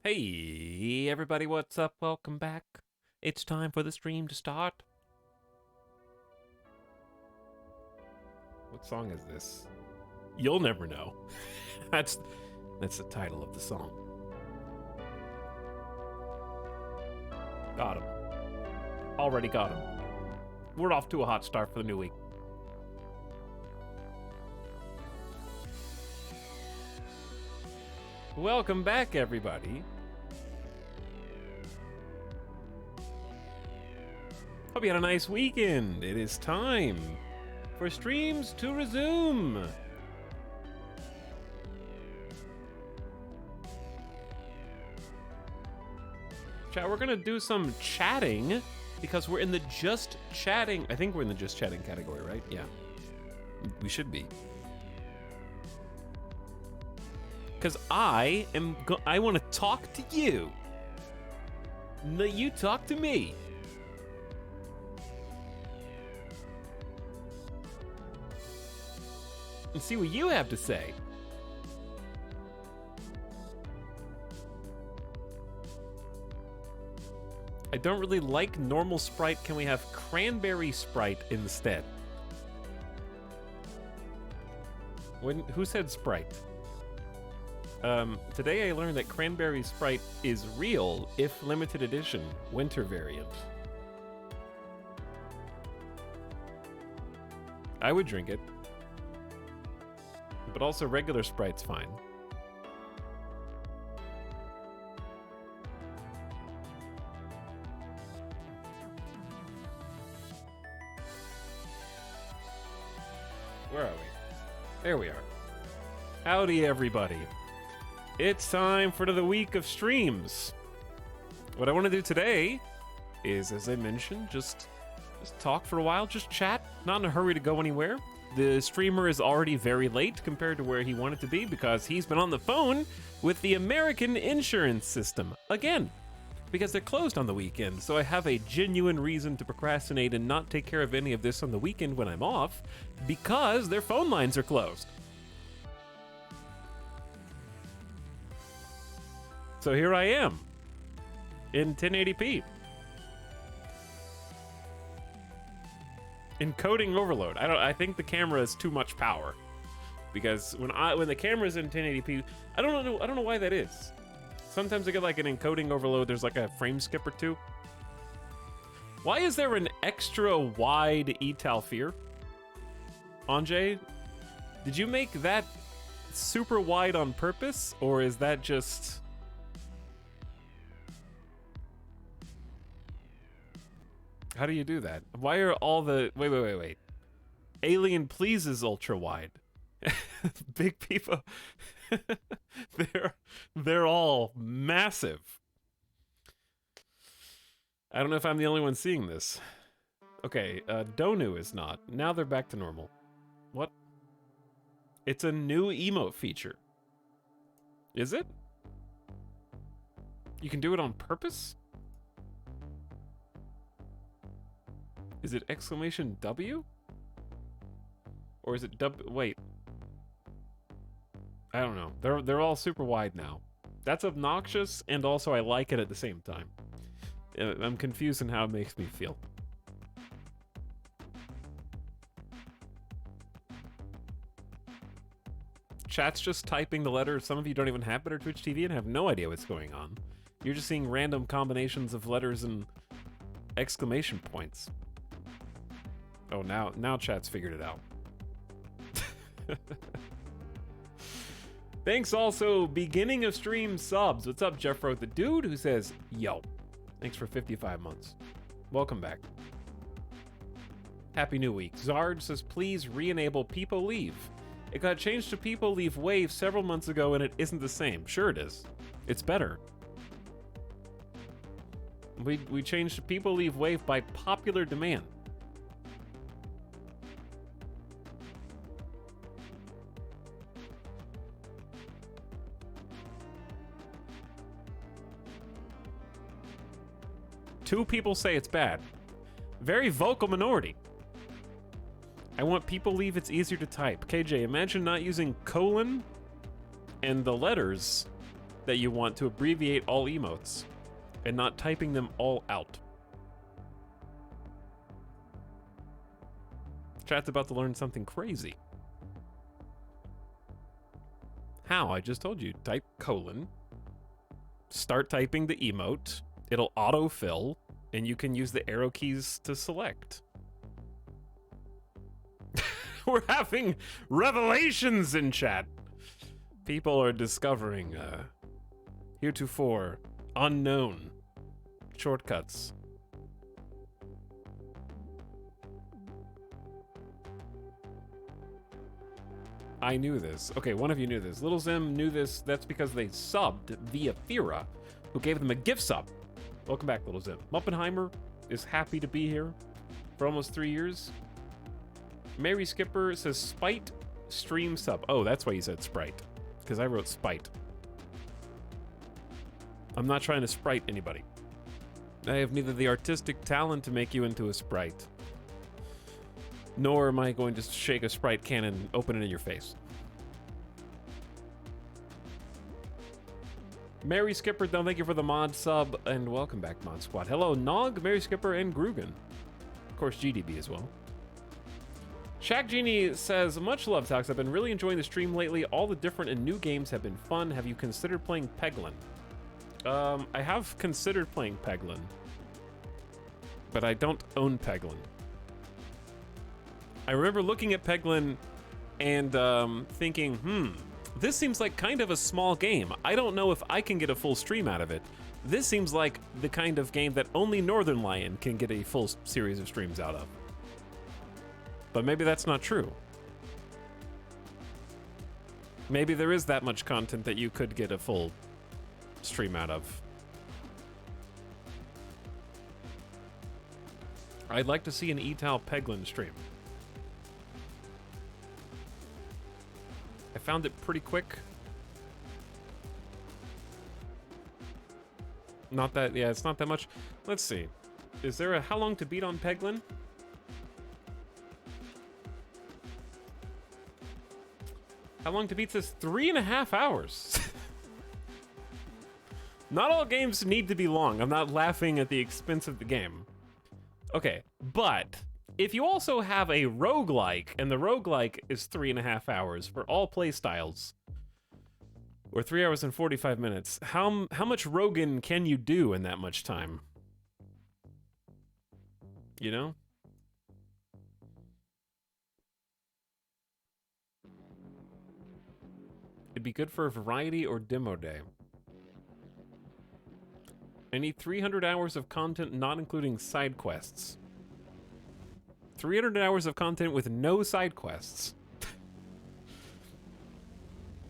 Hey, everybody, what's up? Welcome back. It's time for the stream to start. What song is this? You'll never know. That's the title of the song. Got him. Already got him. We're off to a hot start for the new week. Welcome back, everybody. Hope you had a nice weekend. It is time for streams to resume. Chat, we're gonna do some chatting because we're in the just chatting. I think we're in the just chatting category, right? Yeah, we should be. Because I want to talk to you. No, you talk to me. And see what you have to say. I don't really like normal Sprite. Can we have cranberry Sprite instead? Who said Sprite? Today I learned that cranberry Sprite is real, if limited edition, winter variant. I would drink it. But also regular Sprite's fine. Where are we? There we are. Howdy, everybody. It's time for the week of streams. What I want to do today is, as I mentioned, just talk for a while, just chat, not in a hurry to go anywhere. The streamer is already very late compared to where he wanted to be because he's been on the phone with the American insurance system again, because they're closed on the weekend. So I have a genuine reason to procrastinate and not take care of any of this on the weekend when I'm off because their phone lines are closed. So here I am in 1080p. Encoding overload. I think the camera is too much power, because when the camera's in 1080p, I don't know why that is. Sometimes I get like an encoding overload. There's like a frame skip or two. Why is there an extra wide Etalfir? Anjay, did you make that super wide on purpose, or is that just? How do you do that? Why are all the... Wait. Alien Pleases ultra wide. Big people. they're all massive. I don't know if I'm the only one seeing this. Okay, Donu is not. Now they're back to normal. What? It's a new emote feature. Is it? You can do it on purpose? Is it exclamation W? Or is it W? Wait. I don't know. They're all super wide now. That's obnoxious, and also I like it at the same time. I'm confused in how it makes me feel. Chat's just typing the letters. Some of you don't even have Better Twitch TV and have no idea what's going on. You're just seeing random combinations of letters and exclamation points. Oh, now chat's figured it out. Thanks also, beginning of stream subs. What's up, Jeffro, the dude who says, yo. Thanks for 55 months. Welcome back. Happy new week. Zard says, please re-enable People Leave. It got changed to People Leave Wave several months ago and it isn't the same. Sure it is. It's better. We changed to People Leave Wave by popular demand. Two people say it's bad. Very vocal minority. I want People Leave, it's easier to type. KJ, imagine not using colon and the letters that you want to abbreviate all emotes and not typing them all out. Chat's about to learn something crazy. How? I just told you. Type colon. Start typing the emote. It'll autofill, and you can use the arrow keys to select. We're having revelations in chat. People are discovering heretofore unknown shortcuts. I knew this. Okay, one of you knew this. Little Zim knew this. That's because they subbed via Fira, who gave them a gift sub. Welcome back, Little Zim. Muppenheimer is happy to be here for almost 3 years. Mary Skipper says Spite stream sub. Oh, that's why you said Sprite, because I wrote Spite. I'm not trying to sprite anybody. I have neither the artistic talent to make you into a sprite, nor am I going to shake a Sprite can and open it in your face. Mary Skipper, thank you for the mod sub, and welcome back, Mod Squad. Hello, Nog, Mary Skipper, and Grugan. Of course, GDB as well. Shaq Genie says, much love, Talks. I've been really enjoying the stream lately. All the different and new games have been fun. Have you considered playing Peglin? I have considered playing Peglin, but I don't own Peglin. I remember looking at Peglin and thinking, this seems like kind of a small game. I don't know if I can get a full stream out of it. This seems like the kind of game that only Northern Lion can get a full series of streams out of. But maybe that's not true. Maybe there is that much content that you could get a full stream out of. I'd like to see an Etal Peglin stream. I found it pretty quick. Not that, yeah, it's not that much. Let's see. Is there a how long to beat on Peglin? How long to beat this? 3.5 hours. Not all games need to be long. I'm not laughing at the expense of the game. Okay, but if you also have a roguelike, and the roguelike is 3.5 hours for all playstyles, or 3 hours and 45 minutes, how much Rogan can you do in that much time? You know? It'd be good for a variety or demo day. I need 300 hours of content, not including side quests. 300 hours of content with no side quests.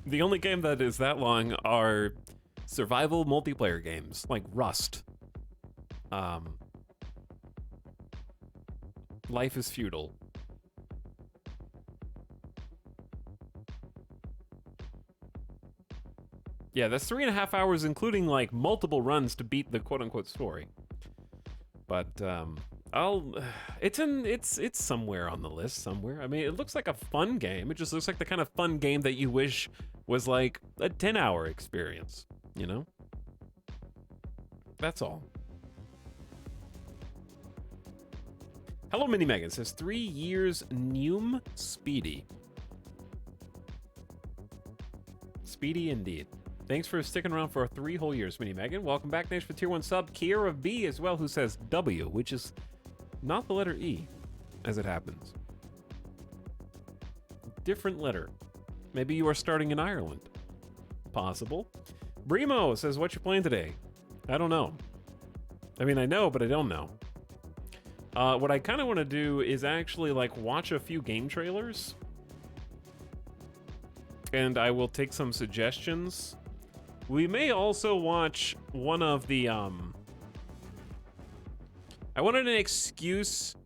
The only game that is that long are survival multiplayer games, like Rust. Life is Feudal. Yeah, that's 3.5 hours, including like multiple runs to beat the quote-unquote story. But it's somewhere on the list somewhere. I mean, it looks like a fun game. It just looks like the kind of fun game that you wish was like a 10-hour experience, you know? That's all. Hello, Mini Megan says 3 years Neum Speedy. Speedy indeed. Thanks for sticking around for 3 whole years, Mini Megan. Welcome back. Thanks for tier 1 sub. Kiera B as well, who says W, which is not the letter E, as it happens. Different letter. Maybe you are starting in Ireland. Possible. Brimo says, what you playing today? I don't know. I mean, I know, but I don't know. What I kind of want to do is actually like watch a few game trailers. And I will take some suggestions. We may also watch one of the, I wanted an excuse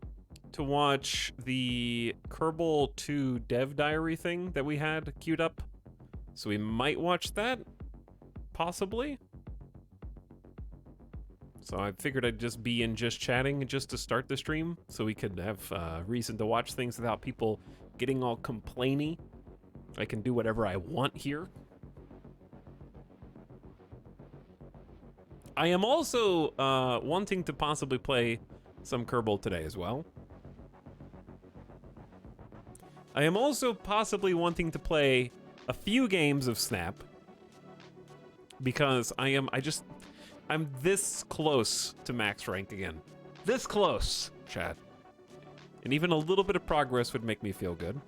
to watch the Kerbal 2 Dev Diary thing that we had queued up. So we might watch that, possibly. So I figured I'd just be in just chatting just to start the stream, so we could have reason to watch things without people getting all complainy. I can do whatever I want here. I am also wanting to possibly play some Kerbal today as well. I am also possibly wanting to play a few games of Snap because I'm this close to max rank again. This close, chat. And even a little bit of progress would make me feel good.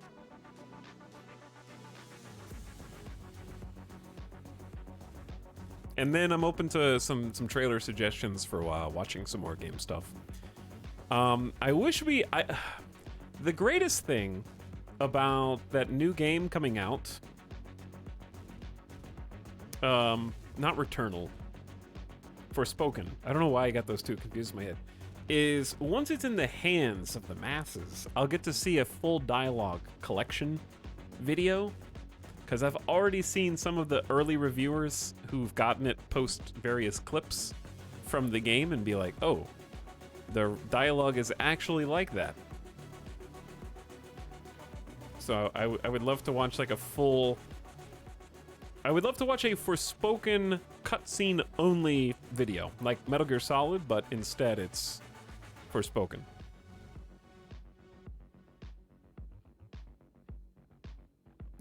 And then I'm open to some trailer suggestions for watching some more game stuff. I wish the greatest thing about that new game coming out, not Returnal, Forspoken. I don't know why I got those two confused in my head. Is once it's in the hands of the masses, I'll get to see a full dialogue collection video. Because I've already seen some of the early reviewers who've gotten it post various clips from the game and be like, oh, the dialogue is actually like that. So I would love to watch like a full... I would love to watch a Forspoken cutscene only video, like Metal Gear Solid, but instead it's Forspoken.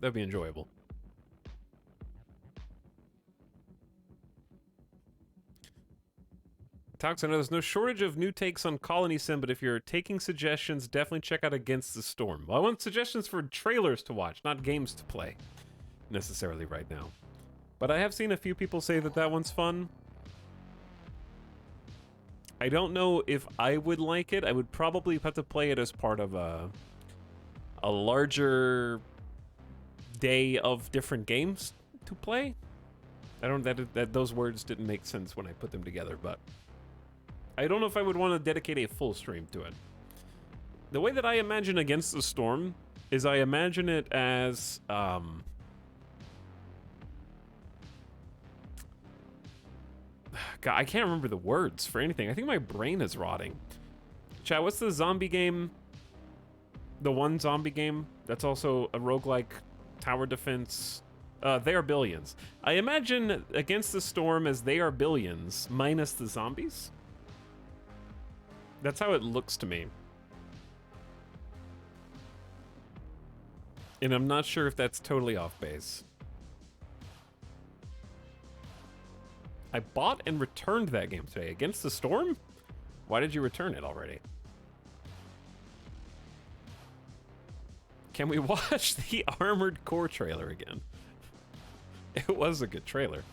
That'd be enjoyable. Talks, I know there's no shortage of new takes on Colony Sim, but if you're taking suggestions, definitely check out Against the Storm. Well, I want suggestions for trailers to watch, not games to play, necessarily right now. But I have seen a few people say that that one's fun. I don't know if I would like it. I would probably have to play it as part of a larger day of different games to play. I don't that those words didn't make sense when I put them together, but I don't know if I would want to dedicate a full stream to it. The way that I imagine Against the Storm is I imagine it as God, I can't remember the words for anything. I think my brain is rotting. Chat, what's the zombie game? The one zombie game that's also a roguelike tower defense. They Are Billions. I imagine Against the Storm as They Are Billions minus the zombies. That's how it looks to me. And I'm not sure if that's totally off base. I bought and returned that game today. Against the Storm? Why did you return it already? Can we watch the Armored Core trailer again? It was a good trailer.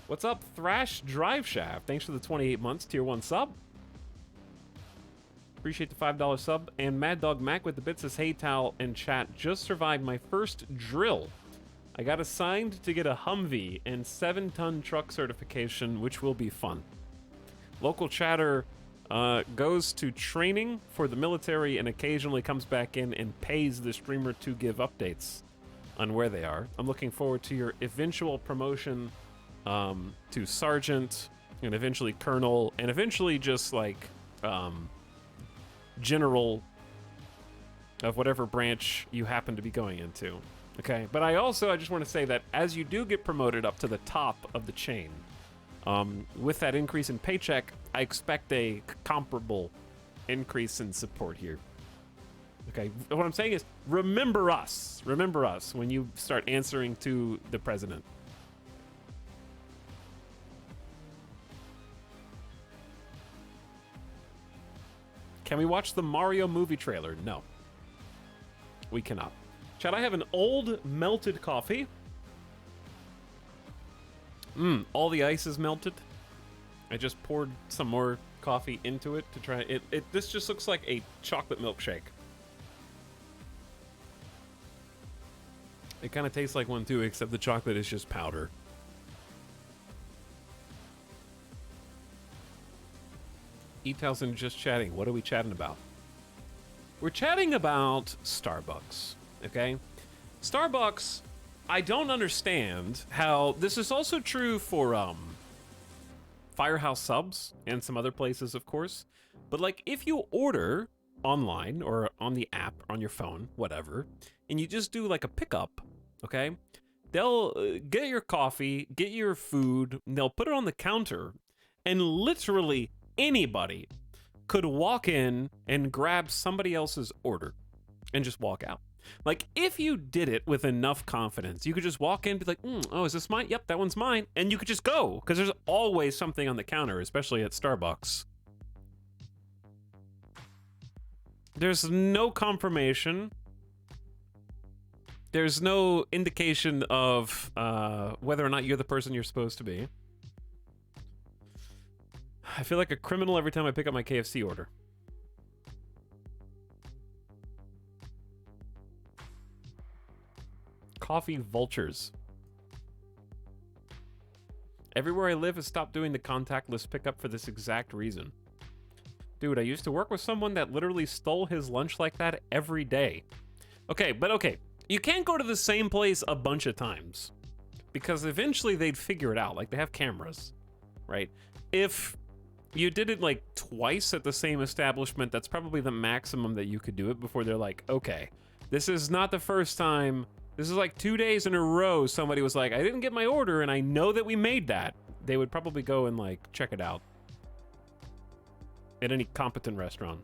What's up, Thrash Drive Shaft? Thanks for the 28 months, tier 1 sub. Appreciate the $5 sub. And Mad Dog Mac with the bits says, hey, Tal and chat, just survived my first drill. I got assigned to get a Humvee and 7-ton truck certification, which will be fun. Local chatter goes to training for the military and occasionally comes back in and pays the streamer to give updates on where they are. I'm looking forward to your eventual promotion to sergeant and eventually colonel and eventually just like general of whatever branch you happen to be going into. Okay, but I just want to say that as you do get promoted up to the top of the chain, with that increase in paycheck, I expect a comparable increase in support here. Okay, what I'm saying is remember us when you start answering to the president. Can we watch the Mario movie trailer? No, we cannot. Chad, I have an old melted coffee. All the ice is melted. I just poured some more coffee into it to try it. This just looks like a chocolate milkshake. It kind of tastes like one too, except the chocolate is just powder. E-Towson just chatting. What are we chatting about? We're chatting about Starbucks, okay? Starbucks, I don't understand how... This is also true for Firehouse Subs and some other places, of course. But, like, if you order online or on the app, on your phone, whatever, and you just do, like, a pickup, okay? They'll get your coffee, get your food, and they'll put it on the counter, and literally anybody could walk in and grab somebody else's order and just walk out. Like, if you did it with enough confidence, you could just walk in and be like, oh, is this mine? Yep, that one's mine. And you could just go, because there's always something on the counter, especially at Starbucks. There's no confirmation. There's no indication of whether or not you're the person you're supposed to be. I feel like a criminal every time I pick up my KFC order. Coffee vultures. Everywhere I live has stopped doing the contactless pickup for this exact reason. Dude, I used to work with someone that literally stole his lunch like that every day. Okay, but okay. You can't go to the same place a bunch of times, because eventually they'd figure it out. Like, they have cameras, right? If you did it like twice at the same establishment, that's probably the maximum that you could do it before they're like, okay, this is not the first time. This is like 2 days in a row somebody was like, I didn't get my order and I know that we made that. They would probably go and like check it out at any competent restaurant.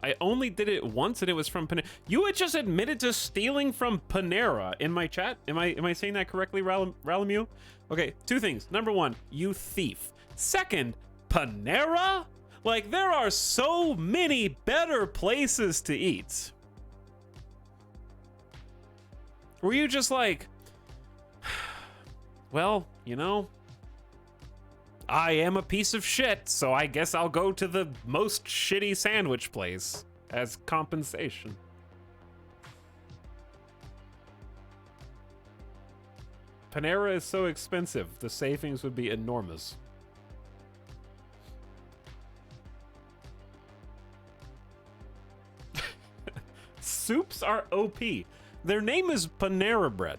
I only did it once and it was from Panera. You had just admitted to stealing from Panera in my chat. Am I saying that correctly, Ralamu? Okay, two things. Number one, you thief. Second, Panera? Like, there are so many better places to eat. Were you just like, well, you know, I am a piece of shit, so I guess I'll go to the most shitty sandwich place as compensation. Panera is so expensive, the savings would be enormous. Soups are OP. Their name is Panera Bread.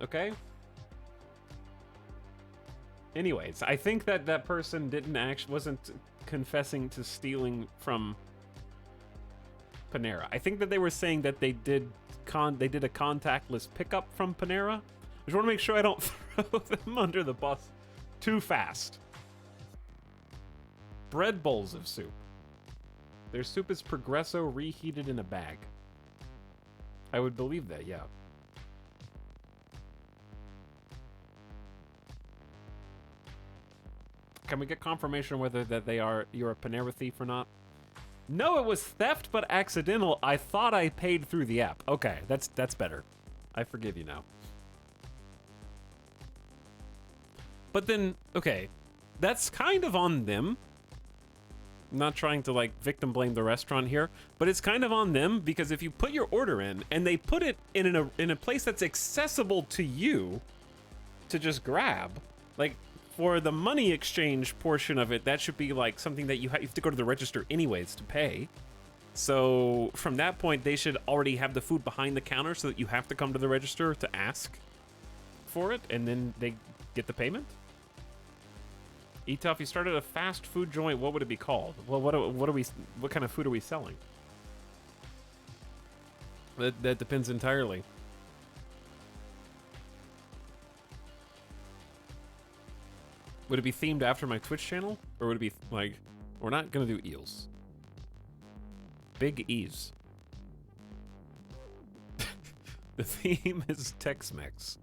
Okay? Anyways, I think that that person wasn't confessing to stealing from Panera. I think that they were saying that they did a contactless pickup from Panera. I just want to make sure I don't throw them under the bus too fast. Bread bowls of soup. Their soup is Progresso reheated in a bag. I would believe that, yeah. Can we get confirmation whether that you're a Panera thief or not? No, it was theft, but accidental. I thought I paid through the app. Okay, that's better. I forgive you now. But then, okay, that's kind of on them. I'm not trying to like victim blame the restaurant here, but it's kind of on them, because if you put your order in and they put it in a place that's accessible to you to just grab, like, for the money exchange portion of it, that should be like something that you have to go to the register anyways to pay. So from that point, they should already have the food behind the counter so that you have to come to the register to ask for it, and then they get the payment. Etaf, you started a fast food joint. What would it be called? Well, what kind of food are we selling? That depends entirely. Would it be themed after my Twitch channel? Or would it be like, we're not gonna do eels. Big E's. The theme is Tex-Mex.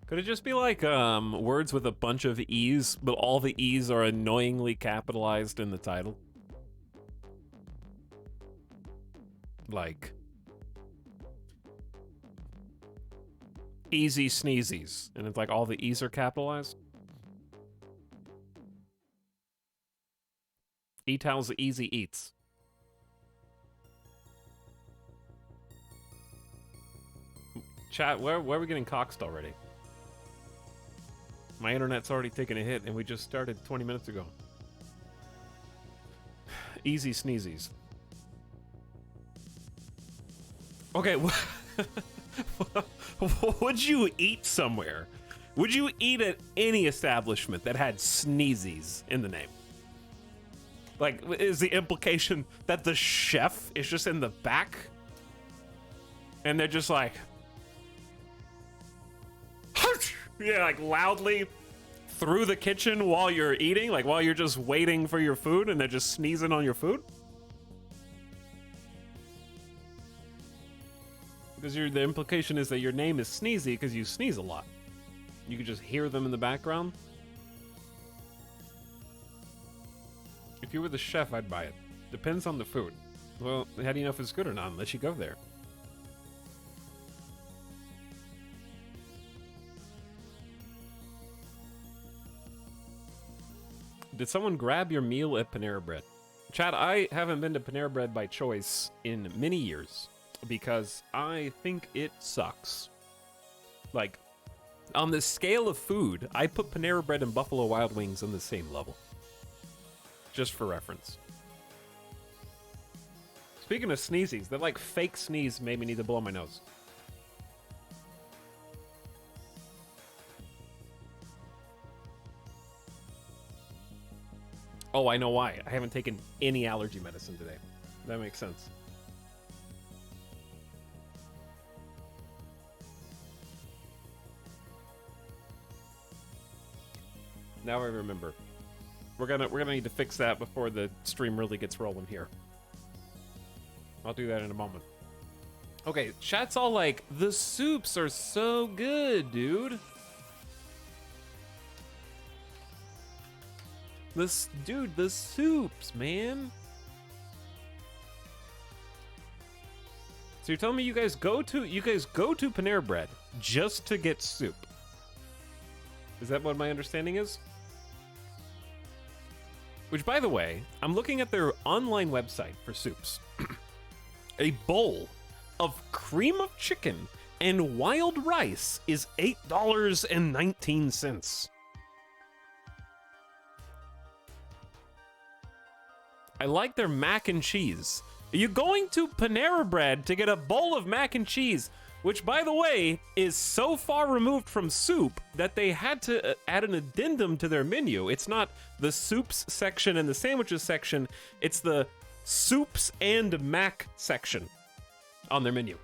Could it just be like words with a bunch of E's, but all the E's are annoyingly capitalized in the title? Like Easy Sneezies, and it's like all the E's are capitalized. Etal's Easy Eats. Chat, where are we getting coxed already? My internet's already taken a hit, and we just started 20 minutes ago. Easy Sneezies. Okay, would you eat somewhere? Would you eat at any establishment that had Sneezies in the name? Like, is the implication that the chef is just in the back? And they're just like... yeah, like loudly through the kitchen while you're eating? Like while you're just waiting for your food and they're just sneezing on your food? Because the implication is that your name is Sneezy because you sneeze a lot. You can just hear them in the background. If you were the chef, I'd buy it. Depends on the food. Well, how do you know if it's good or not unless you go there? Did someone grab your meal at Panera Bread? Chad, I haven't been to Panera Bread by choice in many years because I think it sucks. Like, on the scale of food, I put Panera Bread and Buffalo Wild Wings on the same level. Just for reference. Speaking of sneezies, that like fake sneeze made me need to blow my nose. Oh, I know why. I haven't taken any allergy medicine today. That makes sense. Now I remember. We're gonna need to fix that before the stream really gets rolling here. I'll do that in a moment. Okay, chat's all like, the soups are so good, dude. Dude, the soups, man. So you're telling me you guys go to Panera Bread just to get soup? Is that what my understanding is? Which, by the way, I'm looking at their online website for soups. A bowl of cream of chicken and wild rice is $8.19. I like their mac and cheese. Are you going to Panera Bread to get a bowl of mac and cheese, which, by the way, is so far removed from soup that they had to add an addendum to their menu? It's not the soups section and the sandwiches section, it's the soups and mac section on their menu.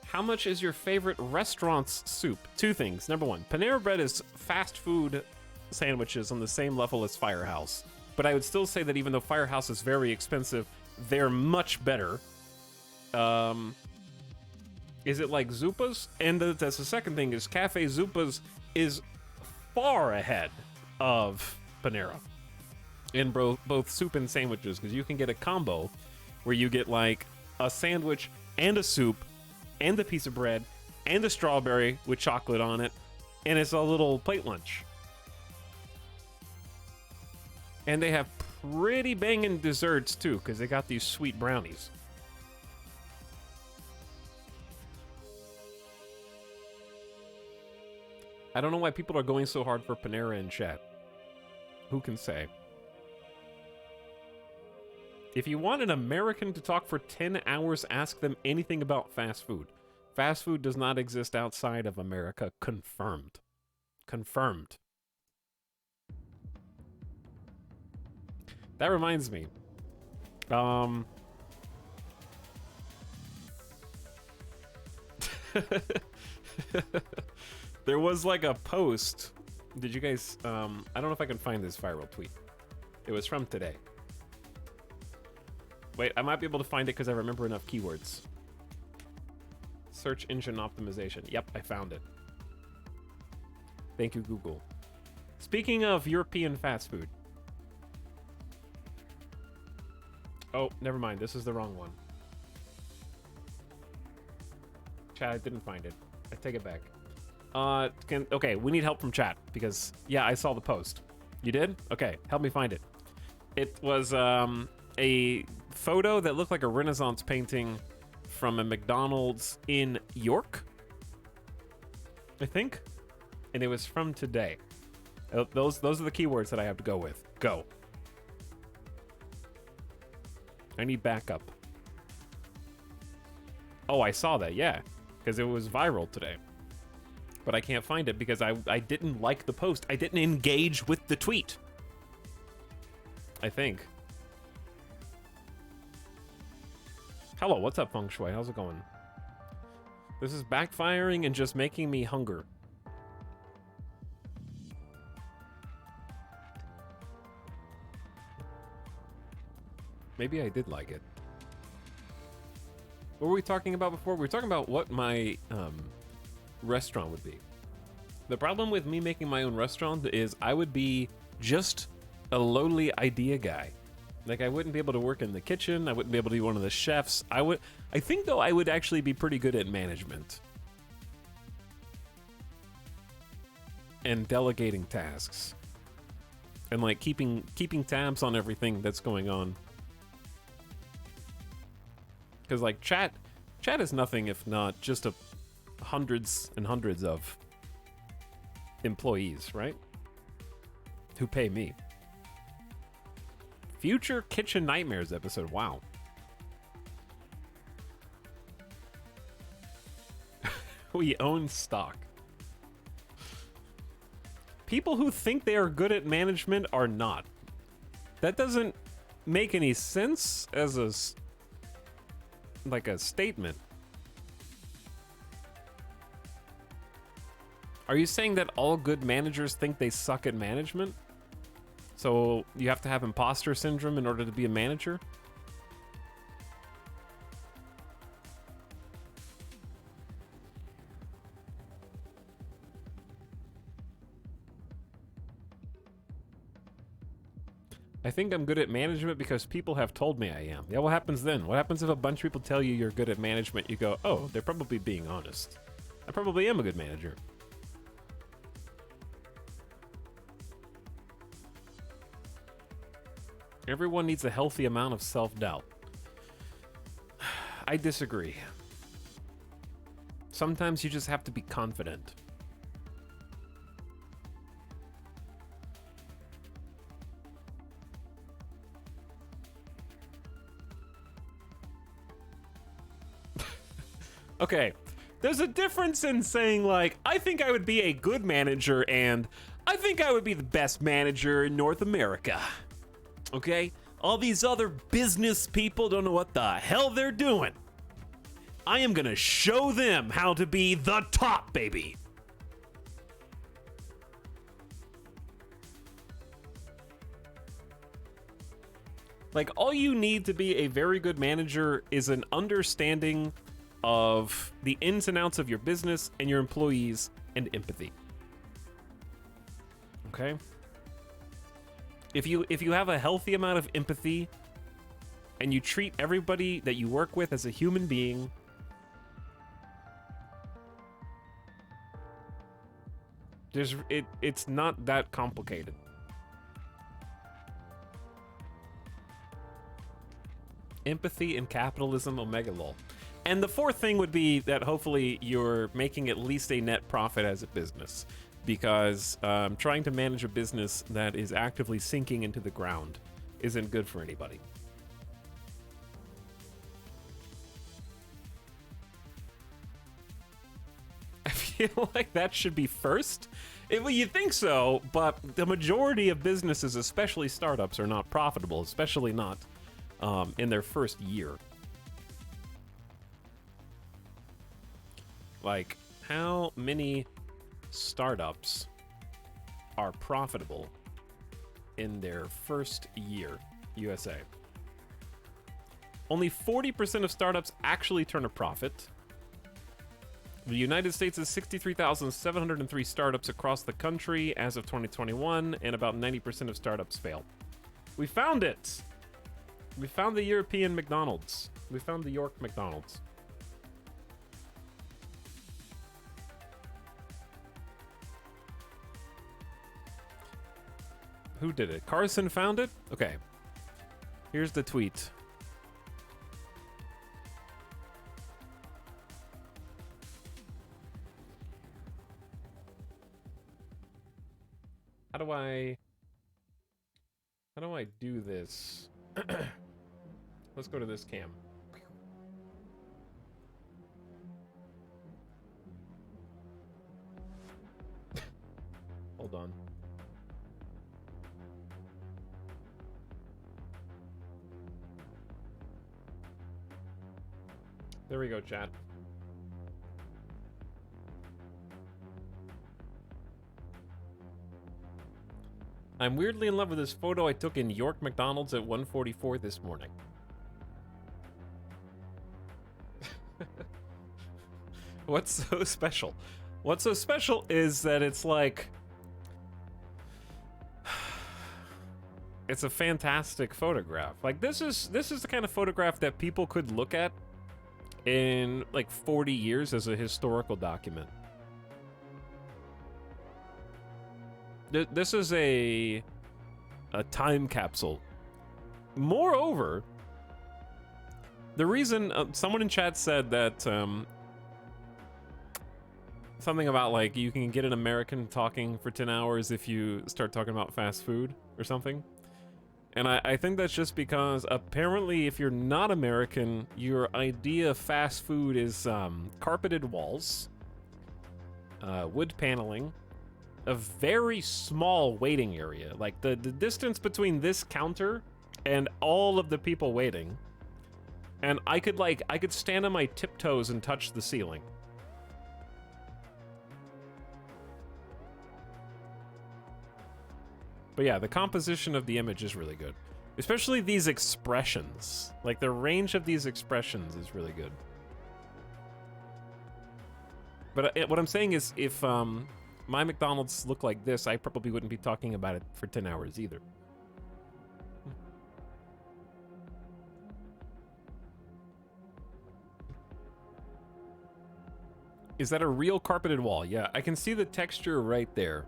How much is your favorite restaurant's soup? Two things. Number one, Panera Bread is fast food sandwiches on the same level as Firehouse. But I would still say that even though Firehouse is very expensive, they're much better. Is it like Zupa's? And that's the second thing, is Cafe Zupa's is far ahead of Panera in both soup and sandwiches, because you can get a combo where you get like a sandwich and a soup and a piece of bread and a strawberry with chocolate on it, and it's a little plate lunch. And they have pretty banging desserts too, because they got these sweet brownies. I don't know why people are going so hard for Panera in chat. Who can say? If you want an American to talk for 10 hours, ask them anything about fast food. Fast food does not exist outside of America. Confirmed. Confirmed. That reminds me. There was like a post. Did you guys, I don't know if I can find this viral tweet. It was from today. Wait, I might be able to find it because I remember enough keywords. Search engine optimization. Yep, I found it. Thank you, Google. Speaking of European fast food. Oh, never mind. This is the wrong one. Chat, I didn't find it. I take it back. Okay, we need help from chat because, yeah, I saw the post. You did? Okay, help me find it. It was a photo that looked like a Renaissance painting from a McDonald's in York, I think, and it was from today. Those are the keywords that I have to go with. Go. I need backup. Oh, I saw that, yeah, because it was viral today. but I can't find it because I didn't like the post. I didn't engage with the tweet. I think. Hello, what's up, Feng Shui? How's it going? This is backfiring and just making me hunger. Maybe I did like it. What were we talking about before? We were talking about what my restaurant would be. The problem with me making my own restaurant is I would be just a lowly idea guy. Like, I wouldn't be able to work in the kitchen. I wouldn't be able to be one of the chefs. I think, though, I would actually be pretty good at management. And delegating tasks. And, like, keeping tabs on everything that's going on. Because, like, chat is nothing if not just hundreds and hundreds of employees, right? Who pay me. Future Kitchen Nightmares episode. Wow. We own stock. People who think they are good at management are not. That doesn't make any sense as a statement. Are you saying that all good managers think they suck at management? So you have to have imposter syndrome in order to be a manager? I think I'm good at management because people have told me I am. Yeah, what happens then? What happens if a bunch of people tell you you're good at management? You go, oh, they're probably being honest. I probably am a good manager. Everyone needs a healthy amount of self-doubt. I disagree. Sometimes you just have to be confident. Okay, there's a difference in saying, like, I think I would be a good manager and I think I would be the best manager in North America. Okay? All these other business people don't know what the hell they're doing. I am gonna show them how to be the top, baby. Like, all you need to be a very good manager is an understanding of the ins and outs of your business and your employees and empathy. Okay? If you have a healthy amount of empathy and you treat everybody that you work with as a human being, it's not that complicated. Empathy and capitalism, omega lol. And the fourth thing would be that hopefully you're making at least a net profit as a business, because trying to manage a business that is actively sinking into the ground isn't good for anybody. I feel like that should be first. Well, you think so, but the majority of businesses, especially startups, are not profitable, especially not in their first year. Like, how many startups are profitable in their first year, USA? Only 40% of startups actually turn a profit. The United States has 63,703 startups across the country as of 2021, and about 90% of startups fail. We found it! We found the European McDonald's. We found the York McDonald's. Who did it? Carson found it? Okay. Here's the tweet. How do I do this? Let's go to this cam. Hold on. There we go, chat. I'm weirdly in love with this photo I took in York McDonald's at 1:44 this morning. What's so special? What's so special is that it's like... It's a fantastic photograph. Like, this is the kind of photograph that people could look at in, like, 40 years as a historical document. This is a time capsule. Moreover, the reason someone in chat said that something about like you can get an American talking for 10 hours if you start talking about fast food or something. And I think that's just because apparently if you're not American, your idea of fast food is carpeted walls, wood paneling, a very small waiting area. Like the distance between this counter and all of the people waiting. And I could stand on my tiptoes and touch the ceiling. But yeah, the composition of the image is really good. Especially these expressions. Like the range of these expressions is really good. But what I'm saying is if my McDonald's looked like this, I probably wouldn't be talking about it for 10 hours either. Is that a real carpeted wall? Yeah, I can see the texture right there.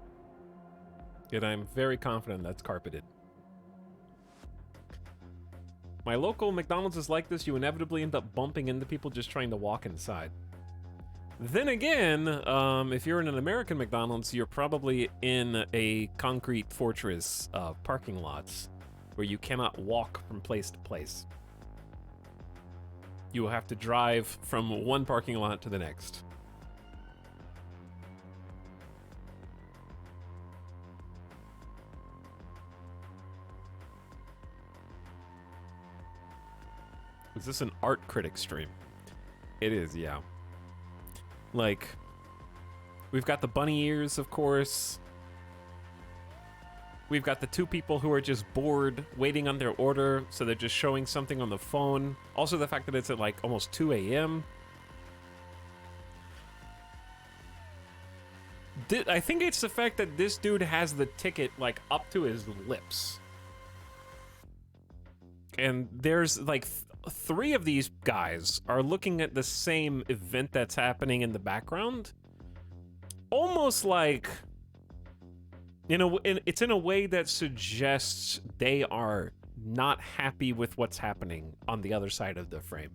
And I'm very confident that's carpeted. My local McDonald's is like this. You inevitably end up bumping into people just trying to walk inside. Then again, if you're in an American McDonald's, you're probably in a concrete fortress of parking lots where you cannot walk from place to place. You will have to drive from one parking lot to the next. Is this an art critic stream? It is, yeah. Like, we've got the bunny ears, of course. We've got the two people who are just bored, waiting on their order, so they're just showing something on the phone. Also the fact that it's at like almost 2 a.m. I think it's the fact that this dude has the ticket like up to his lips. And there's like three of these guys are looking at the same event that's happening in the background. Almost like, it's in a way that suggests they are not happy with what's happening on the other side of the frame.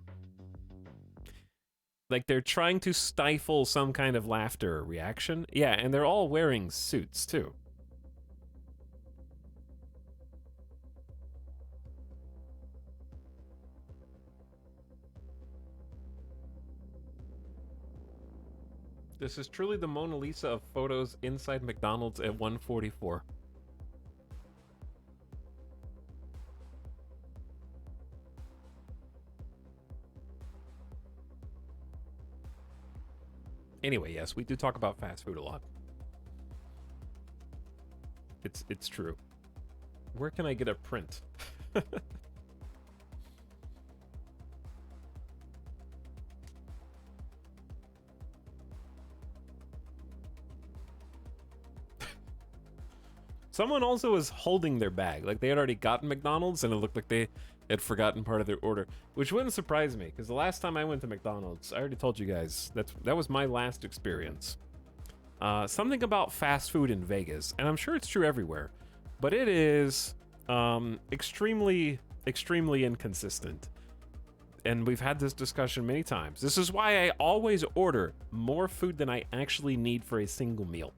Like they're trying to stifle some kind of laughter or reaction. Yeah, and they're all wearing suits too. This is truly the Mona Lisa of photos inside McDonald's at 1:44. Anyway, yes, we do talk about fast food a lot. It's true. Where can I get a print? Someone also was holding their bag. Like, they had already gotten McDonald's, and it looked like they had forgotten part of their order. Which wouldn't surprise me, because the last time I went to McDonald's, I already told you guys, that was my last experience. Something about fast food in Vegas, and I'm sure it's true everywhere, but it is extremely, extremely inconsistent. And we've had this discussion many times. This is why I always order more food than I actually need for a single meal.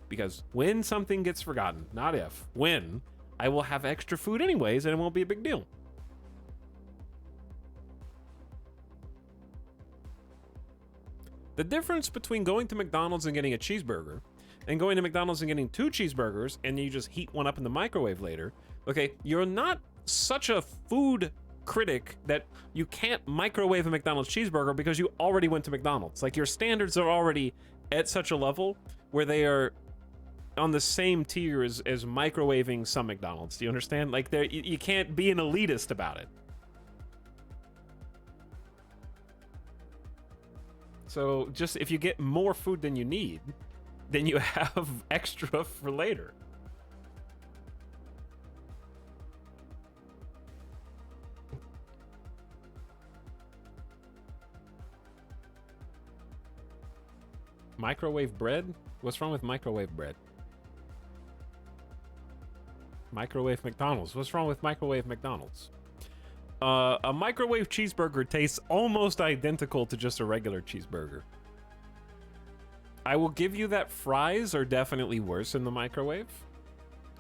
Because when something gets forgotten, not if, when, I will have extra food anyways, and it won't be a big deal. The difference between going to McDonald's and getting a cheeseburger and going to McDonald's and getting 2 cheeseburgers and you just heat one up in the microwave later, okay, you're not such a food critic that you can't microwave a McDonald's cheeseburger because you already went to McDonald's. Like, your standards are already at such a level where they are on the same tier as microwaving some McDonald's. Do you understand? Like, you can't be an elitist about it. So just if you get more food than you need, then you have extra for later. Microwave bread? What's wrong with microwave bread? Microwave McDonald's. What's wrong with microwave McDonald's? A microwave cheeseburger tastes almost identical to just a regular cheeseburger. I will give you that fries are definitely worse in the microwave.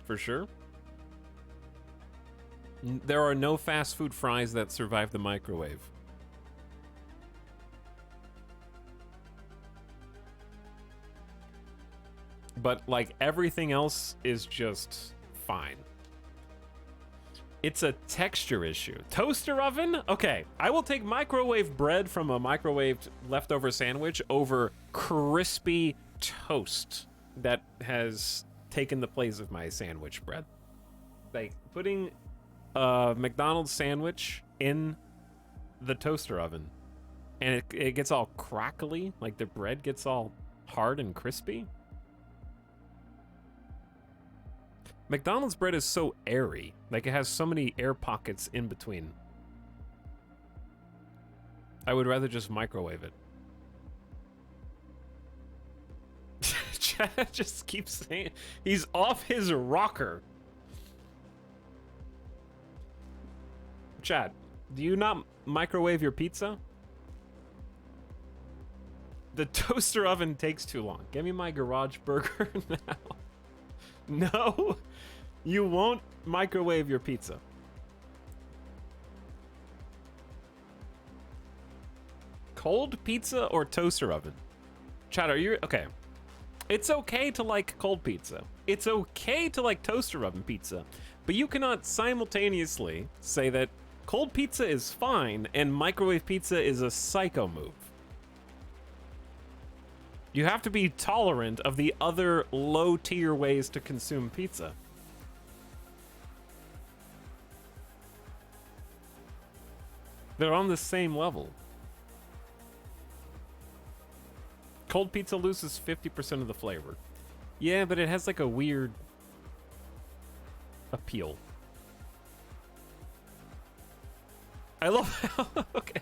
For sure. There are no fast food fries that survive the microwave. But, like, everything else is just fine. It's a texture issue. Toaster oven? Okay, I will take microwave bread from a microwaved leftover sandwich over crispy toast that has taken the place of my sandwich bread. Like, putting a McDonald's sandwich in the toaster oven and it gets all crackly, like the bread gets all hard and crispy. McDonald's bread is so airy. Like, it has so many air pockets in between. I would rather just microwave it. Chad just keeps saying he's off his rocker. Chad, do you not microwave your pizza? The toaster oven takes too long. Give me my garage burger now. No, you won't microwave your pizza. Cold pizza or toaster oven? Chad, are you okay? It's okay to like cold pizza. It's okay to like toaster oven pizza, but you cannot simultaneously say that cold pizza is fine and microwave pizza is a psycho move. You have to be tolerant of the other low-tier ways to consume pizza. They're on the same level. Cold pizza loses 50% of the flavor. Yeah, but it has like a weird appeal. I love how, okay.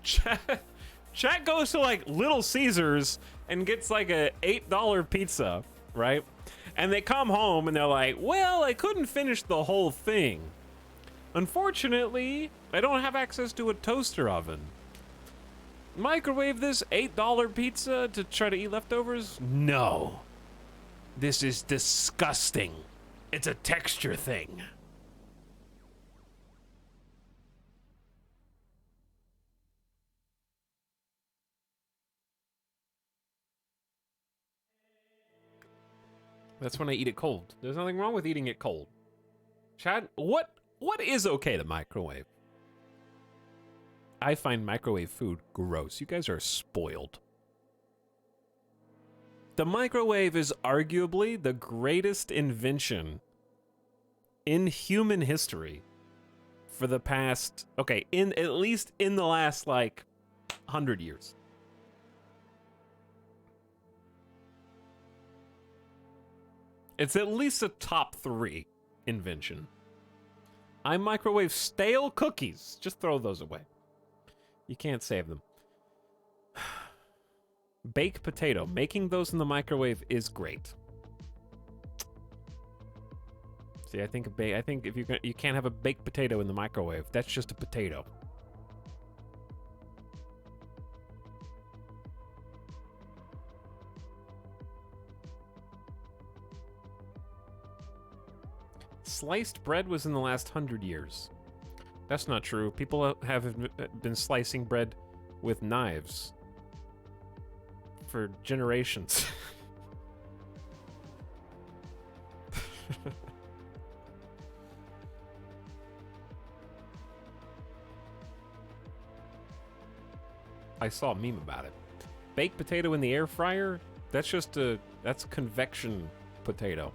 Chat goes to like Little Caesars and gets like a $8 pizza, right? And they come home and they're like, well, I couldn't finish the whole thing. Unfortunately, I don't have access to a toaster oven. Microwave this $8 pizza to try to eat leftovers? No. This is disgusting. It's a texture thing. That's when I eat it cold. There's nothing wrong with eating it cold. Chad, what is okay to microwave? I find microwave food gross. You guys are spoiled. The microwave is arguably the greatest invention in human history for the past, okay, at least in the last like 100 years. It's at least a top 3 invention. I microwave stale cookies. Just throw those away. You can't save them. Baked potato. Making those in the microwave is great. See, I think if you can't have a baked potato in the microwave, that's just a potato. Sliced bread was in the last 100 years. That's not true. People have been slicing bread with knives for generations. I saw a meme about it. Baked potato in the air fryer? That's convection potato.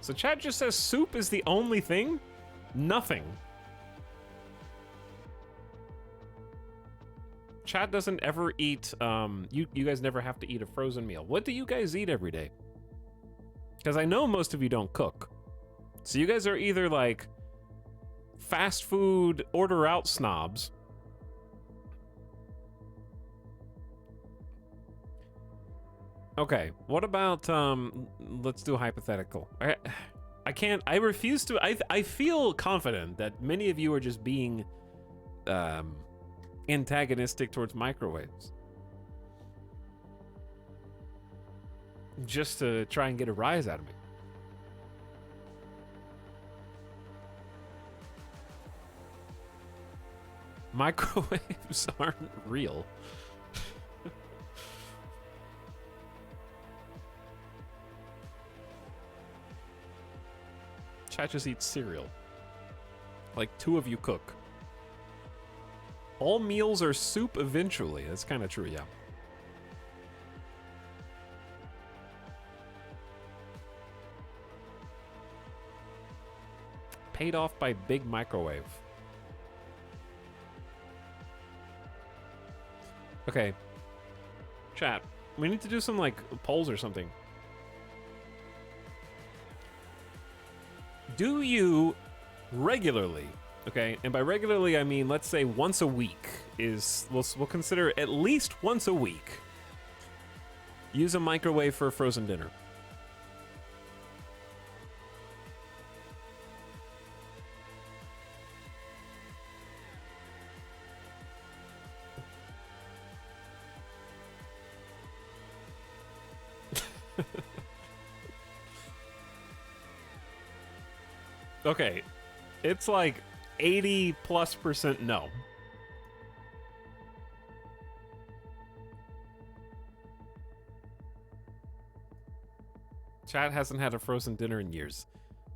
So chat just says soup is the only thing? Nothing. Chat doesn't ever eat, you guys never have to eat a frozen meal. What do you guys eat every day? Because I know most of you don't cook. So you guys are either like fast food order out snobs. Okay, what about, let's do a hypothetical. I refuse to, I feel confident that many of you are just being, antagonistic towards microwaves. Just to try and get a rise out of me. Microwaves aren't real. Chat just eats cereal. Like 2 of you cook. All meals are soup eventually. That's kind of true, yeah. Paid off by big microwave. Okay. Chat, we need to do some, like, polls or something. Do you regularly, okay, and by regularly I mean, let's say once a week is, we'll consider at least once a week, use a microwave for a frozen dinner? Okay, it's like 80+% no. Chat hasn't had a frozen dinner in years.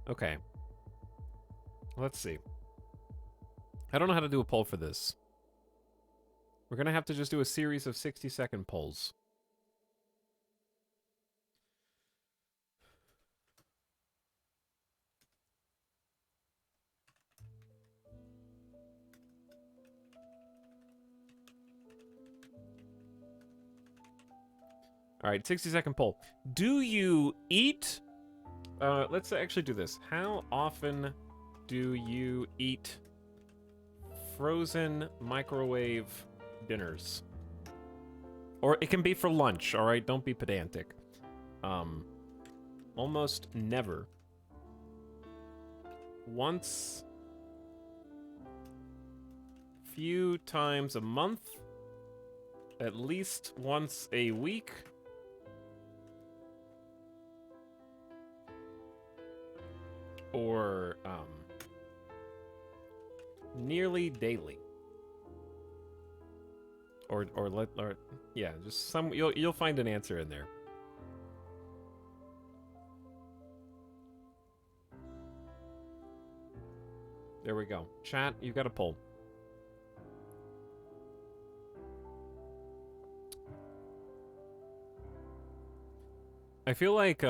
Okay. Let's see. I don't know how to do a poll for this. We're gonna have to just do a series of 60-second polls. All right, 60-second poll. Do you eat... let's actually do this. How often do you eat frozen microwave dinners? Or it can be for lunch, all right? Don't be pedantic. Almost never. Once... few times a month. At least once a week. Or nearly daily, or yeah, just some, you'll find an answer in there. There we go. Chat, you got a poll. I feel like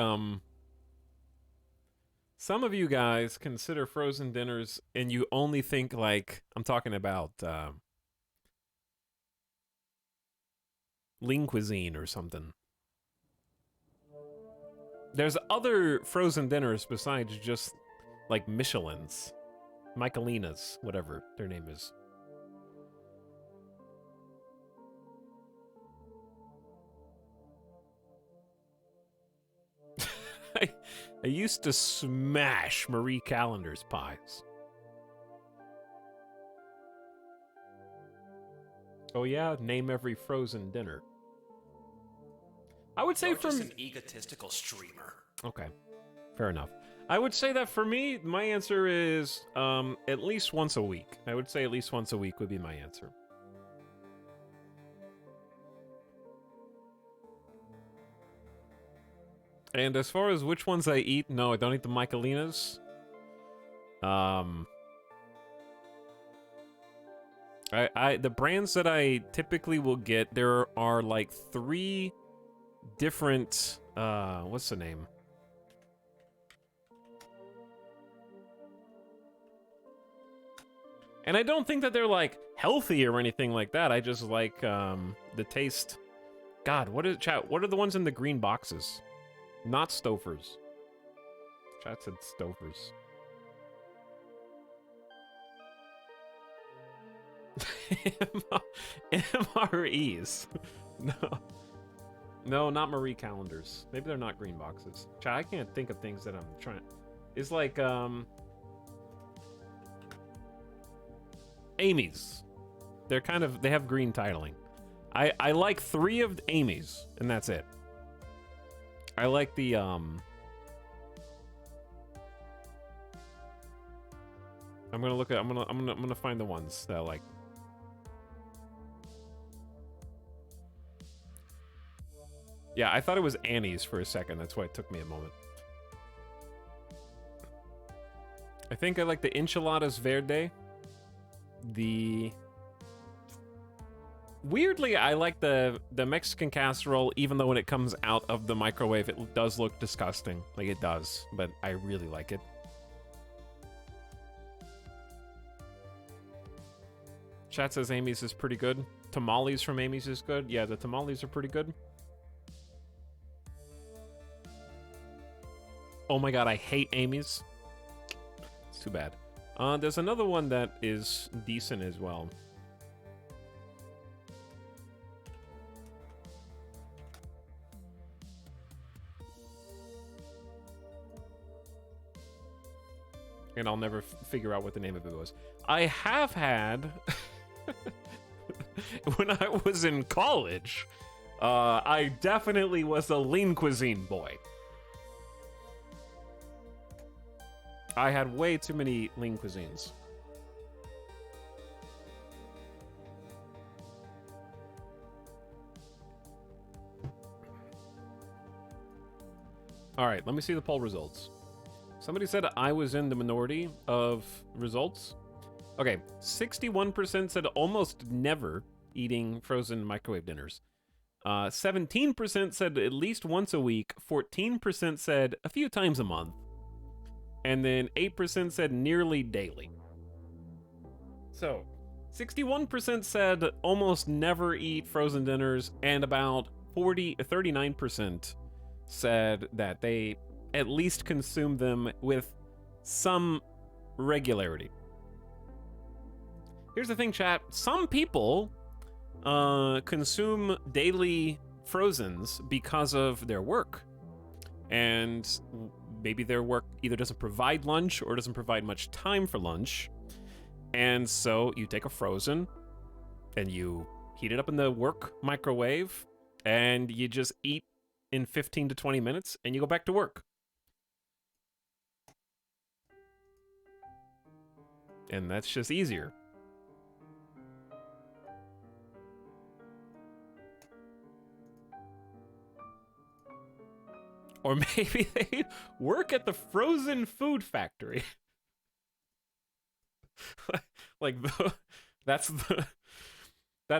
some of you guys consider frozen dinners and you only think like, I'm talking about lean cuisine or something. There's other frozen dinners besides just like Michelin's, Michelina's, whatever their name is. I used to smash Marie Callender's pies. Oh yeah, name every frozen dinner. I would say You're from... just an egotistical streamer. Okay, fair enough. I would say that for me, my answer is at least once a week. I would say at least once a week would be my answer. And as far as which ones I eat, no, I don't eat the Michelinas. The brands that I typically will get, there are like 3 different, what's the name? And I don't think that they're like healthy or anything like that. I just like, the taste. God, what is, chat, what are the ones in the green boxes? Not Stouffer's. Chat said Stouffer's. MREs. No. No, not Marie Callender's. Maybe they're not green boxes. Chat, I can't think of things that I'm trying. It's like, Amy's. They're kind of, they have green titling. I like 3 of Amy's, and that's it. I like the, I'm gonna look at, I'm gonna find the ones that I like. Yeah, I thought it was Annie's for a second. That's why it took me a moment. I think I like the Enchiladas Verde. Weirdly, I like the Mexican casserole, even though when it comes out of the microwave, it does look disgusting. Like, it does, but I really like it. Chat says Amy's is pretty good. Tamales from Amy's is good. Yeah, the tamales are pretty good. Oh my god, I hate Amy's. It's too bad. There's another one that is decent as well. And I'll never figure out what the name of it was. I have had... when I was in college, I definitely was a lean cuisine boy. I had way too many lean cuisines. All right, let me see the poll results. Somebody said I was in the minority of results. Okay, 61% said almost never eating frozen microwave dinners. 17% said at least once a week. 14% said a few times a month. And then 8% said nearly daily. So, 61% said almost never eat frozen dinners, and about 39% said that they at least consume them with some regularity. Here's the thing, chat. Some people consume daily frozens because of their work. And maybe their work either doesn't provide lunch or doesn't provide much time for lunch. And so you take a frozen and you heat it up in the work microwave and you just eat in 15 to 20 minutes and you go back to work. And that's just easier. Or maybe they work at the frozen food factory. That's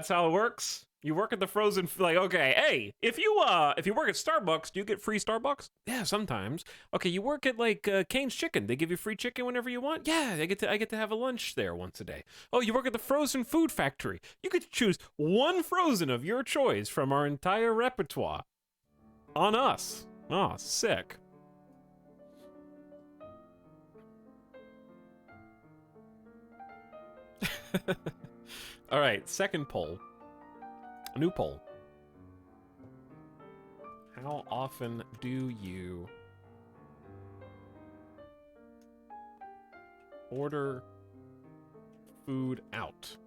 how it works. You work at the frozen, like, okay, hey, if you work at Starbucks, do you get free Starbucks? Yeah, sometimes. Okay, you work at like Cane's Chicken, they give you free chicken whenever you want. Yeah, I get to have a lunch there once a day. Oh, you work at the frozen food factory. You get to choose one frozen of your choice from our entire repertoire. On us. Oh, sick. All right, second poll. A new poll. How often do you order food out?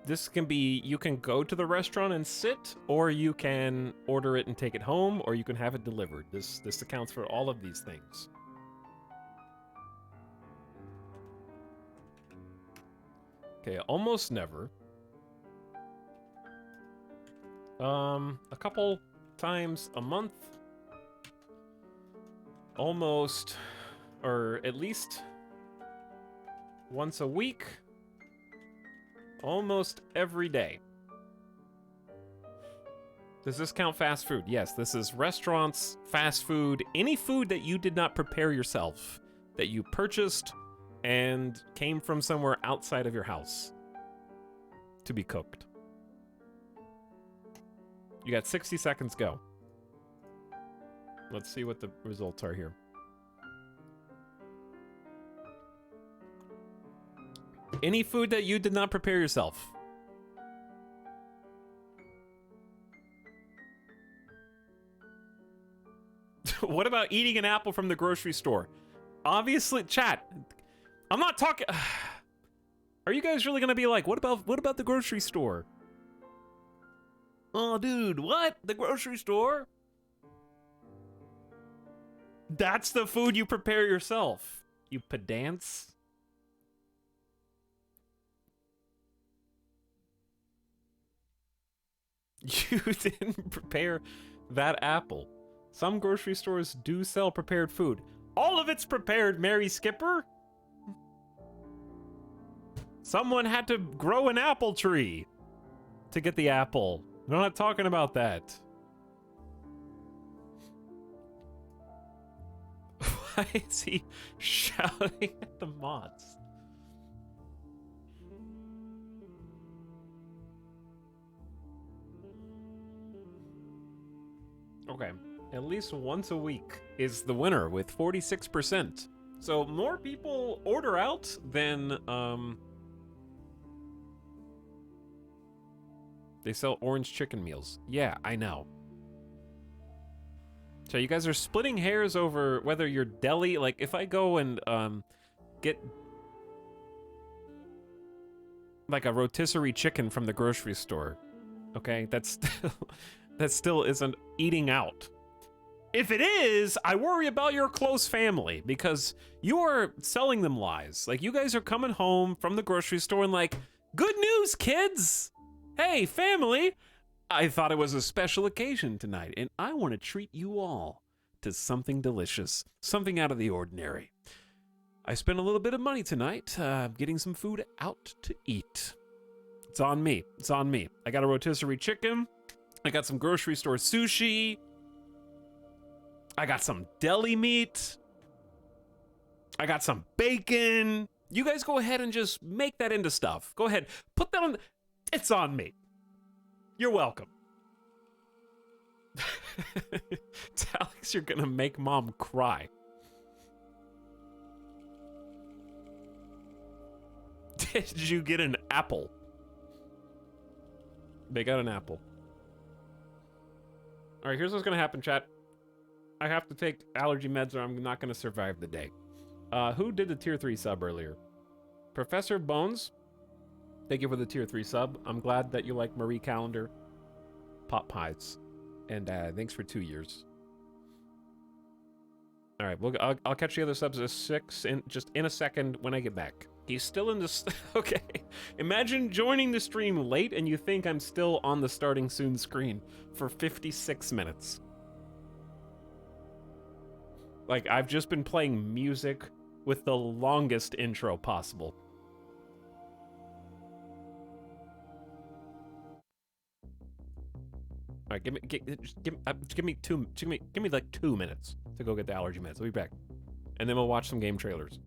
This can be, you can go to the restaurant and sit, or you can order it and take it home, or you can have it delivered. This accounts for all of these things. Okay, almost never. A couple times a month. almost, or at least once a week, almost every day. Does this count fast food? Yes, this is restaurants, fast food, any food that you did not prepare yourself, that you purchased and came from somewhere outside of your house to be cooked. You got 60 seconds, go. Let's see what the results are here. Any food that you did not prepare yourself. What about eating an apple from the grocery store? Obviously, chat. I'm not talking. Are you guys really gonna be like, what about the grocery store? Oh, dude, what? The grocery store? That's the food you prepare yourself, you pedants. You didn't prepare that apple. Some grocery stores do sell prepared food. All of it's prepared, Mary Skipper. Someone had to grow an apple tree to get the apple. We're not talking about that. Why is he shouting at the mods? Okay, at least once a week is the winner with 46%. So more people order out than they sell orange chicken meals. Yeah, I know. So you guys are splitting hairs over whether your deli, like if I go and get like a rotisserie chicken from the grocery store, okay, that still isn't eating out. If it is, I worry about your close family because you are selling them lies. Like you guys are coming home from the grocery store and like, good news, kids. Hey, family. I thought it was a special occasion tonight, and I want to treat you all to something delicious, something out of the ordinary. I spent a little bit of money tonight getting some food out to eat. It's on me. It's on me. I got a rotisserie chicken. I got some grocery store sushi. I got some deli meat. I got some bacon. You guys go ahead and just make that into stuff. Go ahead. Put that on. It's on me. You're welcome. Alex, you're gonna make mom cry. Did you get an apple? They got an apple. All right, here's what's gonna happen, chat. I have to take allergy meds or I'm not gonna survive the day. Who did the tier 3 sub earlier? Professor Bones. Thank you for the tier 3 sub. I'm glad that you like Marie Callender pot pies. And thanks for 2 years. All right, I'll catch the other subs at 6 just in a second when I get back. He's still in this. Okay. Imagine joining the stream late and you think I'm still on the starting soon screen for 56 minutes. Like, I've just been playing music with the longest intro possible. All right, give me like 2 minutes to go get the allergy meds. I'll be back, and then we'll watch some game trailers.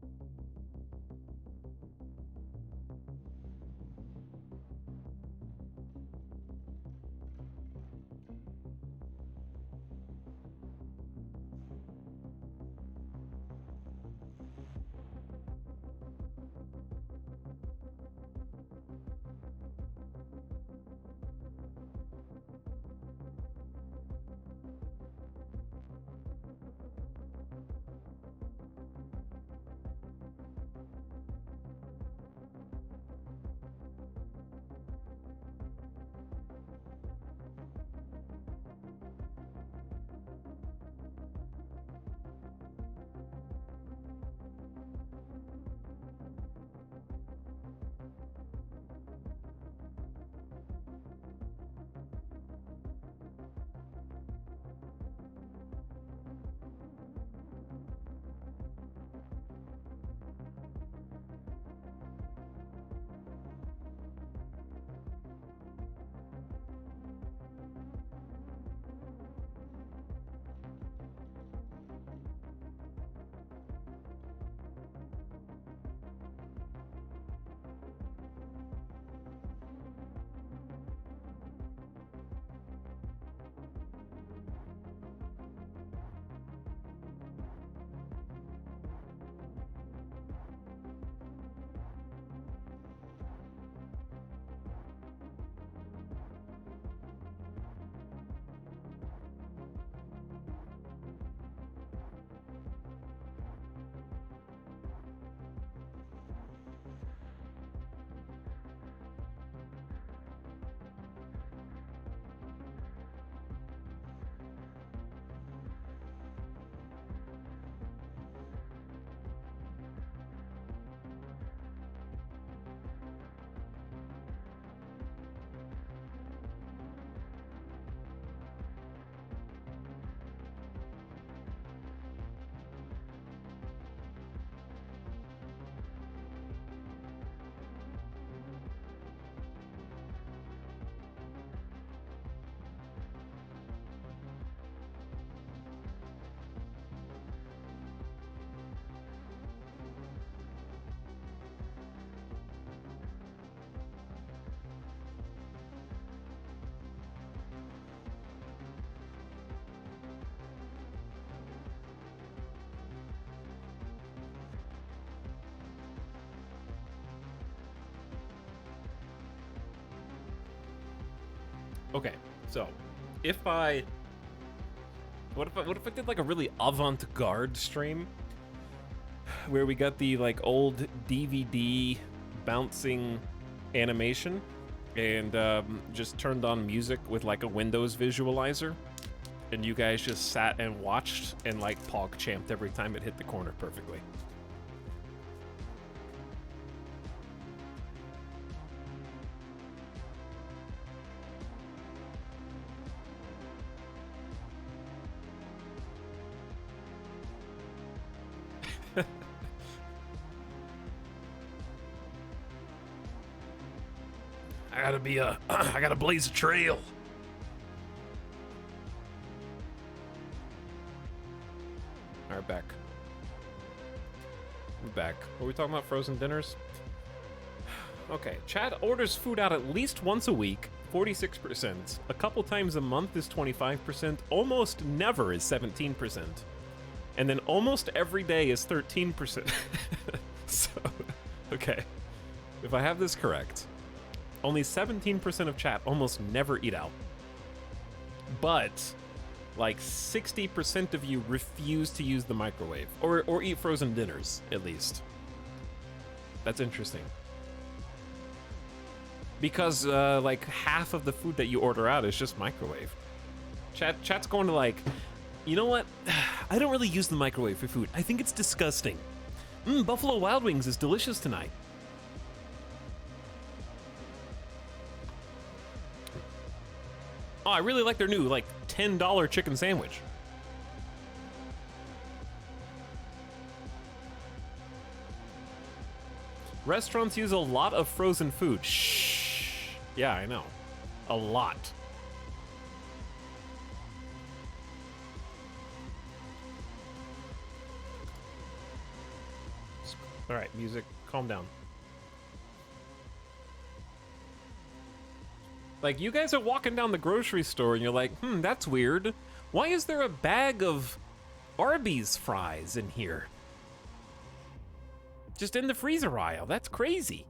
Okay, so if I what if I did like a really avant-garde stream where we got the like old DVD bouncing animation and just turned on music with like a Windows visualizer, and you guys just sat and watched and like pog champed every time it hit the corner perfectly. I gotta blaze a trail. All right, back. We're back. What are we talking about? Frozen dinners? Okay, Chad orders food out at least once a week, 46%. A couple times a month is 25%. Almost never is 17%. And then almost every day is 13%. So, okay. If I have this correct, only 17% of chat almost never eat out. But like 60% of you refuse to use the microwave or eat frozen dinners, at least. That's interesting. Because like half of the food that you order out is just microwave. Chat's going to like, you know what? I don't really use the microwave for food. I think it's disgusting. Buffalo Wild Wings is delicious tonight. Oh, I really like their new, like, $10 chicken sandwich. Restaurants use a lot of frozen food. Shh. Yeah, I know. A lot. All right, music, calm down. Like, you guys are walking down the grocery store and you're like, that's weird. Why is there a bag of Arby's fries in here? Just in the freezer aisle. That's crazy.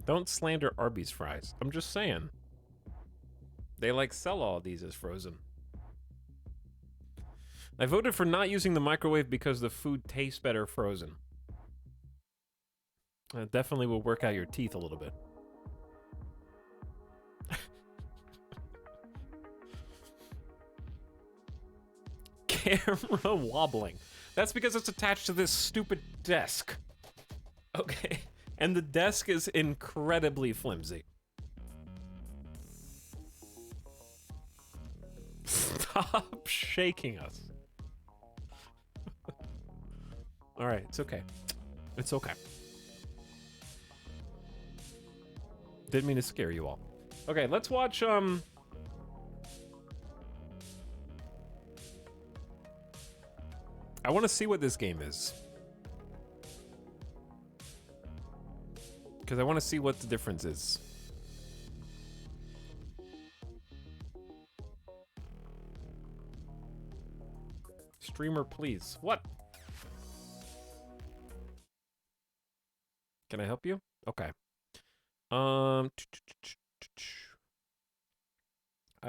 Don't slander Arby's fries. I'm just saying. They like sell all these as frozen. I voted for not using the microwave because the food tastes better frozen. It definitely will work out your teeth a little bit. Camera wobbling. That's because it's attached to this stupid desk. Okay. And the desk is incredibly flimsy. Stop shaking us. All right, it's okay. It's okay. Didn't mean to scare you all. Okay, let's watch, I want to see what this game is. Because I want to see what the difference is. Streamer, please. What? Can I help you? Okay. I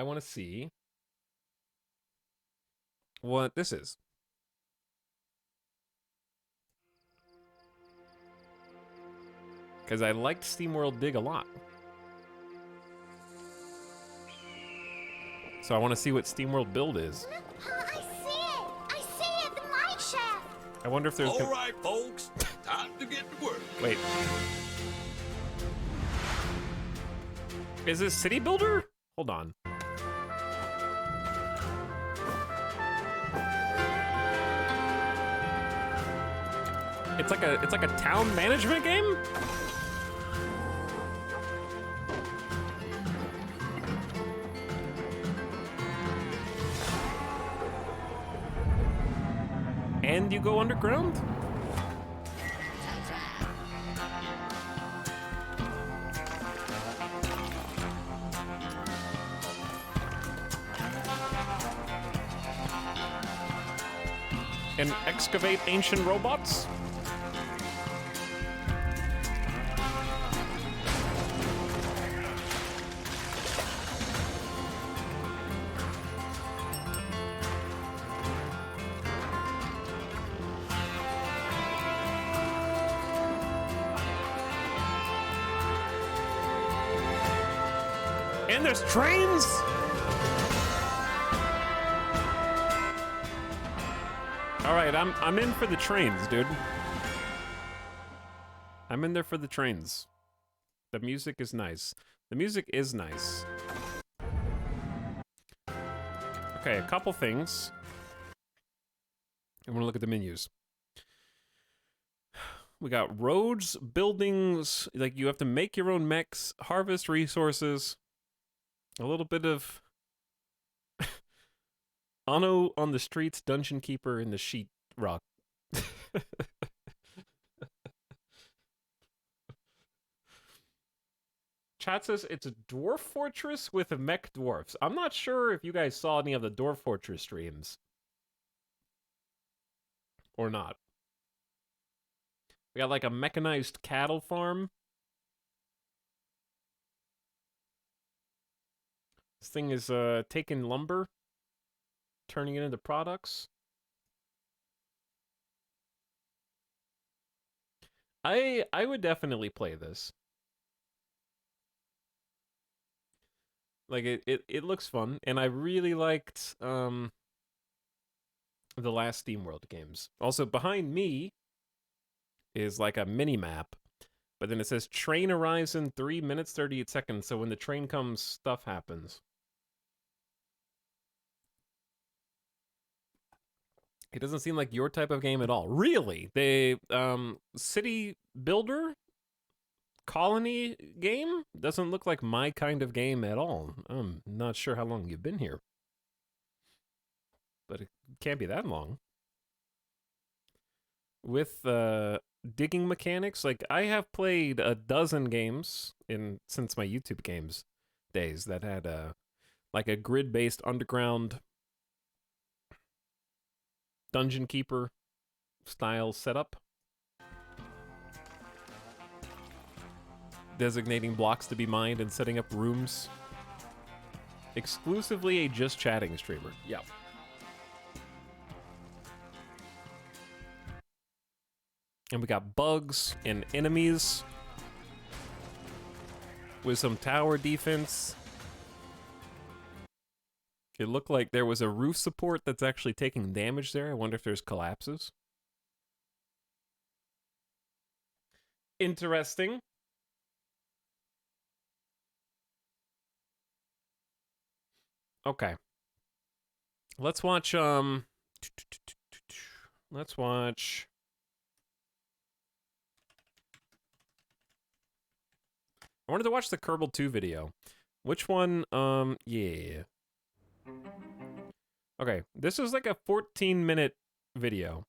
want to see what this is. Because I liked SteamWorld Dig a lot. So I want to see what SteamWorld Build is. I see it! I see it! The mine shaft! I wonder if there's... All right, folks. Time to get to work. Wait. Is this City Builder? Hold on. It's like a town management game? And you go underground? And excavate ancient robots? And there's trains! Alright, I'm in for the trains, dude. I'm in there for the trains. The music is nice. The music is nice. Okay, a couple things. I want to look at the menus. We got roads, buildings, like you have to make your own mechs, harvest resources, a little bit of Anno on the streets, Dungeon Keeper in the sheet rock. Chat says it's a dwarf fortress with mech dwarfs. I'm not sure if you guys saw any of the dwarf fortress streams. Or not. We got like a mechanized cattle farm. This thing is taking lumber, turning it into products. I would definitely play this. Like it looks fun, and I really liked the last SteamWorld games. Also behind me is like a mini map, but then it says train arrives in 3 minutes 38 seconds. So when the train comes, stuff happens. It doesn't seem like your type of game at all. Really? They city builder colony game doesn't look like my kind of game at all. I'm not sure how long you've been here, but it can't be that long. With digging mechanics, like I have played a dozen games since my YouTube games days that had like a grid-based underground Dungeon Keeper style setup. Designating blocks to be mined and setting up rooms. Exclusively a just chatting streamer. Yep. And we got bugs and enemies with some tower defense. It looked like there was a roof support that's actually taking damage there. I wonder if there's collapses. Interesting. Okay. Let's watch, let's watch... I wanted to watch the Kerbal 2 video. Which one, yeah. Okay, this is like a 14-minute video.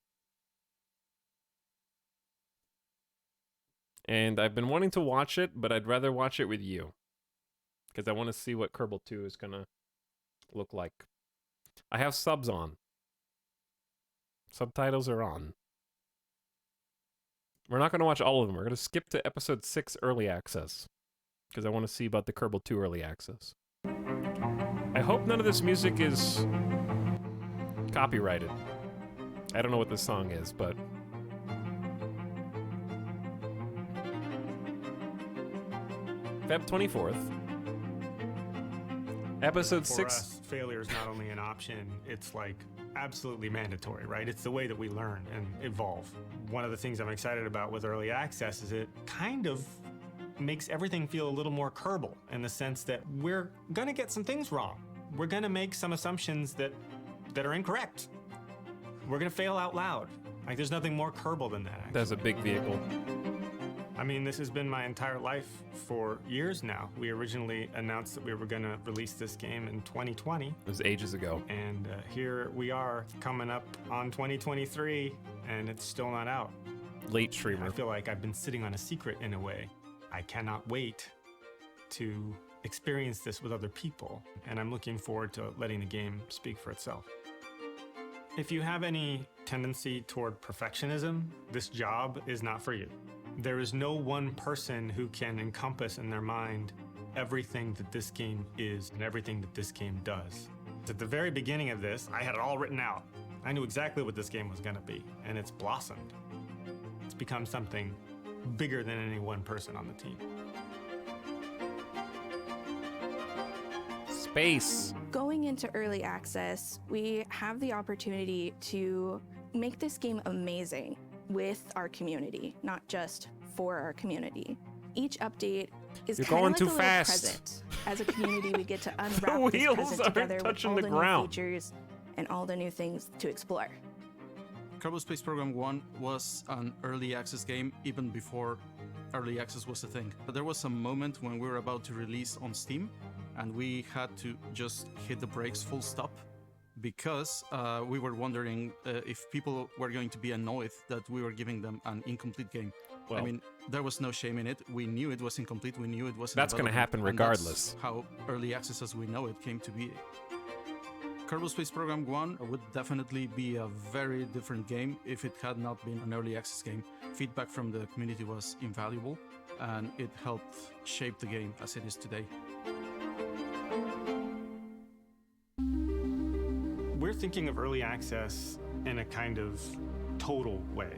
And I've been wanting to watch it, but I'd rather watch it with you. Because I want to see what Kerbal 2 is gonna look like. I have subs on. Subtitles are on. We're not going to watch all of them. We're going to skip to episode 6 early access. Because I want to see about the Kerbal 2 early access. I hope none of this music is copyrighted. I don't know what this song is, but... Feb 24th. Episode 6. For us, failure is not only an option, it's like absolutely mandatory, right? It's the way that we learn and evolve. One of the things I'm excited about with early access is it kind of makes everything feel a little more Kerbal in the sense that we're gonna get some things wrong. We're gonna make some assumptions that are incorrect. We're gonna fail out loud. Like there's nothing more Kerbal than that. Actually. That's a big vehicle. I mean, this has been my entire life for years now. We originally announced that we were going to release this game in 2020. It was ages ago. And here we are coming up on 2023, and it's still not out. Late streamer. I feel like I've been sitting on a secret in a way. I cannot wait to experience this with other people, and I'm looking forward to letting the game speak for itself. If you have any tendency toward perfectionism, this job is not for you. There is no one person who can encompass in their mind everything that this game is and everything that this game does. At the very beginning of this, I had it all written out. I knew exactly what this game was going to be, and it's blossomed. It's become something bigger than any one person on the team. Space. Going into early access, we have the opportunity to make this game amazing with our community, not just for our community. Each update is You're kind going of like too a little fast. present. As a community, we get to unwrap this wheels present aren't together with touching all the the ground. new features and all the new things to explore. Kerbal Space Program 1 was an early access game even before early access was a thing. But there was a moment when we were about to release on Steam and we had to just hit the brakes full stop because we were wondering if people were going to be annoyed that we were giving them an incomplete game. Well, I mean, there was no shame in it. We knew it was incomplete. We knew it wasn't. That's gonna happen regardless. How early access as we know it came to be. Kerbal Space Program 1 would definitely be a very different game if it had not been an early access game. Feedback from the community was invaluable, and it helped shape the game as it is today. We're thinking of early access in a kind of total way.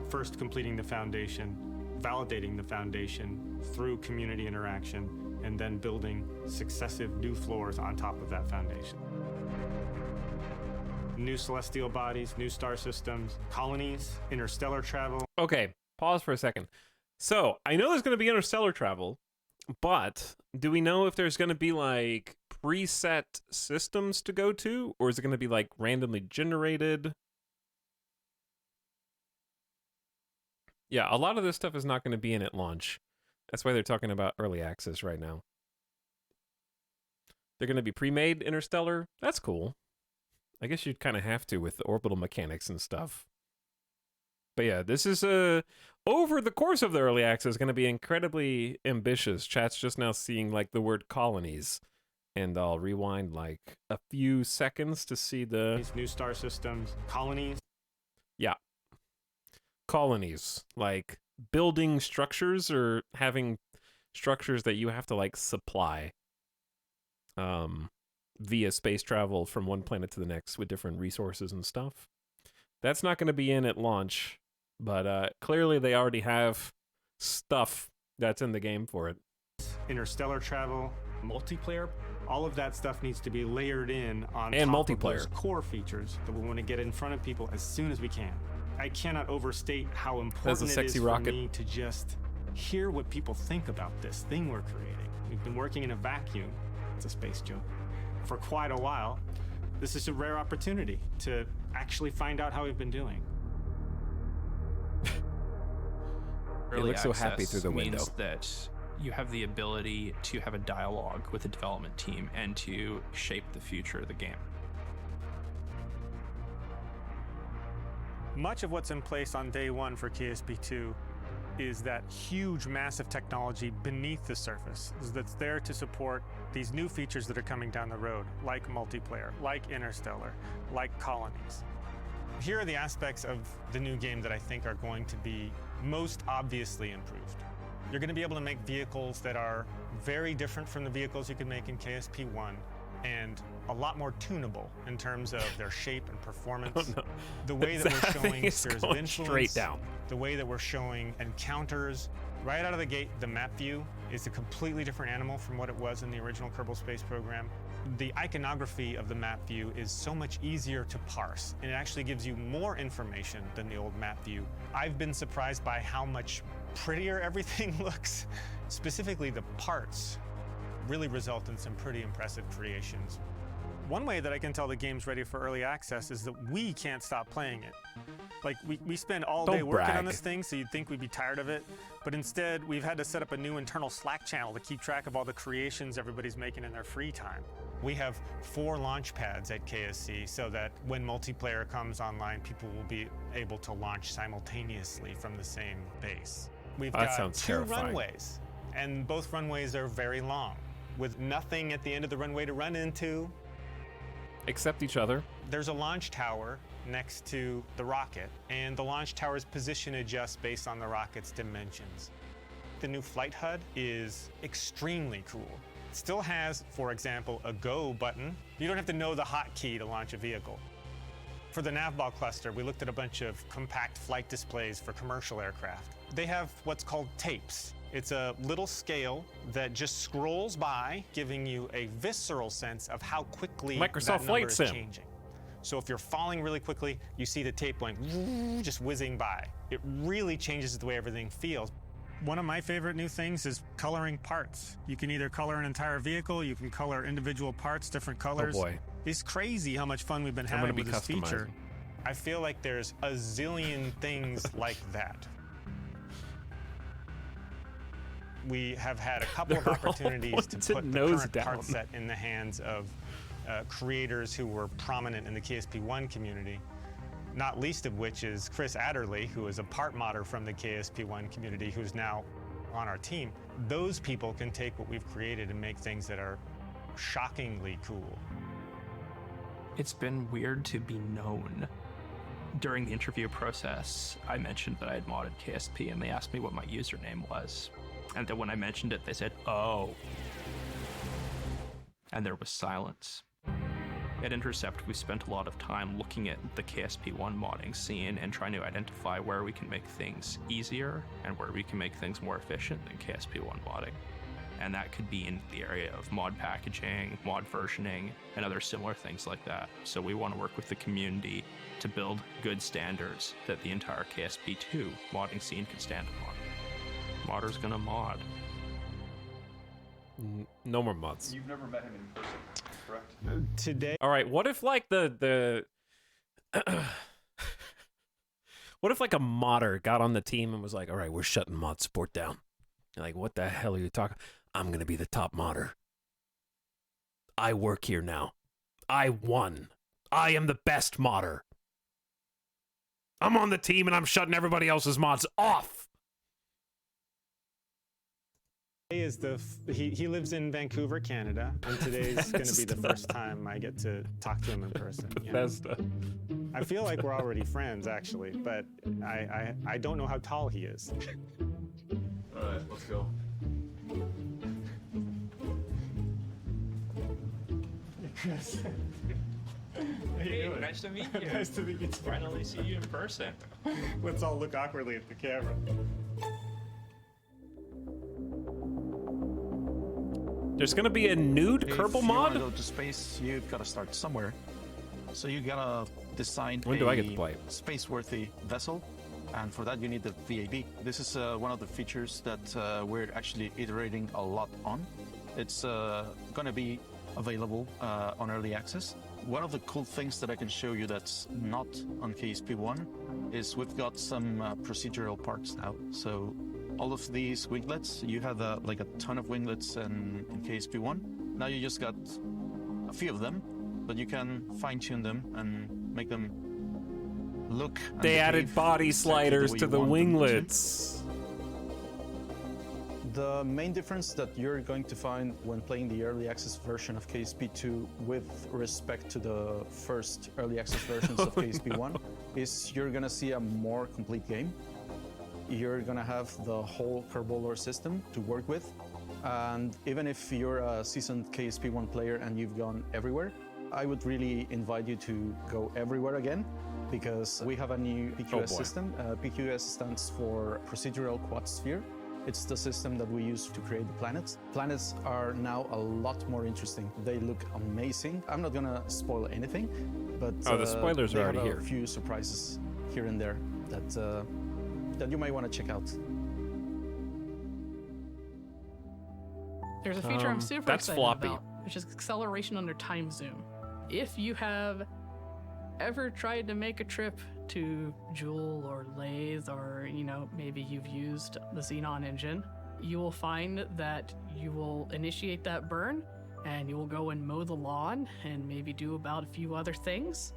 First, completing the foundation, validating the foundation through community interaction, and then building successive new floors on top of that foundation. New celestial bodies, new star systems, colonies, interstellar travel. Okay, pause for a second. So, I know there's going to be interstellar travel, but do we know if there's going to be like preset systems to go to, or is it going to be like randomly generated? Yeah, a lot of this stuff is not going to be in at launch. That's why they're talking about early access right now. They're going to be pre-made interstellar. That's cool. I guess you'd kind of have to with the orbital mechanics and stuff. But yeah, this is over the course of the early access going to be incredibly ambitious. Chat's just now seeing like the word colonies, and I'll rewind like a few seconds to see the These new star systems, colonies. yeah, colonies, like building structures or having structures that you have to like supply via space travel from one planet to the next with different resources and stuff. That's not going to be in at launch, but clearly they already have stuff that's in the game for it. Interstellar travel, multiplayer, all of that stuff needs to be layered in on And top multiplayer. of those core features that we want to get in front of people as soon as we can. I cannot overstate how important it sexy is rocket. for me to just hear what people think about this thing we're creating. We've been working in a vacuum, it's a space joke, for quite a while. This is a rare opportunity to actually find out how we've been doing. They look so happy through the means window. that you have the ability to have a dialogue with the development team and to shape the future of the game. Much of what's in place on day one for KSP2 is that huge, massive technology beneath the surface that's there to support these new features that are coming down the road, like multiplayer, like interstellar, like colonies. Here are the aspects of the new game that I think are going to be most obviously improved. You're going to be able to make vehicles that are very different from the vehicles you could make in KSP1 and a lot more tunable in terms of their shape and performance. Oh, no. The way that we're That thing showing is spheres of going influence, straight down. the way that we're showing encounters. Right out of the gate, the map view is a completely different animal from what it was in the original Kerbal Space Program. The iconography of the map view is so much easier to parse, and it actually gives you more information than the old map view. I've been surprised by how much prettier everything looks. Specifically, the parts really result in some pretty impressive creations. One way that I can tell the game's ready for early access is that we can't stop playing it. Like, we spend all day Don't working on brag. this thing, so you'd think we'd be tired of it. But instead, we've had to set up a new internal Slack channel to keep track of all the creations everybody's making in their free time. We have 4 launch pads at KSC so that when multiplayer comes online, people will be able to launch simultaneously from the same base. We've That got sounds 2 terrifying. runways, and both runways are very long, with nothing at the end of the runway to run into. Accept each other. There's a launch tower next to the rocket, and the launch tower's position adjusts based on the rocket's dimensions. The new flight HUD is extremely cool. It still has, for example, a go button. You don't have to know the hotkey to launch a vehicle. For the navball cluster, we looked at a bunch of compact flight displays for commercial aircraft. They have what's called tapes. It's a little scale that just scrolls by, giving you a visceral sense of how quickly Microsoft that number Flight is Sim. changing. So if you're falling really quickly, you see the tape going just whizzing by. It really changes the way everything feels. One of my favorite new things is coloring parts. You can either color an entire vehicle, you can color individual parts, different colors. Oh boy. It's crazy how much fun we've been I'm having gonna with be this feature. customizing. I feel like there's a zillion things like that. We have had a couple of They're all opportunities to pointed put the nose current down. part set in the hands of creators who were prominent in the KSP1 community, not least of which is Chris Adderley, who is a part modder from the KSP1 community, who's now on our team. Those people can take what we've created and make things that are shockingly cool. It's been weird to be known. During the interview process, I mentioned that I had modded KSP, and they asked me what my username was. And then when I mentioned it, they said, "Oh." And there was silence. At Intercept, we spent a lot of time looking at the KSP1 modding scene and trying to identify where we can make things easier and where we can make things more efficient than KSP1 modding. And that could be in the area of mod packaging, mod versioning, and other similar things like that. So we want to work with the community to build good standards that the entire KSP2 modding scene can stand upon. Modder's gonna mod. No more mods. You've never met him in person, correct? Today, All right, what if like the what if like a modder got on the team and was like, "All right, we're shutting mod support down." You're like, "What the hell are you talking? I'm going to be the top modder. I work here now. I won. I am the best modder. I'm on the team and I'm shutting everybody else's mods off." is he lives in Vancouver, Canada, and today's going to be the first time I get to talk to him in person. you know? Bethesda. I feel like we're already friends, actually, but I don't know how tall he is. All right, let's go. Hey, nice to meet you. Nice to meet you. Finally see you in person. Let's all look awkwardly at the camera. There's going to be a nude Kerbal If you mod? wanna go to space, you've got to start somewhere. So you gotta design When do I get to play? space-worthy vessel, and for that you need the VAB. This is one of the features that we're actually iterating a lot on. It's gonna be available on early access. One of the cool things that I can show you that's not on KSP1 is we've got some procedural parts now. So all of these winglets, you had like a ton of winglets in KSP1. Now you just got a few of them, but you can fine-tune them and make them look and They added behave body exactly sliders way to you the want them to. winglets. The main difference that you're going to find when playing the early access version of KSP2 with respect to the first early access versions of KSP1 is you're gonna see a more complete game. You're gonna have the whole Kerbal lore system to work with. And even if you're a seasoned KSP1 player and you've gone everywhere, I would really invite you to go everywhere again, because we have a new PQS system. PQS stands for Procedural Quad Sphere. It's the system that we use to create the planets. Planets are now a lot more interesting. They look amazing. I'm not gonna spoil anything, but Oh, the spoilers they are have already a here. few surprises here and there that you might want to check out. There's a feature I'm super that's excited floppy. about, which is acceleration under time zoom. If you have ever tried to make a trip to Joule or Lathe, or maybe you've used the Xenon engine, you will find that you will initiate that burn and you will go and mow the lawn and maybe do about a few other things,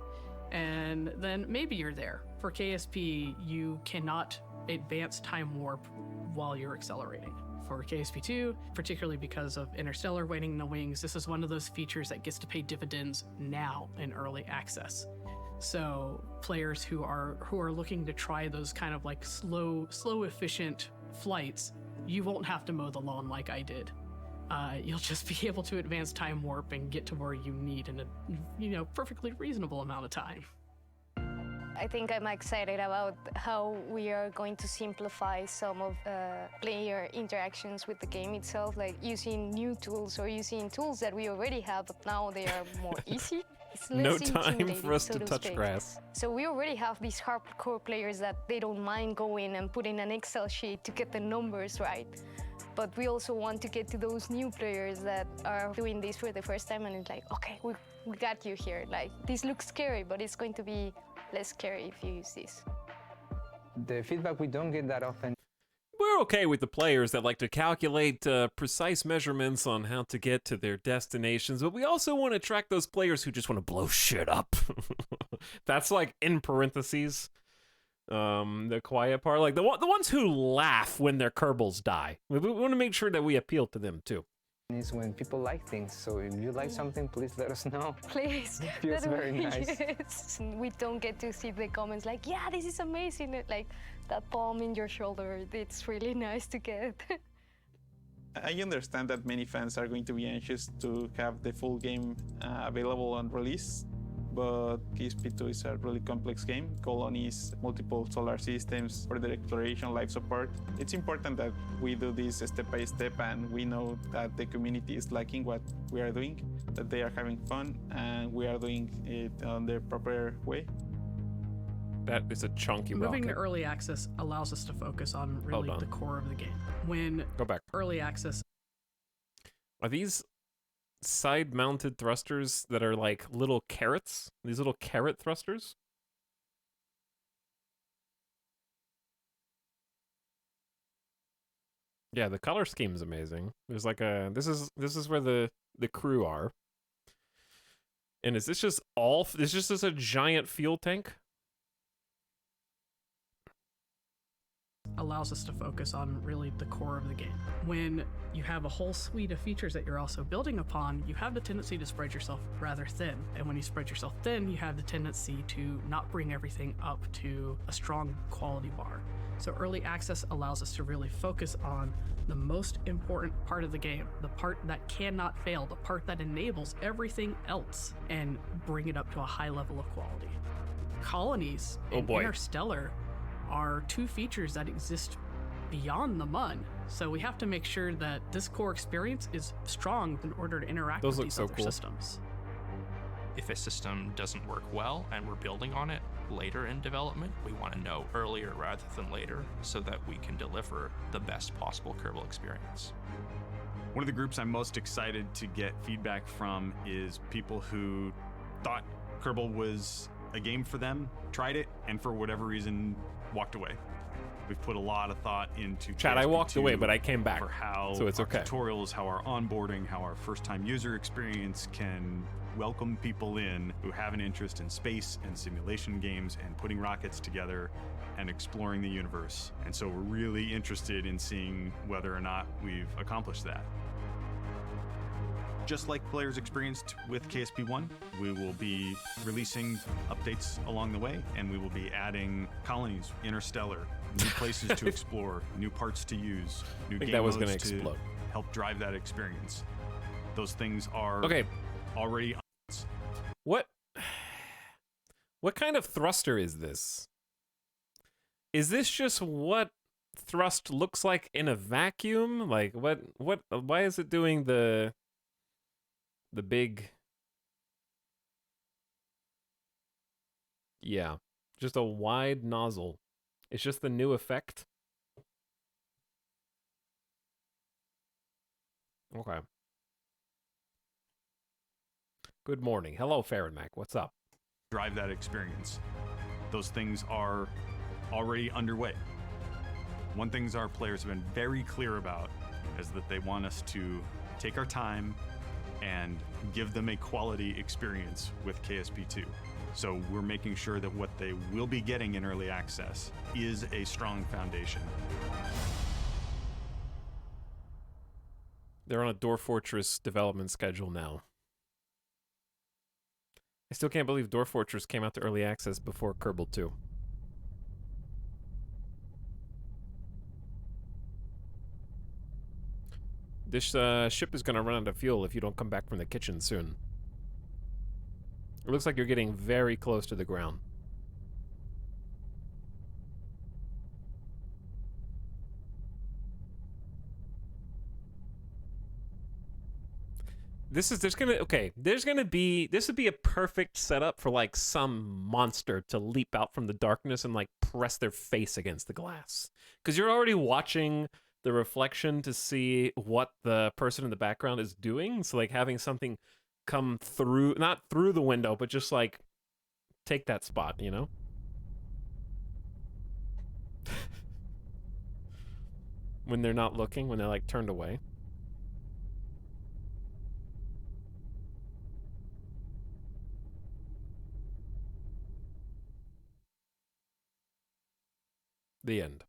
and then maybe you're there. For KSP, you cannot advance time warp while you're accelerating. For KSP2, particularly because of Interstellar Waiting in the Wings, this is one of those features that gets to pay dividends now in early access. So players who are looking to try those kind of like slow efficient flights, you won't have to mow the lawn like I did. You'll just be able to advance time warp and get to where you need in a perfectly reasonable amount of time. I think I'm excited about how we are going to simplify some of player interactions with the game itself, like using new tools or using tools that we already have, but now they are more easy. It's less No time intimidating, for us so to touch speak. grass. So we already have these hardcore players that they don't mind going and putting an Excel sheet to get the numbers right. But we also want to get to those new players that are doing this for the first time, and it's like, okay, we got you here. Like, this looks scary, but it's going to be less scary if you use this. The feedback we don't get that often. We're okay with the players that like to calculate precise measurements on how to get to their destinations, but we also want to attract those players who just want to blow shit up. That's like in parentheses. The quiet part, like the ones who laugh when their Kerbals die. We want to make sure that we appeal to them too. Is when people like things. So if you like something, please let us know. Please. It feels very nice. Yes. We don't get to see the comments like, yeah, this is amazing. Like that palm in your shoulder. It's really nice to get. I understand that many fans are going to be anxious to have the full game available on release, but KSP2 is a really complex game. Colonies, multiple solar systems, further exploration, life support. It's important that we do this step by step, and we know that the community is liking what we are doing, that they are having fun, and we are doing it on the proper way. That is a chunky Moving to rocket. early access allows us to focus on really the core of the game. When Go back. early access Are these side-mounted thrusters that are like little carrots? These little carrot thrusters? Yeah, the color scheme is amazing. There's like a this is where the crew are. And is this just all? Is this just a giant fuel tank? allows us to focus on really the core of the game. When you have a whole suite of features that you're also building upon, you have the tendency to spread yourself rather thin. And when you spread yourself thin, you have the tendency to not bring everything up to a strong quality bar. So early access allows us to really focus on the most important part of the game, the part that cannot fail, the part that enables everything else, and bring it up to a high level of quality. Colonies and Interstellar are two features that exist beyond the MUN, so we have to make sure that this core experience is strong in order to interact with these other systems. If a system doesn't work well and we're building on it later in development, we want to know earlier rather than later so that we can deliver the best possible Kerbal experience. One of the groups I'm most excited to get feedback from is people who thought Kerbal was a game for them, tried it, and for whatever reason walked away. We've put a lot of thought into Chad, I walked away, but I came back, for how so it's our okay. tutorials, how our onboarding, how our first-time user experience can welcome people in who have an interest in space and simulation games and putting rockets together and exploring the universe. And so we're really interested in seeing whether or not we've accomplished that. Just like players experienced with KSP1, we will be releasing updates along the way, and we will be adding colonies, Interstellar, new places to explore, new parts to use, new game modes to help drive that experience. Those things are already on. What kind of thruster is this? Is this just what thrust looks like in a vacuum? Like why is it doing the big, yeah, just a wide nozzle? It's just the new effect. Okay. Good morning. Hello, Fahrenmac. What's up? Drive that experience. Those things are already underway. One thing our players have been very clear about is that they want us to take our time and give them a quality experience with KSP2. So we're making sure that what they will be getting in early access is a strong foundation. They're on a Dwarf Fortress development schedule now. I still can't believe Dwarf Fortress came out to early access before Kerbal 2. This ship is going to run out of fuel if you don't come back from the kitchen soon. It looks like you're getting very close to the ground. This is, this would be a perfect setup for like some monster to leap out from the darkness and like press their face against the glass. Because you're already watching the reflection to see what the person in the background is doing. So like having something come through, not through the window, but just like take that spot, you know? When they're not looking, when they're like turned away. The end.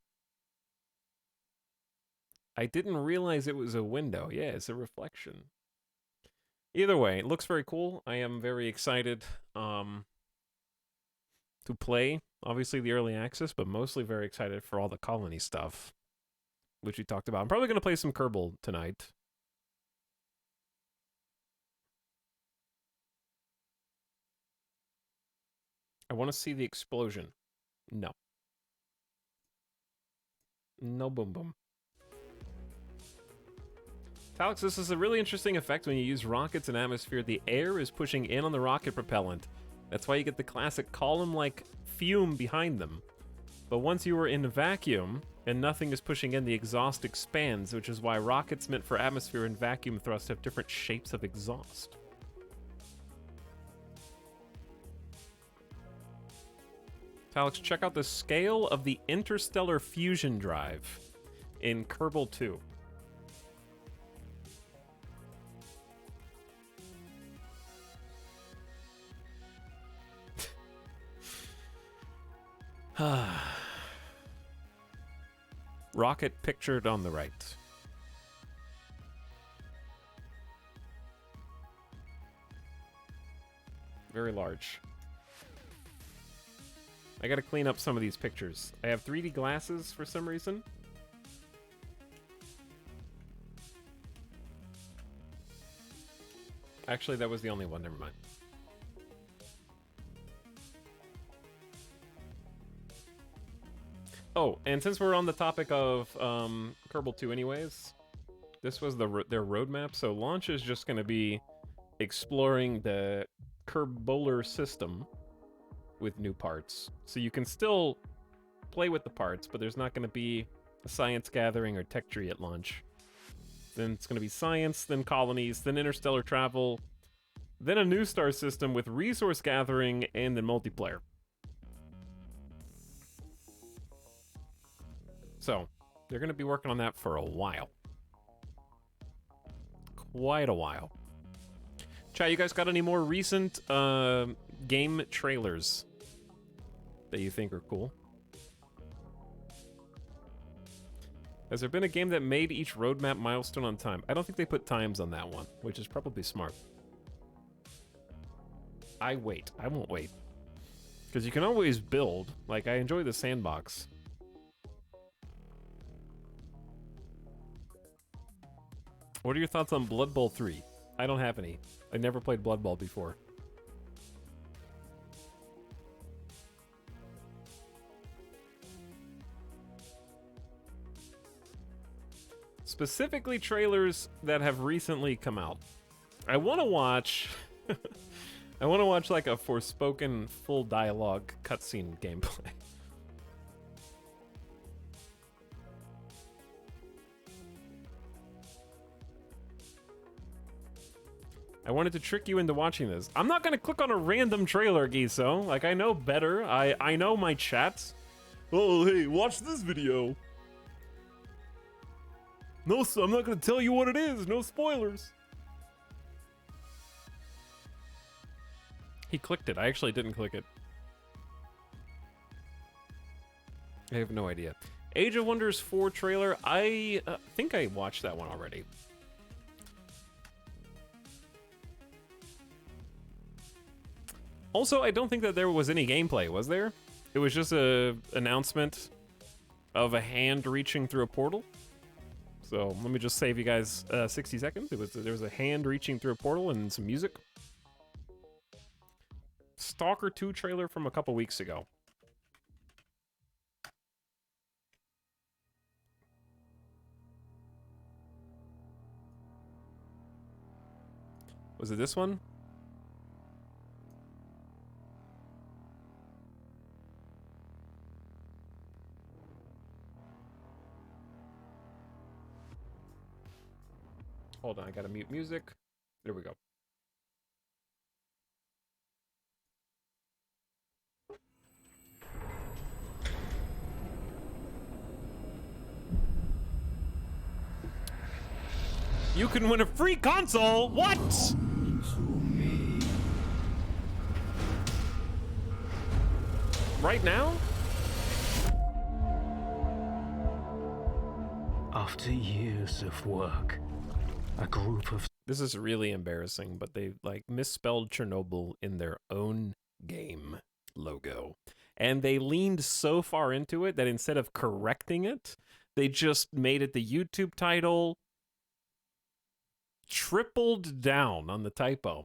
I didn't realize it was a window. Yeah, it's a reflection. Either way, it looks very cool. I am very excited to play, obviously, the early access, but mostly very excited for all the colony stuff, which we talked about. I'm probably going to play some Kerbal tonight. I want to see the explosion. No. No boom boom. Talix, this is a really interesting effect when you use rockets and atmosphere. The air is pushing in on the rocket propellant. That's why you get the classic column-like fume behind them. But once you are in a vacuum and nothing is pushing in, the exhaust expands, which is why rockets meant for atmosphere and vacuum thrust have different shapes of exhaust. Talix, check out the scale of the interstellar fusion drive in Kerbal 2. Rocket pictured on the right. Very large. I gotta clean up some of these pictures. I have 3D glasses for some reason. Actually, that was the only one. Never mind. Oh, and since we're on the topic of Kerbal 2 anyways, this was their roadmap. So launch is just going to be exploring the Kerbolar system with new parts. So you can still play with the parts, but there's not going to be a science gathering or tech tree at launch. Then it's going to be science, then colonies, then interstellar travel, then a new star system with resource gathering, and then multiplayer. So, they're going to be working on that for a while. Quite a while. Chat, you guys got any more recent game trailers that you think are cool? Has there been a game that made each roadmap milestone on time? I don't think they put times on that one, which is probably smart. I wait. I won't wait. Because you can always build. Like, I enjoy the sandbox. What are your thoughts on Blood Bowl 3? I don't have any. I never played Blood Bowl before. Specifically trailers that have recently come out. I want to watch I want to watch like a Forspoken full dialogue cutscene gameplay. I wanted to trick you into watching this. I'm not going to click on a random trailer, Giso. Like, I know better. I know my chat. Oh, hey, watch this video. No, so I'm not going to tell you what it is. No spoilers. He clicked it. I actually didn't click it. I have no idea. Age of Wonders 4 trailer. I think I watched that one already. Also, I don't think that there was any gameplay, was there? It was just a announcement of a hand reaching through a portal. So let me just save you guys 60 seconds. There was a hand reaching through a portal and some music. Stalker 2 trailer from a couple weeks ago. Was it this one? Hold on, I gotta mute music. There we go. You can win a free console? What? Right now? After years of work, a group of... This is really embarrassing, but they like misspelled Chernobyl in their own game logo. And they leaned so far into it that instead of correcting it, they just made it the YouTube title, tripled down on the typo,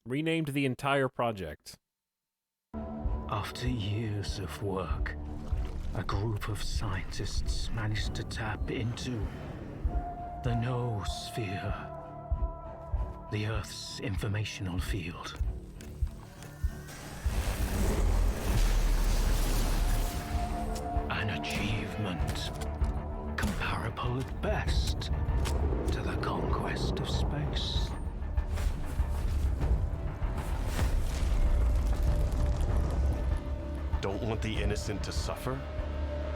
renamed the entire project. After years of work, a group of scientists managed to tap into the noosphere, the Earth's informational field. An achievement comparable at best to the conquest of space. Don't want the innocent to suffer?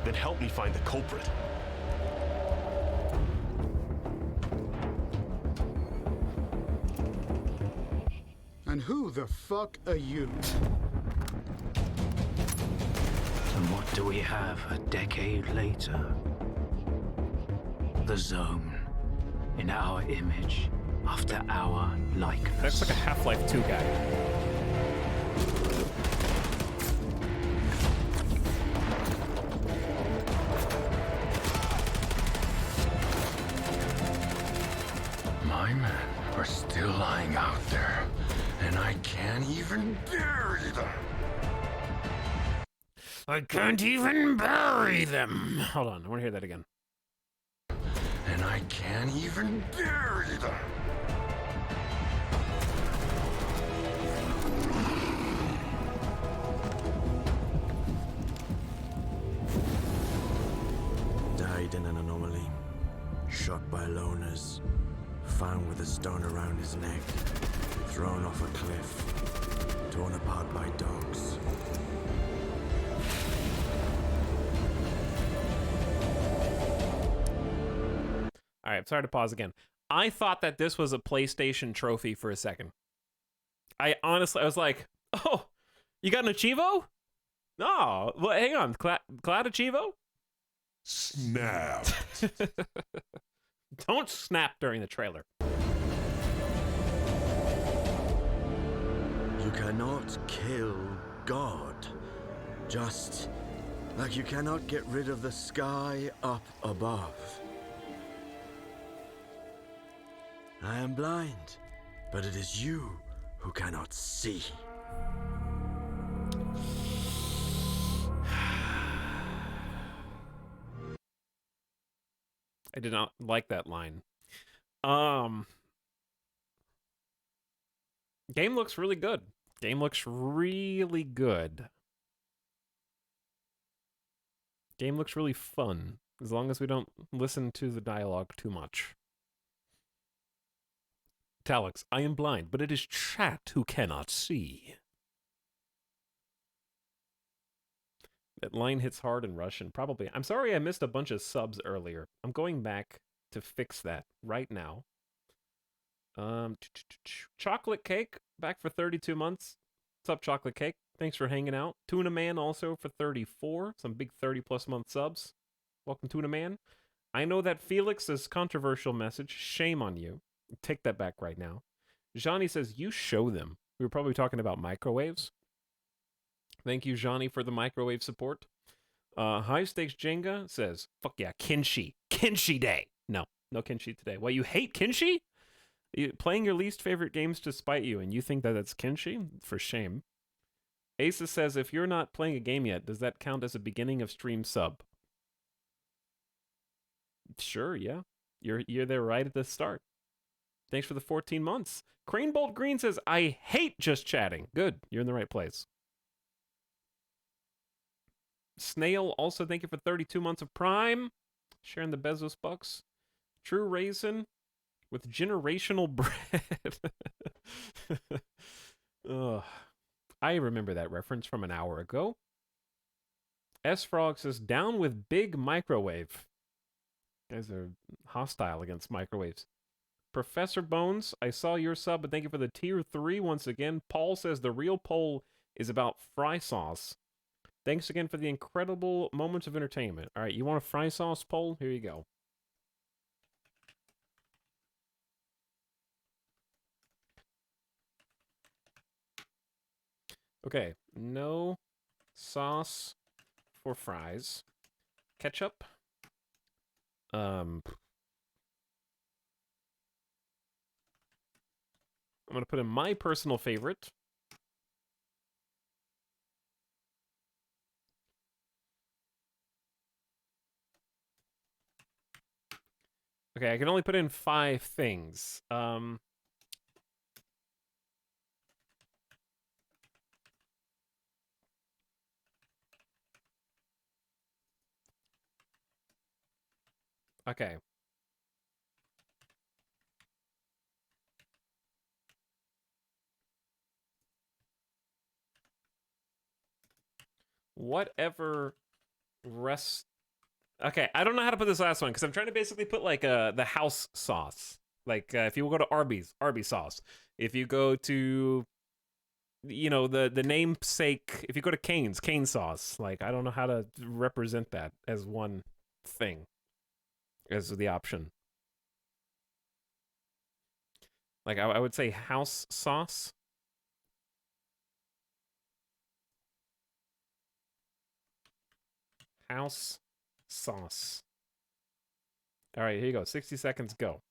Then help me find the culprit. And who the fuck are you? And what do we have a decade later? The Zone, in our image, after our likeness. That's like a Half-Life 2 guy. My men are still lying out there, and I can't even bury them. I can't even bury them. Hold on, I want to hear that again. And I can't even bury them. Died in an anomaly. Shot by loners. Found with a stone around his neck. Thrown off a cliff. Torn apart by dogs. All right, sorry to pause again. I thought that this was a PlayStation trophy for a second. I was like, oh, you got an Achievo? No, well, hang on, Cloud Achievo? Snap. Don't snap during the trailer. You cannot kill God. Just like you cannot get rid of the sky up above. I am blind, but it is you who cannot see. I did not like that line. Game looks really good. Game looks really good. Game looks really fun, as long as we don't listen to the dialogue too much. Talix, I am blind, but it is chat who cannot see. That line hits hard in Russian, probably. I'm sorry I missed a bunch of subs earlier. I'm going back to fix that right now. Chocolate Cake, back for 32 months. What's up, Chocolate Cake? Thanks for hanging out. Tuna Man also for 34. Some big 30-plus month subs. Welcome, Tuna Man. I know that Felix's controversial message. Shame on you. Take that back right now. Johnny says, you show them. We were probably talking about microwaves. Thank you, Johnny, for the microwave support. High Stakes Jenga says, fuck yeah, Kinshi. Kinshi Day. No Kinshi today. Well, you hate Kinshi? Playing your least favorite games to spite you, and you think that that's Kinshi? For shame. Asa says, if you're not playing a game yet, does that count as a beginning of stream sub? Sure, yeah. You're there right at the start. Thanks for the 14 months. Crane Bolt Green says, I hate just chatting. Good. You're in the right place. Snail, also thank you for 32 months of Prime. Sharing the Bezos bucks. True Raisin with generational bread. Ugh. I remember that reference from an hour ago. S-Frog says, down with big microwave. You guys are hostile against microwaves. Professor Bones, I saw your sub, but thank you for the tier 3 once again. Paul says the real poll is about fry sauce. Thanks again for the incredible moments of entertainment. All right, you want a fry sauce poll? Here you go. Okay, no sauce for fries. Ketchup. I'm going to put in my personal favorite. Okay, I can only put in 5 things. Okay. Whatever rest. Okay, I don't know how to put this last one because I'm trying to basically put like the house sauce. Like if you go to Arby's sauce. If you go to, you know, the namesake. If you go to Cane's sauce. Like I don't know how to represent that as one thing. As the option. Like I would say house sauce. House sauce. All right, here you go. 60 seconds, go.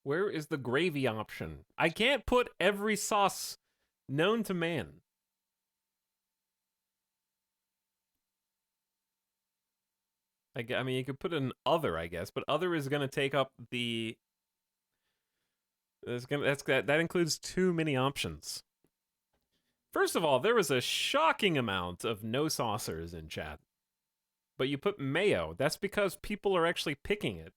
Where is the gravy option? I can't put every sauce known to man. I mean, you could put an other, I guess, but other is going to take up the. That includes too many options. First of all, there was a shocking amount of no saucers in chat, but you put mayo. That's because people are actually picking it.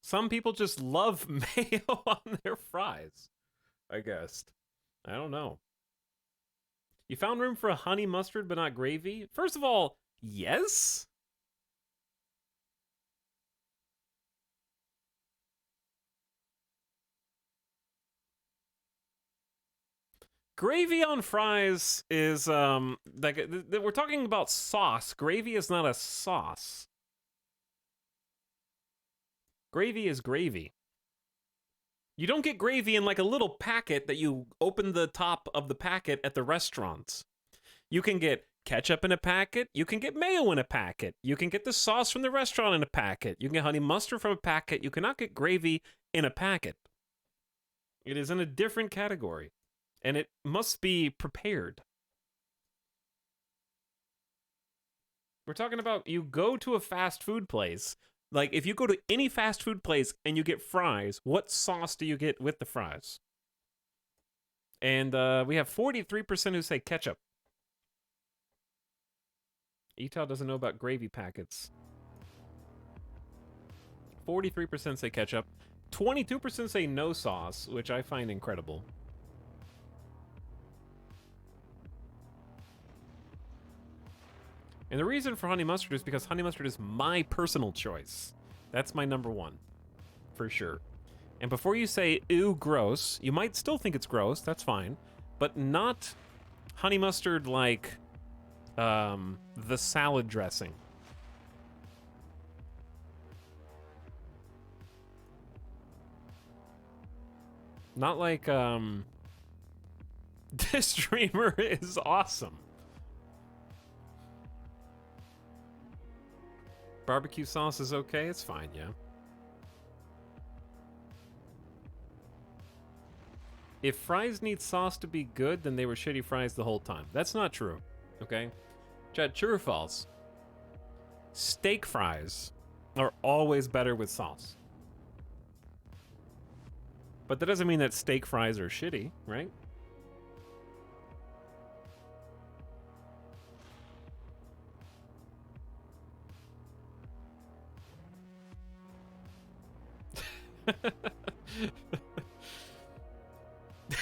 Some people just love mayo on their fries, I guess. I don't know. You found room for a honey mustard but not gravy? First of all, yes? Gravy on fries is, like, we're talking about sauce. Gravy is not a sauce. Gravy is gravy. You don't get gravy in like a little packet that you open the top of the packet at the restaurants. You can get ketchup in a packet. You can get mayo in a packet. You can get the sauce from the restaurant in a packet. You can get honey mustard from a packet. You cannot get gravy in a packet. It is in a different category, and it must be prepared. We're talking about you go to a fast food place. Like, if you go to any fast food place and you get fries, what sauce do you get with the fries? And we have 43% who say ketchup. Etal doesn't know about gravy packets. 43% say ketchup. 22% say no sauce, which I find incredible. And the reason for honey mustard is because honey mustard is my personal choice. That's my number one, for sure. And before you say, ew, gross, you might still think it's gross, that's fine, but not honey mustard like the salad dressing. Not like, this streamer is awesome. Barbecue sauce is okay, it's fine, yeah. If fries need sauce to be good, then they were shitty fries the whole time. That's not true, okay? Chat, true or false? Steak fries are always better with sauce. But that doesn't mean that steak fries are shitty, right?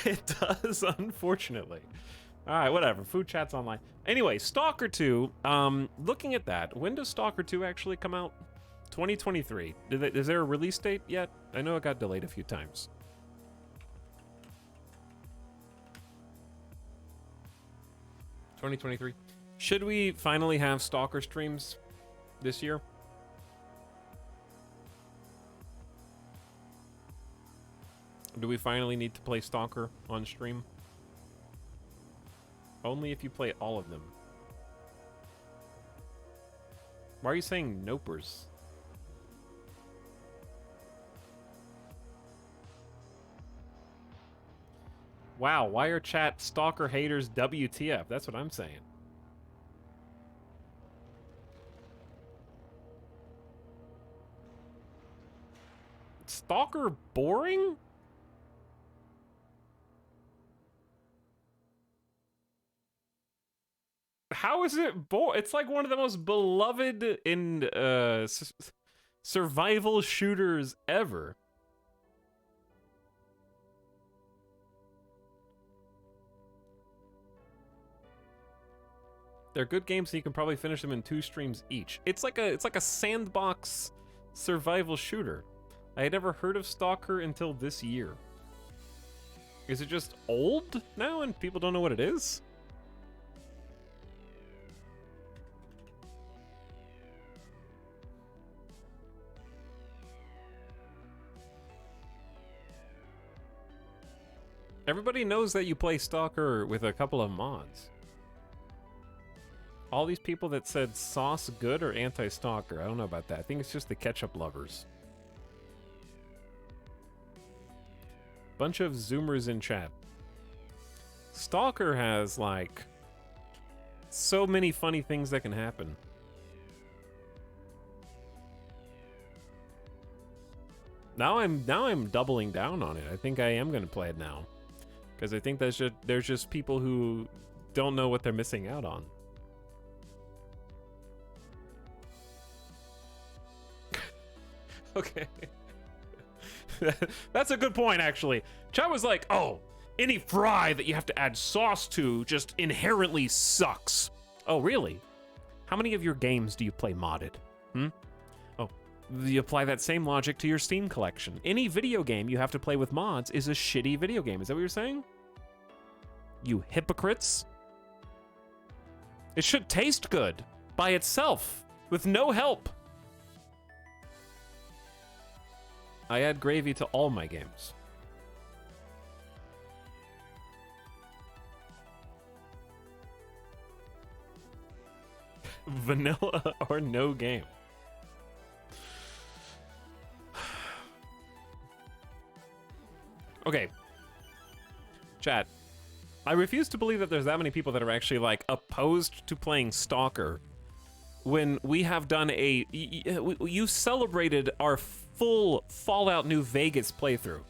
It does, unfortunately. All right, whatever. Food chat's online. Anyway, Stalker 2. Looking at that, when does Stalker 2 actually come out? 2023. Is there a release date yet? I know it got delayed a few times. $2023. Should we finally have Stalker streams this year? Do we finally need to play Stalker on stream? Only if you play all of them. Why are you saying nopers? Wow, why are chat Stalker haters WTF? That's what I'm saying. Stalker boring? How is it boring? It's like one of the most beloved in survival shooters ever. They're good games, so you can probably finish them in 2 streams each. It's like a sandbox survival shooter. I had never heard of Stalker until this year. Is it just old now and people don't know what it is? Everybody knows that you play Stalker with a couple of mods. All these people that said sauce good or anti-Stalker, I don't know about that. I think it's just the ketchup lovers. Bunch of Zoomers in chat. Stalker has, like, so many funny things that can happen. Now I'm doubling down on it. I think I am going to play it now. Because I think there's just people who don't know what they're missing out on. Okay. That's a good point, actually. Chat was like, oh, any fry that you have to add sauce to just inherently sucks. Oh, really? How many of your games do you play modded? Oh, you apply that same logic to your Steam collection. Any video game you have to play with mods is a shitty video game. Is that what you're saying? You hypocrites. It should taste good by itself with no help. I add gravy to all my games. Vanilla or no game. Okay. Chat. I refuse to believe that there's that many people that are actually, like, opposed to playing Stalker when we have done a... You celebrated our full Fallout New Vegas playthrough.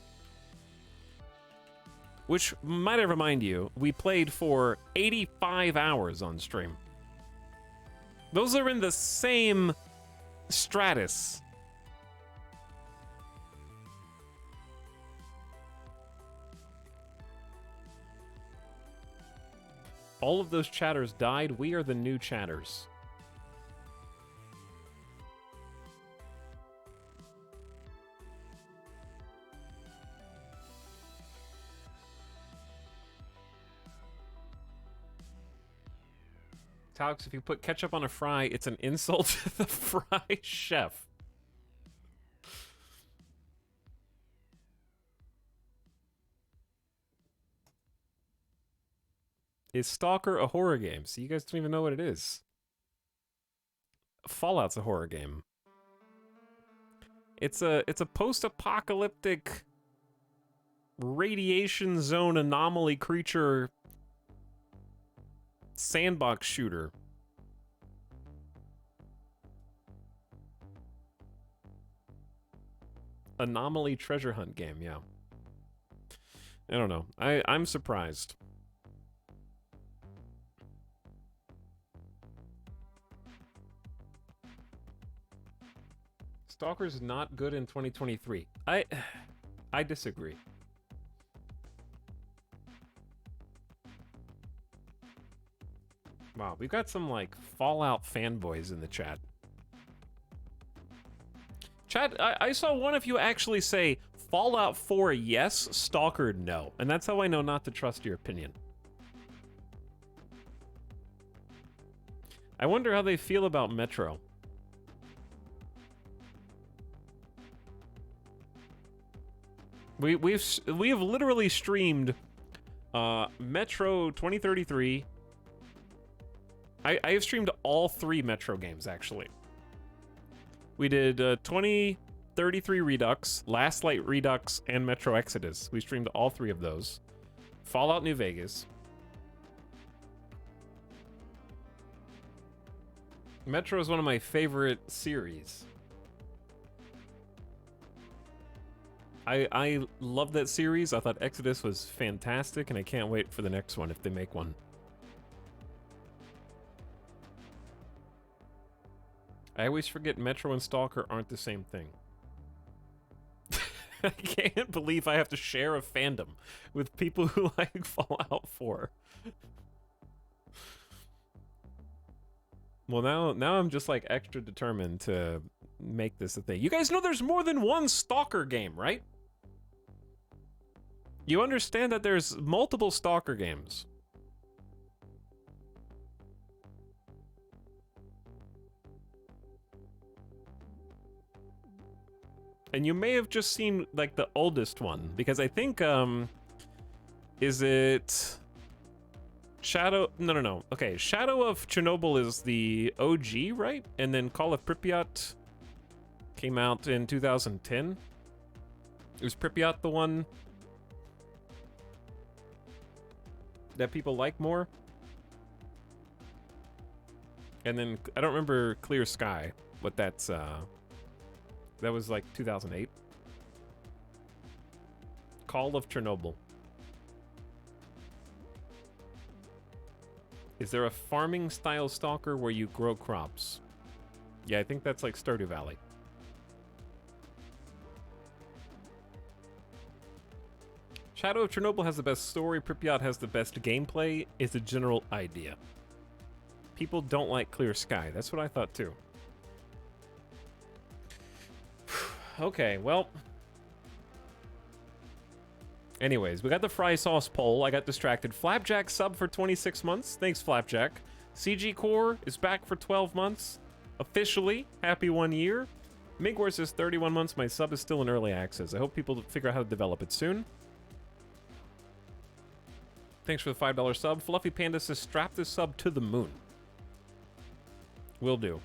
Which, might I remind you, we played for 85 hours on stream. Those are in the same stratus. All of those chatters died. We are the new chatters. Talks, if you put ketchup on a fry, it's an insult to the fry chef. Is Stalker a horror game? So you guys don't even know what it is. Fallout's a horror game. It's a post-apocalyptic radiation zone anomaly creature sandbox shooter. Anomaly treasure hunt game, yeah. I don't know. I'm surprised. Stalker's not good in 2023. I disagree. Wow, we've got some like Fallout fanboys in the chat. Chat, I saw one of you actually say Fallout 4 yes, Stalker no. And that's how I know not to trust your opinion. I wonder how they feel about Metro. We have literally streamed Metro 2033. I have streamed all 3 Metro games actually. We did 2033 Redux, Last Light Redux, and Metro Exodus. We streamed all 3 of those. Fallout New Vegas. Metro is one of my favorite series. I love that series. I thought Exodus was fantastic, and I can't wait for the next one if they make one. I always forget Metro and Stalker aren't the same thing. I can't believe I have to share a fandom with people who like Fallout 4. Well, now I'm just like extra determined to make this a thing. You guys know there's more than one Stalker game, right? You understand that there's multiple Stalker games. And you may have just seen like the oldest one, because I think is it Shadow? No. Okay, Shadow of Chernobyl is the OG, right? And then Call of Pripyat came out in 2010. Was Pripyat the one that people like more? And then I don't remember Clear Sky, but that's that was like 2008. Call of Chernobyl. Is there a farming style Stalker where you grow crops? Yeah, I think that's like Stardew Valley. Shadow of Chernobyl has the best story, Pripyat has the best gameplay, is a general idea. People don't like Clear Sky, that's what I thought too. Okay, well. Anyways, we got the fry sauce poll. I got distracted. Flapjack sub for 26 months. Thanks, Flapjack. CG Core is back for 12 months. Officially, happy 1 year. Migwar says 31 months. My sub is still in early access. I hope people figure out how to develop it soon. Thanks for the $5 sub. Fluffy Panda says strap this sub to the moon. Will do.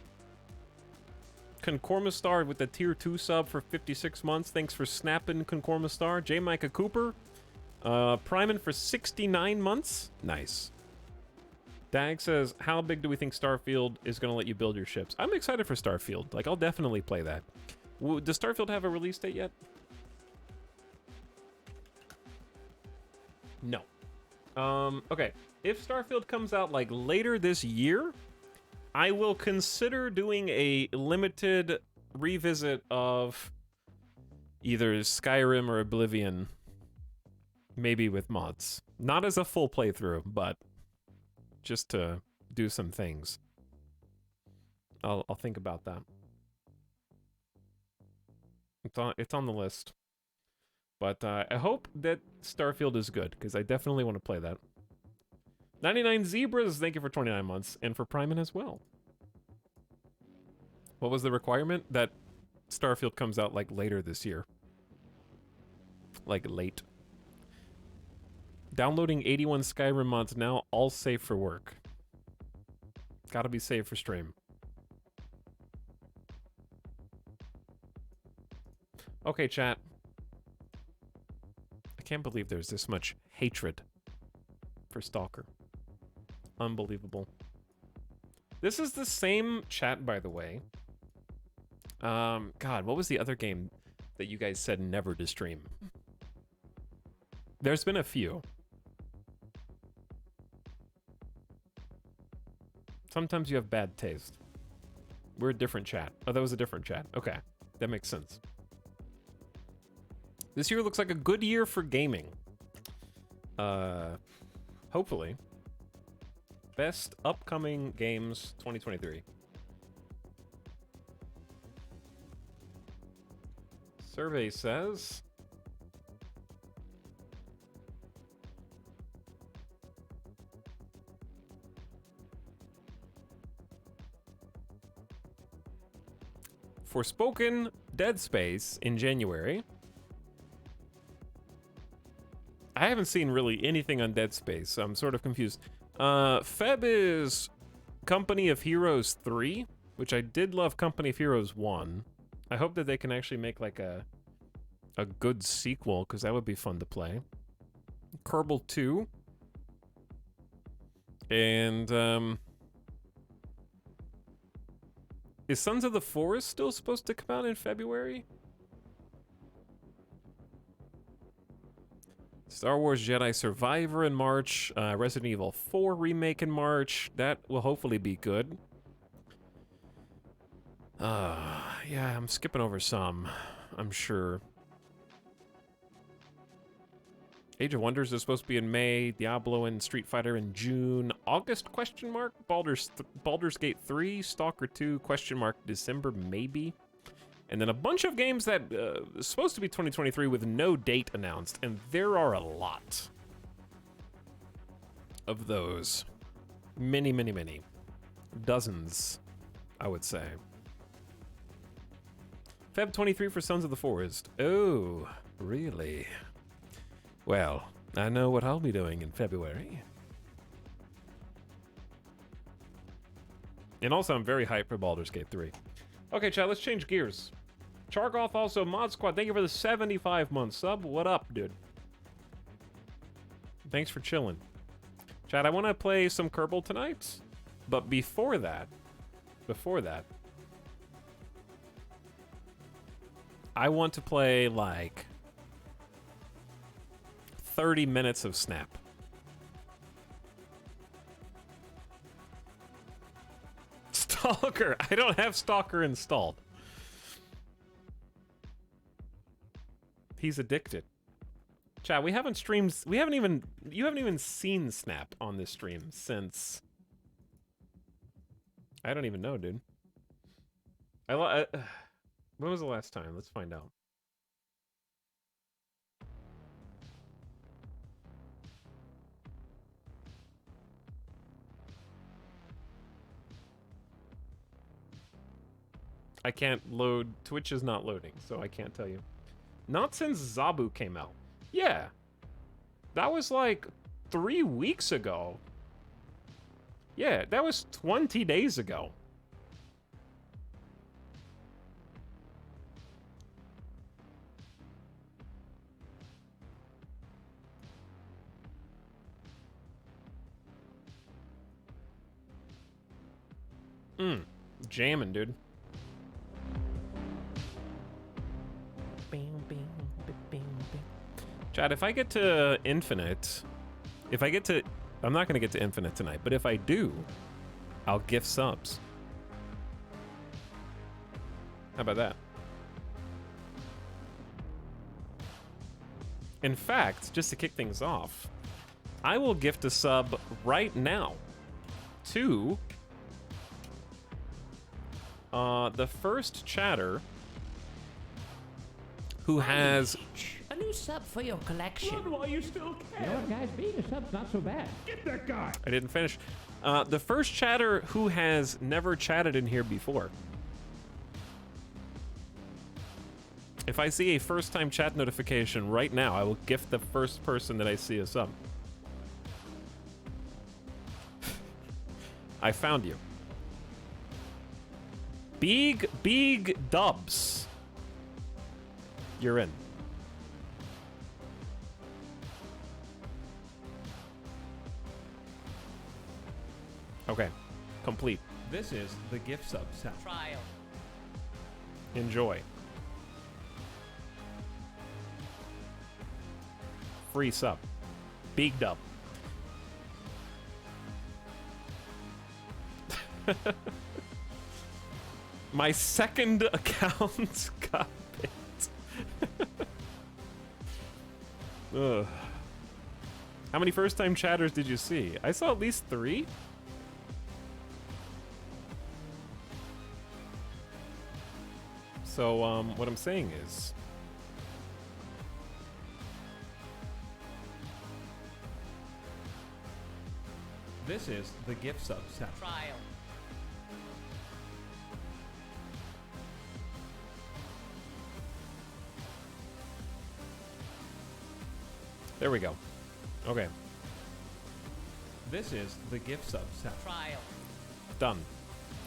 Concormastar with the tier 2 sub for 56 months. Thanks for snapping, Concormastar. J. Micah Cooper. Priman for 69 months. Nice. Dag says, how big do we think Starfield is going to let you build your ships? I'm excited for Starfield. Like, I'll definitely play that. Does Starfield have a release date yet? No. Okay. If Starfield comes out, like, later this year, I will consider doing a limited revisit of either Skyrim or Oblivion, maybe with mods. Not as a full playthrough, but just to do some things. I'll think about that. It's on the list. But I hope that Starfield is good, because I definitely want to play that. 99 Zebras, thank you for 29 months, and for Priman as well. What was the requirement? That Starfield comes out, like, later this year. Like, late. Downloading 81 Skyrim mods now, all safe for work. Gotta be safe for stream. Okay, chat. I can't believe there's this much hatred for Stalker. Unbelievable. This is the same chat, by the way. God, what was the other game that you guys said never to stream? There's been a few. Sometimes you have bad taste. We're a different chat. Oh, that was a different chat. Okay, that makes sense. This year looks like a good year for gaming. Hopefully. Best upcoming games 2023. Survey says Forspoken, Dead Space in January. I haven't seen really anything on Dead Space, so I'm sort of confused. Feb is Company of Heroes 3, which I did love Company of Heroes 1. I hope that they can actually make like a good sequel, because that would be fun to play. Kerbal 2. And is Sons of the Forest still supposed to come out in February? Star Wars Jedi Survivor in March. Resident Evil 4 remake in March. That will hopefully be good. Yeah, I'm skipping over some, I'm sure. Age of Wonders is supposed to be in May. Diablo and Street Fighter in June. August, question mark? Baldur's Gate 3. Stalker 2, question mark, December, maybe. And then a bunch of games that is supposed to be 2023 with no date announced. And there are a lot of those. Many, many, many. Dozens, I would say. Feb 23 for Sons of the Forest. Oh, really? Well, I know what I'll be doing in February. And also, I'm very hyped for Baldur's Gate 3. Okay, chat, let's change gears. Chargoth also, Mod Squad, thank you for the 75-month sub. What up, dude? Thanks for chilling. Chat, I want to play some Kerbal tonight, but before that, I want to play, like, 30 minutes of Snap. Stalker! I don't have Stalker installed. He's addicted. Chat, we haven't streamed... you haven't even seen Snap on this stream since... I don't even know, dude. When was the last time? Let's find out. I can't load. Twitch is not loading, so I can't tell you. Not since Zabu came out. Yeah. That was like 3 weeks ago. Yeah, that was 20 days ago. Jamming, dude. Chad, if I get to Infinite, I'm not going to get to Infinite tonight, but if I do, I'll gift subs. How about that? In fact, just to kick things off, I will gift a sub right now to the first chatter who has a new sub for your collection. Run while you still can. You know what, guys? Being a sub's not so bad. Get that guy. I didn't finish. The first chatter who has never chatted in here before. If I see a first-time chat notification right now, I will gift the first person that I see a sub. I found you. Big dubs. You're in. Okay, complete. This is the gift sub sound. Trial. Enjoy. Free sub. Big dub. My second account got picked. Ugh. How many first-time chatters did you see? I saw at least 3. So, what I'm saying is... This is the gift sub sound. Trial. There we go. Okay. This is the gift sub sound. Trial. Done.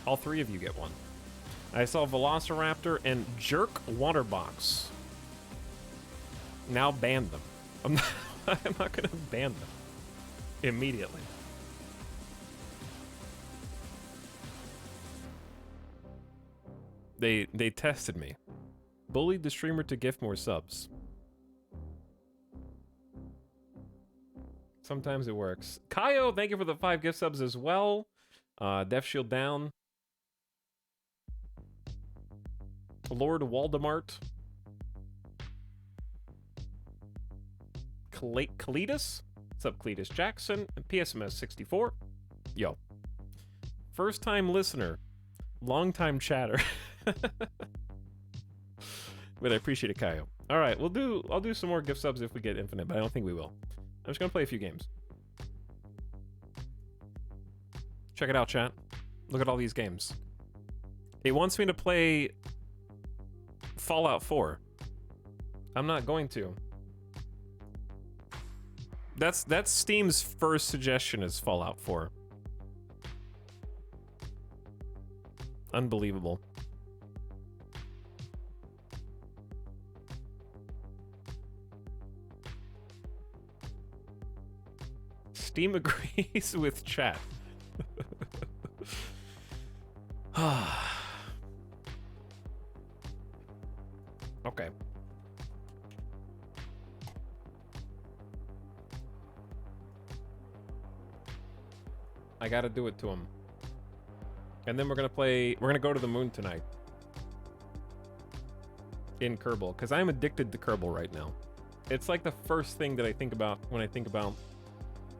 All 3 of you get one. I saw Velociraptor and Jerk Waterbox. Now ban them. I'm not gonna ban them immediately. They tested me. Bullied the streamer to gift more subs. Sometimes it works. Kaio, thank you for the 5 gift subs as well. Death Shield down. Lord Waldemart. Cletus? What's up, Cletus Jackson? And PSMS 64. Yo. First time listener. Long time chatter. But I appreciate it, Kaio. Alright, I'll do some more gift subs if we get infinite, but I don't think we will. I'm just gonna play a few games. Check it out, chat. Look at all these games. It wants me to play Fallout 4. I'm not going to. That's Steam's first suggestion is Fallout 4. Unbelievable. Steam agrees with chat. Okay. I gotta do it to him. And then we're gonna go to the moon tonight. In Kerbal, because I'm addicted to Kerbal right now. It's like the first thing that I think about when I think about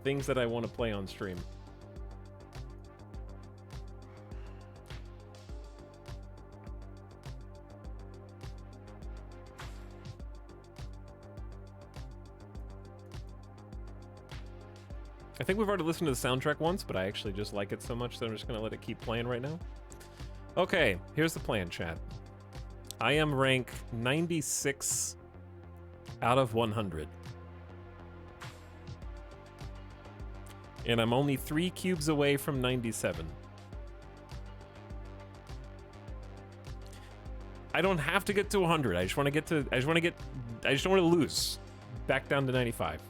things that I want to play on stream. I think we've already listened to the soundtrack once, but I actually just like it so much that I'm just going to let it keep playing right now. Okay, here's the plan, chat. I am rank 96 out of 100. And I'm only 3 cubes away from 97. I don't have to get to 100. I just want to lose back down to 95.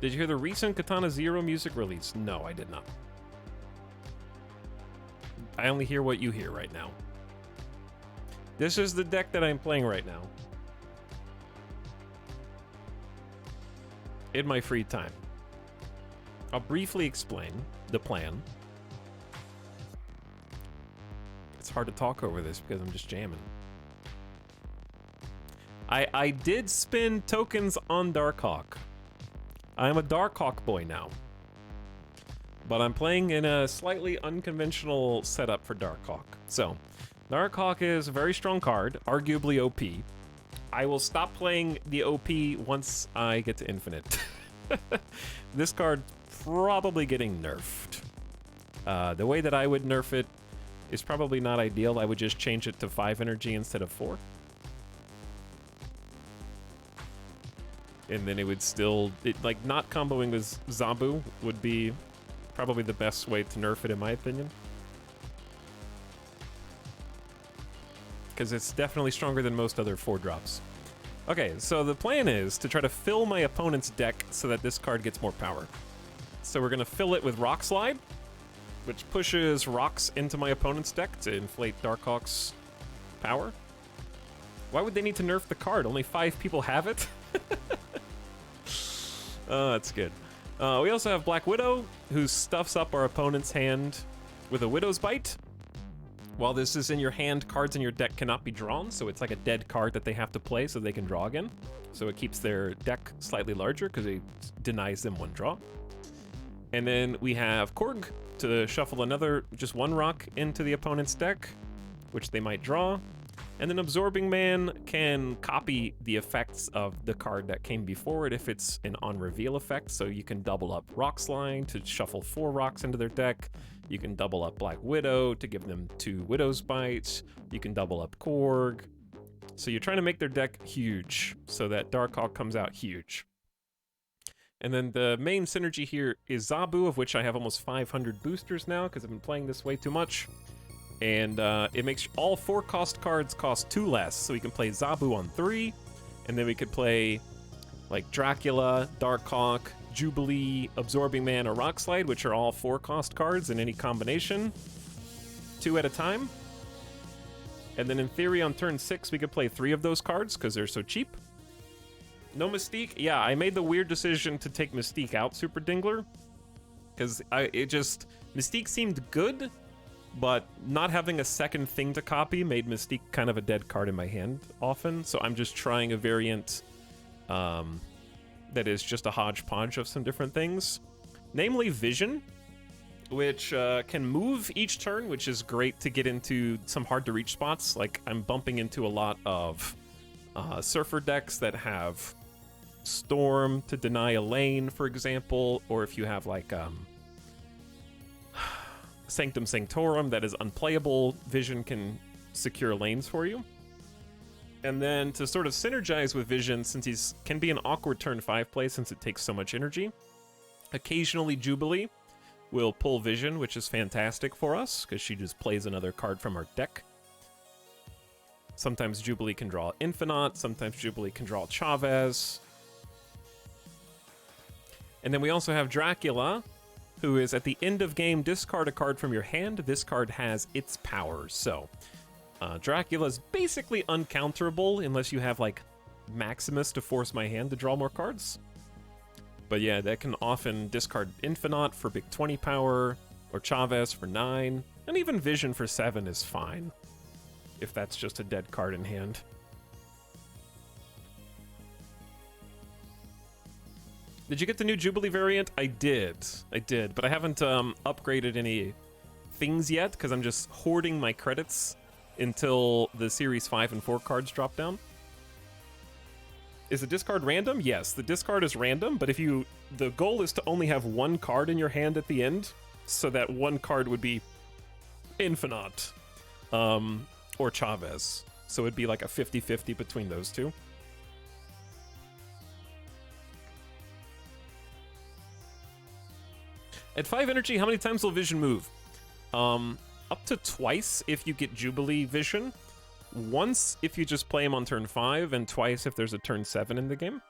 Did you hear the recent Katana Zero music release? No, I did not. I only hear what you hear right now. This is the deck that I'm playing right now. In my free time. I'll briefly explain the plan. It's hard to talk over this because I'm just jamming. I did spend tokens on Darkhawk. I'm a Darkhawk boy now. But I'm playing in a slightly unconventional setup for Darkhawk. So, Darkhawk is a very strong card, arguably OP. I will stop playing the OP once I get to Infinite. This card probably getting nerfed. The way that I would nerf it is probably not ideal. I would just change it to 5 energy instead of 4. And then it would still, like, not comboing with Zabu would be probably the best way to nerf it, in my opinion. Because it's definitely stronger than most other 4-drops. Okay, so the plan is to try to fill my opponent's deck so that this card gets more power. So we're going to fill it with Rock Slide, which pushes rocks into my opponent's deck to inflate Darkhawk's power. Why would they need to nerf the card? Only 5 people have it? That's good. We also have Black Widow, who stuffs up our opponent's hand with a Widow's Bite. While this is in your hand, cards in your deck cannot be drawn, so it's like a dead card that they have to play so they can draw again. So it keeps their deck slightly larger because it denies them 1 draw. And then we have Korg to shuffle just 1 rock into the opponent's deck, which they might draw. And then Absorbing Man can copy the effects of the card that came before it if it's an on-reveal effect, so you can double up Rock Slide to shuffle 4 rocks into their deck. You can double up Black Widow to give them 2 Widow's Bites. You can double up Korg. So you're trying to make their deck huge so that Darkhawk comes out huge. And then the main synergy here is Zabu, of which I have almost 500 boosters now because I've been playing this way too much. And it makes all 4-cost cards cost 2 less, so we can play Zabu on 3, and then we could play like Dracula, Darkhawk, Jubilee, Absorbing Man, or Rock Slide, which are all 4-cost cards in any combination, 2 at a time. And then in theory on turn 6 we could play 3 of those cards because they're so cheap. No Mystique? Yeah, I made the weird decision to take Mystique out, Super Dingler, because Mystique seemed good, but not having a second thing to copy made Mystique kind of a dead card in my hand often, so I'm just trying a variant that is just a hodgepodge of some different things. Namely Vision, which can move each turn, which is great to get into some hard-to-reach spots. Like, I'm bumping into a lot of Surfer decks that have Storm to deny a lane, for example, or if you have, like, Sanctum Sanctorum that is unplayable, Vision can secure lanes for you. And then to sort of synergize with Vision, since he can be an awkward turn 5 play since it takes so much energy, occasionally Jubilee will pull Vision, which is fantastic for us because she just plays another card from our deck. Sometimes Jubilee can draw Infinite, sometimes Jubilee can draw Chavez. And then we also have Dracula, who is at the end of game, discard a card from your hand. This card has its powers. So Dracula's basically uncounterable unless you have like Maximus to force my hand to draw more cards. But yeah, that can often discard Infinite for big 20 power, or Chavez for 9, and even Vision for 7 is fine, if that's just a dead card in hand. Did you get the new Jubilee variant? I did, but I haven't upgraded any things yet because I'm just hoarding my credits until the Series 5 and 4 cards drop down. Is the discard random? Yes, the discard is random, but the goal is to only have 1 card in your hand at the end, so that 1 card would be Infinite, or Chavez. So it'd be like a 50-50 between those two. At 5 energy, how many times will Vision move? Up to twice if you get Jubilee Vision. Once if you just play him on turn 5, and twice if there's a turn 7 in the game.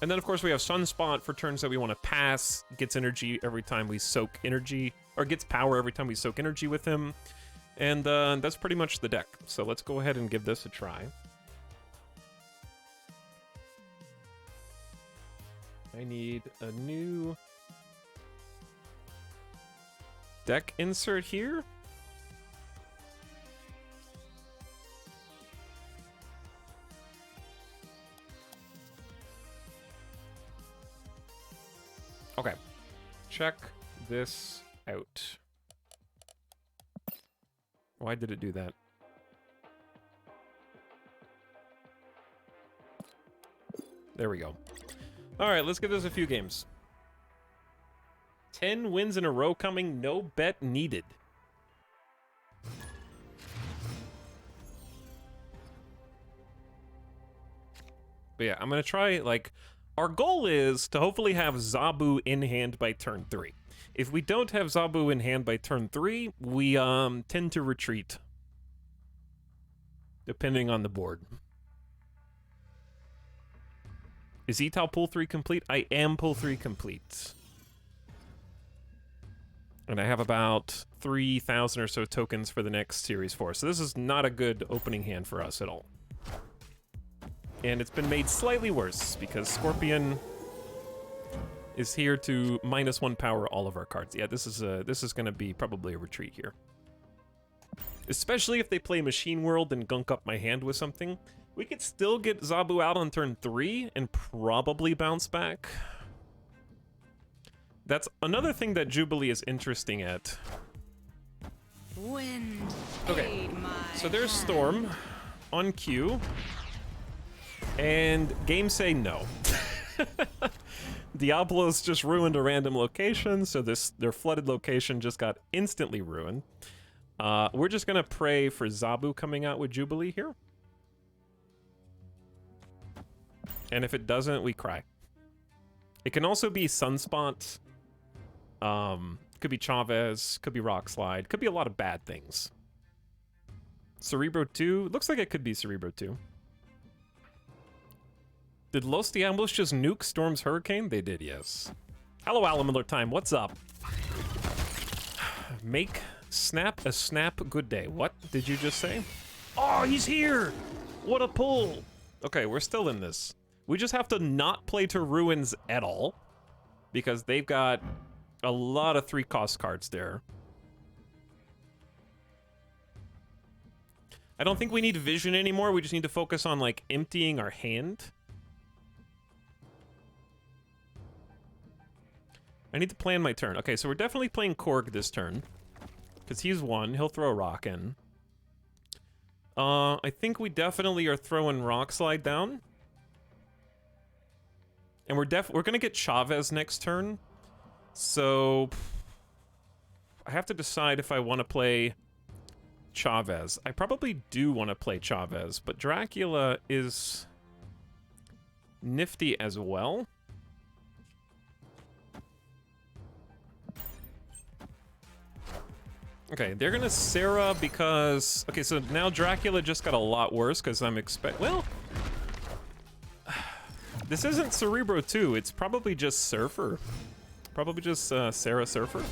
And then, of course, we have Sunspot for turns that we want to pass. Gets energy every time we soak energy, or gets power every time we soak energy with him. And that's pretty much the deck. So let's go ahead and give this a try. I need a new deck insert here. Okay, check this out. Why did it do that? There we go. All right, let's give this a few games. 10 wins in a row coming, no bet needed. But yeah, I'm going to try, like, our goal is to hopefully have Zabu in hand by turn 3. If we don't have Zabu in hand by turn 3, we tend to retreat, depending on the board. Is Etal Pool 3 complete? I am Pool 3 complete. And I have about 3,000 or so tokens for the next Series 4. So this is not a good opening hand for us at all. And it's been made slightly worse because Scorpion is here to -1 power all of our cards. Yeah, this is going to be probably a retreat here. Especially if they play Machine World and gunk up my hand with something. We could still get Zabu out on turn 3 and probably bounce back. That's another thing that Jubilee is interesting at. Wind. Okay, so there's Storm on cue. And games say no. Diablo's just ruined a random location, so their flooded location just got instantly ruined. We're just gonna pray for Zabu coming out with Jubilee here. And if it doesn't, we cry. It can also be Sunspot. Could be Chavez, could be Rock Slide, could be a lot of bad things. Cerebro 2, looks like it could be Cerebro 2. Did Los Diablos just nuke Storm's Hurricane? They did, yes. Hello, Alan Miller Time, what's up? Make snap a snap good day. What did you just say? Oh, he's here! What a pull! Okay, we're still in this. We just have to not play to Ruins at all, because they've got a lot of 3-cost cards there. I don't think we need Vision anymore. We just need to focus on, like, emptying our hand. I need to plan my turn. Okay, so we're definitely playing Korg this turn, because he's 1. He'll throw a rock in. I think we definitely are throwing Rock Slide down. And we're gonna get Chavez next turn. So I have to decide if I want to play Chavez. I probably do want to play Chavez, but Dracula is nifty as well. Okay, they're gonna Sarah because... Okay, so now Dracula just got a lot worse because I'm well... This isn't Cerebro 2, it's probably just Surfer. Probably just Sarah Surfer.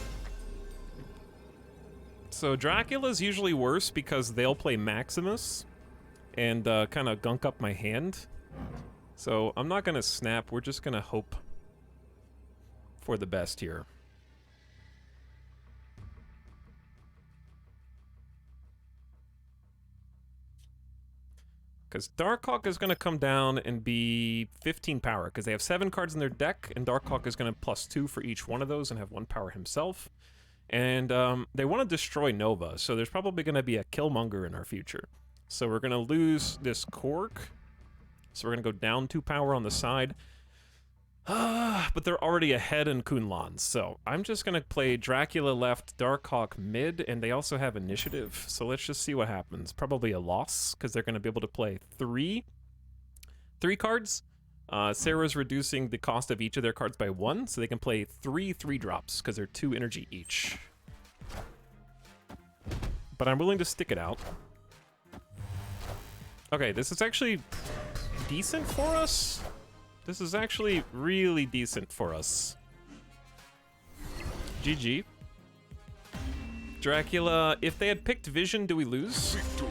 So Dracula's usually worse because they'll play Maximus and kind of gunk up my hand. So I'm not gonna snap, we're just gonna hope for the best here. Because Darkhawk is going to come down and be 15 power, because they have 7 cards in their deck, and Darkhawk is going to +2 for each one of those and have 1 power himself. And they want to destroy Nova, so there's probably going to be a Killmonger in our future. So we're going to lose this Korg. So we're going to go down 2 power on the side. But they're already ahead in Kunlan, so I'm just going to play Dracula left, Darkhawk mid, and they also have initiative, so let's just see what happens. Probably a loss, because they're going to be able to play 3 cards. Sarah's reducing the cost of each of their cards by 1, so they can play 3 3-drops, because they're 2 energy each. But I'm willing to stick it out. Okay, this is actually decent for us. This is actually really decent for us. GG. Dracula, if they had picked Vision, do we lose? Victory.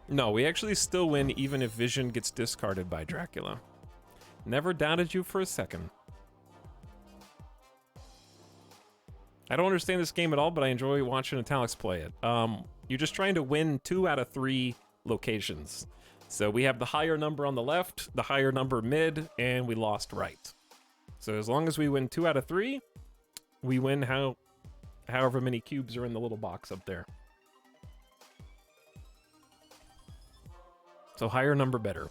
No, we actually still win even if Vision gets discarded by Dracula. Never doubted you for a second. I don't understand this game at all, but I enjoy watching Italics play it. You're just trying to win 2 out of 3 locations. So we have the higher number on the left, the higher number mid, and we lost right. So as long as we win 2 out of 3, we win however many cubes are in the little box up there. So higher number better.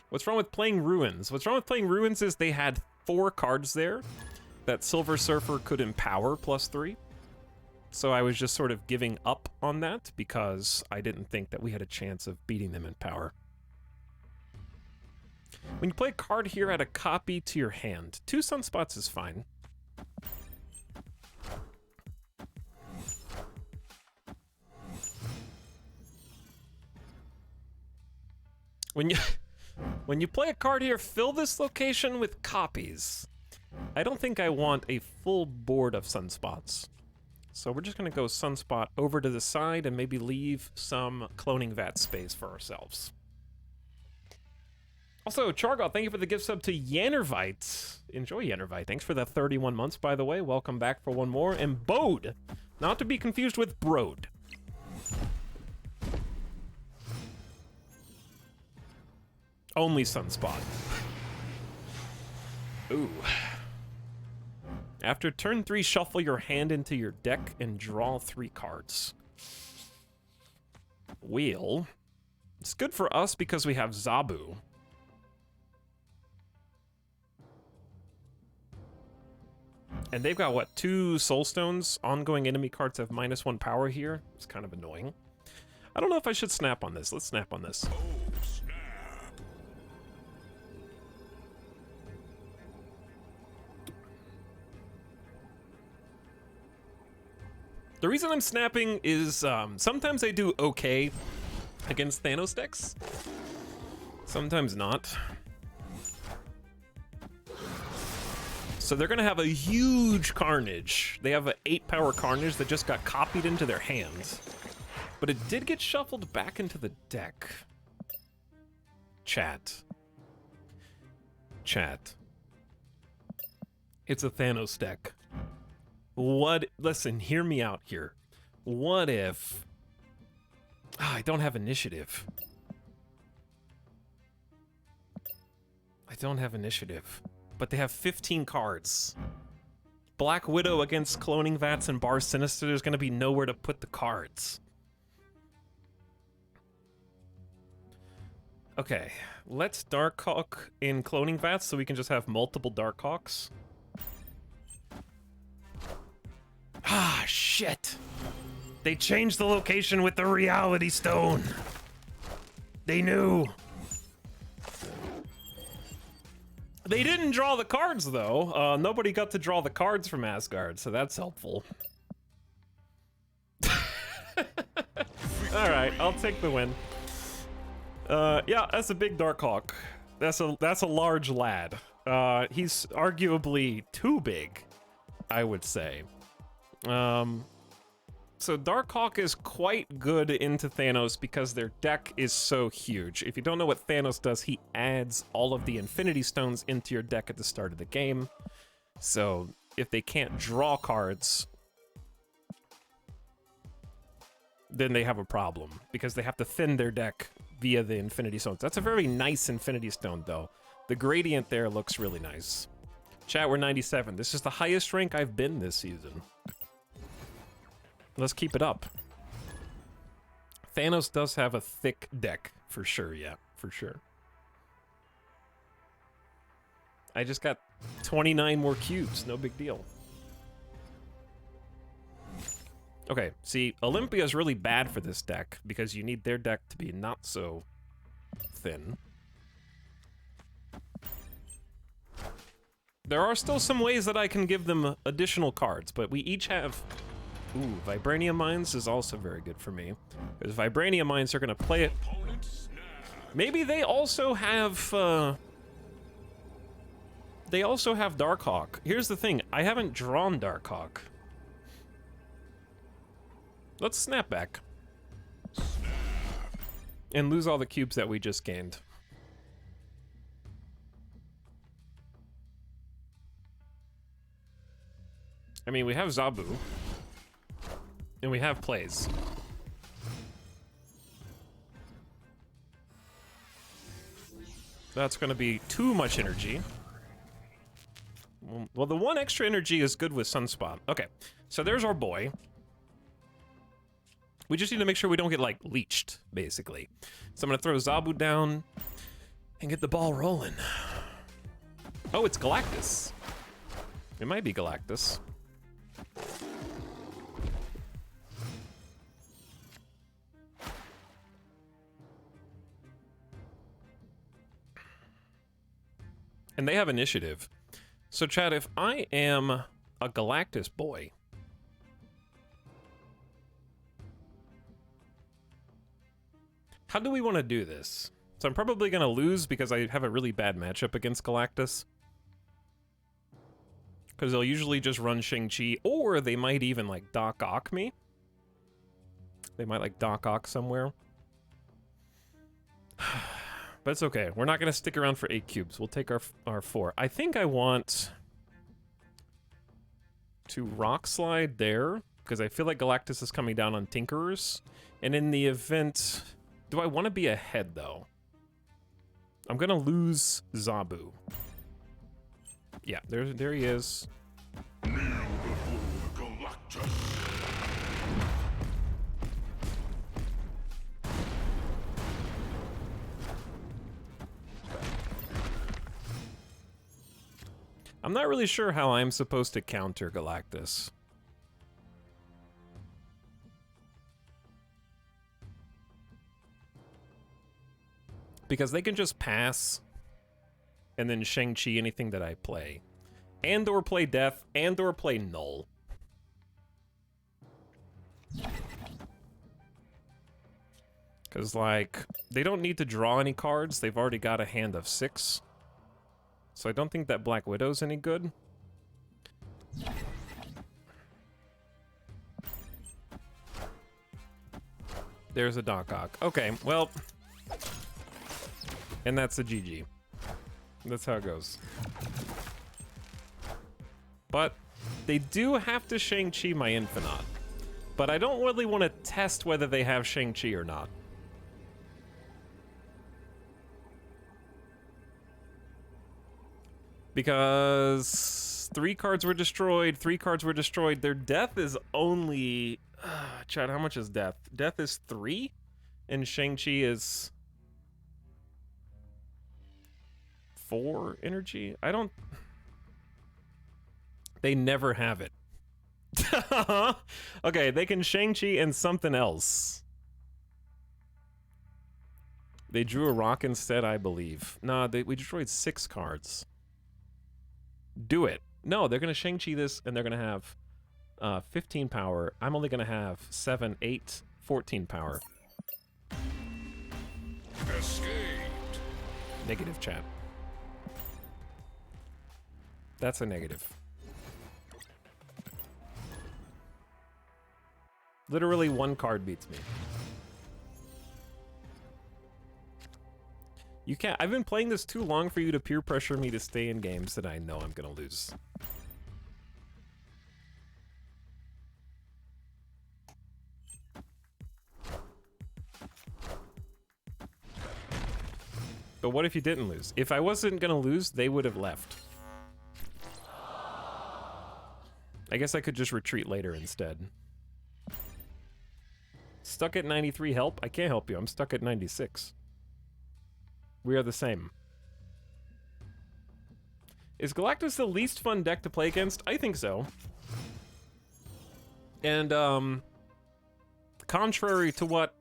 What's wrong with playing Ruins? What's wrong with playing Ruins is they had 4 cards there that Silver Surfer could empower +3. So I was just sort of giving up on that because I didn't think that we had a chance of beating them in power. When you play a card here, add a copy to your hand. 2 Sunspots is fine. When you play a card here, fill this location with copies. I don't think I want a full board of sunspots. So we're just gonna go sunspot over to the side and maybe leave some cloning vat space for ourselves. Also, Chargoth, thank you for the gift sub to Yannervite. Enjoy Yannervite. Thanks for the 31 months, by the way. Welcome back for one more. And Bode, not to be confused with Brode. Only Sunspot. Ooh. After turn 3, shuffle your hand into your deck and draw 3 cards. Wheel. It's good for us because we have Zabu. And they've got, what, 2 Soul Stones? Ongoing enemy cards have -1 power here. It's kind of annoying. I don't know if I should snap on this. Let's snap on this. The reason I'm snapping is sometimes I do okay against Thanos decks. Sometimes not. So they're gonna have a huge Carnage. They have an 8-power Carnage that just got copied into their hands. But it did get shuffled back into the deck. Chat. It's a Thanos deck. Listen, hear me out here. What if... I don't have initiative. But they have 15 cards. Black Widow against Cloning Vats and Bar Sinister, there's gonna be nowhere to put the cards. Okay, let's Darkhawk in Cloning Vats so we can just have multiple Darkhawks. Ah, shit! They changed the location with the Reality Stone! They knew! They didn't draw the cards, though. Nobody got to draw the cards from Asgard, so that's helpful. Alright, I'll take the win. Yeah, that's a big Darkhawk. That's a large lad. He's arguably too big, I would say. So Darkhawk is quite good into Thanos because their deck is so huge. If you don't know what Thanos does, he adds all of the Infinity Stones into your deck at the start of the game. So if they can't draw cards, then they have a problem because they have to thin their deck via the Infinity Stones. That's a very nice Infinity Stone, though. The gradient there looks really nice. Chat, we're 97. This is the highest rank I've been this season. Let's keep it up. Thanos does have a thick deck, for sure, yeah, for sure. I just got 29 more cubes, no big deal. Okay, see, Olympia's really bad for this deck because you need their deck to be not so thin. There are still some ways that I can give them additional cards, but we each have... Ooh, Vibranium Mines is also very good for me. Because Vibranium Mines are going to play it... Maybe they also have... They also have Darkhawk. Here's the thing, I haven't drawn Darkhawk. Let's snap back. And lose all the cubes that we just gained. I mean, we have Zabu. And we have plays. That's going to be too much energy. Well, the one extra energy is good with Sunspot. Okay, so there's our boy. We just need to make sure we don't get, like, leeched, basically. So I'm going to throw Zabu down and get the ball rolling. Oh, it's Galactus. It might be Galactus. And they have initiative. So, Chad, if I am a Galactus boy... How do we want to do this? So I'm probably going to lose because I have a really bad matchup against Galactus. Because they'll usually just run Shang-Chi, or they might even, like, Doc Ock me. They might, like, Doc Ock somewhere. But it's okay. We're not going to stick around for 8 cubes. We'll take our 4. I think I want to Rock Slide there, because I feel like Galactus is coming down on Tinkerers. And in the event... Do I want to be ahead, though? I'm going to lose Zabu. Yeah, there he is. I'm not really sure how I'm supposed to counter Galactus. Because they can just pass and then Shang-Chi anything that I play. And or play Death, and or play Null. Because, like, they don't need to draw any cards. They've already got a hand of 6. So I don't think that Black Widow's any good. There's a Doc Ock. Okay, well... And that's a GG. That's how it goes. But they do have to Shang-Chi my Infinite. But I don't really want to test whether they have Shang-Chi or not. Because 3 cards were destroyed, 3 cards were destroyed. Their death is only... Chad, how much is death? Death is 3? And Shang-Chi is... 4 energy? I don't... They never have it. Okay, they can Shang-Chi and something else. They drew a rock instead, I believe. Nah, we destroyed 6 cards. Do it. No, they're going to Shang-Chi this, and they're going to have 15 power. I'm only going to have 7, 8, 14 power. Escaped. Negative, chat. That's a negative. Literally 1 card beats me. You can't. I've been playing this too long for you to peer pressure me to stay in games that I know I'm gonna lose. But what if you didn't lose? If I wasn't gonna lose, they would have left. I guess I could just retreat later instead. Stuck at 93 help? I can't help you. I'm stuck at 96. We are the same. Is Galactus the least fun deck to play against? I think so. And, contrary to what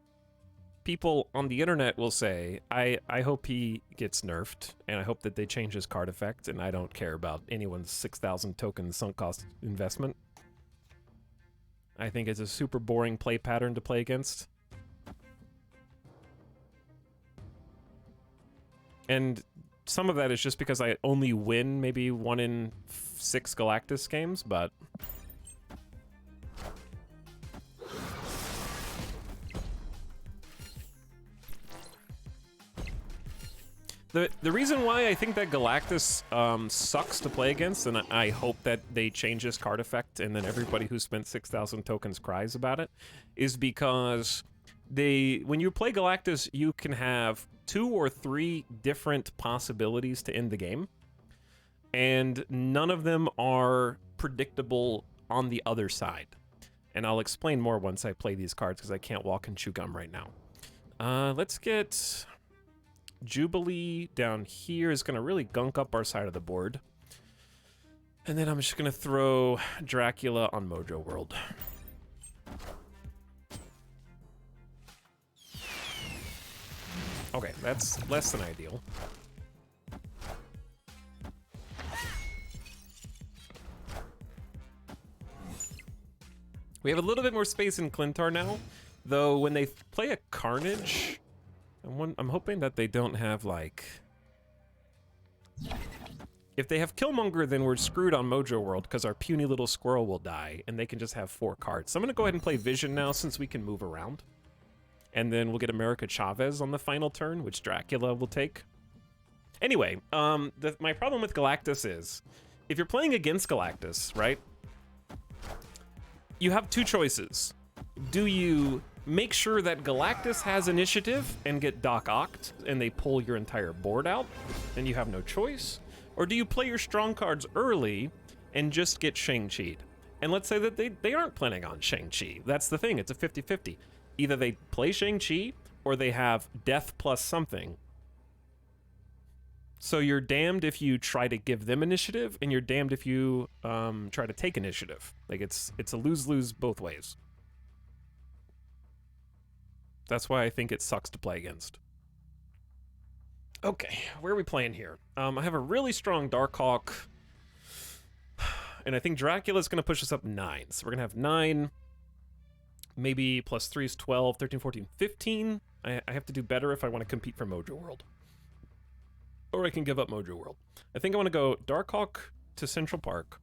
people on the internet will say, I hope he gets nerfed, and I hope that they change his card effect, and I don't care about anyone's 6,000 token sunk cost investment. I think it's a super boring play pattern to play against. And some of that is just because I only win maybe 1 in 6 Galactus games, but... The reason why I think that Galactus sucks to play against, and I hope that they change this card effect and then everybody who spent 6,000 tokens cries about it, is because when you play Galactus, you can have 2 or 3 different possibilities to end the game, and none of them are predictable on the other side. And I'll explain more once I play these cards because I can't walk and chew gum right now. Let's get... Jubilee down here is going to really gunk up our side of the board. And then I'm just going to throw Dracula on Mojo World. Okay, that's less than ideal. We have a little bit more space in Clintar now, though when they play a Carnage... I'm hoping that they don't have, like... If they have Killmonger, then we're screwed on Mojo World, because our puny little squirrel will die, and they can just have 4 cards. So I'm going to go ahead and play Vision now, since we can move around. And then we'll get America Chavez on the final turn, which Dracula will take. Anyway, my problem with Galactus is, if you're playing against Galactus, right, you have 2 choices. Do you make sure that Galactus has initiative and get Doc Ocked, and they pull your entire board out, and you have no choice? Or do you play your strong cards early and just get Shang-Chi'd? And let's say that they aren't planning on Shang-Chi. That's the thing, it's a 50-50. Either they play Shang-Chi, or they have death plus something. So you're damned if you try to give them initiative, and you're damned if you try to take initiative. Like, it's a lose-lose both ways. That's why I think it sucks to play against. Okay, where are we playing here? I have a really strong Darkhawk, and I think Dracula's going to push us up 9. So we're going to have 9, maybe plus 3 is 12, 13, 14, 15. I have to do better if I want to compete for Mojo World. Or I can give up Mojo World. I think I want to go Darkhawk to Central Park.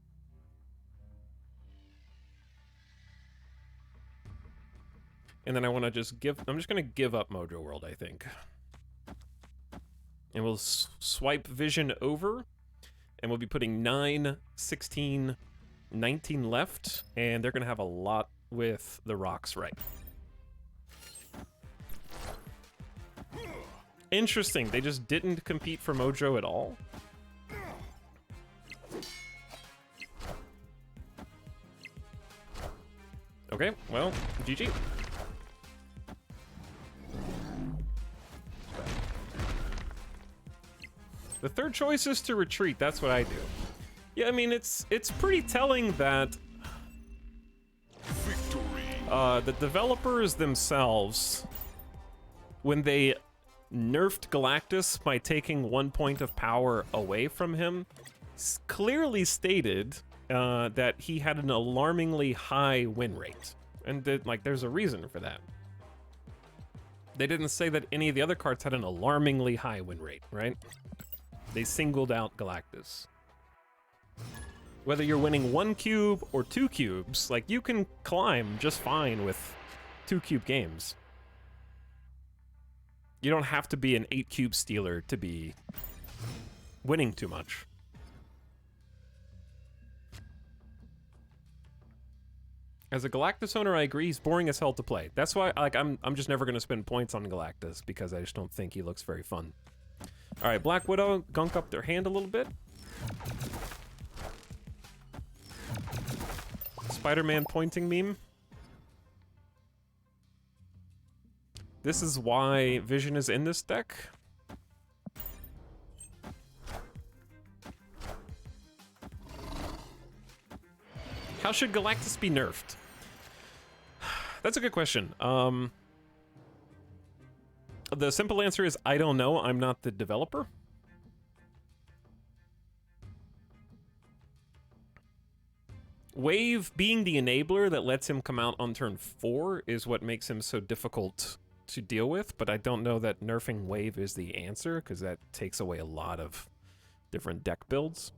And then I want to just I'm just going to give up Mojo World, I think. And we'll swipe Vision over. And we'll be putting 9, 16, 19 left. And they're going to have a lot with the rocks right. Interesting, they just didn't compete for Mojo at all. Okay, well, GG. The third choice is to retreat, that's what I do. Yeah, I mean, it's pretty telling that the developers themselves, when they nerfed Galactus by taking 1 point of power away from him, clearly stated that he had an alarmingly high win rate. And that, like, there's a reason for that. They didn't say that any of the other cards had an alarmingly high win rate, right? They singled out Galactus. Whether you're winning 1 cube or 2 cubes, like, you can climb just fine with 2 cube games. You don't have to be an 8 cube stealer to be winning too much. As a Galactus owner, I agree, he's boring as hell to play. That's why, like, I'm just never going to spend points on Galactus, because I just don't think he looks very fun. All right, Black Widow, gunk up their hand a little bit. Spider-Man pointing meme. This is why Vision is in this deck. How should Galactus be nerfed? That's a good question. The simple answer is I don't know. I'm not the developer. Wave being the enabler that lets him come out on turn 4 is what makes him so difficult to deal with, but I don't know that nerfing Wave is the answer, because that takes away a lot of different deck builds.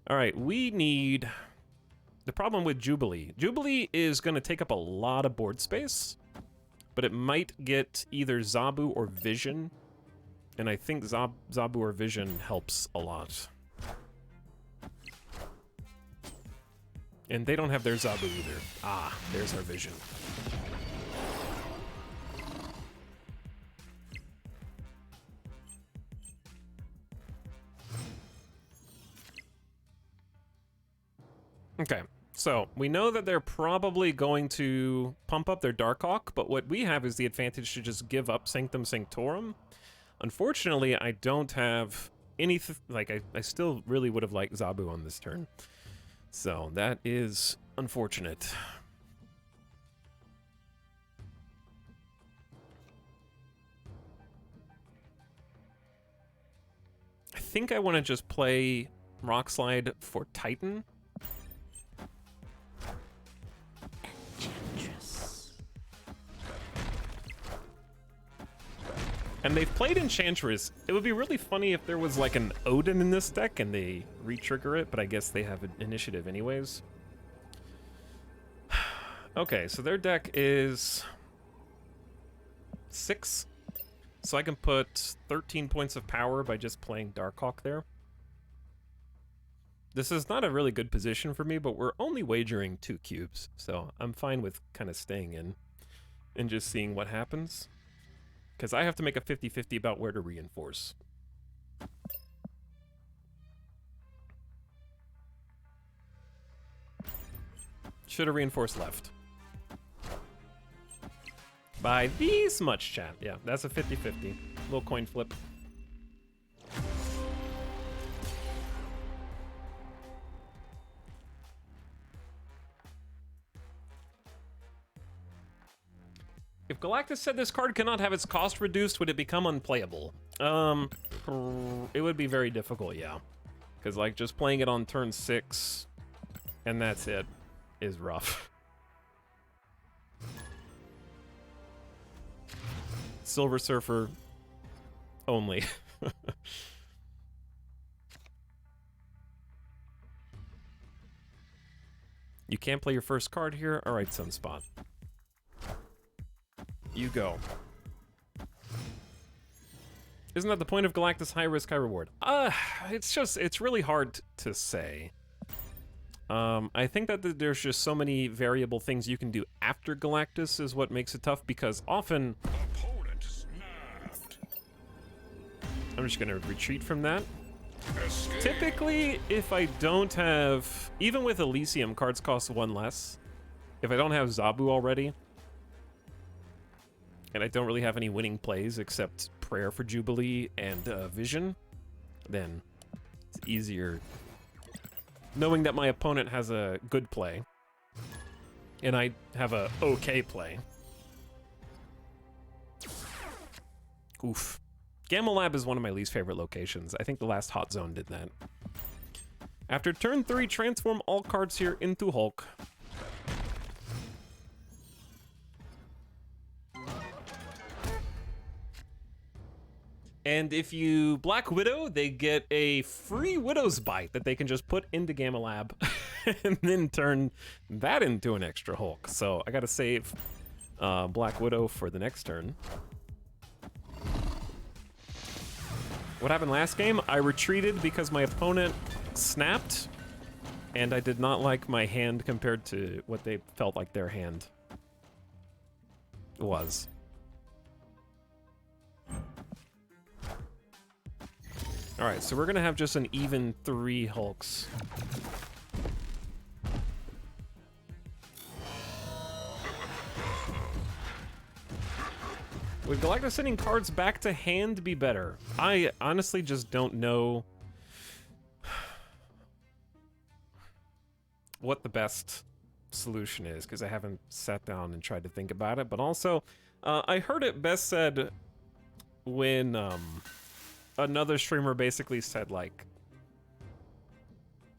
All right, we need... The problem with Jubilee. Jubilee is going to take up a lot of board space, but it might get either Zabu or Vision, and I think Zabu or Vision helps a lot. And they don't have their Zabu either. Ah, there's our Vision. Okay, so we know that they're probably going to pump up their Darkhawk, but what we have is the advantage to just give up Sanctum Sanctorum. Unfortunately, I don't have anything, like, I still really would have liked Zabu on this turn. So that is unfortunate. I think I want to just play Rock Slide for Titan. And they've played Enchantress. It would be really funny if there was like an Odin in this deck and they re-trigger it, but I guess they have an initiative anyways. Okay, so their deck is 6. So I can put 13 points of power by just playing Darkhawk there. This is not a really good position for me, but we're only wagering 2 cubes, so I'm fine with kind of staying in and just seeing what happens. Because I have to make a 50-50 about where to reinforce. Should have reinforced left. By this much, chat. Yeah, that's a 50-50. Little coin flip. If Galactus said this card cannot have its cost reduced, would it become unplayable? It would be very difficult, yeah. Because, like, just playing it on turn 6, and that's it, is rough. Silver Surfer only. You can't play your first card here? Alright, Sunspot. You go. Isn't that the point of Galactus? High risk, high reward. It's really hard to say. I think that there's just so many variable things you can do after Galactus is what makes it tough, because often... I'm just gonna retreat from that. Typically, if I don't have... Even with Elysium, cards cost 1 less. If I don't have Zabu already, and I don't really have any winning plays except Prayer for Jubilee and Vision, then it's easier knowing that my opponent has a good play and I have a okay play. Oof. Gamma Lab is one of my least favorite locations. I think the last Hot Zone did that. After turn 3, transform all cards here into Hulk. And if you Black Widow, they get a free Widow's Bite that they can just put into Gamma Lab and then turn that into an extra Hulk. So I gotta save Black Widow for the next turn. What happened last game? I retreated because my opponent snapped, and I did not like my hand compared to what they felt like their hand was. Alright, so we're gonna have just an even 3 Hulks. Would Galactus sending cards back to hand be better? I honestly just don't know what the best solution is, because I haven't sat down and tried to think about it. But also, I heard it best said when another streamer basically said, like,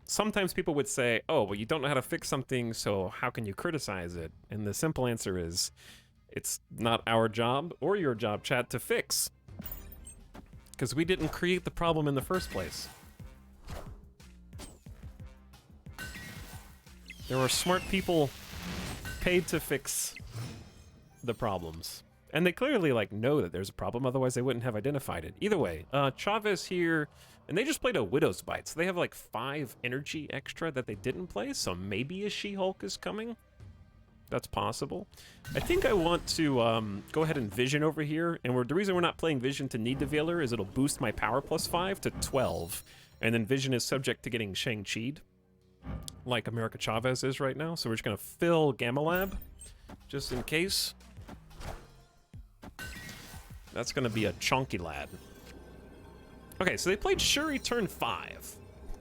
sometimes people would say, oh, well, you don't know how to fix something, so how can you criticize it? And the simple answer is, it's not our job or your job, chat, to fix. Because we didn't create the problem in the first place. There were smart people paid to fix the problems. And they clearly, like, know that there's a problem, otherwise they wouldn't have identified it. Either way, Chavez here, and they just played a Widow's Bite, so they have, like, 5 energy extra that they didn't play, so maybe a She-Hulk is coming. That's possible. I think I want to go ahead and Vision over here, and the reason we're not playing Vision to Need the Veiler is it'll boost my power +5 to 12, and then Vision is subject to getting Shang-Chi'd, like America Chavez is right now, so we're just going to fill Gamma Lab, just in case. That's going to be a chunky lad. Okay, so they played Shuri turn 5.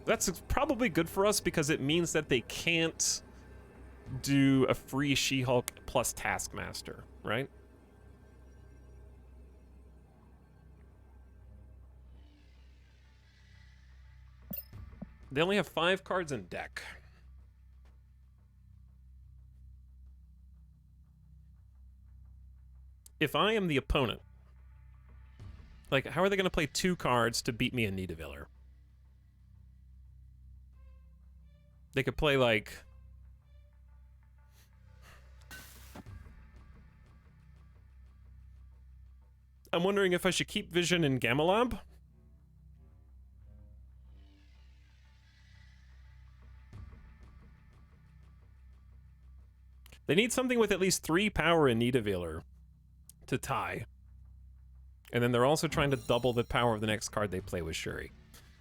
That's probably good for us because it means that they can't do a free She-Hulk plus Taskmaster, right? They only have 5 cards in deck. If I am the opponent, Like, how are they going to play 2 cards to beat me in Nidavellir? They could play, like... I'm wondering if I should keep Vision in Gamelab. They need something with at least 3 power in Nidavellir to tie. And then they're also trying to double the power of the next card they play with Shuri.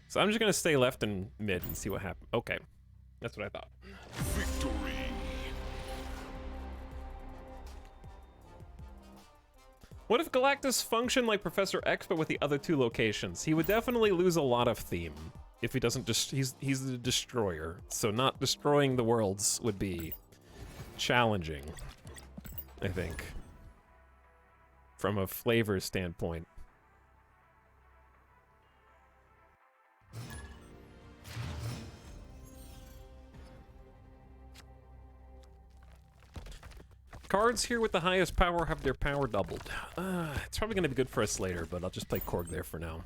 So I'm just going to stay left and mid and see what happens. Okay. That's what I thought. Victory. What if Galactus functioned like Professor X but with the other 2 locations? He would definitely lose a lot of theme if he doesn't just... He's the destroyer. So not destroying the worlds would be challenging, I think, from a flavor standpoint. Cards here with the highest power have their power doubled. It's probably going to be good for us later, but I'll just play Korg there for now.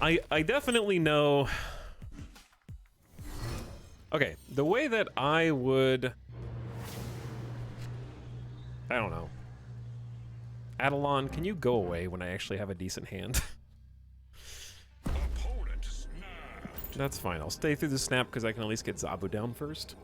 I definitely know... Okay, the way that I would... I don't know. Adelon, can you go away when I actually have a decent hand? That's fine. I'll stay through the snap because I can at least get Zabu down first.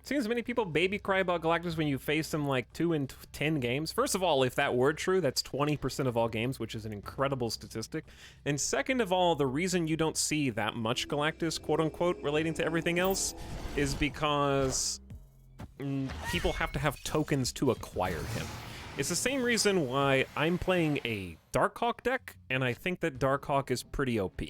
Seems many people baby cry about Galactus when you face them like 2 in 10 games. First of all, if that were true, that's 20% of all games, which is an incredible statistic. And second of all, the reason you don't see that much Galactus, quote-unquote, relating to everything else is because people have to have tokens to acquire him. It's the same reason why I'm playing a Darkhawk deck, and I think that Darkhawk is pretty OP.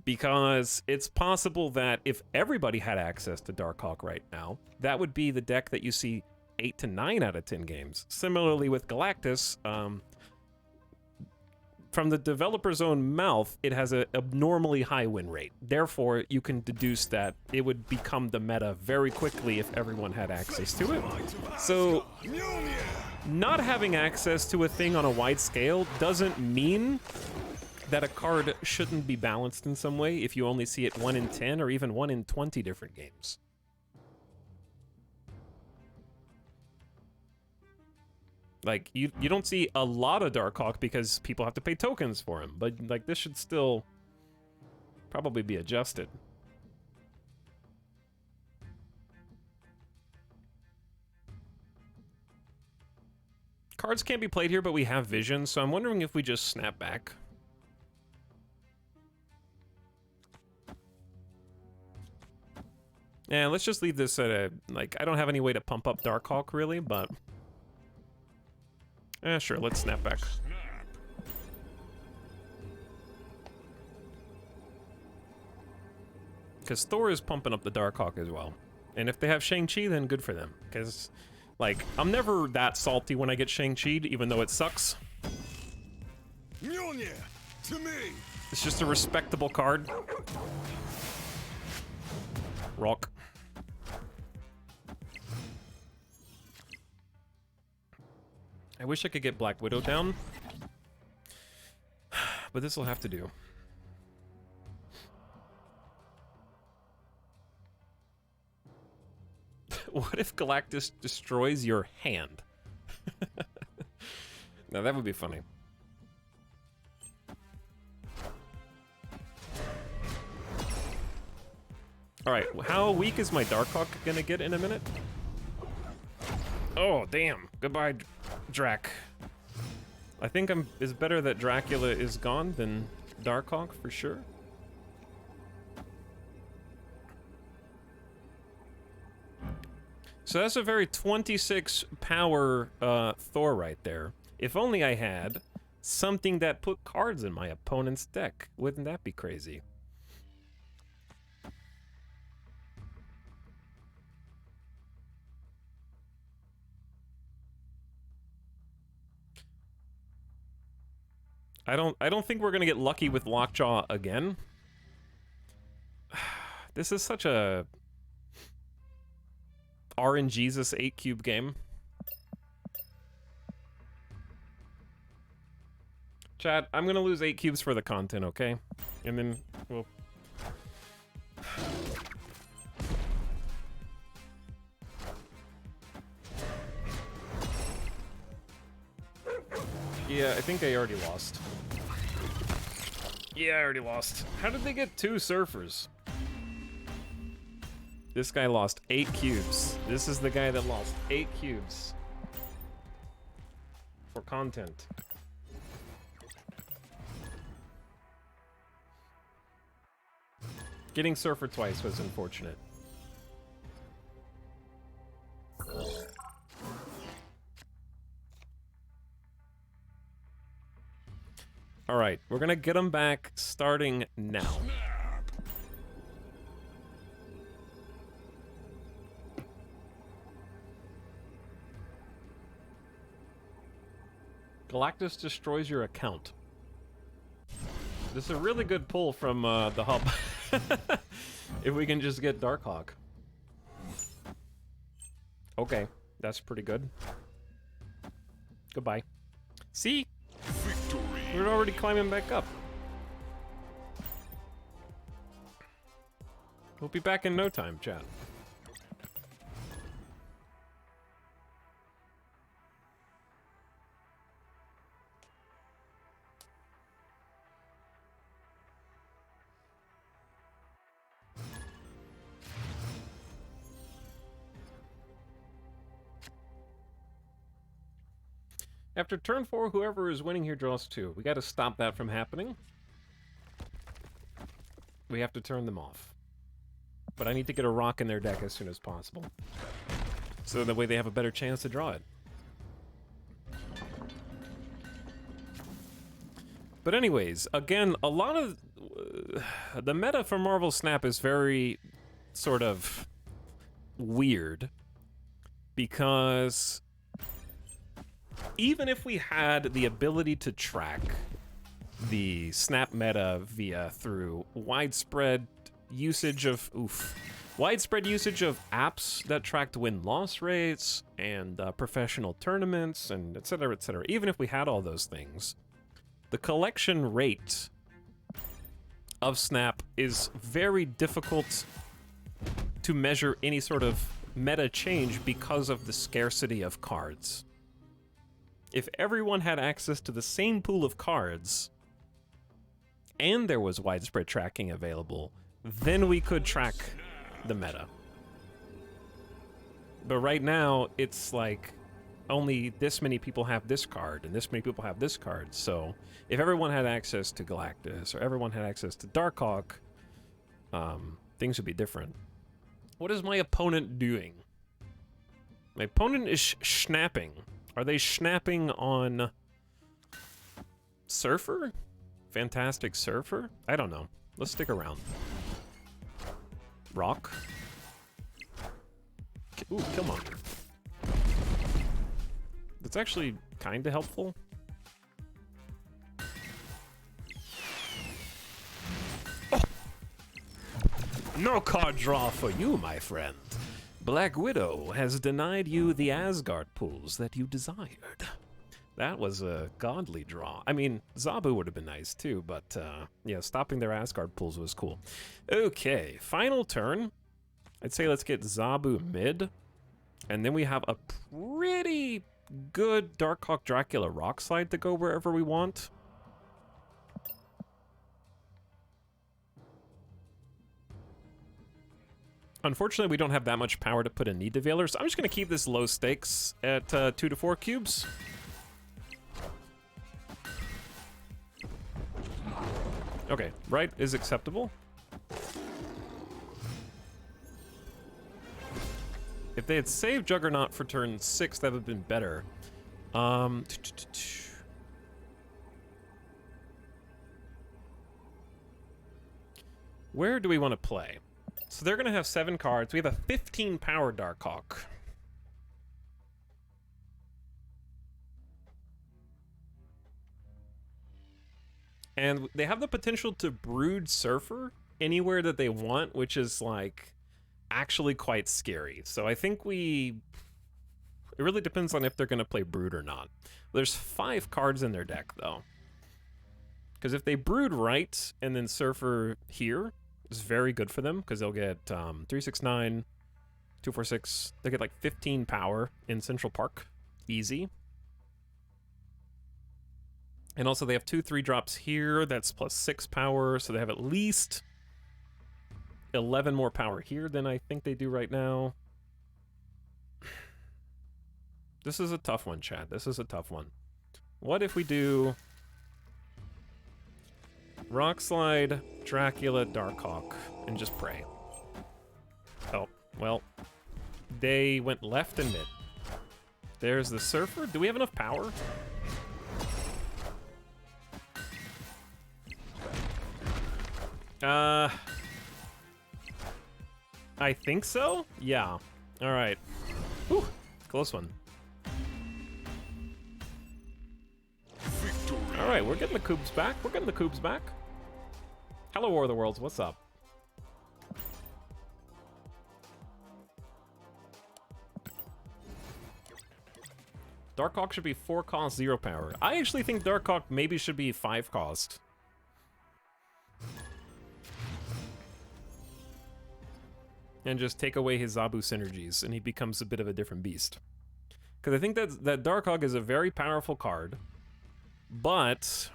Because it's possible that if everybody had access to Darkhawk right now, that would be the deck that you see 8 to 9 out of 10 games. Similarly with Galactus, from the developer's own mouth, it has an abnormally high win rate. Therefore, you can deduce that it would become the meta very quickly if everyone had access to it. So, not having access to a thing on a wide scale doesn't mean that a card shouldn't be balanced in some way if you only see it 1 in 10 or even 1 in 20 different games. Like, you don't see a lot of Darkhawk because people have to pay tokens for him, but like this should still probably be adjusted. Cards can't be played here, but we have vision, so I'm wondering if we just snap back. Yeah, let's just leave this at a, like, I don't have any way to pump up Darkhawk, really, but... sure, let's snap back. Because Thor is pumping up the Darkhawk as well. And if they have Shang-Chi, then good for them. Because, like, I'm never that salty when I get Shang-Chi'd, even though it sucks. Mjolnir, to me! It's just a respectable card. Rock. I wish I could get Black Widow down, but this will have to do. What if Galactus destroys your hand? Now that would be funny. Alright, how weak is my Darkhawk gonna get in a minute? Oh, damn. Goodbye, Drac. I think it's better that Dracula is gone than Darkhawk, for sure. So that's a very 26 power Thor right there. If only I had something that put cards in my opponent's deck. Wouldn't that be crazy? I don't think we're gonna get lucky with Lockjaw again. This is such a RNGesus 8-cube game. Chat, I'm gonna lose 8 cubes for the content, okay? And then we'll... Yeah, I think I already lost. Yeah, I already lost. How did they get 2 surfers? This guy lost 8 cubes. This is the guy that lost 8 cubes. For content. Getting surfer twice was unfortunate. All right, we're gonna get them back starting now. Galactus destroys your account. This is a really good pull from the hub. If we can just get Darkhawk. Okay, that's pretty good. Goodbye. See? Victory. We're already climbing back up. We'll be back in no time, chat. After turn 4, whoever is winning here draws 2. We gotta stop that from happening. We have to turn them off. But I need to get a rock in their deck as soon as possible. So that way they have a better chance to draw it. But anyways, again, a lot of... the meta for Marvel Snap is very sort of weird. Because... even if we had the ability to track the Snap meta through widespread usage of widespread usage of apps that tracked win-loss rates and professional tournaments and etc., etc. Even if we had all those things, the collection rate of Snap is very difficult to measure any sort of meta change because of the scarcity of cards. If everyone had access to the same pool of cards, and there was widespread tracking available, then we could track the meta. But right now, it's like, only this many people have this card, and this many people have this card, so if everyone had access to Galactus, or everyone had access to Darkhawk, things would be different. What is my opponent doing? My opponent is snapping. Are they snapping on Surfer? Fantastic Surfer? I don't know. Let's stick around. Rock. Ooh, Killmonger. That's actually kind of helpful. Oh! No card draw for you, my friend. Black Widow has denied you the Asgard pools that you desired. That was a godly draw. I mean, Zabu would have been nice too, but yeah, stopping their Asgard pools was cool. Okay, final turn. I'd say let's get Zabu mid, and then we have a pretty good Darkhawk Dracula rock slide to go wherever we want. Unfortunately, we don't have that much power to put in Need Devailer, so I'm just going to keep this low stakes at 2 to 4 cubes. Okay, right is acceptable. If they had saved Juggernaut for turn 6, that would have been better. Where do we want to play? So they're going to have 7 cards. We have a 15 power Darkhawk. And they have the potential to Brood Surfer anywhere that they want, which is like actually quite scary. So I think it really depends on if they're going to play Brood or not. There's 5 cards in their deck though. Because if they Brood right and then Surfer here, it's very good for them because they'll get 369, 246. They get like 15 power in Central Park. Easy. And also they have 2 3-drops here. That's plus 6 power. So they have at least 11 more power here than I think they do right now. This is a tough one, Chad. This is a tough one. What if we do Rock Slide, Dracula, Darkhawk, and just pray? Oh, well, they went left and mid. There's the Surfer. Do we have enough power? I think so? Yeah. All right. Whew, close one. All right, we're getting the Coups back. We're getting the Coups back. Hello, War of the Worlds. What's up? Darkhawk should be 4 cost, 0 power. I actually think Darkhawk maybe should be 5 cost. And just take away his Zabu synergies, and he becomes a bit of a different beast. Because I think that Darkhawk is a very powerful card, but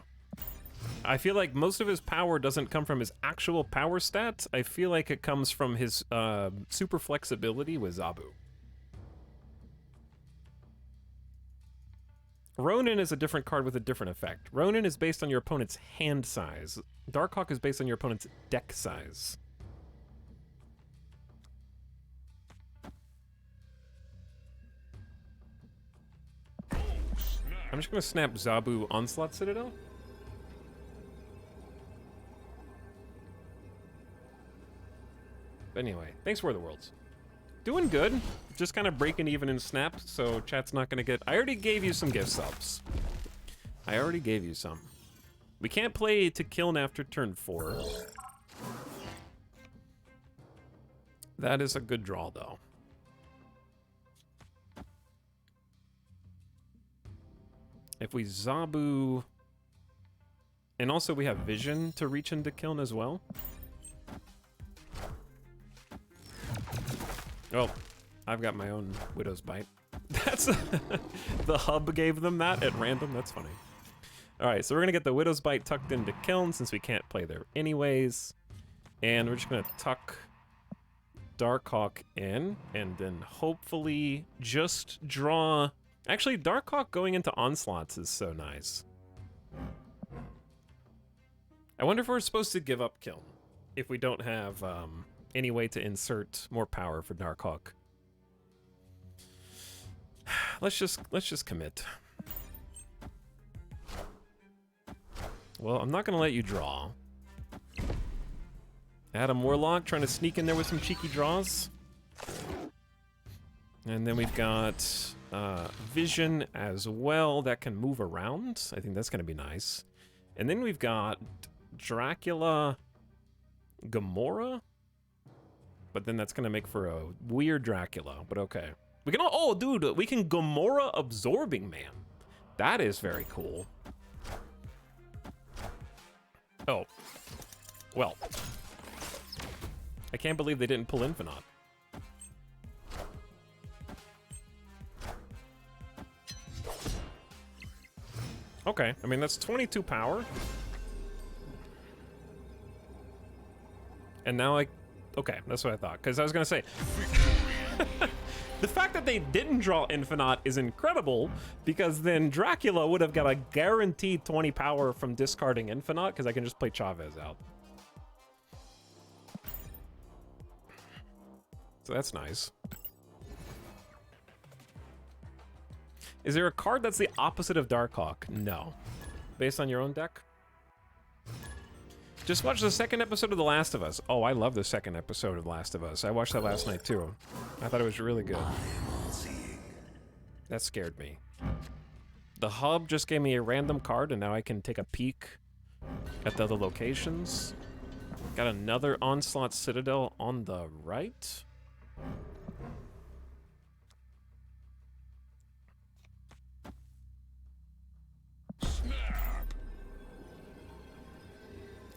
I feel like most of his power doesn't come from his actual power stats. I feel like it comes from his super flexibility with Zabu. Ronin is a different card with a different effect. Ronin is based on your opponent's hand size. Darkhawk is based on your opponent's deck size. I'm just gonna snap Zabu Onslaught Citadel. Anyway, thanks for the worlds. Doing good. Just kind of breaking even in snap, so chat's not gonna get... I already gave you some gift subs. I already gave you some. We can't play to Kiln after turn 4. That is a good draw, though. If we Zabu... And also we have Vision to reach into Kiln as well. Oh, I've got my own Widow's Bite. That's... the hub gave them that at random. That's funny. Alright, so we're going to get the Widow's Bite tucked into Kiln since we can't play there anyways. And we're just going to tuck Darkhawk in and then hopefully just draw... Actually, Darkhawk going into Onslaughts is so nice. I wonder if we're supposed to give up Kiln if we don't have any way to insert more power for Darkhawk. Let's just commit. Well, I'm not gonna let you draw. Adam Warlock trying to sneak in there with some cheeky draws. And then we've got Vision as well that can move around. I think that's gonna be nice. And then we've got Dracula Gamora. But then that's gonna make for a weird Dracula, but okay. We can, oh dude, we can Gamora Absorbing Man. That is very cool. Oh, well. I can't believe they didn't pull Infinite. Okay, I mean, that's 22 power. And now okay, that's what I thought, because I was gonna say, the fact that they didn't draw Infinite is incredible, because then Dracula would have got a guaranteed 20 power from discarding Infinite, because I can just play Chavez out. So that's nice. Is there a card that's the opposite of Darkhawk? No. Based on your own deck? Just watch the second episode of The Last of Us. Oh, I love the second episode of The Last of Us. I watched that last night too. I thought it was really good. That scared me. The hub just gave me a random card and now I can take a peek at the other locations. Got another Onslaught Citadel on the right.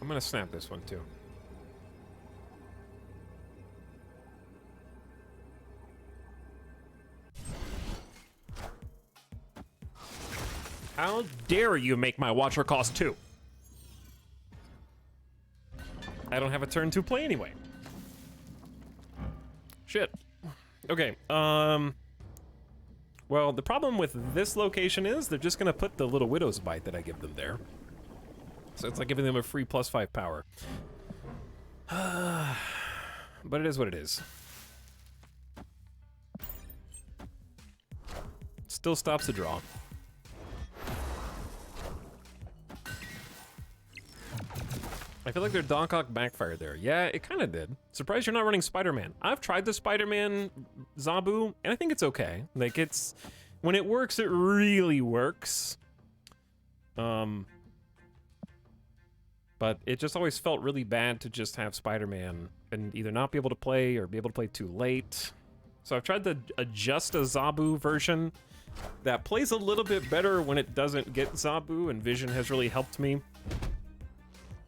I'm gonna snap this one too. How dare you make my Watcher cost 2? I don't have a turn to play anyway. Shit. Okay, well, the problem with this location is they're just gonna put the little Widow's Bite that I give them there. So it's like giving them a free +5 power. But it is what it is. Still stops the draw. I feel like their Donkhawk backfired there. Yeah, it kind of did. Surprised you're not running Spider-Man. I've tried the Spider-Man Zabu, and I think it's okay. Like, it's... When it works, it really works. But it just always felt really bad to just have Spider-Man and either not be able to play or be able to play too late. So I've tried to adjust a Zabu version that plays a little bit better when it doesn't get Zabu, and Vision has really helped me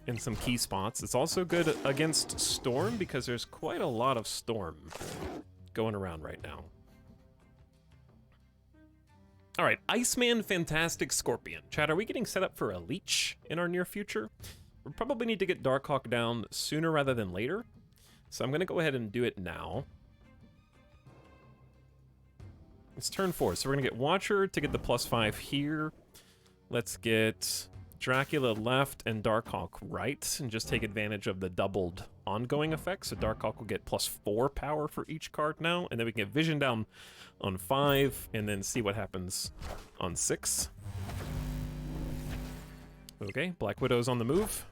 in some key spots. It's also good against Storm because there's quite a lot of Storm going around right now. All right, Iceman Fantastic Scorpion. Chad, are we getting set up for a Leech in our near future? We probably need to get Darkhawk down sooner rather than later. So I'm gonna go ahead and do it now. It's turn 4, so we're gonna get Watcher to get the +5 here. Let's get Dracula left and Darkhawk right, and just take advantage of the doubled ongoing effect. So Darkhawk will get +4 power for each card now, and then we can get Vision down on 5, and then see what happens on 6. Okay, Black Widow's on the move.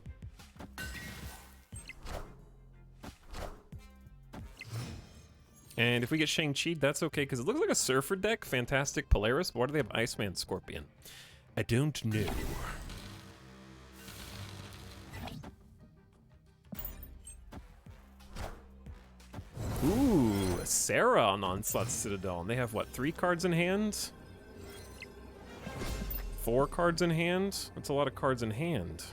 And if we get Shang-Chi, that's okay, because it looks like a Surfer deck. Fantastic Polaris, but why do they have Iceman Scorpion? I don't know. Ooh, Sarah on Onslaught Citadel. And they have, what, 3 cards in hand? 4 cards in hand? That's a lot of cards in hand.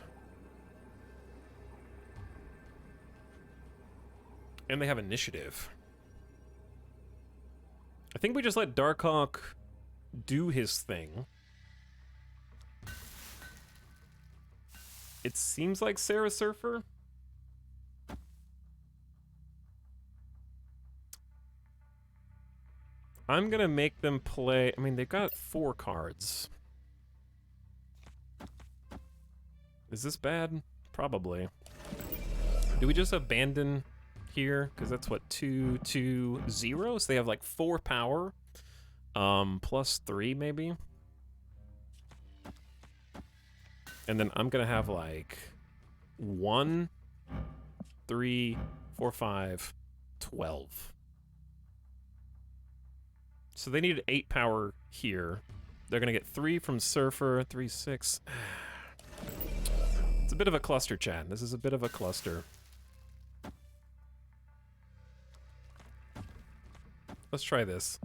And they have initiative. I think we just let Darkhawk do his thing. It seems like Sarah Surfer. I'm gonna make them play... I mean, they've got 4 cards. Is this bad? Probably. Do we just abandon here? Because that's what, 2, 2, 0? So they have like 4 power. +3 maybe. And then I'm gonna have like 1, 3, 4, 5, 12. So they need 8 power here. They're gonna get 3 from Surfer, 3, 6. It's a bit of a cluster, Chad. This is a bit of a cluster. Let's try this.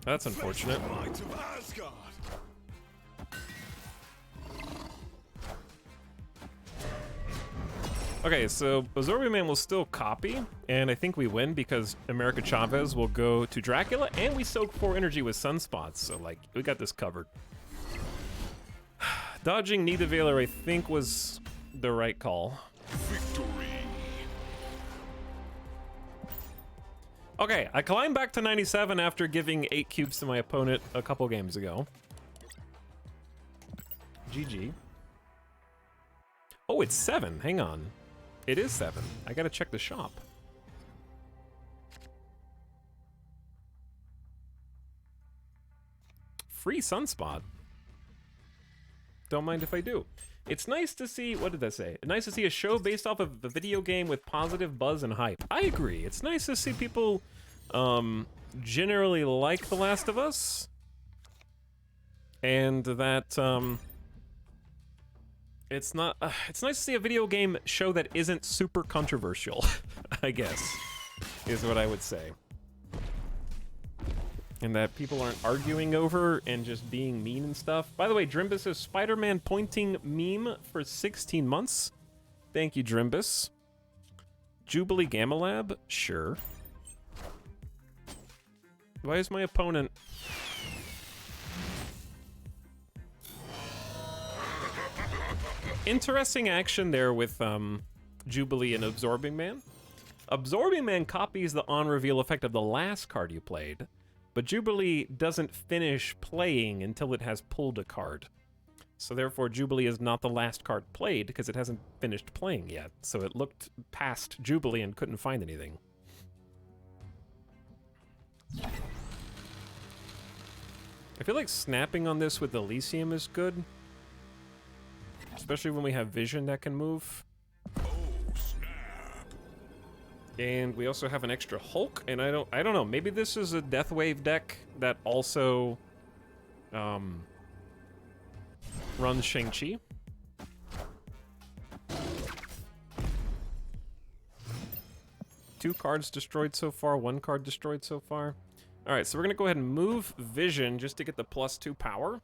That's unfortunate. Okay, so Absorbing Man will still copy, and I think we win because America Chavez will go to Dracula, and we soak 4 energy with Sunspots, so, like, we got this covered. Dodging Nidavellir, I think, was the right call. Victory. Okay, I climbed back to 97 after giving 8 cubes to my opponent a couple games ago. GG. Oh, it's 7. Hang on. It is 7. I gotta check the shop. Free Sunspot. Don't mind if I do. It's nice to see, what did I say? Nice to see a show based off of a video game with positive buzz and hype. I agree. It's nice to see people generally like The Last of Us. And that It's not. It's nice to see a video game show that isn't super controversial, I guess, is what I would say. And that people aren't arguing over and just being mean and stuff. By the way, Drimbus says Spider-Man pointing meme for 16 months. Thank you, Drimbus. Jubilee Gamma Lab? Sure. Why is my opponent... Interesting action there with Jubilee and Absorbing Man. Absorbing Man copies the on-reveal effect of the last card you played, but Jubilee doesn't finish playing until it has pulled a card. So therefore, Jubilee is not the last card played because it hasn't finished playing yet. So it looked past Jubilee and couldn't find anything. I feel like snapping on this with Elysium is good. Especially when we have Vision that can move. And we also have an extra Hulk, and I don't know, maybe this is a Deathwave deck that also runs Shang-Chi. Two cards destroyed so far, one card destroyed so far. Alright, so we're gonna go ahead and move Vision just to get the +2 power.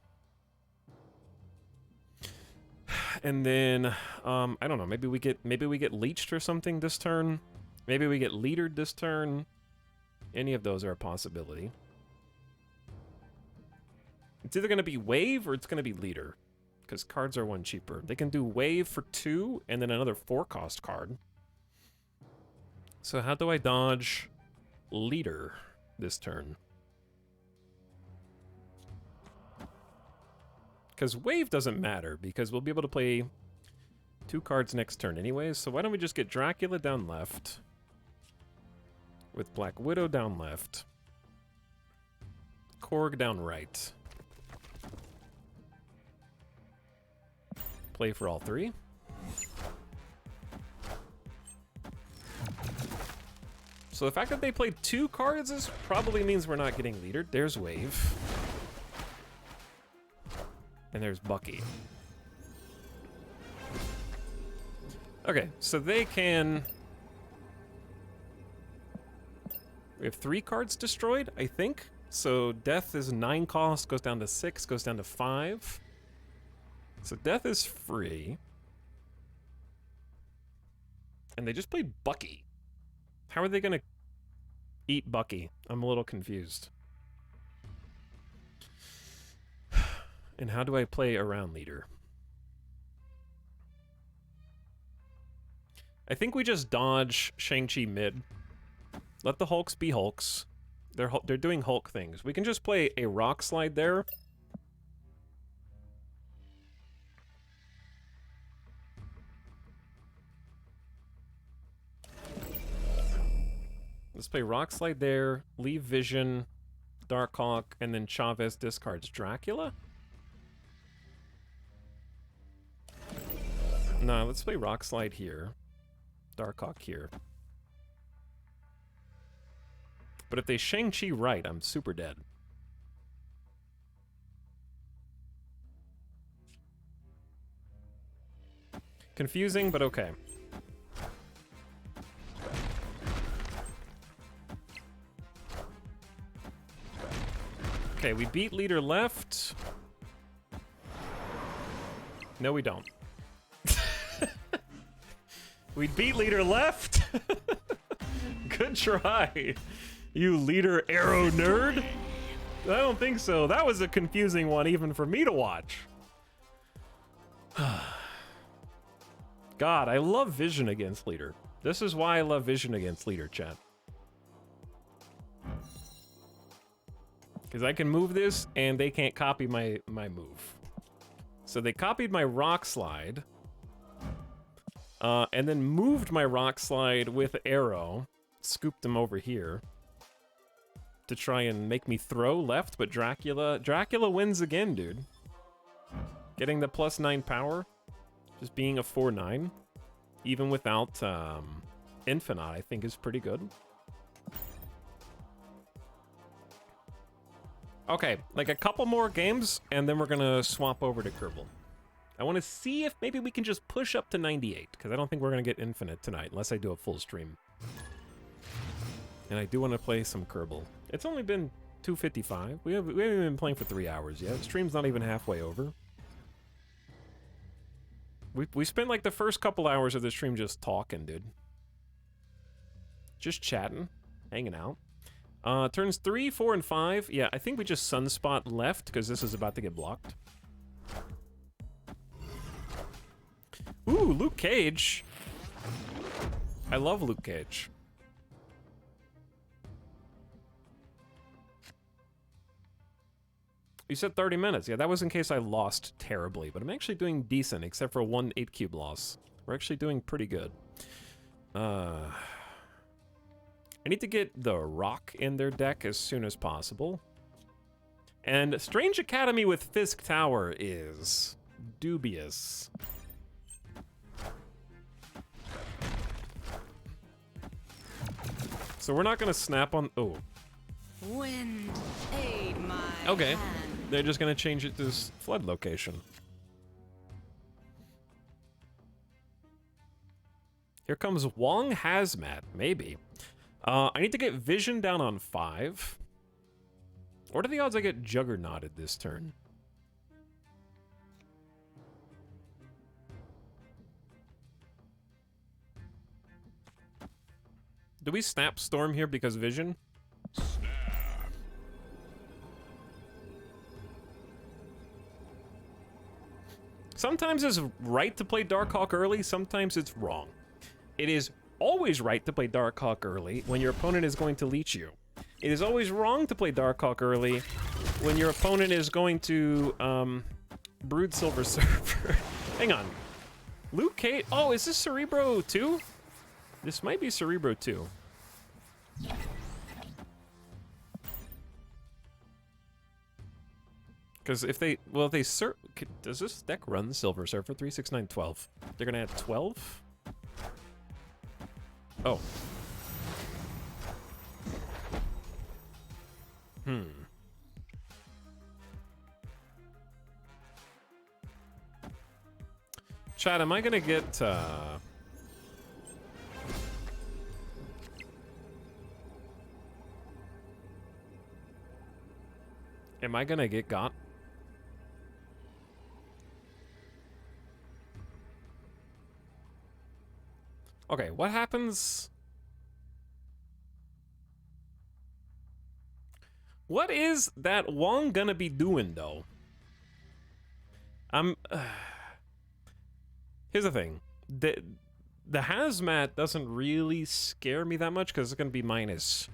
And then I don't know, maybe we get leeched or something this turn. Maybe we get leadered this turn. Any of those are a possibility. It's either going to be wave or it's going to be leader, because cards are one cheaper. They can do wave for 2 and then another 4-cost card. So how do I dodge leader this turn? Because wave doesn't matter, because we'll be able to play 2 cards next turn anyways. So why don't we just get Dracula down left, with Black Widow down left, Korg down right. Play for all 3. So the fact that they played 2 cards is probably means we're not getting leadered. There's wave. And there's Bucky. Okay, so they can... We have 3 cards destroyed, I think. So death is 9 cost, goes down to 6, goes down to 5. So death is free. And they just played Bucky. How are they gonna eat Bucky? I'm a little confused. And how do I play around leader? I think we just dodge Shang-Chi mid. Let the Hulks be Hulks. They're doing Hulk things. We can just play a Rock Slide there. Let's play Rock Slide there, leave Vision, Darkhawk, and then Chavez discards Dracula? No, let's play Rock Slide here. Darkhawk here. But if they Shang-Chi right, I'm super dead. Confusing, but okay. Okay, we beat leader left. No, we don't. We beat leader left. Good try, you leader arrow nerd. I don't think so. That was a confusing one even for me to watch. God, I love Vision against leader. This is why I love Vision against leader, chat. Because I can move this and they can't copy my move. So they copied my Rock Slide. And then moved my Rock Slide with arrow. Scooped him over here. To try and make me throw left, but Dracula wins again, dude. Getting the +9 power. Just being a 4/9. Even without Infinite, I think is pretty good. Okay, like a couple more games, and then we're gonna swap over to Kerbal. I want to see if maybe we can just push up to 98, because I don't think we're going to get infinite tonight, unless I do a full stream. And I do want to play some Kerbal. It's only been 2:55. We haven't even been playing for 3 hours yet. The stream's not even halfway over. We spent like the first couple hours of the stream just talking, dude. Just chatting, hanging out. Turns 3, 4, and 5. Yeah, I think we just Sunspot left because this is about to get blocked. Ooh, Luke Cage. I love Luke Cage. You said 30 minutes. Yeah, that was in case I lost terribly, but I'm actually doing decent, except for one 8-cube loss. We're actually doing pretty good. I need to get the Rock in their deck as soon as possible. And Strange Academy with Fisk Tower is dubious. So we're not going to snap on... Oh. Wind, aid my Okay. hand. They're just going to change it to this flood location. Here comes Wong Hazmat, maybe. I need to get Vision down on 5. What are the odds I get Juggernauted this turn? Do we snap Storm here because Vision? Sometimes it's right to play Darkhawk early, sometimes it's wrong. It is always right to play Darkhawk early when your opponent is going to leech you. It is always wrong to play Darkhawk early when your opponent is going to Brood Silver Surfer. Hang on. Luke Cage. Oh, is this Cerebro 2? This might be Cerebro 2. Because if they, well, if they does this deck run Silver Surfer 3, 6, 9, 12? They're gonna add 12? Oh. Chad, am I gonna get, am I gonna get got? Okay, what happens? What is that Wong gonna be doing, though? Here's the thing. The Hazmat doesn't really scare me that much because it's gonna be -2.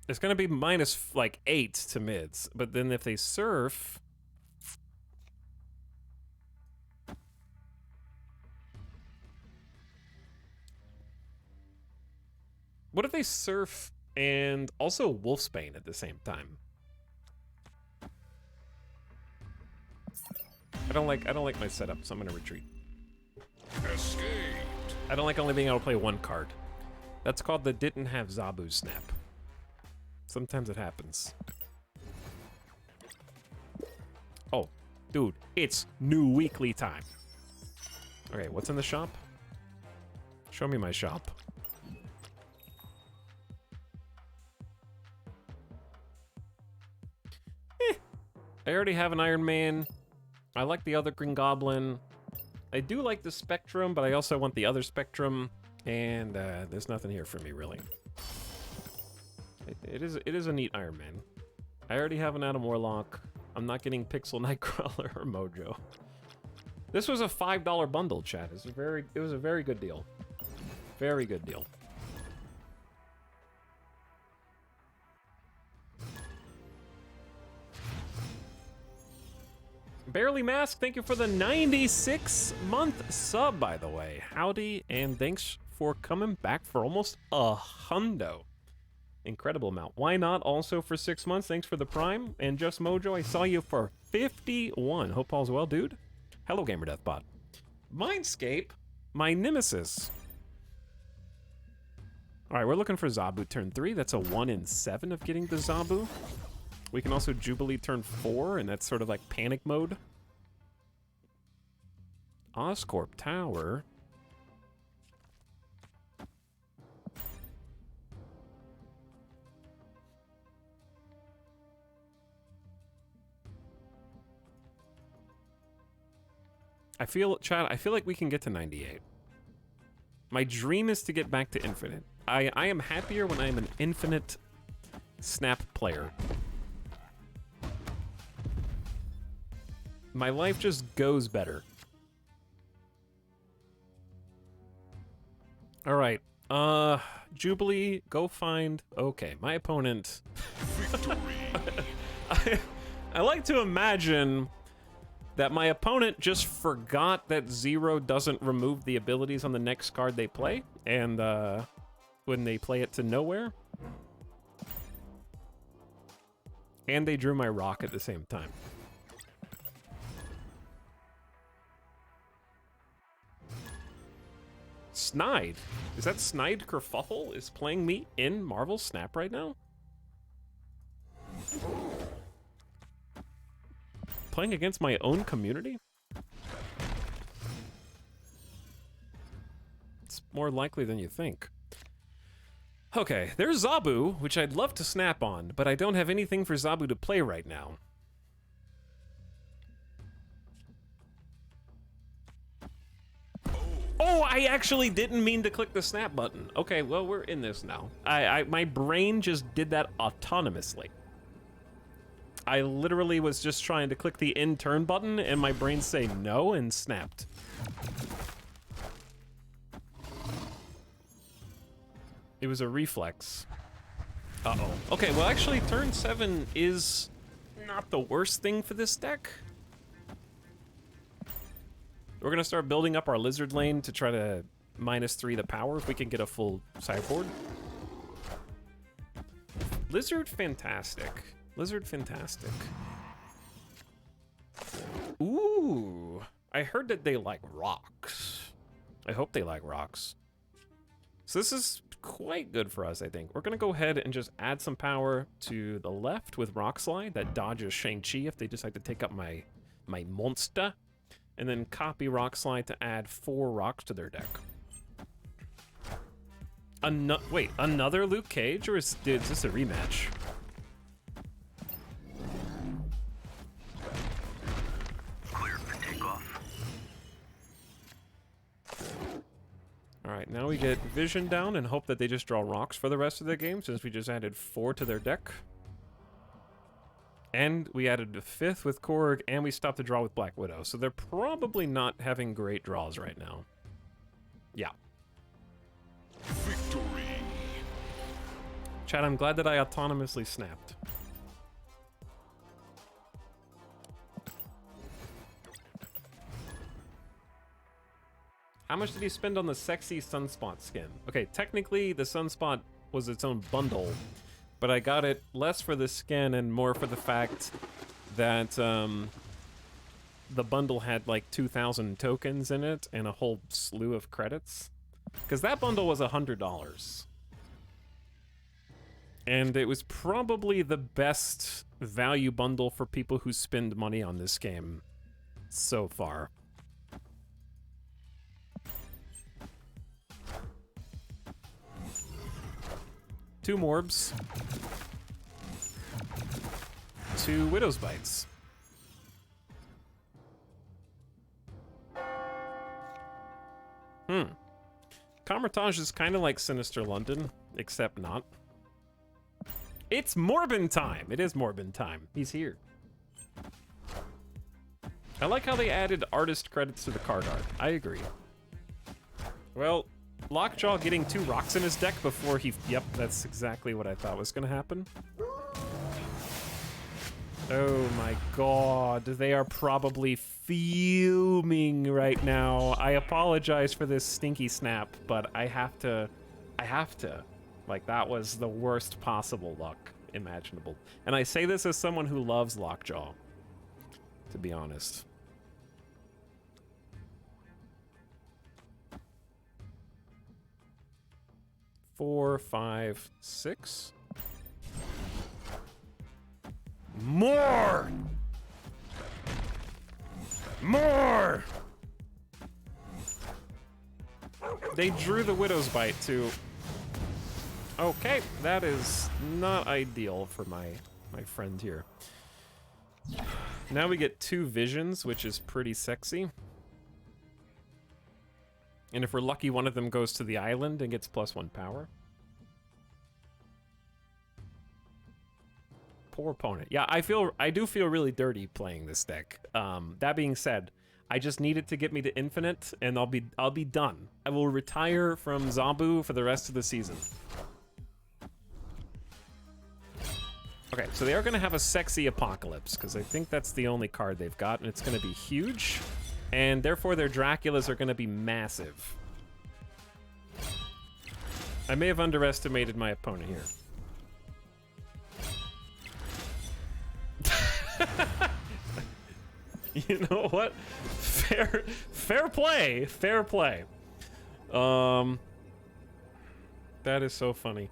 It's gonna be -8 to mids, but then if they surf, what if they surf and also Wolfsbane at the same time? I don't like my setup, so I'm gonna retreat. Escaped. I don't like only being able to play one card. That's called the didn't have Zabu snap. Sometimes it happens. Oh, dude, it's new weekly time. Okay, what's in the shop? Show me my shop. I already have an Iron Man. I like the other Green Goblin. I do like the Spectrum, but I also want the other Spectrum. And there's nothing here for me, really. It is a neat Iron Man. I already have an Adam Warlock. I'm not getting Pixel Nightcrawler or Mojo. This was a $5 bundle, chat. It was a very good deal. Very good deal. Barely Masked, thank you for the 96-month sub, by the way. Howdy, and thanks for coming back for almost $100. Incredible amount. Why not also for 6 months? Thanks for the Prime. And Just Mojo, I saw you for 51. Hope all's well, dude. Hello, GamerDeathBot. Mindscape my nemesis. All right, we're looking for Zabu turn 3. That's a 1 in 7 of getting the Zabu. We can also Jubilee turn 4, and that's sort of like panic mode. Oscorp Tower. Chad, I feel like we can get to 98. My dream is to get back to infinite. I am happier when I am an infinite Snap player. My life just goes better. All right. Jubilee, go find... Okay, my opponent... I like to imagine that my opponent just forgot that 0 doesn't remove the abilities on the next card they play, and when they play it to nowhere. And they drew my rock at the same time. Snide? Is that Snide Kerfuffle is playing me in Marvel Snap right now? Playing against my own community? It's more likely than you think. Okay, there's Zabu, which I'd love to snap on, but I don't have anything for Zabu to play right now. Oh, I actually didn't mean to click the snap button. Okay, well, we're in this now. My brain just did that autonomously. I literally was just trying to click the in turn button and my brain say no and snapped. It was a reflex. Uh-oh. Okay, well actually turn 7 is not the worst thing for this deck. We're gonna start building up our lizard lane to try to -3 the power if we can get a full sideboard. Lizard fantastic. Lizard fantastic. Ooh, I heard that they like rocks. I hope they like rocks. So this is quite good for us, I think. We're gonna go ahead and just add some power to the left with Rock Slide that dodges Shang-Chi if they decide to take up my monster. And then copy Rock Slide to add 4 rocks to their deck. Wait, another Luke Cage, or is this a rematch? Clear for takeoff. All right, now we get Vision down and hope that they just draw rocks for the rest of the game, since we just added 4 to their deck. And we added a 5th with Korg, and we stopped the draw with Black Widow. So they're probably not having great draws right now. Yeah. Victory. Chad, I'm glad that I autonomously snapped. How much did he spend on the sexy Sunspot skin? Okay, technically the Sunspot was its own bundle, but I got it less for the skin and more for the fact that the bundle had like 2,000 tokens in it and a whole slew of credits. Because that bundle was $100. And it was probably the best value bundle for people who spend money on this game so far. Two Morbs. 2 Widow's Bites. Comertage is kind of like Sinister London, except not. It's Morbin time! It is Morbin time. He's here. I like how they added artist credits to the card art. I agree. Well, Lockjaw getting 2 rocks in his deck before he... Yep, that's exactly what I thought was going to happen. Oh my god, they are probably fuming right now. I apologize for this stinky snap, but I have to. Like, that was the worst possible luck imaginable. And I say this as someone who loves Lockjaw, to be honest. 4, 5, 6. More! More! They drew the Widow's Bite too. Okay, that is not ideal for my friend here. Now we get 2 visions, which is pretty sexy. And if we're lucky, one of them goes to the island and gets +1 power. Poor opponent. Yeah, I do feel really dirty playing this deck. That being said, I just need it to get me to infinite, and I'll be done. I will retire from Zombu for the rest of the season. Okay, so they are going to have a sexy Apocalypse, because I think that's the only card they've got, and it's going to be huge, and therefore their Draculas are going to be massive. I may have underestimated my opponent here. You know what? Fair play. Fair play. That is so funny.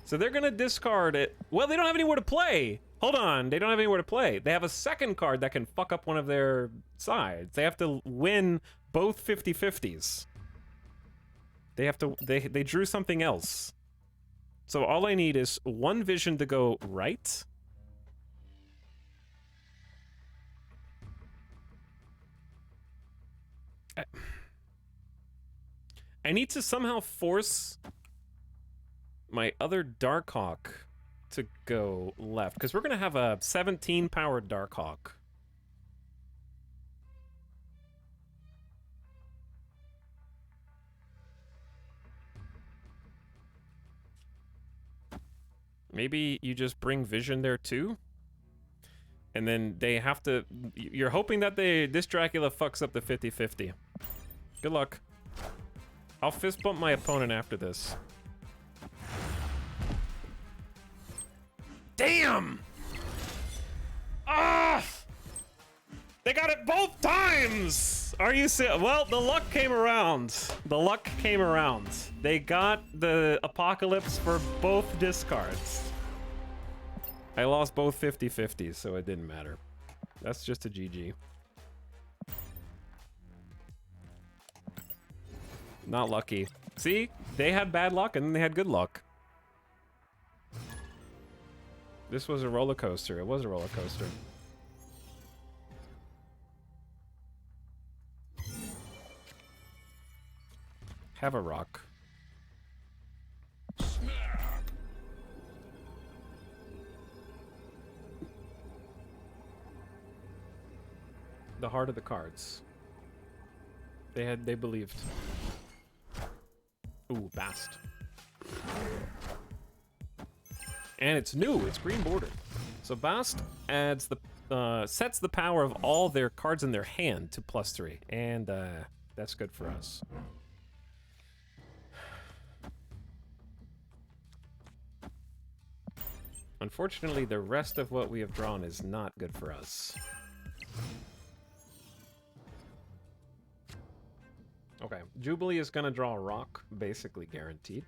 So they're gonna discard it. Well, they don't have anywhere to play. Hold on, they don't have anywhere to play. They have a second card that can fuck up one of their sides. They have to win both 50-50s. They have to. They drew something else. So all I need is 1 vision to go right. I need to somehow force my other Darkhawk to go left, because we're gonna have a 17 powered Darkhawk. Maybe you just bring Vision there too? And then they have to... You're hoping that this Dracula fucks up the 50-50. Good luck. I'll fist bump my opponent after this. Damn! Ah! They got it both times! Are you serious? Well, the luck came around. The luck came around. They got the Apocalypse for both discards. I lost both 50-50s, so it didn't matter. That's just a GG. Not lucky. See? They had bad luck and then they had good luck. This was a roller coaster. It was a roller coaster. Have a rock. The heart of the cards. They believed. Ooh, Bast. And it's new, it's green border. So Bast adds the sets the power of all their cards in their hand to +3, and that's good for us. Unfortunately, the rest of what we have drawn is not good for us. Okay, Jubilee is gonna draw a rock, basically guaranteed.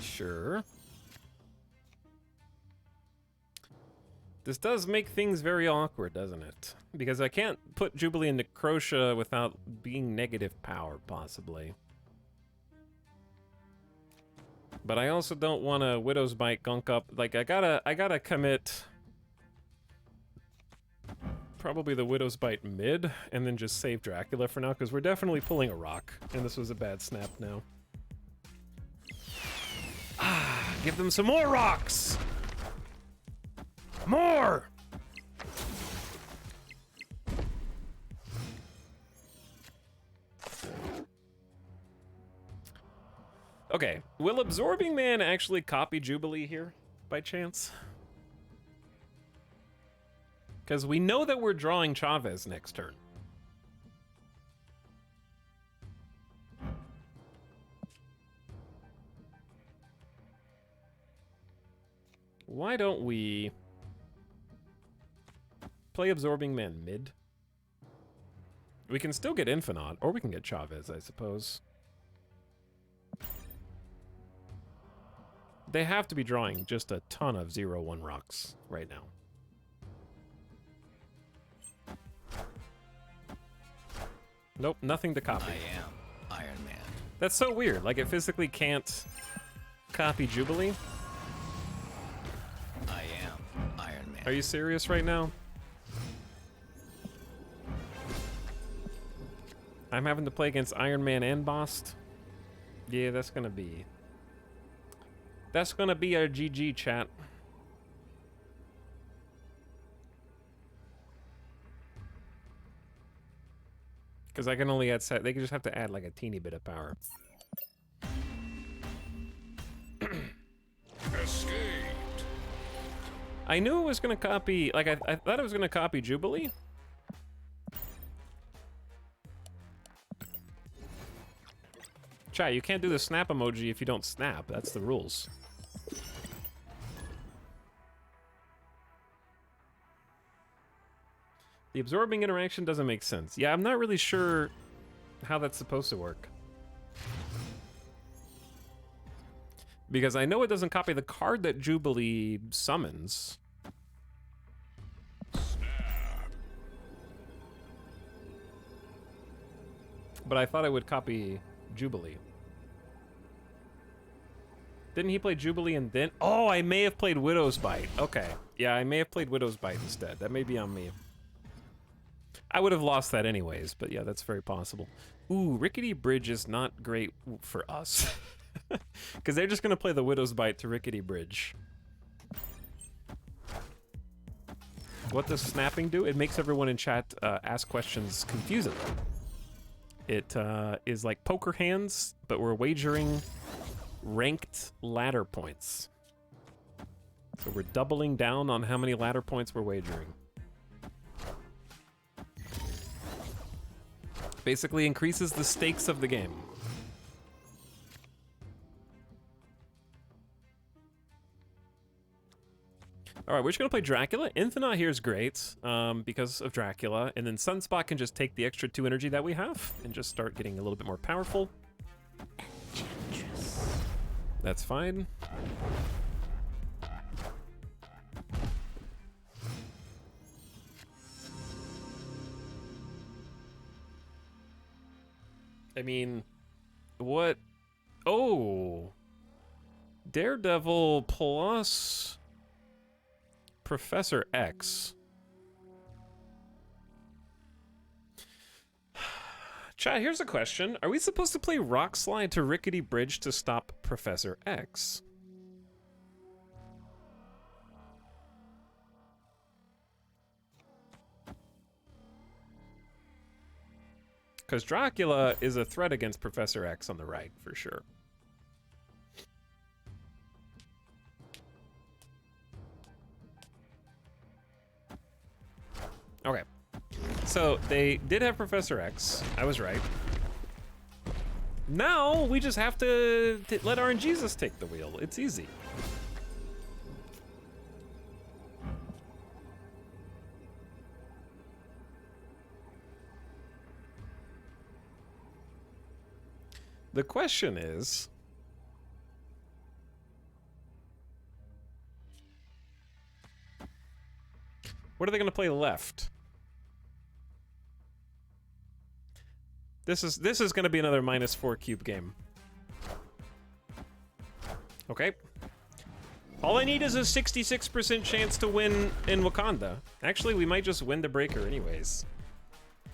Sure. This does make things very awkward, doesn't it? Because I can't put Jubilee into Necrotia without being negative power, possibly. But I also don't want to Widow's Bite gunk up. Like, I gotta commit probably the Widow's Bite mid, and then just save Dracula for now, because we're definitely pulling a rock, and this was a bad snap now. Ah, give them some more rocks! More! Okay, will Absorbing Man actually copy Jubilee here, by chance? Because we know that we're drawing Chavez next turn. why don't we play Absorbing Man mid? We can still get Infinite, or we can get Chavez, I suppose. They have to be drawing just a ton of 0-1 rocks right now. Nope, nothing to copy. I am Iron Man. That's so weird. Like, it physically can't copy Jubilee. I am Iron Man. Are you serious right now? I'm having to play against Iron Man and Bost. Yeah, that's gonna be our GG, chat. Because I can only add set. They can just have to add like a teeny bit of power. Escaped. I knew it was gonna copy. Like I thought it was gonna copy Jubilee. Chat, you can't do the snap emoji if you don't snap. That's the rules. The absorbing interaction doesn't make sense. Yeah, I'm not really sure how that's supposed to work. Because I know it doesn't copy the card that Jubilee summons. But I thought it would copy Jubilee. Didn't he play Jubilee and then... Oh, I may have played Widow's Bite. Okay. Yeah, I may have played Widow's Bite instead. That may be on me. I would have lost that anyways, but yeah, that's very possible. Ooh, Rickety Bridge is not great for us. Because they're just going to play the Widow's Bite to Rickety Bridge. What does snapping do? It makes everyone in chat ask questions confusedly. It is like poker hands, but we're wagering ranked ladder points. So we're doubling down on how many ladder points we're wagering. Basically increases the stakes of the game. All right, we're just gonna play Dracula. Infinite here is great because of Dracula, and then Sunspot can just take the extra 2 energy that we have and just start getting a little bit more powerful. Enchantress. That's fine. I mean, what? Oh, Daredevil plus Professor X. Chat, here's a question. Are we supposed to play Rock Slide to Rickety Bridge to stop Professor X? Because Dracula is a threat against Professor X on the right, for sure. Okay. So, they did have Professor X. I was right. Now, we just have to let RNGesus take the wheel. It's easy. The question is, what are they going to play left? This is going to be another -4 cube game. Okay. All I need is a 66% chance to win in Wakanda. Actually, we might just win the breaker anyways.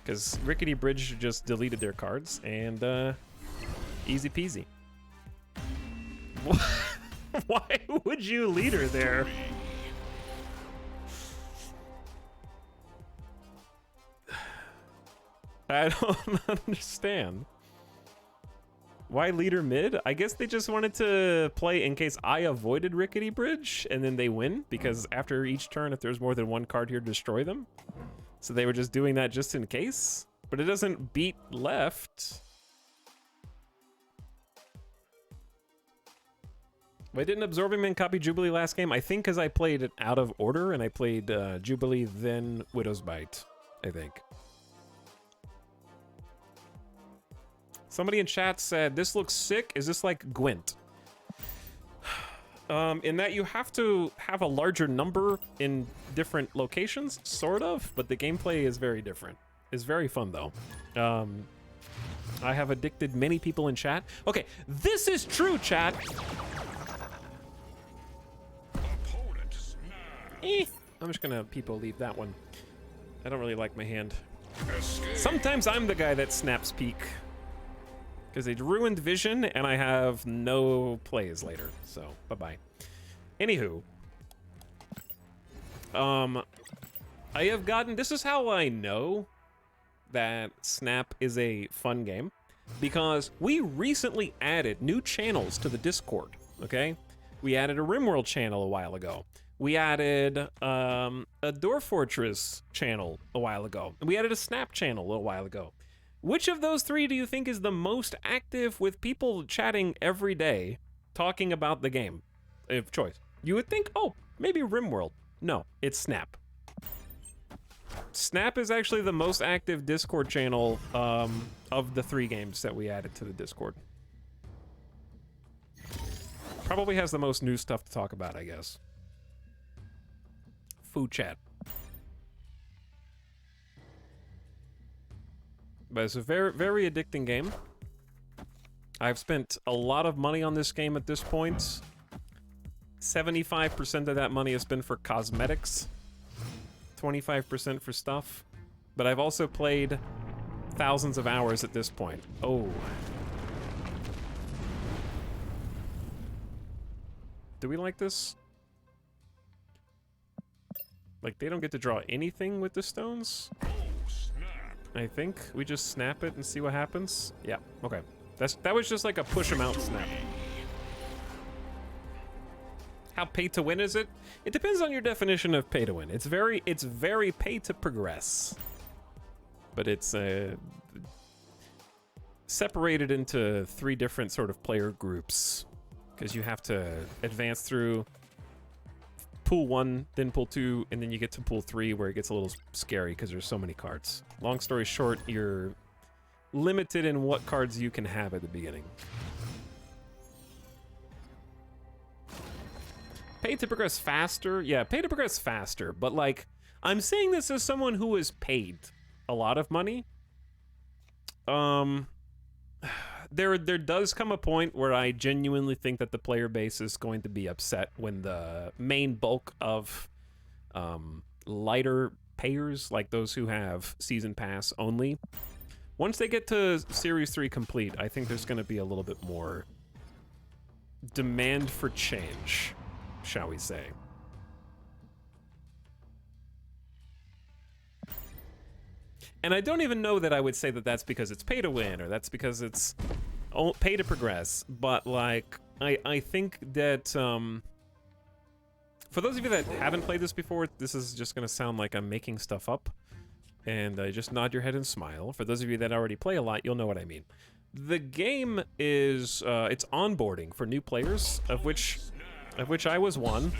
Because Rickety Bridge just deleted their cards, and easy peasy. Why would you lead her there? I don't understand. Why leader mid? I guess they just wanted to play in case I avoided Rickety Bridge, and then they win, because after each turn, if there's more than one card here, destroy them. So they were just doing that just in case. But it doesn't beat left. Why didn't Absorbing Man copy Jubilee last game? I think because I played it out of order, and I played Jubilee, then Widow's Bite, I think. Somebody in chat said, this looks sick. Is this like Gwent? In that you have to have a larger number in different locations, sort of, but the gameplay is very different. It's very fun, though. I have addicted many people in chat. Okay, this is true, chat. I'm just gonna people leave that one. I don't really like my hand. Sometimes I'm the guy that snaps peek. Because they ruined Vision, and I have no plays later. So, bye-bye. Anywho. I have gotten... This is how I know that Snap is a fun game. Because we recently added new channels to the Discord, okay? We added a RimWorld channel a while ago. We added a Door Fortress channel a while ago. And we added a Snap channel a little while ago. Which of those three do you think is the most active with people chatting every day, talking about the game? If choice. You would think, oh, maybe RimWorld. No, it's Snap. Snap is actually the most active Discord channel of the 3 games that we added to the Discord. Probably has the most new stuff to talk about, I guess. Food chat. But it's a very, very addicting game. I've spent a lot of money on this game at this point. 75% of that money has been for cosmetics. 25% for stuff. But I've also played thousands of hours at this point. Oh. Do we like this? Like, they don't get to draw anything with the stones? I think we just snap it and see what happens. Yeah, okay. That was just like a push them out snap. How pay to win is it? It depends on your definition of pay to win. It's very pay to progress. But it's separated into 3 different sort of player groups. Because you have to advance through pool 1, then pool 2, and then you get to pool 3 where it gets a little scary because there's so many cards. Long story short, you're limited in what cards you can have at the beginning. Pay to progress faster? Yeah, pay to progress faster, but like, I'm saying this as someone who has paid a lot of money. There does come a point where I genuinely think that the player base is going to be upset when the main bulk of lighter payers, like those who have Season Pass only, once they get to Series 3 complete, I think there's going to be a little bit more demand for change, shall we say. And I don't even know that I would say that that's because it's pay to win or that's because it's pay to progress. But like, I think that for those of you that haven't played this before, this is just going to sound like I'm making stuff up. And just nod your head and smile. For those of you that already play a lot, you'll know what I mean. The game is it's onboarding for new players, of which I was one.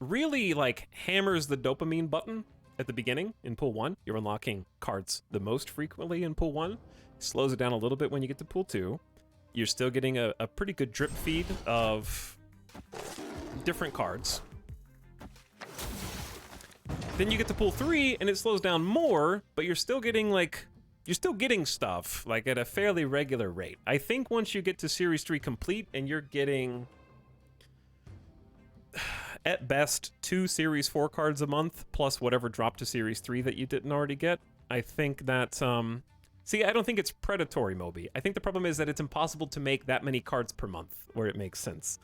Really like hammers the dopamine button at the beginning in pool 1. You're unlocking cards the most frequently in pool 1. Slows it down a little bit when you get to pool 2. You're still getting a pretty good drip feed of different cards. Then you get to pool 3 and it slows down more, but you're still getting stuff like at a fairly regular rate. I think once you get to Series 3 complete and you're getting at best 2 Series 4 cards a month, plus whatever drop to Series 3 that you didn't already get. I think that, see, I don't think it's predatory, Moby. I think the problem is that it's impossible to make that many cards per month where it makes sense.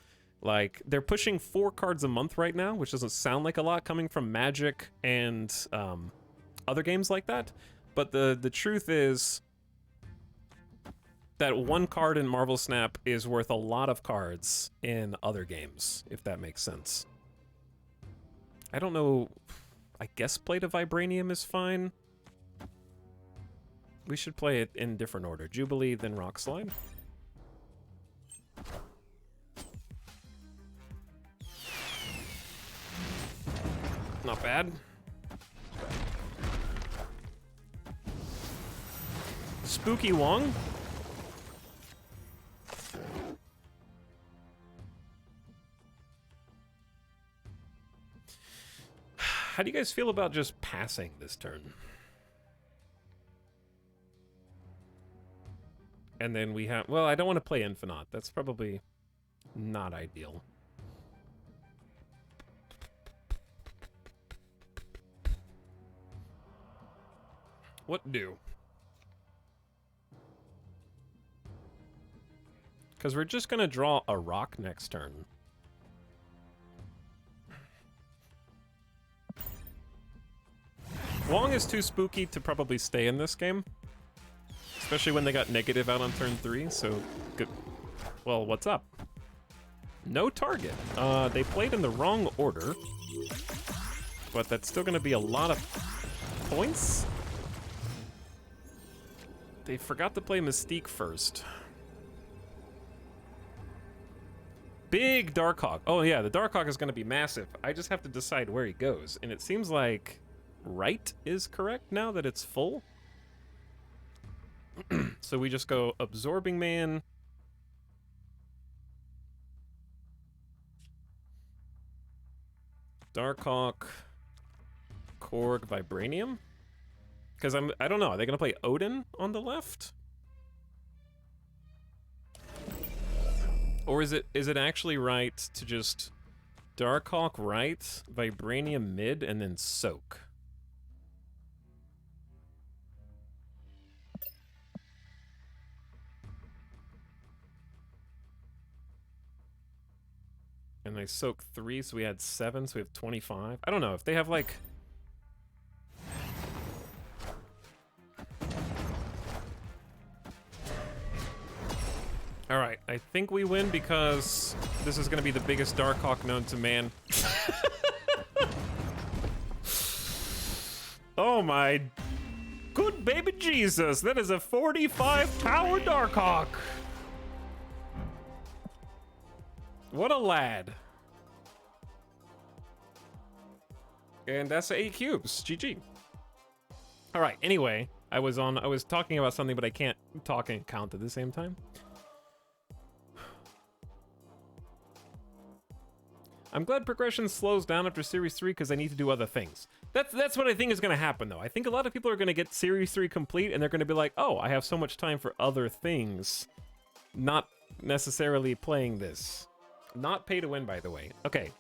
Like, they're pushing 4 cards a month right now, which doesn't sound like a lot coming from Magic and other games like that. But the truth is that 1 card in Marvel Snap is worth a lot of cards in other games, if that makes sense. I don't know. I guess Plate of Vibranium is fine. We should play it in different order. Jubilee, then Rock Slide. Not bad. Spooky Wong? How do you guys feel about just passing this turn? And then we have... Well, I don't want to play Infinite. That's probably not ideal. What do? Because we're just going to draw a rock next turn. Wong is too spooky to probably stay in this game. Especially when they got negative out on turn 3, so good. Well, what's up? No target. They played in the wrong order. But that's still going to be a lot of points. They forgot to play Mystique first. Big Darkhawk. Oh yeah, the Darkhawk is going to be massive. I just have to decide where he goes. And it seems like right is correct now that it's full. So we just go Absorbing Man. Darkhawk. Korg, Vibranium. Because I don't know, are they going to play Odin on the left? Or is it actually right to just Darkhawk right, Vibranium mid, and then Soak? And they Soak 3, so we had 7, so we have 25. I don't know, if they have like... Alright, I think we win because this is going to be the biggest Darkhawk known to man. Oh my good baby Jesus, that is a 45 tower Darkhawk. What a lad. And that's 8 cubes, GG. Alright, anyway, I was talking about something, but I can't talk and count at the same time. I'm glad progression slows down after Series 3 because I need to do other things. That's what I think is going to happen, though. I think a lot of people are going to get Series 3 complete, and they're going to be like, oh, I have so much time for other things. Not necessarily playing this. Not pay to win, by the way. Okay.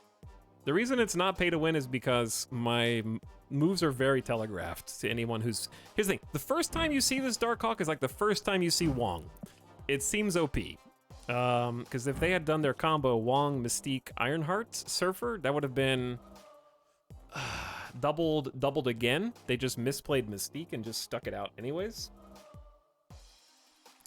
The reason it's not pay to win is because my moves are very telegraphed to anyone who's... Here's the thing. The first time you see this Darkhawk is like the first time you see Wong. It seems OP. Because if they had done their combo Wong, Mystique, Ironheart, Surfer, that would have been doubled again. They just misplayed Mystique and just stuck it out anyways.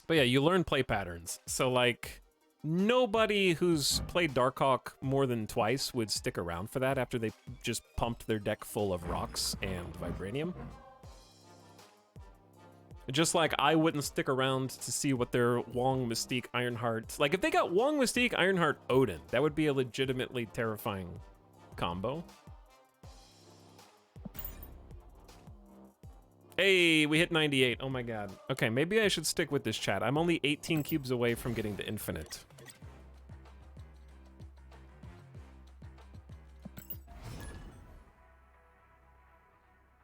But yeah, you learn play patterns. So like, nobody who's played Darkhawk more than twice would stick around for that after they just pumped their deck full of rocks and Vibranium. Just like I wouldn't stick around to see what their Wong, Mystique, Ironheart... Like, if they got Wong, Mystique, Ironheart, Odin, that would be a legitimately terrifying combo. Hey, we hit 98. Oh my god. Okay, maybe I should stick with this chat. I'm only 18 cubes away from getting to infinite.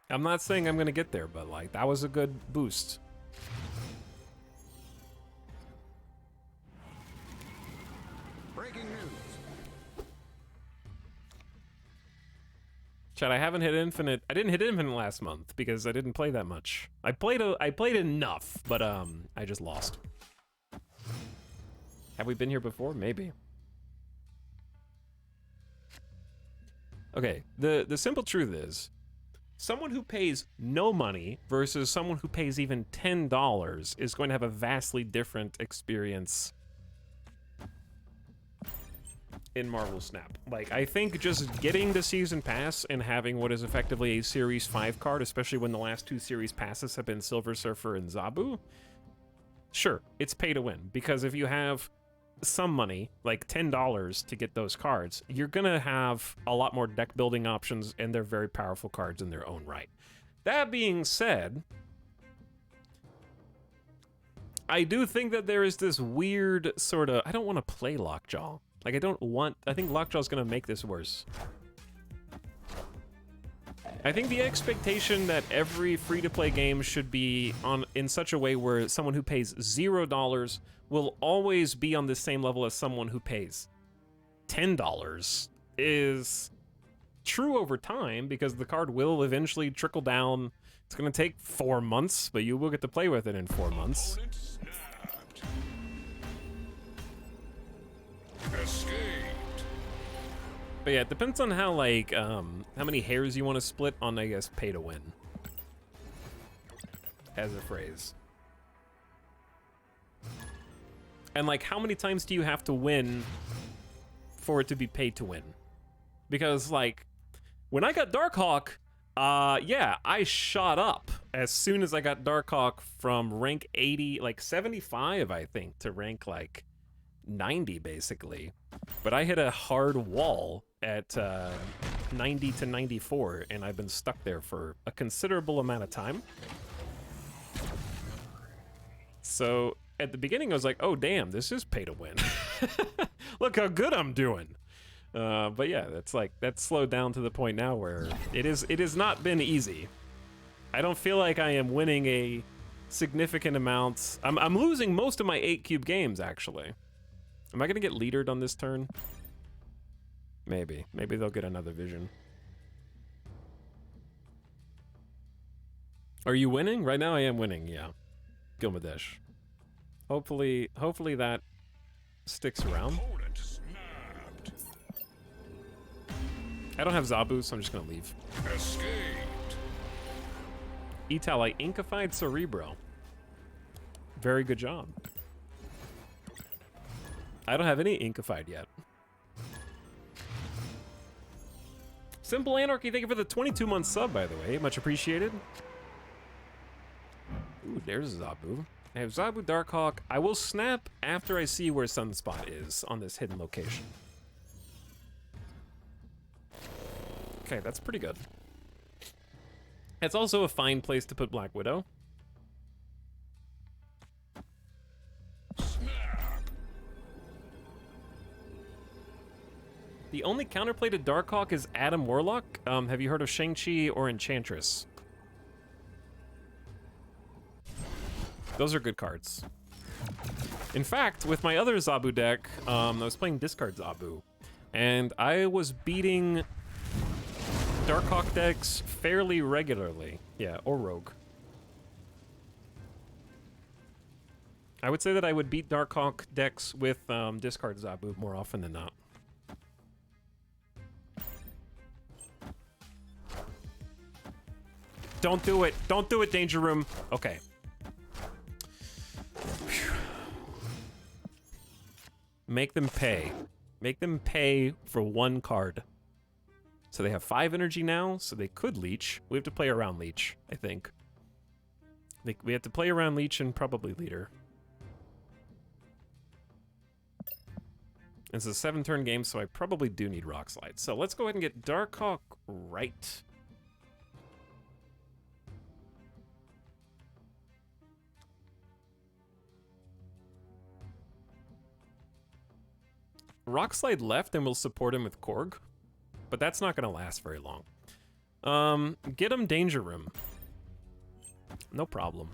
I'm not saying I'm gonna get there, but like, that was a good boost. Breaking news. Chat, I haven't hit infinite. I didn't hit infinite last month because I didn't play that much. I played enough, but I just lost. Have we been here before? Maybe. Okay, the simple truth is, someone who pays no money versus someone who pays even $10 is going to have a vastly different experience in Marvel Snap. Like, I think just getting the Season Pass and having what is effectively a Series 5 card, especially when the last 2 Series Passes have been Silver Surfer and Zabu, sure, it's pay to win. Because if you have some money, like $10 to get those cards, you're gonna have a lot more deck building options, and they're very powerful cards in their own right. That being said, I do think that there is this weird sort of, I don't want to play Lockjaw. Like, I think Lockjaw's gonna make this worse. I think the expectation that every free-to-play game should be in such a way where someone who pays $0 will always be on the same level as someone who pays $10 is true over time, because the card will eventually trickle down. It's going to take 4 months, but you will get to play with it in 4 months. But yeah, it depends on how, like, how many hairs you want to split on, I guess, pay to win. As a phrase. And, like, how many times do you have to win for it to be paid to win? Because, like, when I got Darkhawk, yeah, I shot up as soon as I got Darkhawk from rank 80, like 75, I think, to rank, like, 90, basically. But I hit a hard wall at 90 to 94, and I've been stuck there for a considerable amount of time. So at the beginning, I was like, oh, damn, this is pay to win. Look how good I'm doing. But yeah, that's slowed down to the point now where it has not been easy. I don't feel like I am winning a significant amount. I'm losing most of my 8-cube games, actually. Am I gonna get leadered on this turn? Maybe. Maybe they'll get another vision. Are you winning? Right now I am winning, yeah. Gilmadesh. Hopefully that sticks around. I don't have Zabu, so I'm just gonna leave. Etal, I inkified Cerebro. Very good job. I don't have any inkified yet. Simple Anarchy, thank you for the 22-month sub, by the way. Much appreciated. Ooh, there's Zabu. I have Zabu, Darkhawk. I will snap after I see where Sunspot is on this hidden location. Okay, that's pretty good. It's also a fine place to put Black Widow. The only counterplay to Darkhawk is Adam Warlock. Have you heard of Shang-Chi or Enchantress? Those are good cards. In fact, with my other Zabu deck, I was playing discard Zabu, and I was beating Darkhawk decks fairly regularly. Yeah, or Rogue. I would say that I would beat Darkhawk decks with discard Zabu more often than not. Don't do it. Don't do it, Danger Room. Okay. Whew. Make them pay. Make them pay for one card. So they have 5 energy now, so they could leech. We have to play around leech, I think. We have to play around leech and probably leader. It's a 7-turn game, so I probably do need Rock Slide. So let's go ahead and get Darkhawk right. Rock Slide left, and we'll support him with Korg. But that's not going to last very long. Get him Danger Room. No problem.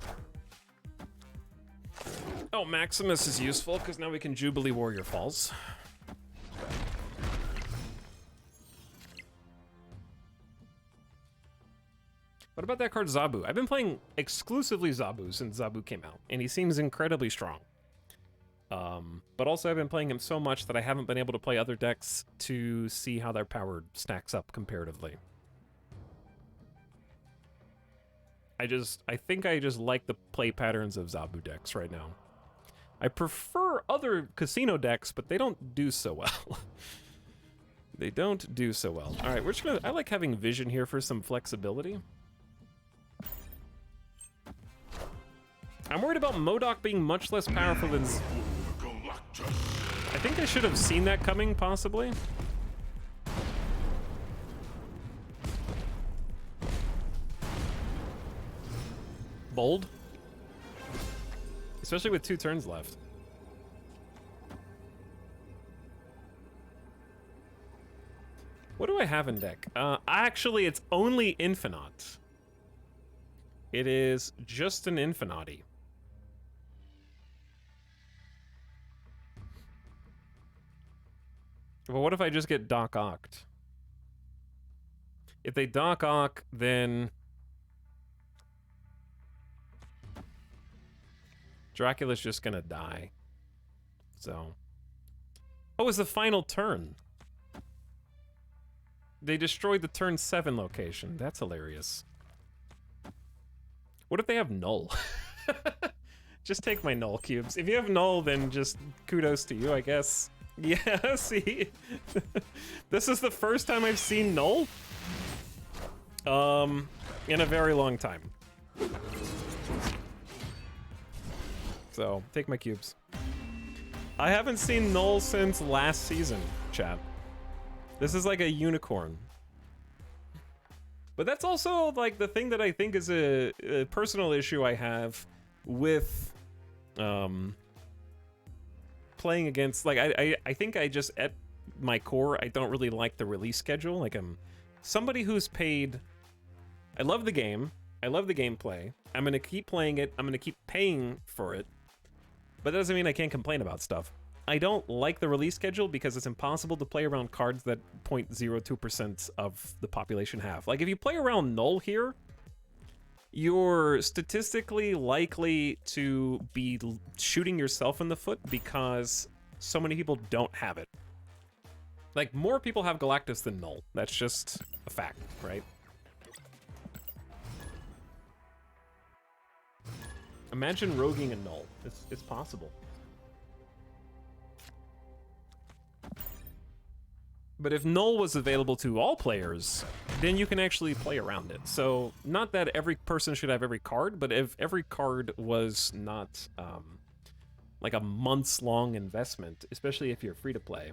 Oh, Maximus is useful, because now we can Jubilee Warrior Falls. What about that card Zabu? I've been playing exclusively Zabu since Zabu came out, and he seems incredibly strong. But also I've been playing him so much that I haven't been able to play other decks to see how their power stacks up comparatively. I think I just like the play patterns of Zabu decks right now. I prefer other casino decks, but they don't do so well. They don't do so well. All right, we're just gonna, I like having vision here for some flexibility. I'm worried about MODOK being much less powerful than... I think I should have seen that coming, possibly. Bold. Especially with 2 turns left. What do I have in deck? Actually, it's only Infinite. It is just an Infinati. But what if I just get Doc Ocked? If they Doc Ock, then Dracula's just gonna die. So. Oh, it's the final turn. They destroyed the turn 7 location. That's hilarious. What if they have null? Just take my null cubes. If you have null, then just kudos to you, I guess. Yeah, see? This is the first time I've seen null. In a very long time. So, take my cubes. I haven't seen null since last season, chat. This is like a unicorn. But that's also like the thing that I think is a personal issue I have with playing against, like, I think I just, at my core, I don't really like the release schedule. Like, I'm somebody who's paid, I love the game, I love the gameplay, I'm gonna keep playing it, I'm gonna keep paying for it, but that doesn't mean I can't complain about stuff. I don't like the release schedule because it's impossible to play around cards that 0.02% of the population have. Like, if you play around null here, you're statistically likely to be shooting yourself in the foot because so many people don't have it. Like, more people have Galactus than null. That's just a fact, right? Imagine roguing a null. It's possible. But if null was available to all players, then you can actually play around it. So, not that every person should have every card, but if every card was not like a months-long investment, especially if you're free to play,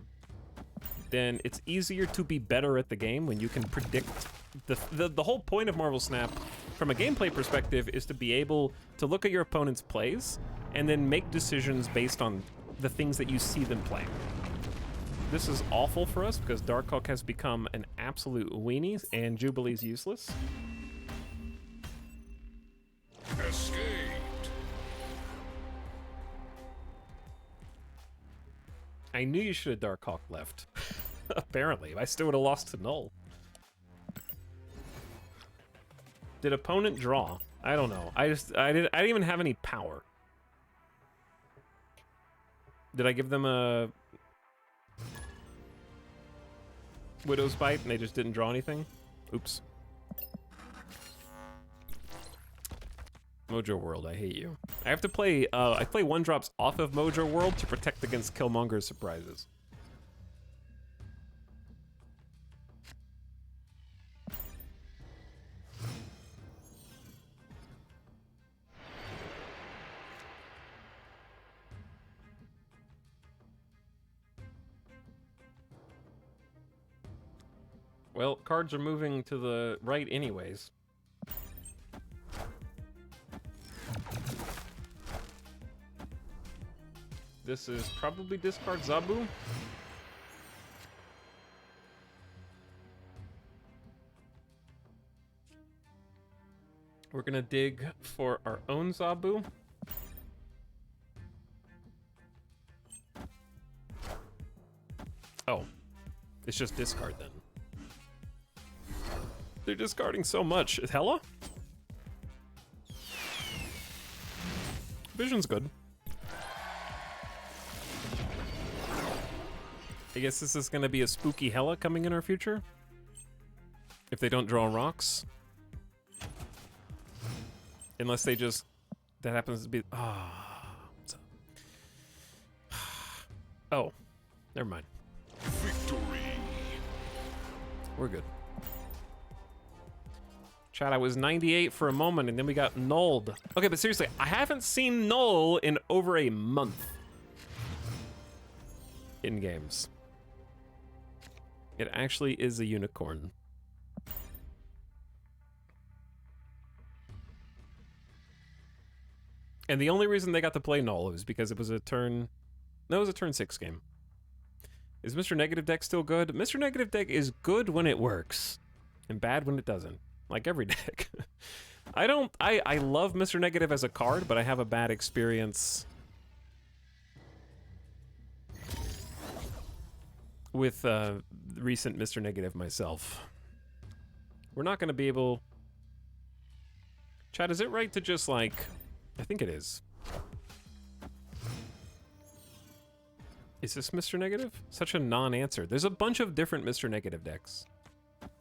then it's easier to be better at the game when you can predict. The whole point of Marvel Snap, from a gameplay perspective, is to be able to look at your opponent's plays and then make decisions based on the things that you see them playing. This is awful for us because Darkhawk has become an absolute weenie and Jubilee's useless. Escaped. I knew you should have Darkhawk left. Apparently, I still would have lost to null. Did opponent draw? I don't know. I didn't even have any power. Did I give them a Widow's Bite and they just didn't draw anything? Oops. Mojo World, I hate you. I have to play, I play 1-drops off of Mojo World to protect against Killmonger's surprises. Well, cards are moving to the right anyways. This is probably discard Zabu. We're gonna dig for our own Zabu. Oh, it's just discard then. They're discarding so much. Is Hela? Vision's good. I guess this is gonna be a spooky Hela coming in our future. If they don't draw rocks. Unless they just... That happens to be... Oh. Never mind. Victory. We're good. Chat, I was 98 for a moment and then we got nulled. Okay, but seriously, I haven't seen null in over a month. in games. It actually is a unicorn. And the only reason they got to play Null is because it was a turn... No, it was a turn 6 game. Is Mr. Negative Deck still good? Mr. Negative Deck is good when it works. And bad when it doesn't. Like every deck. I love Mr. Negative as a card, but I have a bad experience with recent Mr. Negative myself. We're not going to be able... Chad, is it right to just, like... I think it is. Is this Mr. Negative? Such a non-answer. There's a bunch of different Mr. Negative decks,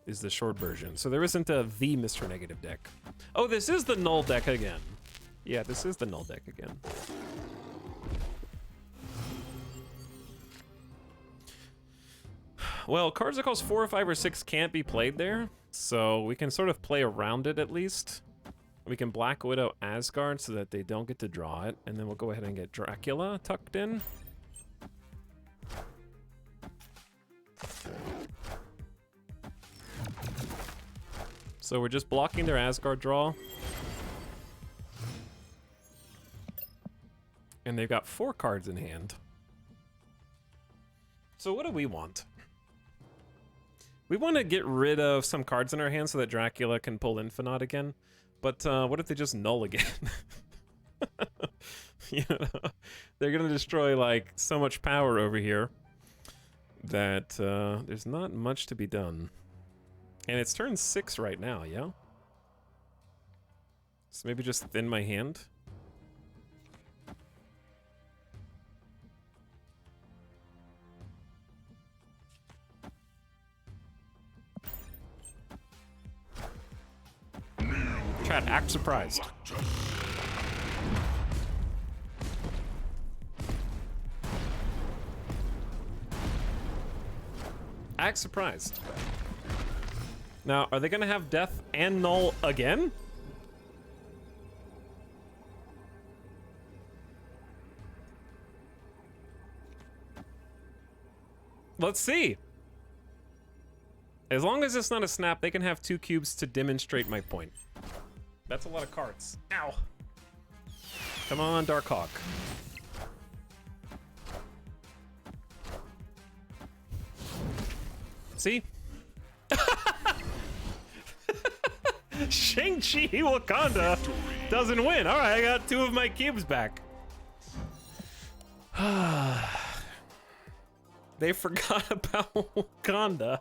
is the short version. So there isn't a the Mr. Negative deck. Oh, this is the Null deck again. Yeah, this is the Null deck again. Well, cards that cost 4 or 5 or 6 can't be played there, so we can sort of play around it at least. We can Black Widow Asgard so that they don't get to draw it, and then we'll go ahead and get Dracula tucked in. So we're just blocking their Asgard draw. And they've got 4 cards in hand. So what do we want? We want to get rid of some cards in our hand so that Dracula can pull Infinite again. But what if they just Null again? You know, they're going to destroy like so much power over here that there's not much to be done. And it's turn 6 right now, yeah? So maybe just thin my hand. Chat, act surprised. Act surprised. Now, are they going to have Death and Null again? Let's see. As long as it's not a snap, they can have 2 cubes to demonstrate my point. That's a lot of cards. Ow. Come on, Darkhawk. See? Shang-Chi Wakanda doesn't win. All right, I got 2 of my cubes back. They forgot about Wakanda.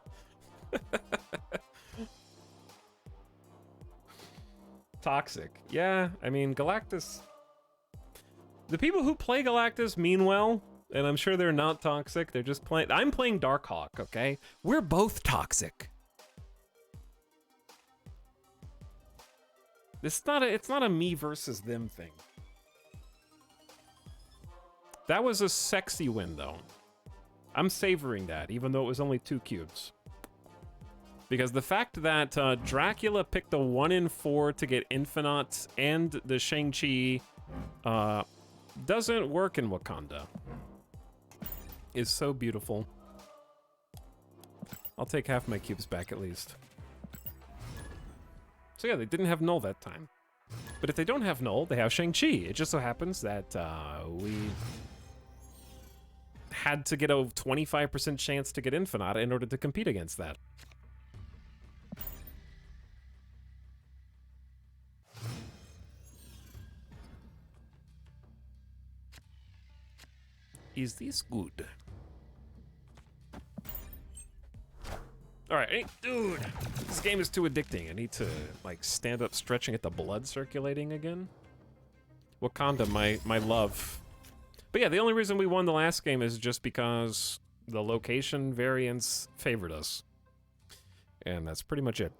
Toxic. Yeah, I mean, Galactus... The people who play Galactus mean well, and I'm sure they're not toxic. They're just playing... I'm playing Darkhawk, okay? We're both toxic. It's not a me versus them thing. That was a sexy win, though. I'm savoring that, even though it was only 2 cubes. Because the fact that Dracula picked a 1 in 4 to get Infinite and the Shang-Chi doesn't work in Wakanda is so beautiful. I'll take half my cubes back at least. So yeah, they didn't have Null that time. But if they don't have Null, they have Shang-Chi. It just so happens that we had to get a 25% chance to get Infinite in order to compete against that. Is this good? All right, hey, dude, this game is too addicting. I need to like stand up stretching at the blood circulating again. Wakanda, my love. But yeah, the only reason we won the last game is just because the location variance favored us. And that's pretty much it.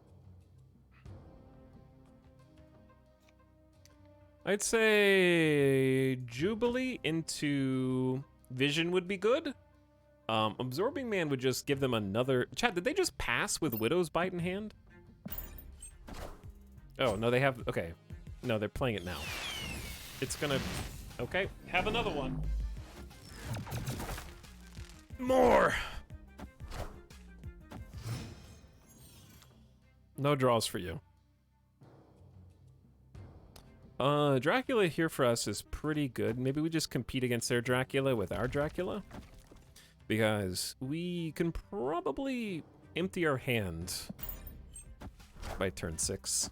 I'd say Jubilee into Vision would be good. Absorbing Man would just give them another... Chat, did they just pass with Widow's Bite in hand? Oh, no, they have... Okay. No, they're playing it now. It's gonna... Okay, have another one. more. No draws for you. Dracula here for us is pretty good. Maybe we just compete against their Dracula with our Dracula, because we can probably empty our hand by turn 6.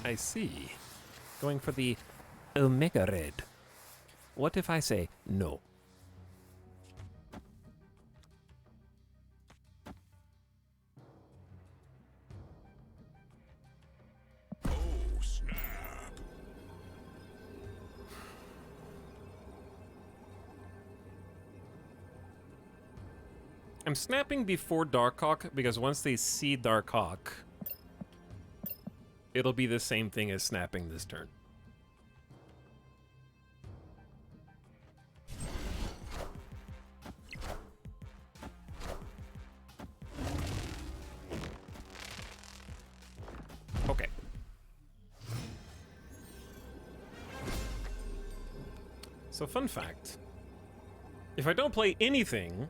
I see. Going for the Omega Red. What if I say no? I'm snapping before Darkhawk because once they see Darkhawk, it'll be the same thing as snapping this turn. Okay. So fun fact, if I don't play anything,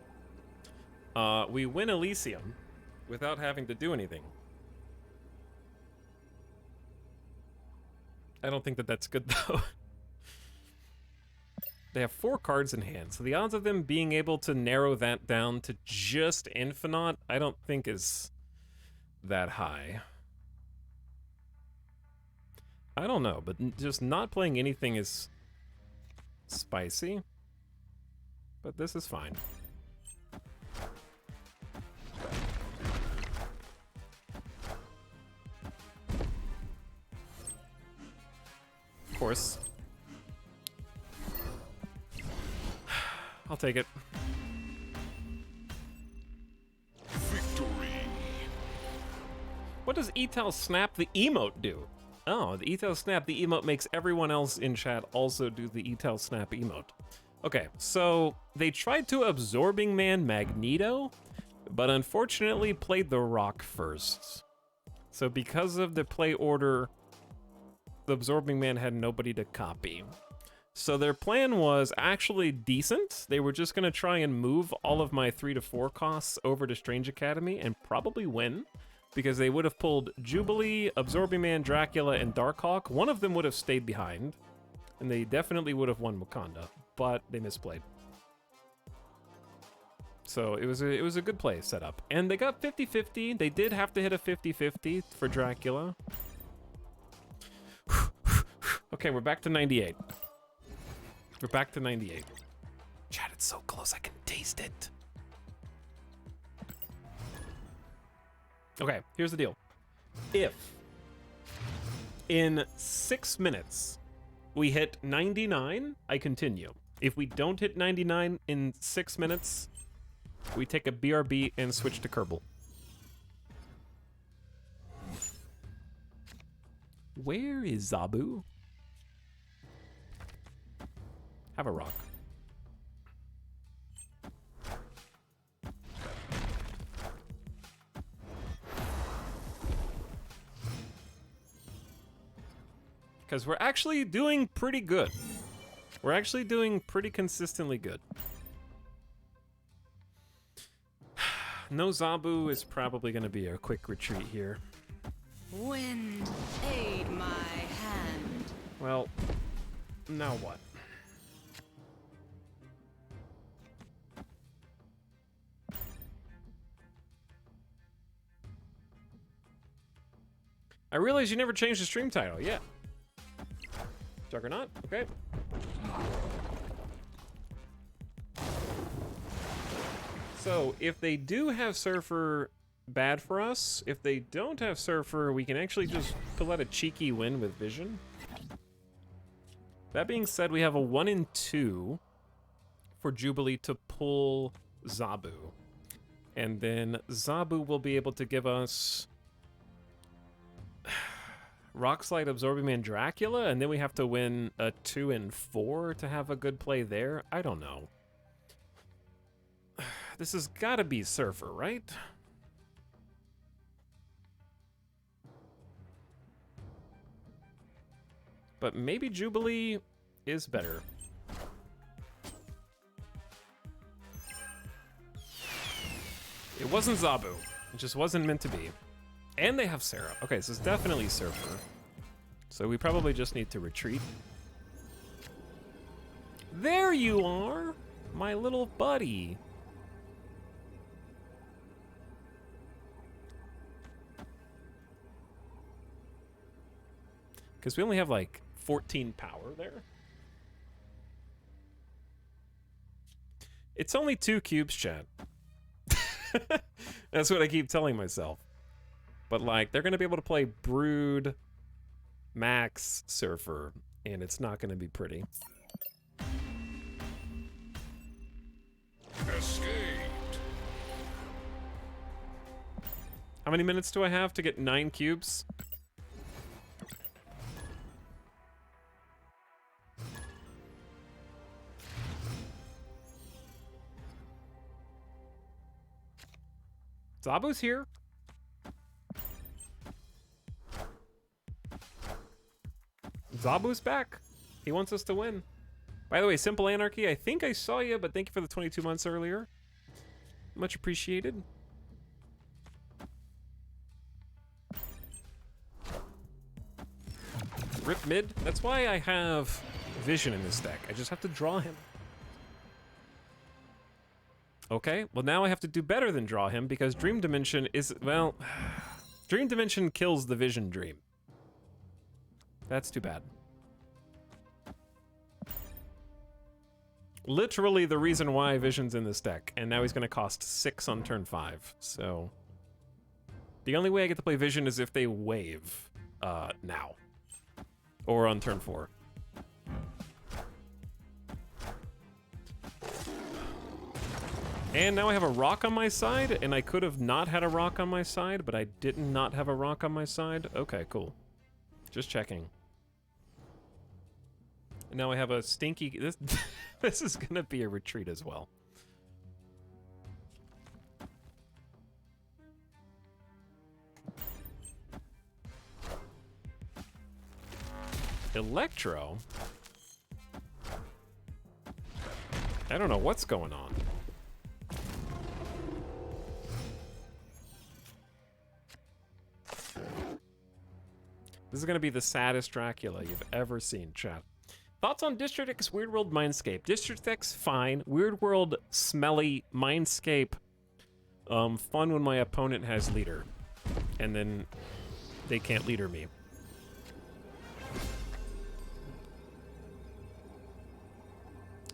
we win Elysium without having to do anything. I don't think that that's good, though. They have 4 cards in hand, so the odds of them being able to narrow that down to just Infinite, I don't think is that high. I don't know, but just not playing anything is spicy. But this is fine. Of course. I'll take it. Victory. What does Etel Snap the emote do? Oh, the Etel Snap the emote makes everyone else in chat also do the Etel Snap emote. Okay, so they tried to Absorbing Man Magneto, but unfortunately played the Rock first. So because of the play order, the Absorbing Man had nobody to copy. So their plan was actually decent. They were just going to try and move all of my 3 to 4 costs over to Strange Academy and probably win, because they would have pulled Jubilee, Absorbing Man, Dracula, and Darkhawk. One of them would have stayed behind, and they definitely would have won Wakanda, but they misplayed. So it was a good play setup. And they got 50-50. They did have to hit a 50-50 for Dracula. Okay, we're back to 98. We're back to 98. Chat, it's so close, I can taste it. Okay, here's the deal. If in 6 minutes we hit 99, I continue. If we don't hit 99 in 6 minutes, we take a BRB and switch to Kerbal. Where is Zabu? Have a rock. Because we're actually doing pretty good. We're actually doing pretty consistently good. No Zabu is probably going to be a quick retreat here. Wind, aid my hand. Well, now what? I realize you never changed the stream title. Yeah. Juggernaut, okay. So, if they do have Surfer, bad for us. If they don't have Surfer, we can actually just pull out a cheeky win with Vision. That being said, we have a 1 in 2 for Jubilee to pull Zabu. And then Zabu will be able to give us Rockslide, Absorbing Man, Dracula, and then we have to win a 2 and 4 to have a good play there. I don't know. This has got to be Surfer, right? but maybe Jubilee is better. It wasn't Zabu. It just wasn't meant to be. And they have Sarah. Okay, so it's definitely Surfer. So we probably just need to retreat. There you are, my little buddy. Because we only have like 14 power there. It's only 2 cubes, chat. That's what I keep telling myself. But like, they're gonna be able to play Brood, Max, Surfer, and it's not gonna be pretty. Escaped. How many minutes do I have to get 9 cubes? Zabu's here. Zabu's back. He wants us to win. By the way, Simple Anarchy, I think I saw you, but thank you for the 22 months earlier. Much appreciated. Rip mid. That's why I have Vision in this deck. I just have to draw him. Okay, well now I have to do better than draw him because Dream Dimension is, well, Dream Dimension kills the Vision Dream. That's too bad. Literally the reason why Vision's in this deck, and now he's gonna cost 6 on turn 5, so. The only way I get to play Vision is if they wave, now. Or on turn 4. And now I have a rock on my side, and I could have not had a rock on my side, but I did not have a rock on my side. Okay, cool. Just checking. And now I have a stinky... This is gonna be a retreat as well. Electro? I don't know what's going on. This is gonna be the saddest Dracula you've ever seen, chat. Thoughts on District X Weird World Mindscape? District X, fine. Weird World, smelly. Mindscape, fun when my opponent has leader. And then they can't leader me.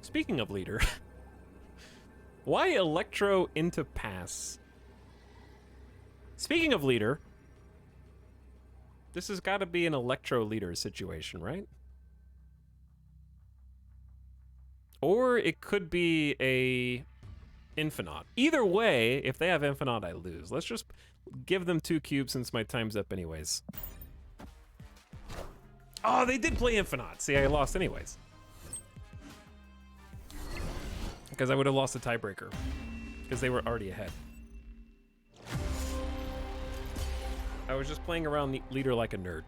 Speaking of leader, why Electro into pass? Speaking of leader, this has got to be an Electro leader situation, right? Or it could be a Infinite. Either way, if they have Infinite, I lose. Let's just give them 2 cubes since my time's up anyways. Oh, they did play Infinite. See, I lost anyways. Because I would have lost the tiebreaker. Because they were already ahead. I was just playing around the leader like a nerd.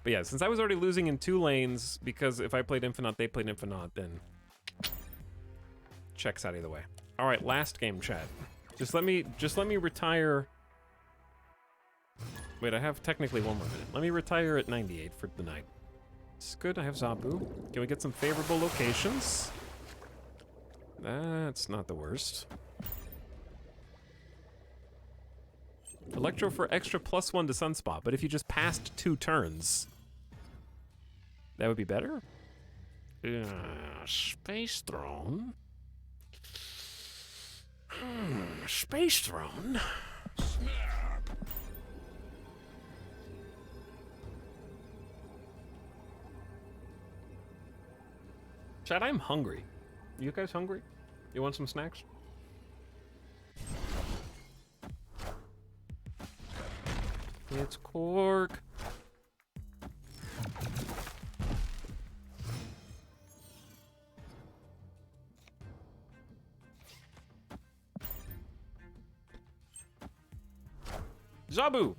But yeah, since I was already losing in 2 lanes, because if I played Infinite, they played Infinite, then checks out either way. All right, last game, chat. Just let me retire. Wait, I have technically 1 more minute. Let me retire at 98 for the night. It's good. I have Zabu. Can we get some favorable locations? That's not the worst. Electro for extra +1 to Sunspot, but if you just passed 2 turns, that would be better? Space Throne? Space Throne? Snap. Chad, I'm hungry. You guys hungry? You want some snacks? It's Cork. Zabu.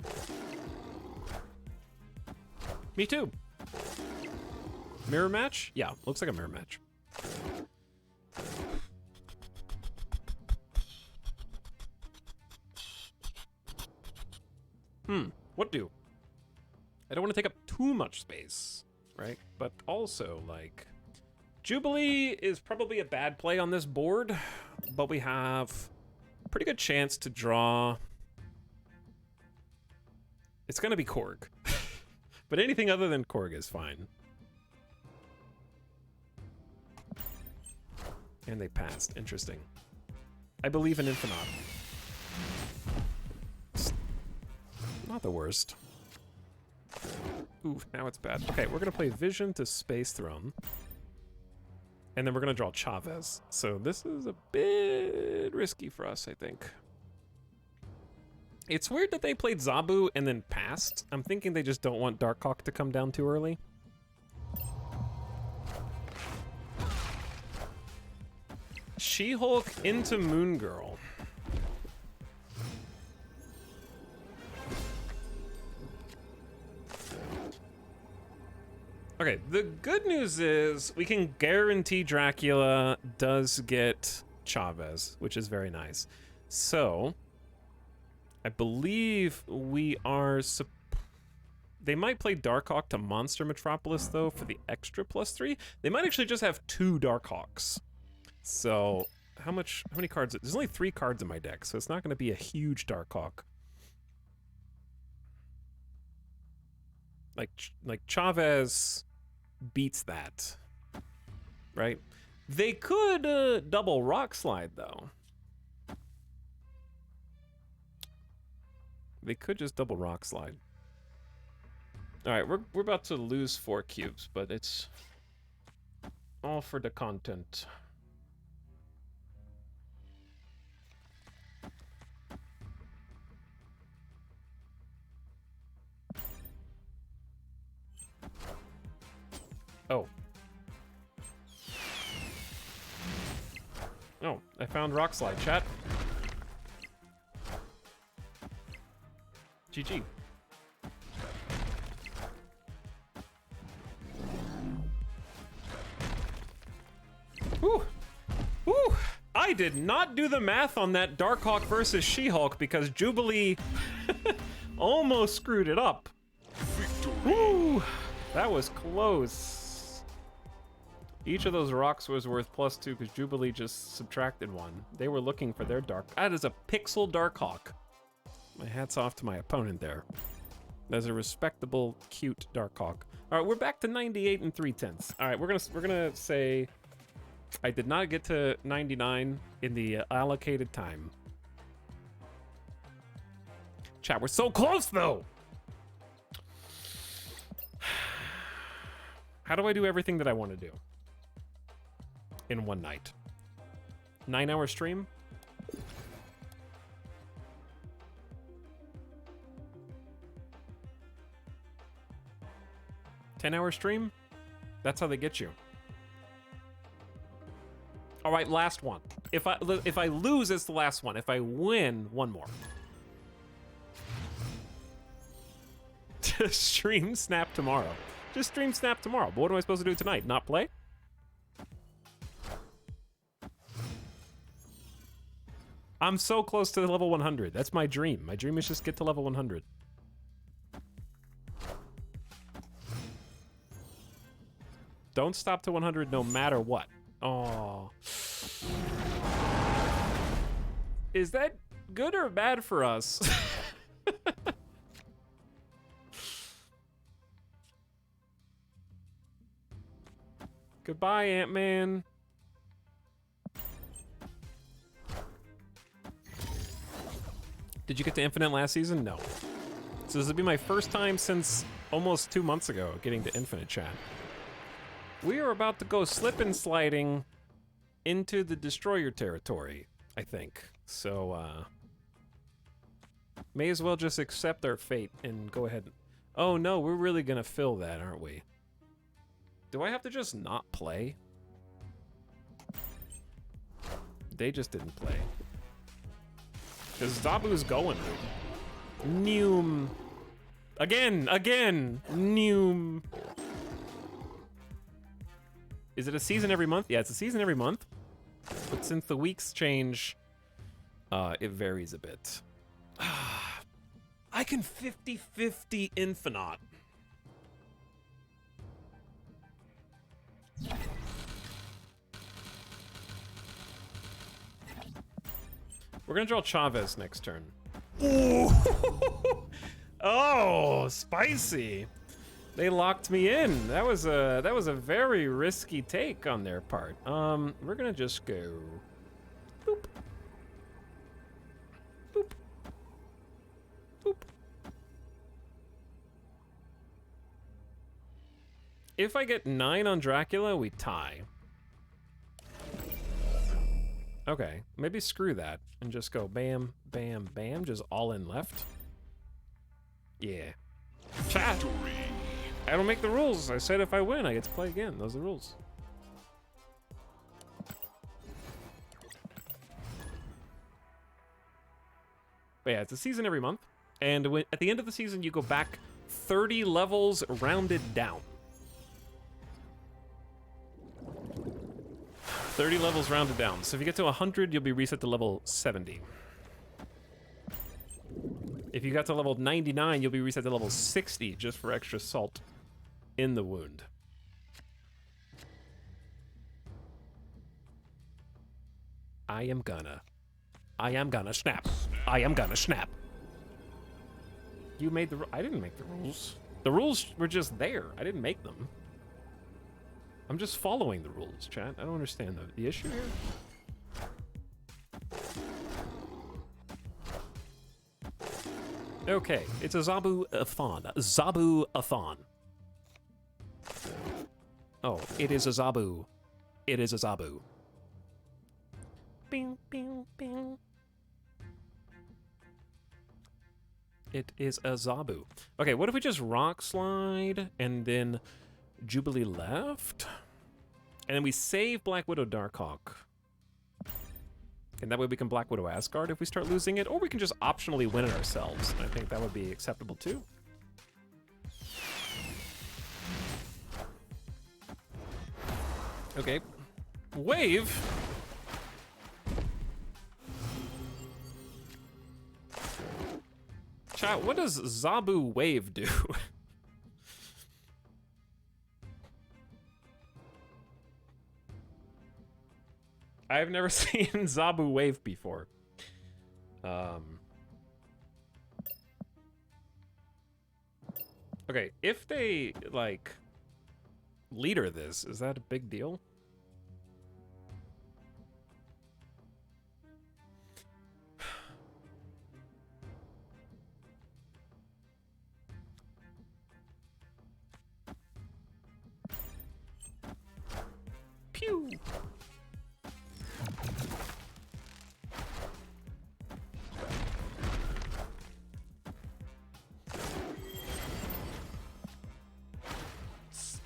Me too. Mirror match? Yeah, looks like a mirror match. What do? I don't want to take up too much space, right? But also, like, Jubilee is probably a bad play on this board, but we have a pretty good chance to draw. It's going to be Korg. But anything other than Korg is fine. And they passed. Interesting. I believe in Infinitum. Not the worst. Ooh, now it's bad. Okay, we're gonna play Vision to Space Throne. And then we're gonna draw Chavez. So this is a bit risky for us, I think. It's weird that they played Zabu and then passed. I'm thinking they just don't want Darkhawk to come down too early. She-Hulk into Moon Girl. Okay, the good news is we can guarantee Dracula does get Chavez, which is very nice. So, I believe we are... They might play Darkhawk to Monster Metropolis, though, for the extra +3. They might actually just have 2 Darkhawks. So, how many cards? There's only 3 cards in my deck, so it's not going to be a huge Darkhawk. Like Chavez beats that, right? They could double Rock Slide, though. They could just double Rock Slide. All right, we're about to lose 4 cubes, but it's all for the content. Oh. Oh, I found Rock Slide, chat. GG. Whew. Whew. I did not do the math on that Darkhawk versus She-Hulk because Jubilee almost screwed it up. Woo. That was close. Each of those rocks was worth +2 because Jubilee just subtracted 1. They were looking for their Dark. That is a pixel Darkhawk. My hat's off to my opponent there. That's a respectable, cute Darkhawk. All right, we're back to 98 and 3/10. All right, we're gonna say I did not get to 99 in the allocated time. Chat, we're so close though. How do I do everything that I want to do in one night? 9-hour stream? $10-hour stream? That's how they get you. All right, last one. If I lose, it's the last one. If I win, one more. Stream Snap tomorrow. Just stream Snap tomorrow. But what am I supposed to do tonight? Not play? I'm so close to level 100. That's my dream. My dream is just get to level 100. Don't stop to 100 no matter what. Oh. Is that good or bad for us? Goodbye, Ant-Man. Did you get to Infinite last season? No. So this will be my first time since almost 2 months ago getting to Infinite, chat. We are about to go slip and sliding into the Destroyer territory, I think. So, may as well just accept our fate and go ahead. Oh no, we're really gonna fill that, aren't we? Do I have to just not play? They just didn't play. Because Zabu's going. Neum. Again! New. Is it a season every month? Yeah, it's a season every month. But since the weeks change, it varies a bit. I can 50-50 Infinite. We're gonna draw Chavez next turn. Ooh. Oh, spicy. They locked me in. That was a very risky take on their part. We're gonna just go boop. Boop. Boop. If I get 9 on Dracula, we tie. Okay, maybe screw that and just go bam, bam, bam, just all in left. Yeah. Chat. I don't make the rules. I said if I win, I get to play again. Those are the rules. But yeah, it's a season every month. And at the end of the season, you go back 30 levels rounded down. 30 levels rounded down. So if you get to 100, you'll be reset to level 70. If you got to level 99, you'll be reset to level 60 just for extra salt in the wound. I am gonna snap. I am gonna snap. You made the I didn't make the rules. The rules were just there. I didn't make them. I'm just following the rules, chat. I don't understand the issue here. Okay, it's a Zabu-a-thon. Zabu-a-thon. Oh, it is a Zabu. It is a Zabu. Bing, bing, bing. It is a Zabu. Okay, what if we just rock slide and then Jubilee left? And then we save Black Widow Darkhawk. And that way we can Black Widow Asgard if we start losing it, or we can just optionally win it ourselves. And I think that would be acceptable too. Okay. Wave. Chat, what does Zabu Wave do? I've never seen Zabu Wave before. Okay, if they, like, leader this, is that a big deal? Pew!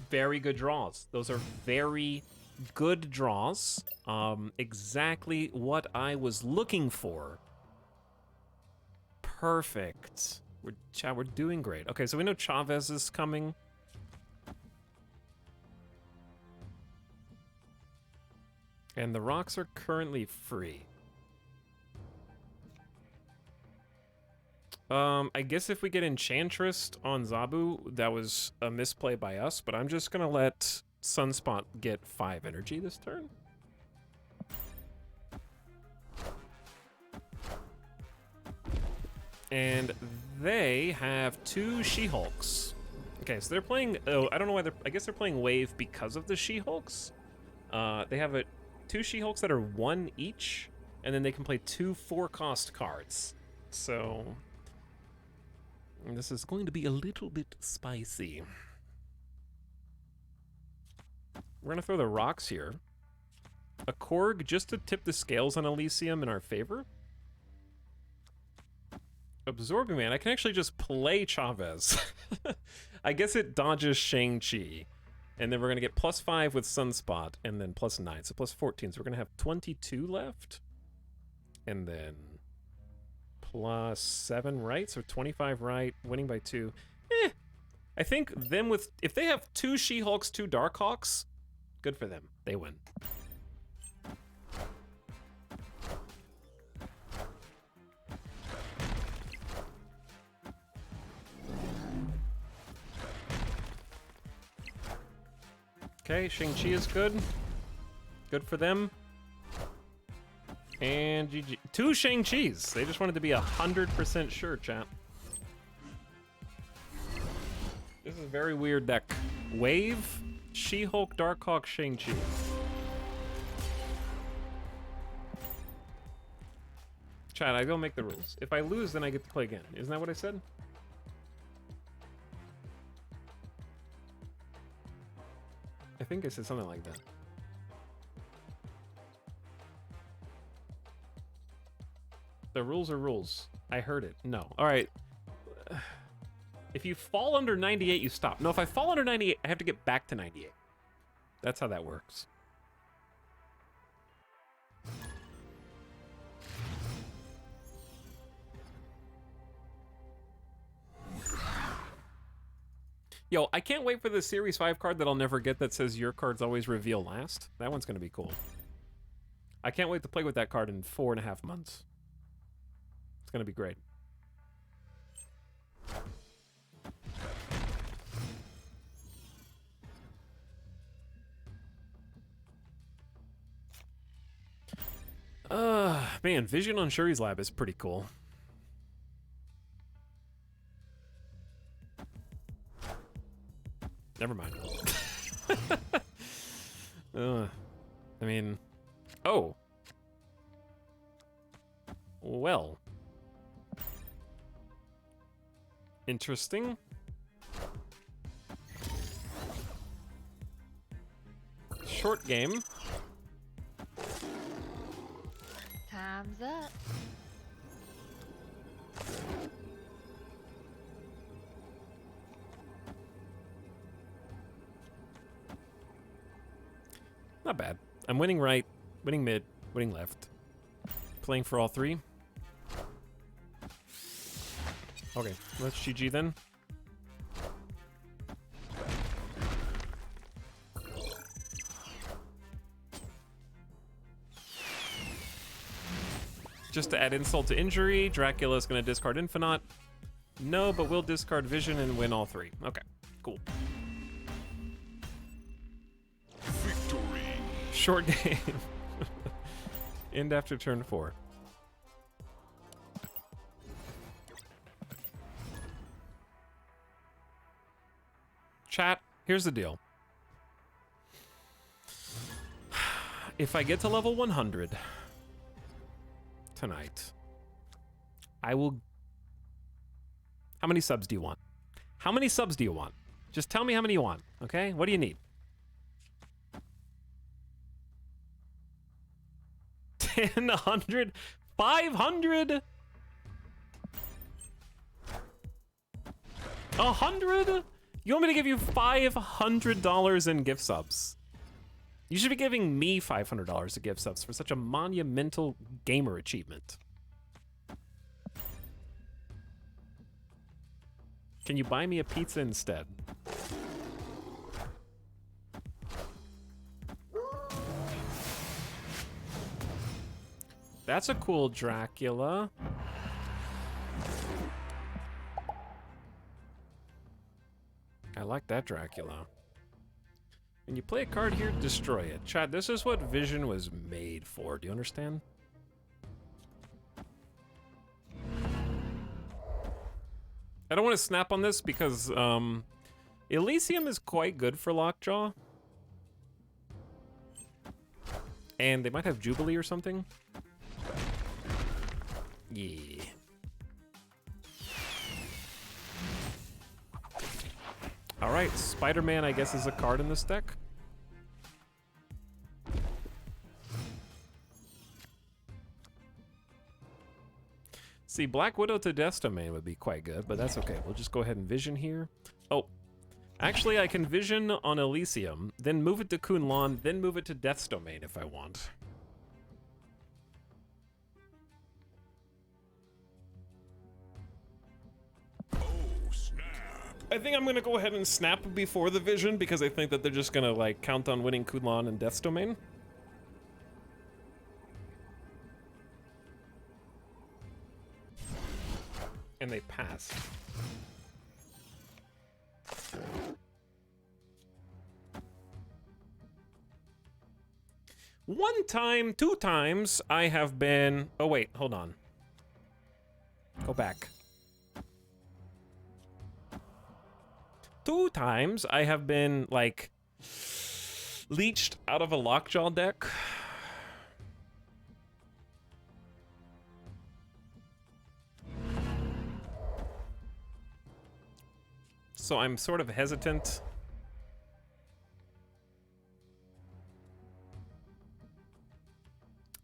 Very good draws. Those are very good draws. Exactly what I was looking for. Perfect. We're doing great. Okay, so we know Chavez is coming. And the rocks are currently free. I guess if we get Enchantress on Zabu, that was a misplay by us, but I'm just gonna let Sunspot get 5 energy this turn. And they have 2 She-Hulks. Okay, so they're playing, oh, I don't know why I guess they're playing Wave because of the She-Hulks. They have 2 She-Hulks that are 1 each, and then they can play 2 4-cost cards. So this is going to be a little bit spicy. We're gonna throw the rocks here. A Korg just to tip the scales on Elysium in our favor. Absorbing Man, I can actually just play Chavez. I guess it dodges Shang-Chi. And then we're gonna get +5 with Sunspot, and then +9, so +14. So we're gonna have 22 left. And then +7 right, so 25 right, winning by 2. I think them with... If they have 2 She-Hulks, 2 Darkhawks, good for them. They win. Okay, Shang-Chi is good. Good for them. And GG. 2 Shang-Chis. They just wanted to be 100% sure, chat. This is a very weird deck. Wave, She-Hulk, Darkhawk, Shang-Chi. Chat, I go make the rules. If I lose, then I get to play again. Isn't that what I said? I think I said something like that. The rules are rules. I heard it. No. All right. If you fall under 98, you stop. No, if I fall under 98, I have to get back to 98. That's how that works. Yo, I can't wait for the Series 5 card that I'll never get that says your cards always reveal last. That one's going to be cool. I can't wait to play with that card in 4.5 months. It's going to be great. Man, Vision on Shuri's Lab is pretty cool. Never mind. I mean... Oh! Well. Interesting. Short game. Time's up. Not bad. I'm winning right, winning mid, winning left. Playing for all 3. Okay, let's GG then. Just to add insult to injury, Dracula's gonna discard Infinite. No, but we'll discard Vision and win all 3. Okay, cool. Victory. Short game. End after turn 4. Chat, here's the deal. If I get to level 100 tonight, I will... How many subs do you want? How many subs do you want? Just tell me how many you want, okay? What do you need? 10, 100, 500? 100? You want me to give you $500 in gift subs? You should be giving me $500 in gift subs for such a monumental gamer achievement. Can you buy me a pizza instead? That's a cool Dracula. I like that Dracula. When you play a card here, destroy it. Chat, this is what Vision was made for. Do you understand? I don't want to snap on this because Elysium is quite good for Lockjaw. And they might have Jubilee or something. Yeah. Alright, Spider-Man, I guess, is a card in this deck. See, Black Widow to Death's Domain would be quite good, but that's okay. We'll just go ahead and Vision here. Oh, actually, I can Vision on Elysium, then move it to Kunlun, then move it to Death's Domain if I want. I think I'm gonna go ahead and snap before the vision because I think that they're just gonna like count on winning Kulan and Death's Domain. And they passed. One time, 2 times, I have been... Oh, wait, hold on. Go back. 2 times, I have been, like, leached out of a Lockjaw deck. So I'm sort of hesitant.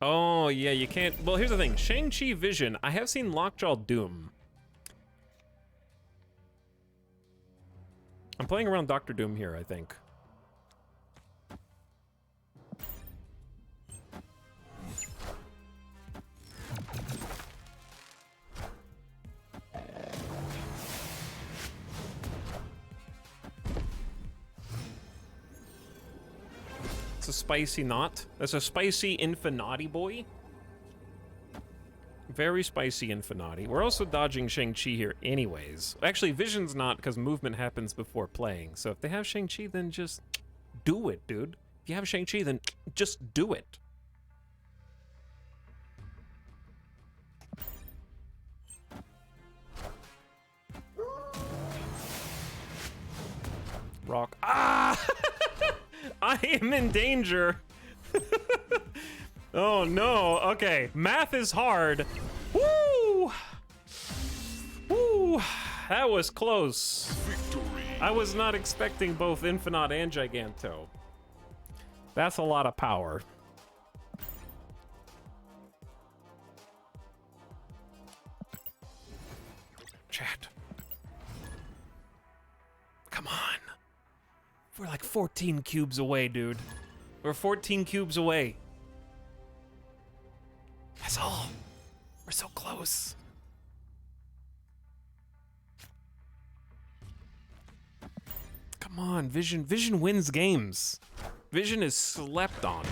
Oh, yeah, you can't... Well, here's the thing. Shang-Chi Vision. I have seen Lockjaw Doom. I'm playing around Dr. Doom here, I think. It's a spicy knot. That's a spicy Infinati boy. Very spicy Infinati. We're also dodging Shang-Chi here anyways. Actually, Vision's not, because movement happens before playing. So if they have Shang-Chi, then just do it, dude. If you have Shang-Chi, then just do it. Rock. Ah! I am in danger. Oh no. Okay. Math is hard. Woo! Woo! That was close. Victory. I was not expecting both Infinite and Giganto. That's a lot of power. Chat. Come on. We're like 14 cubes away, dude. We're 14 cubes away. That's all. We're so close. Come on, Vision. Vision wins games. Vision is slept on.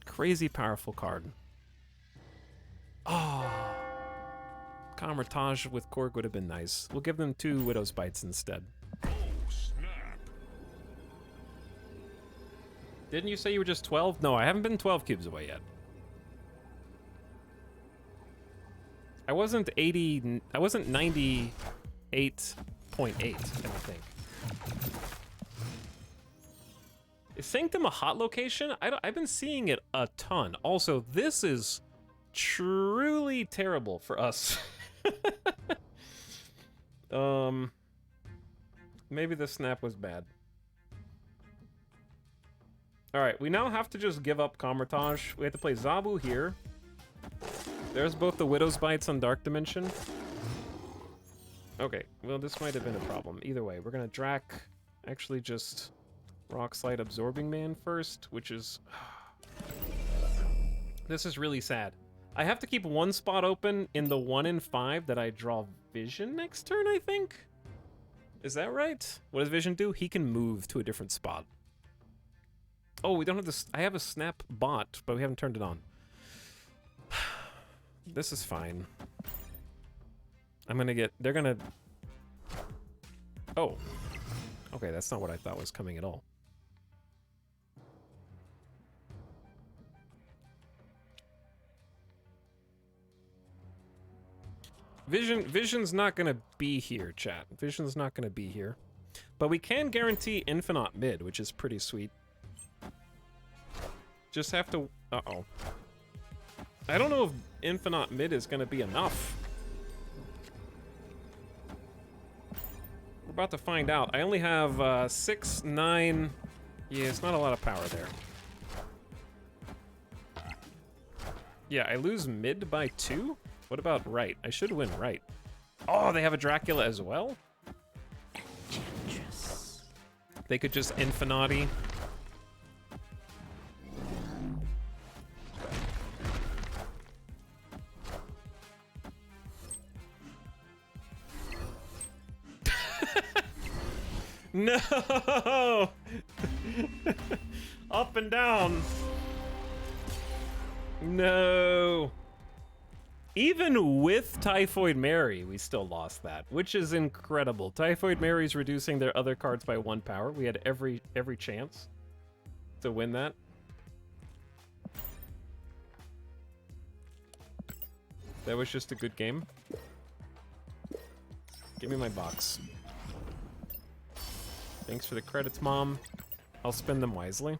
Crazy powerful card. Oh. Kamar-Taj with Korg would have been nice. We'll give them 2 Widow's Bites instead. Didn't you say you were just 12? No, I haven't been 12 cubes away yet. I wasn't 80... I wasn't 98.8, I don't think. Is Sanctum a hot location? I've been seeing it a ton. Also, this is truly terrible for us. Maybe the snap was bad. Alright, we now have to just give up Kamar-Taj. We have to play Zabu here. There's both the Widow's Bites on Dark Dimension. Okay, well this might have been a problem. Either way, we're gonna Drac actually just Rock Slide Absorbing Man first, which is... This is really sad. I have to keep 1 spot open in the 1 in 5 that I draw Vision next turn, I think? Is that right? What does Vision do? He can move to a different spot. Oh, we don't have this. I have a snap bot, but we haven't turned it on. This is fine. I'm gonna get... They're gonna... Oh. Okay, that's not what I thought was coming at all. Vision's not gonna be here, chat. Vision's not gonna be here. But we can guarantee Infinite mid, which is pretty sweet. Just have to... Uh-oh. I don't know if Infinite mid is gonna be enough. We're about to find out. I only have 6, 9... Yeah, it's not a lot of power there. Yeah, I lose mid by 2? What about right? I should win right. Oh, they have a Dracula as well? Enchantress. They could just Infinati. No! Up and down. No. Even with Typhoid Mary, we still lost that, which is incredible. Typhoid Mary's reducing their other cards by 1 power. We had every chance to win that. That was just a good game. Give me my box. Thanks for the credits, Mom. I'll spend them wisely.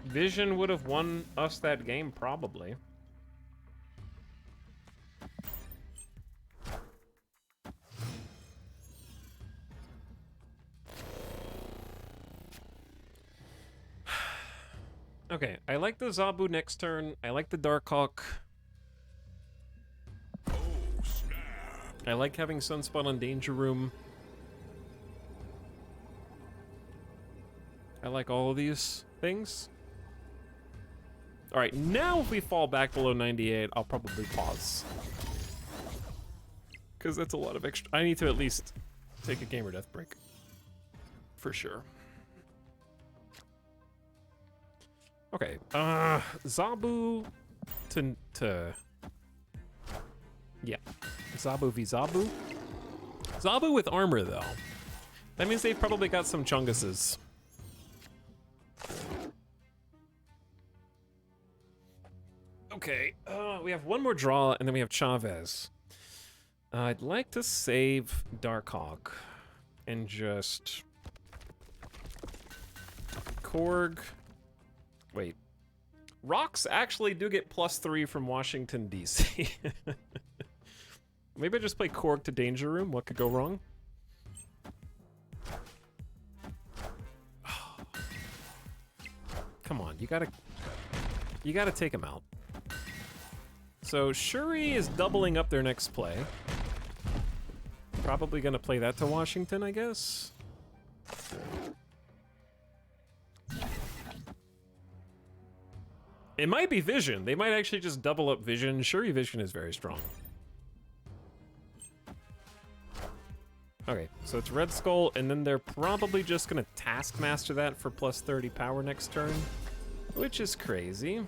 Vision would have won us that game, probably. Okay, I like the Zabu next turn. I like the Darkhawk. I like having Sunspot on Danger Room. I like all of these things. Alright, now if we fall back below 98, I'll probably pause. Because that's a lot of extra. I need to at least take a game or death break. For sure. Okay, Zabu to yeah, Zabu v Zabu. Zabu with armor though. That means they've probably got some Chunguses. Okay, we have one more draw and then we have Chavez. I'd like to save Darkhawk and just Korg. Wait, rocks actually do get +3 from Washington, D.C. Maybe I just play Korg to Danger Room. What could go wrong? Come on, you gotta take him out. So Shuri is doubling up their next play. Probably gonna play that to Washington, I guess. It might be Vision. They might actually just double up Vision. Shuri Vision is very strong. Okay, so it's Red Skull, and then they're probably just gonna Taskmaster that for +30 power next turn, which is crazy.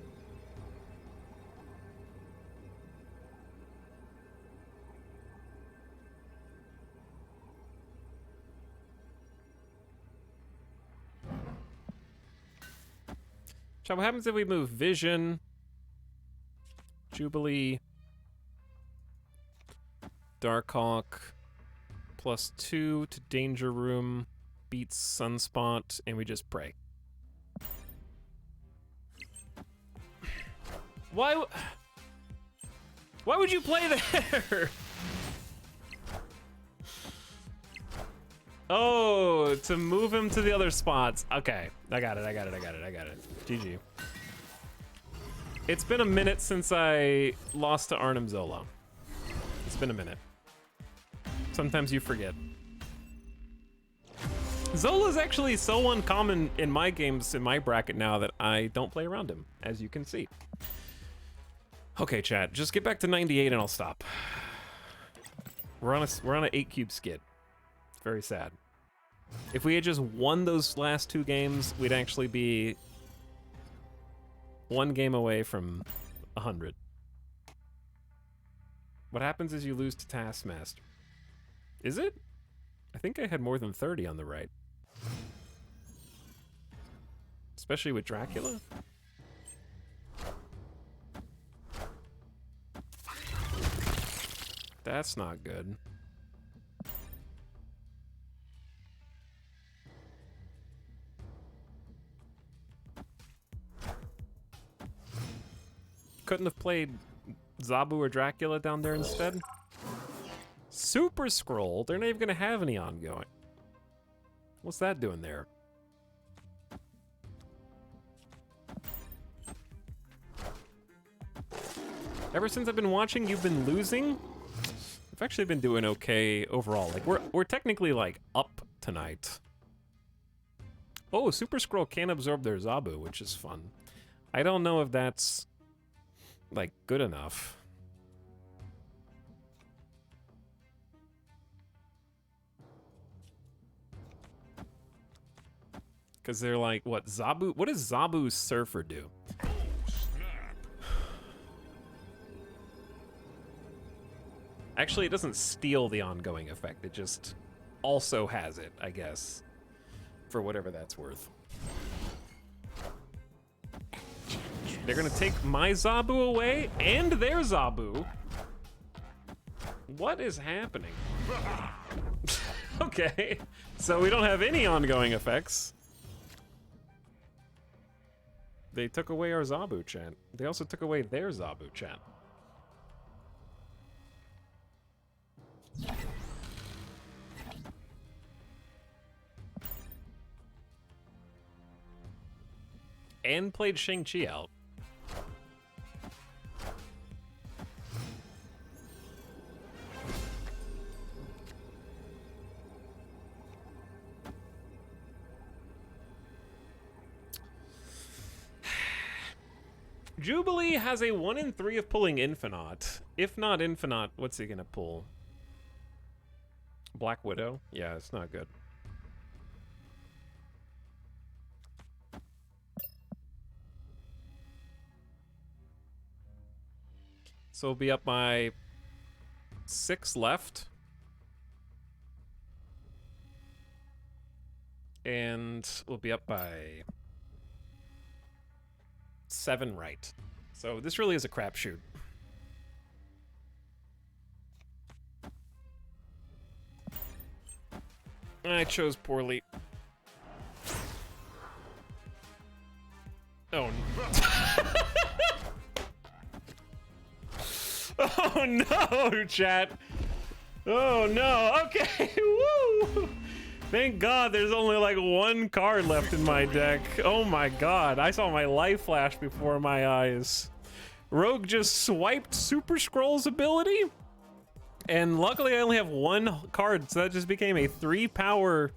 So what happens if we move Vision, Jubilee, Darkhawk, +2 to Danger Room, beats Sunspot, and we just pray? Why would you play there? Oh, to move him to the other spots. Okay, I got it. GG. It's been a minute since I lost to Arnim Zola. It's been a minute. Sometimes you forget. Zola's actually so uncommon in my games, in my bracket now, that I don't play around him, as you can see. Okay, chat, just get back to 98 and I'll stop. We're on an 8-cube skid. It's very sad. If we had just won those last 2 games, we'd actually be 1 game away from 100. What happens is you lose to Taskmaster. Is it? I think I had more than 30 on the right. Especially with Dracula. That's not good. Couldn't have played Zabu or Dracula down there instead? Super Scroll? They're not even gonna have any ongoing. What's that doing there? Ever since I've been watching, you've been losing? I've actually been doing okay overall. Like, we're technically, like, up tonight. Oh, Super Scroll can absorb their Zabu, which is fun. I don't know if that's, like, good enough. Because they're like, what, Zabu? What does Zabu's Surfer do? Actually, it doesn't steal the ongoing effect. It just also has it, I guess. For whatever that's worth. They're gonna take my Zabu away and their Zabu. What is happening? Okay, so we don't have any ongoing effects. They took away our Zabu chat. They also took away their Zabu chat. And played Shang-Chi out. Jubilee has a 1 in 3 of pulling Infinite. If not Infinite, what's he gonna pull? Black Widow? Yeah, it's not good. So we'll be up by 6 left. And we'll be up by 7 right. So this really is a crapshoot. I chose poorly. Oh no. Oh no, chat. Oh no. Okay. Woo. Thank God there's only like 1 card left in my deck. Oh my God. I saw my life flash before my eyes. Rogue just swiped Super Scroll's ability. And luckily I only have 1 card, so that just became a 3-power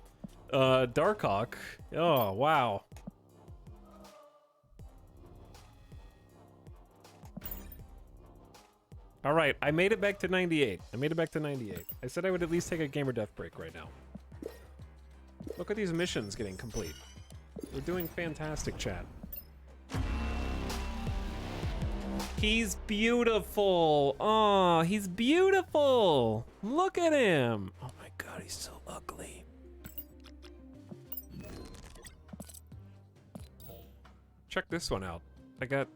Darkhawk. Oh, wow. All right, I made it back to 98. I said I would at least take a gamer death break right now. Look at these missions getting complete. We're doing fantastic, chat. He's beautiful. Oh, he's beautiful. Look at him. Oh my God, he's so ugly. Check this one out. I got,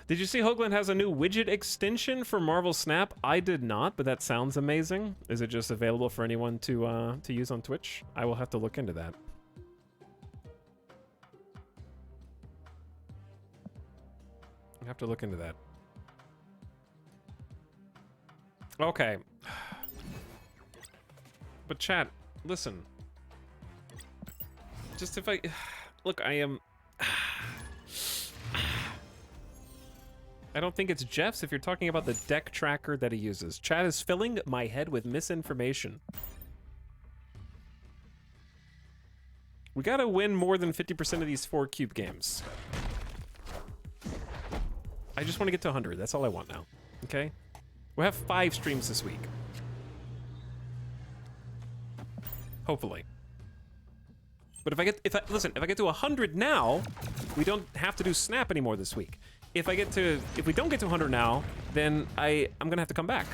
Did you see Hoagland has a new widget extension for Marvel Snap? I did not, but that sounds amazing. Is it just available for anyone to use on Twitch? I will have to look into that. I have to look into that. Okay. But chat, listen. Just if I... Look, I am... I don't think it's Jeff's if you're talking about the deck tracker that he uses. Chat is filling my head with misinformation. We gotta win more than 50% of these 4 cube games. I just want to get to 100. That's all I want now. Okay? We'll have 5 streams this week. Hopefully. But if I get to 100 now, we don't have to do Snap anymore this week. If we don't get to 100 now, then I'm gonna have to come back.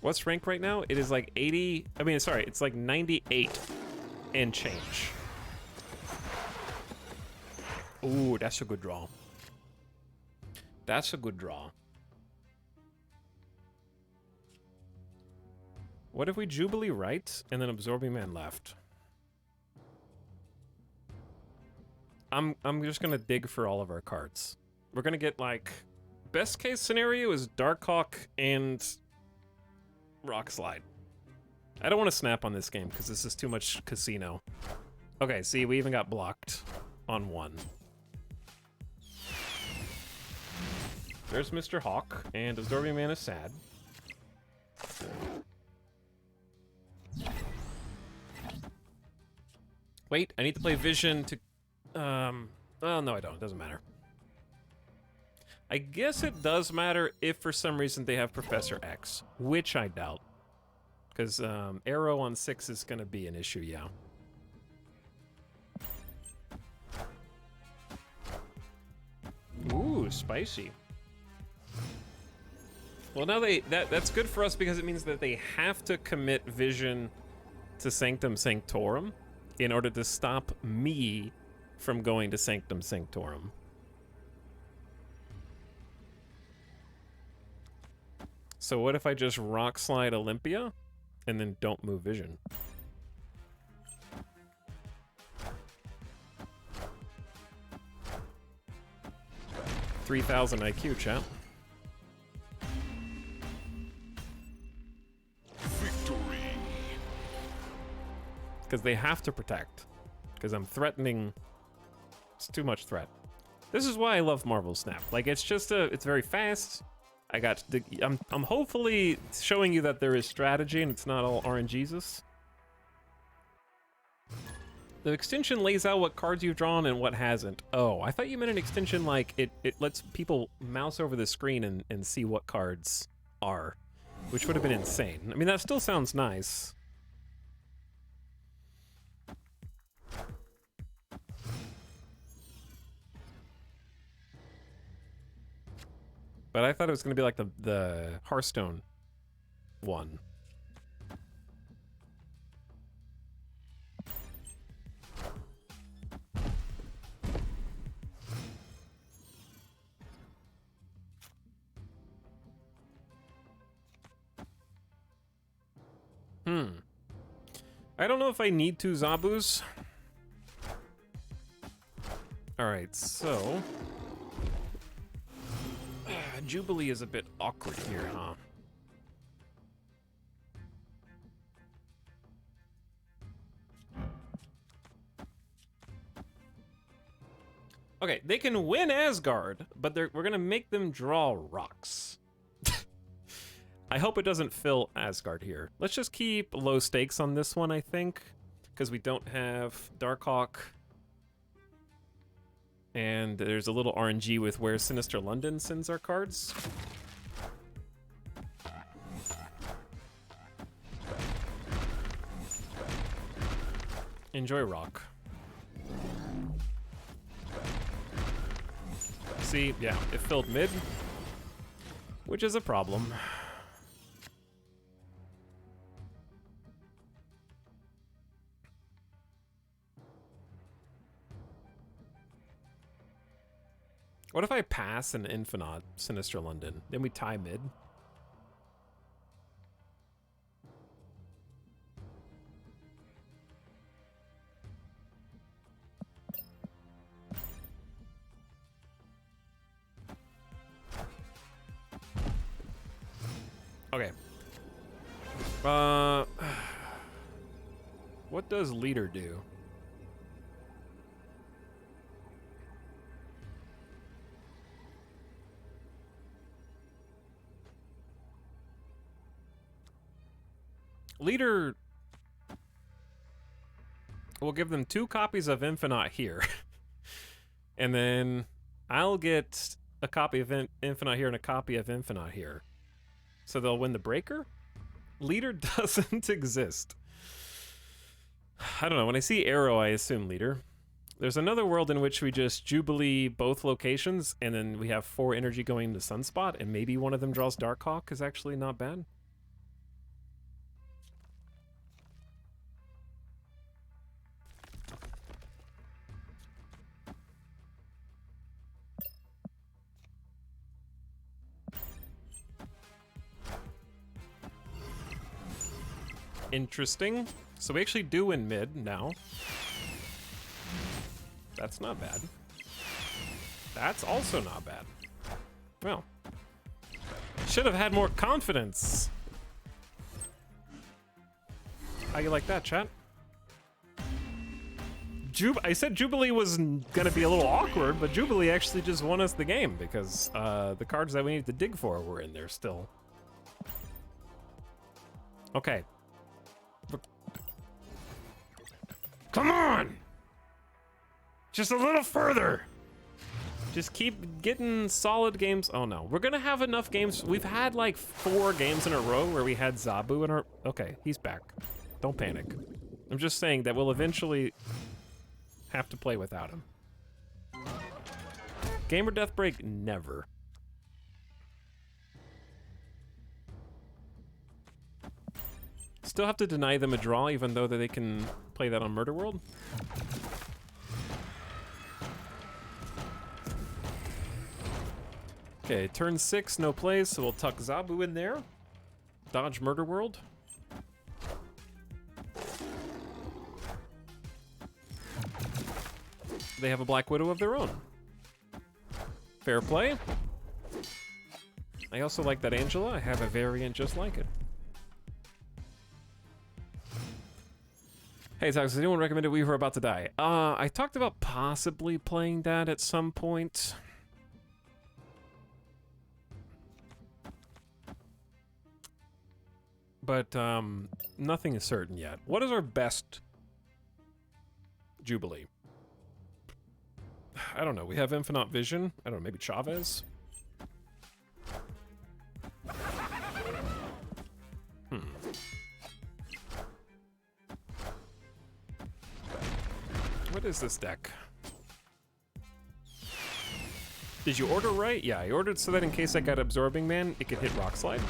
What's rank right now? It is like 80, I mean, sorry, it's like 98 and change. Ooh, that's a good draw. That's a good draw. What if we Jubilee right and then Absorbing Man left? I'm just gonna dig for all of our cards. We're gonna get like, best case scenario is Darkhawk and Rock Slide. I don't want to snap on this game because this is too much casino. Okay, see, we even got blocked on one. There's Mr. Hawk, and Absorbing Man is sad. Wait, I need to play Vision to... Oh, no, I don't. It doesn't matter. I guess it does matter if for some reason they have Professor X, which I doubt. Because Arrow on 6 is going to be an issue, yeah. Ooh, spicy. Well, now that's good for us because it means that they have to commit Vision to Sanctum Sanctorum in order to stop me from going to Sanctum Sanctorum. So what if I just rock slide Olympia and then don't move Vision? $3,000 IQ, chat. Victory. Because they have to protect. Because I'm threatening. It's too much threat. This is why I love Marvel Snap. Like, it's just it's very fast. I'm hopefully showing you that there is strategy and it's not all RNGesus. The extension lays out what cards you've drawn and what hasn't. Oh, I thought you meant an extension like it lets people mouse over the screen and see what cards are, which would have been insane. I mean, that still sounds nice. But I thought it was going to be like the Hearthstone one. I don't know if I need two Zabus. Alright, so... Jubilee is a bit awkward here, huh? Okay, they can win Asgard, but we're gonna make them draw rocks. I hope it doesn't fill Asgard here. Let's just keep low stakes on this one, I think, because we don't have Darkhawk. And there's a little RNG with where Sinister London sends our cards. Enjoy rock. See, yeah, it filled mid, which is a problem. What if I pass an Infinite Sinister London? Then we tie mid. Okay. What does leader do? Leader will give them 2 copies of Infinite here. And then I'll get a copy of Infinite here and a copy of Infinite here. So they'll win the breaker? Leader doesn't exist. I don't know. When I see Arrow, I assume leader. There's another world in which we just Jubilee both locations, and then we have 4 energy going to Sunspot, and maybe one of them draws Darkhawk is actually not bad. Interesting. So we actually do win mid now. That's not bad. That's also not bad. Well, should have had more confidence. How you like that, chat? I said Jubilee was gonna be a little awkward, but Jubilee actually just won us the game because the cards that we needed to dig for were in there still. Okay. Come on! Just a little further! Just keep getting solid games. Oh no, we're gonna have enough games. We've had like 4 games in a row where we had Zabu in our... Okay, he's back. Don't panic. I'm just saying that we'll eventually have to play without him. Game or death break? Never. Still have to deny them a draw, even though that they can play that on Murder World. Okay, turn 6, no plays, so we'll tuck Zabu in there. Dodge Murder World. They have a Black Widow of their own. Fair play. I also like that Angela. I have a variant just like it. Hey, Tox, does anyone recommend We Were About to Die? I talked about possibly playing that at some point. But, nothing is certain yet. What is our best Jubilee? I don't know. We have Infinite Vision. I don't know, maybe Chavez? What is this deck? Did you order right? Yeah, I ordered so that in case I got Absorbing Man, it could hit Rock Slide.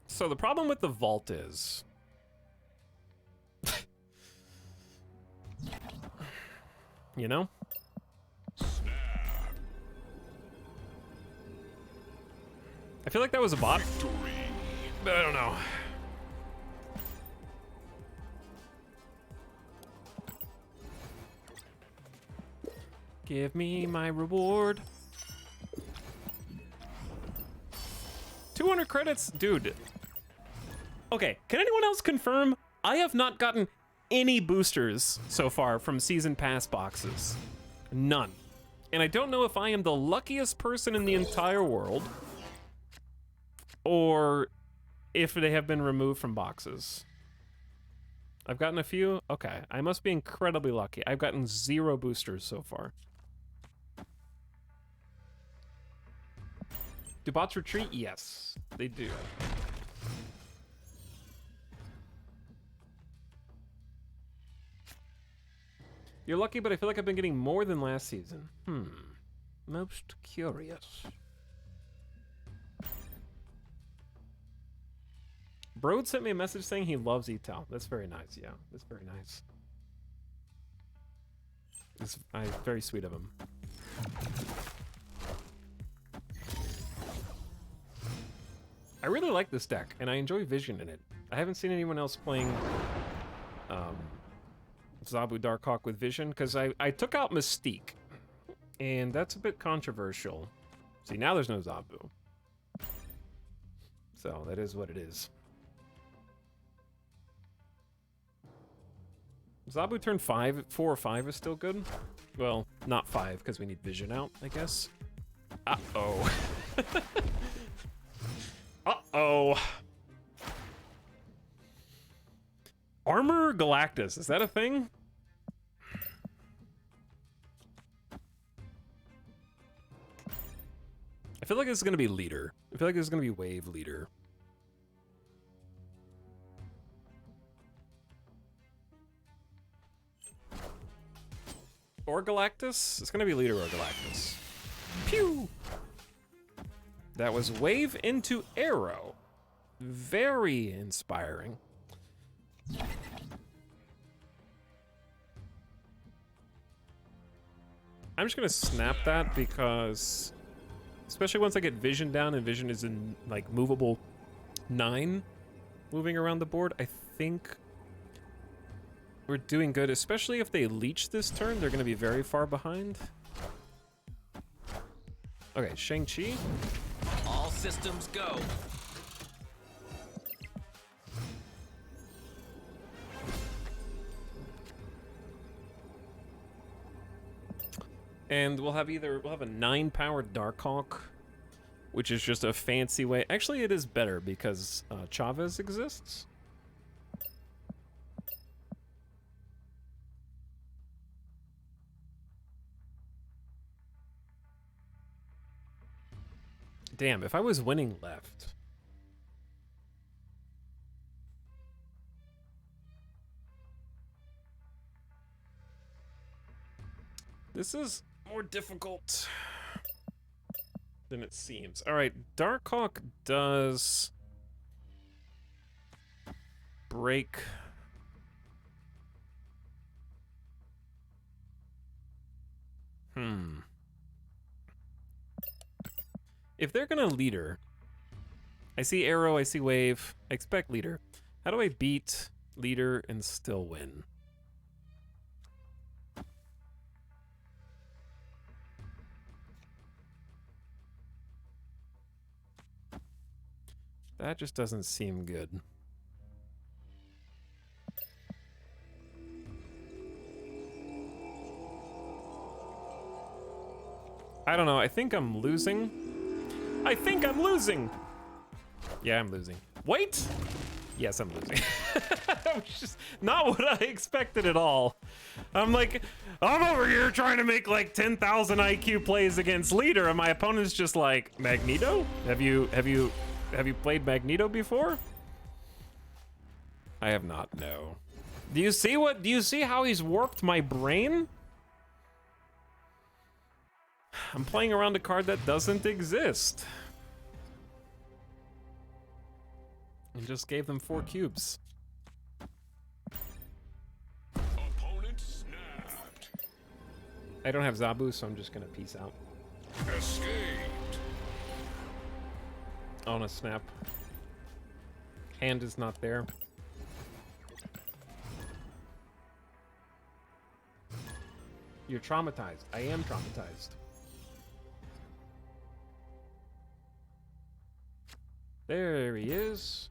So the problem with the vault is... you know? I feel like that was a bot, but I don't know. Give me my reward. 200 credits? Dude. Okay, can anyone else confirm? I have not gotten any boosters so far from Season Pass boxes. None. And I don't know if I am the luckiest person in the entire world or if they have been removed from boxes. I've gotten a few? Okay, I must be incredibly lucky. I've gotten 0 boosters so far. Do bots retreat? Yes, they do. You're lucky, but I feel like I've been getting more than last season. Most curious. Broad sent me a message saying he loves Etal. That's very nice, yeah. That's very nice. It's very sweet of him. I really like this deck, and I enjoy Vision in it. I haven't seen anyone else playing Zabu Darkhawk with Vision, because I took out Mystique, and that's a bit controversial. See, now there's no Zabu. So, that is what it is. Zabu turn 5, 4 or 5 is still good. Well, not 5, because we need Vision out, I guess. Uh-oh. Uh-oh. Armor Galactus, is that a thing? I feel like this is going to be leader. I feel like this is going to be wave leader. Or Galactus? It's going to be leader or Galactus. Pew! That was wave into arrow. Very inspiring. I'm just gonna snap that because, especially once I get Vision down and Vision is in like movable 9, moving around the board, I think we're doing good, especially if they leech this turn. They're going to be very far behind. Okay, Shang-Chi. All systems go. And we'll have a 9-powered Darkhawk, which is just a fancy way. Actually, it is better because Chavez exists. Damn, if I was winning left. This is more difficult than it seems. All right, Darkhawk does break. If they're gonna leader, I see arrow, I see wave, I expect leader. How do I beat leader and still win? That just doesn't seem good. I don't know, I think I'm losing. I think I'm losing! Yeah, I'm losing. Wait! Yes, I'm losing. That was just not what I expected at all. I'm like, I'm over here trying to make like 10,000 IQ plays against leader, and my opponent's just like, Magneto? Have you played Magneto before? I have not, no. Do you see how he's warped my brain? I'm playing around a card that doesn't exist. And just gave them 4 cubes. Opponent snapped. I don't have Zabu, so I'm just gonna peace out. Escaped. On a snap. Hand is not there. You're traumatized. I am traumatized. There he is.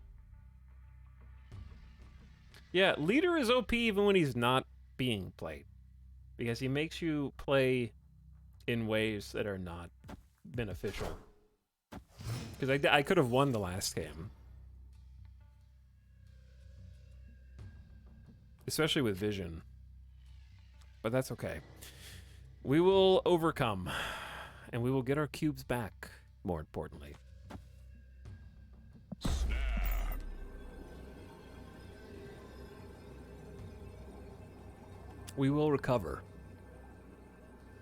Yeah, leader is OP even when he's not being played, because he makes you play in ways that are not beneficial. Because I could have won the last game. Especially with Vision. But that's okay. We will overcome. And we will get our cubes back, more importantly. Snap. We will recover.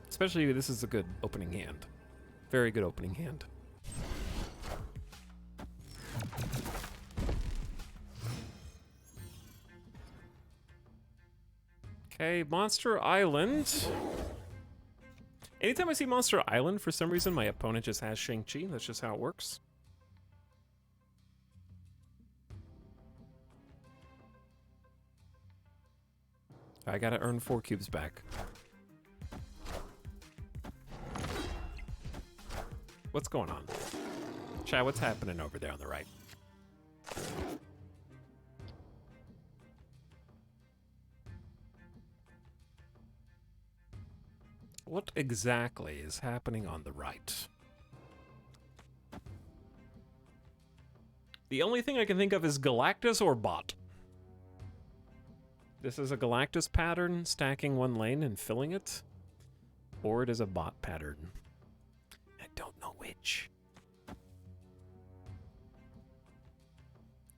Especially this is a good opening hand. Very good opening hand. Okay, Monster Island. Anytime I see Monster Island, for some reason, my opponent just has Shang-Chi. That's just how it works. I gotta earn 4 cubes back. What's going on? Chad, what's happening over there on the right? What exactly is happening on the right? The only thing I can think of is Galactus or bot. This is a Galactus pattern, stacking one lane and filling it. Or it is a bot pattern. I don't know which.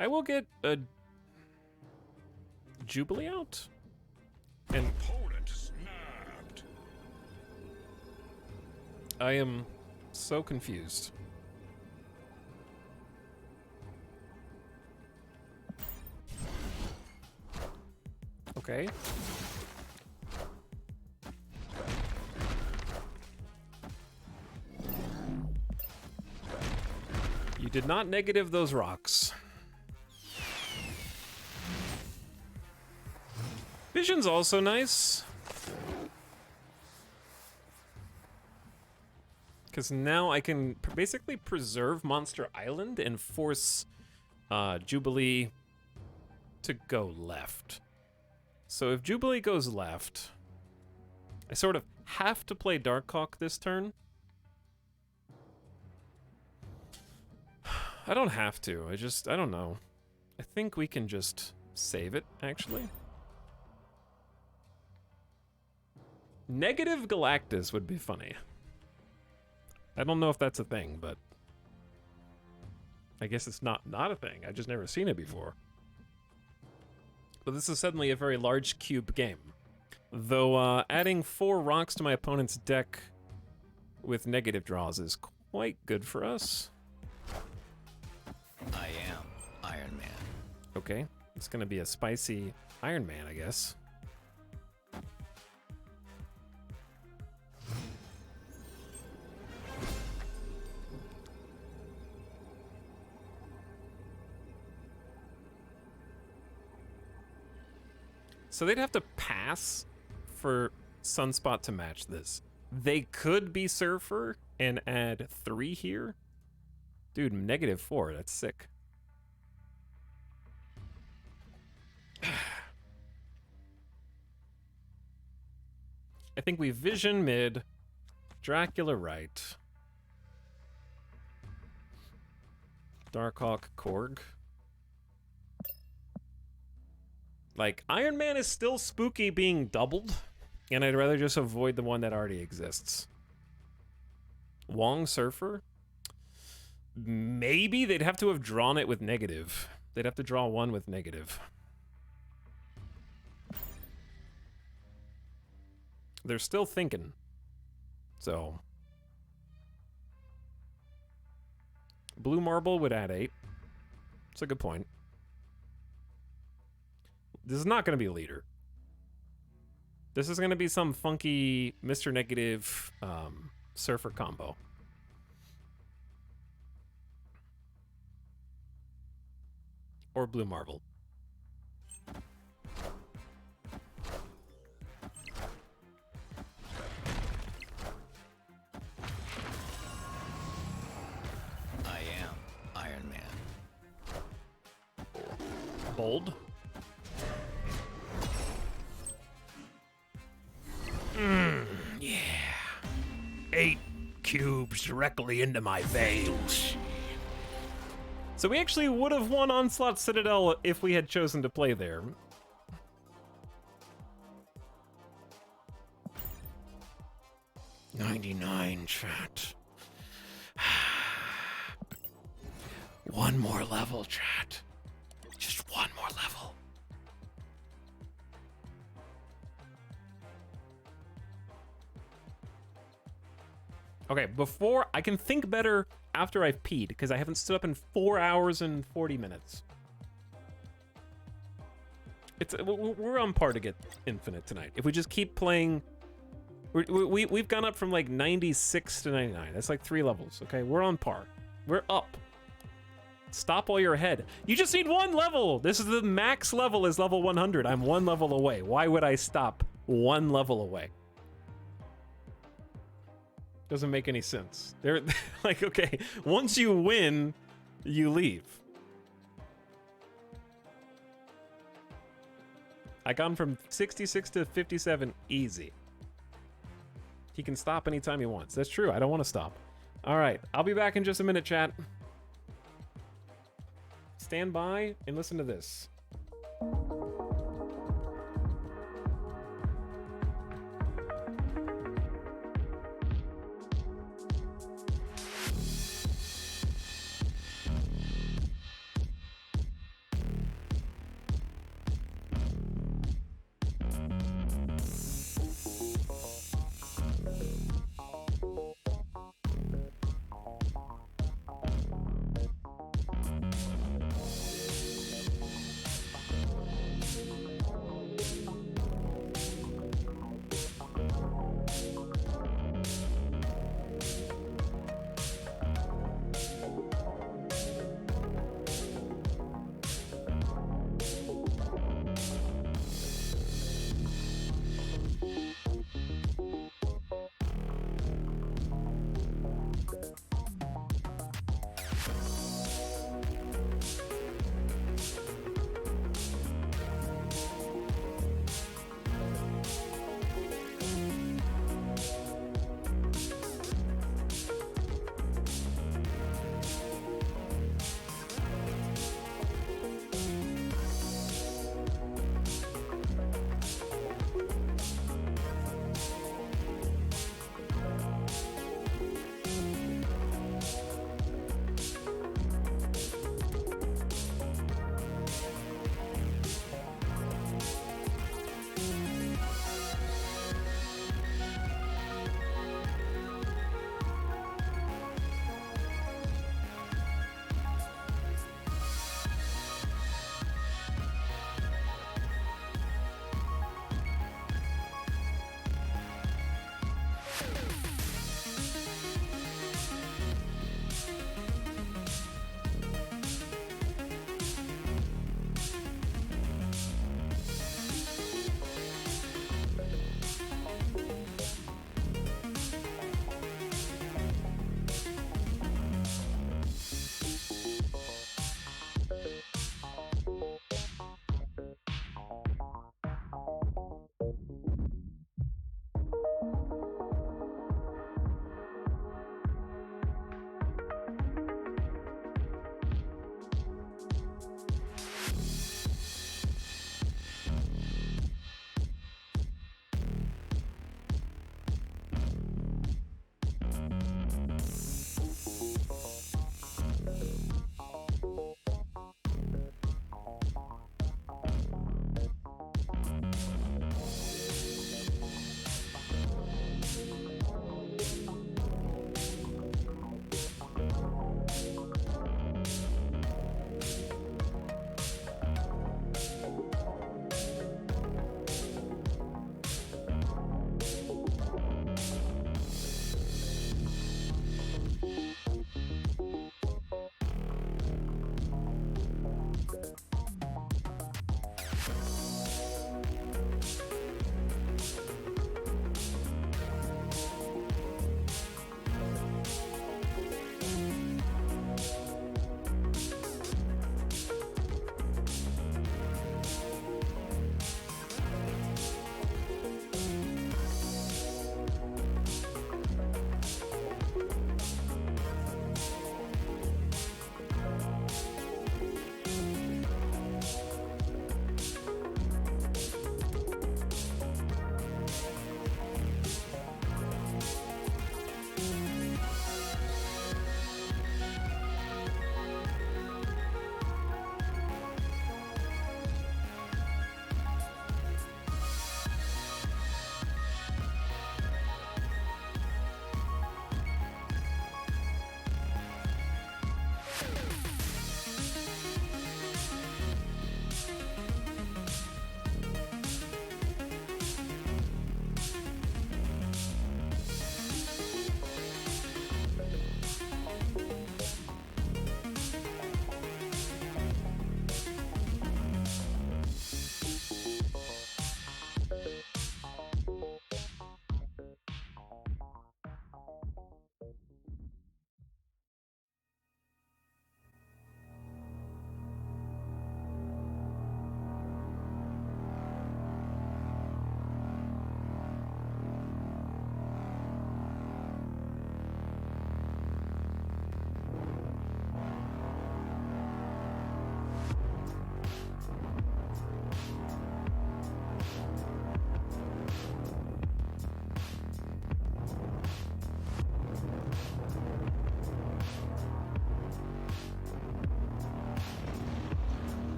I will get a Jubilee out. And Opponent snapped. I am so confused. Okay. You did not negative those rocks. Vision's also nice. Because now I can basically preserve Monster Island and force Jubilee to go left. So if Jubilee goes left, I sort of have to play Darkhawk this turn. I don't have to. I don't know. I think we can just save it, actually. Negative Galactus would be funny. I don't know if that's a thing, but I guess it's not a thing. I've just never seen it before. But this is suddenly a very large cube game. Though adding 4 rocks to my opponent's deck with negative draws is quite good for us. I am Iron Man. Okay, it's gonna be a spicy Iron Man, I guess. So they'd have to pass for Sunspot to match this. They could be Surfer and add 3 here. Dude, -4, that's sick. I think we Vision mid, Dracula right, Darkhawk Korg. Like, Iron Man is still spooky being doubled, and I'd rather just avoid the one that already exists. Wong Surfer? Maybe they'd have to have drawn it with negative. They'd have to draw 1 with negative. They're still thinking. So. Blue Marble would add 8. That's a good point. This is not going to be a leader. This is going to be some funky Mr. Negative Surfer combo. Or Blue Marble. I am Iron Man. Bold. Yeah. 8 cubes directly into my veins. So we actually would have won Onslaught Citadel if we had chosen to play there. $99, chat. 1 more level, chat. Just 1 more level. Okay, before I can think better after I've peed, because I haven't stood up in 4 hours and 40 minutes. We're on par to get infinite tonight. If we just keep playing, we've gone up from like 96 to 99. That's like 3 levels. Okay, we're on par. We're up. Stop while you're ahead. You just need 1 level. This is the max level is level 100. I'm 1 level away. Why would I stop 1 level away? Doesn't make any sense. They're like, okay, once you win, you leave. I gone from 66 to 57 easy. He can stop anytime he wants. That's true. I don't want to stop. All right, I'll be back in just a minute, chat. Stand by and listen to this.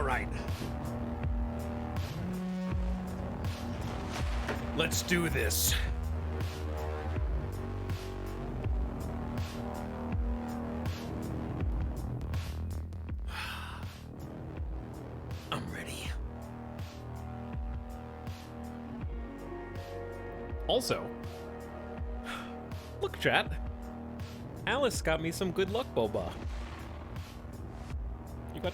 All right. Let's do this. I'm ready. Also, look, chat. Alice got me some good luck boba. You got...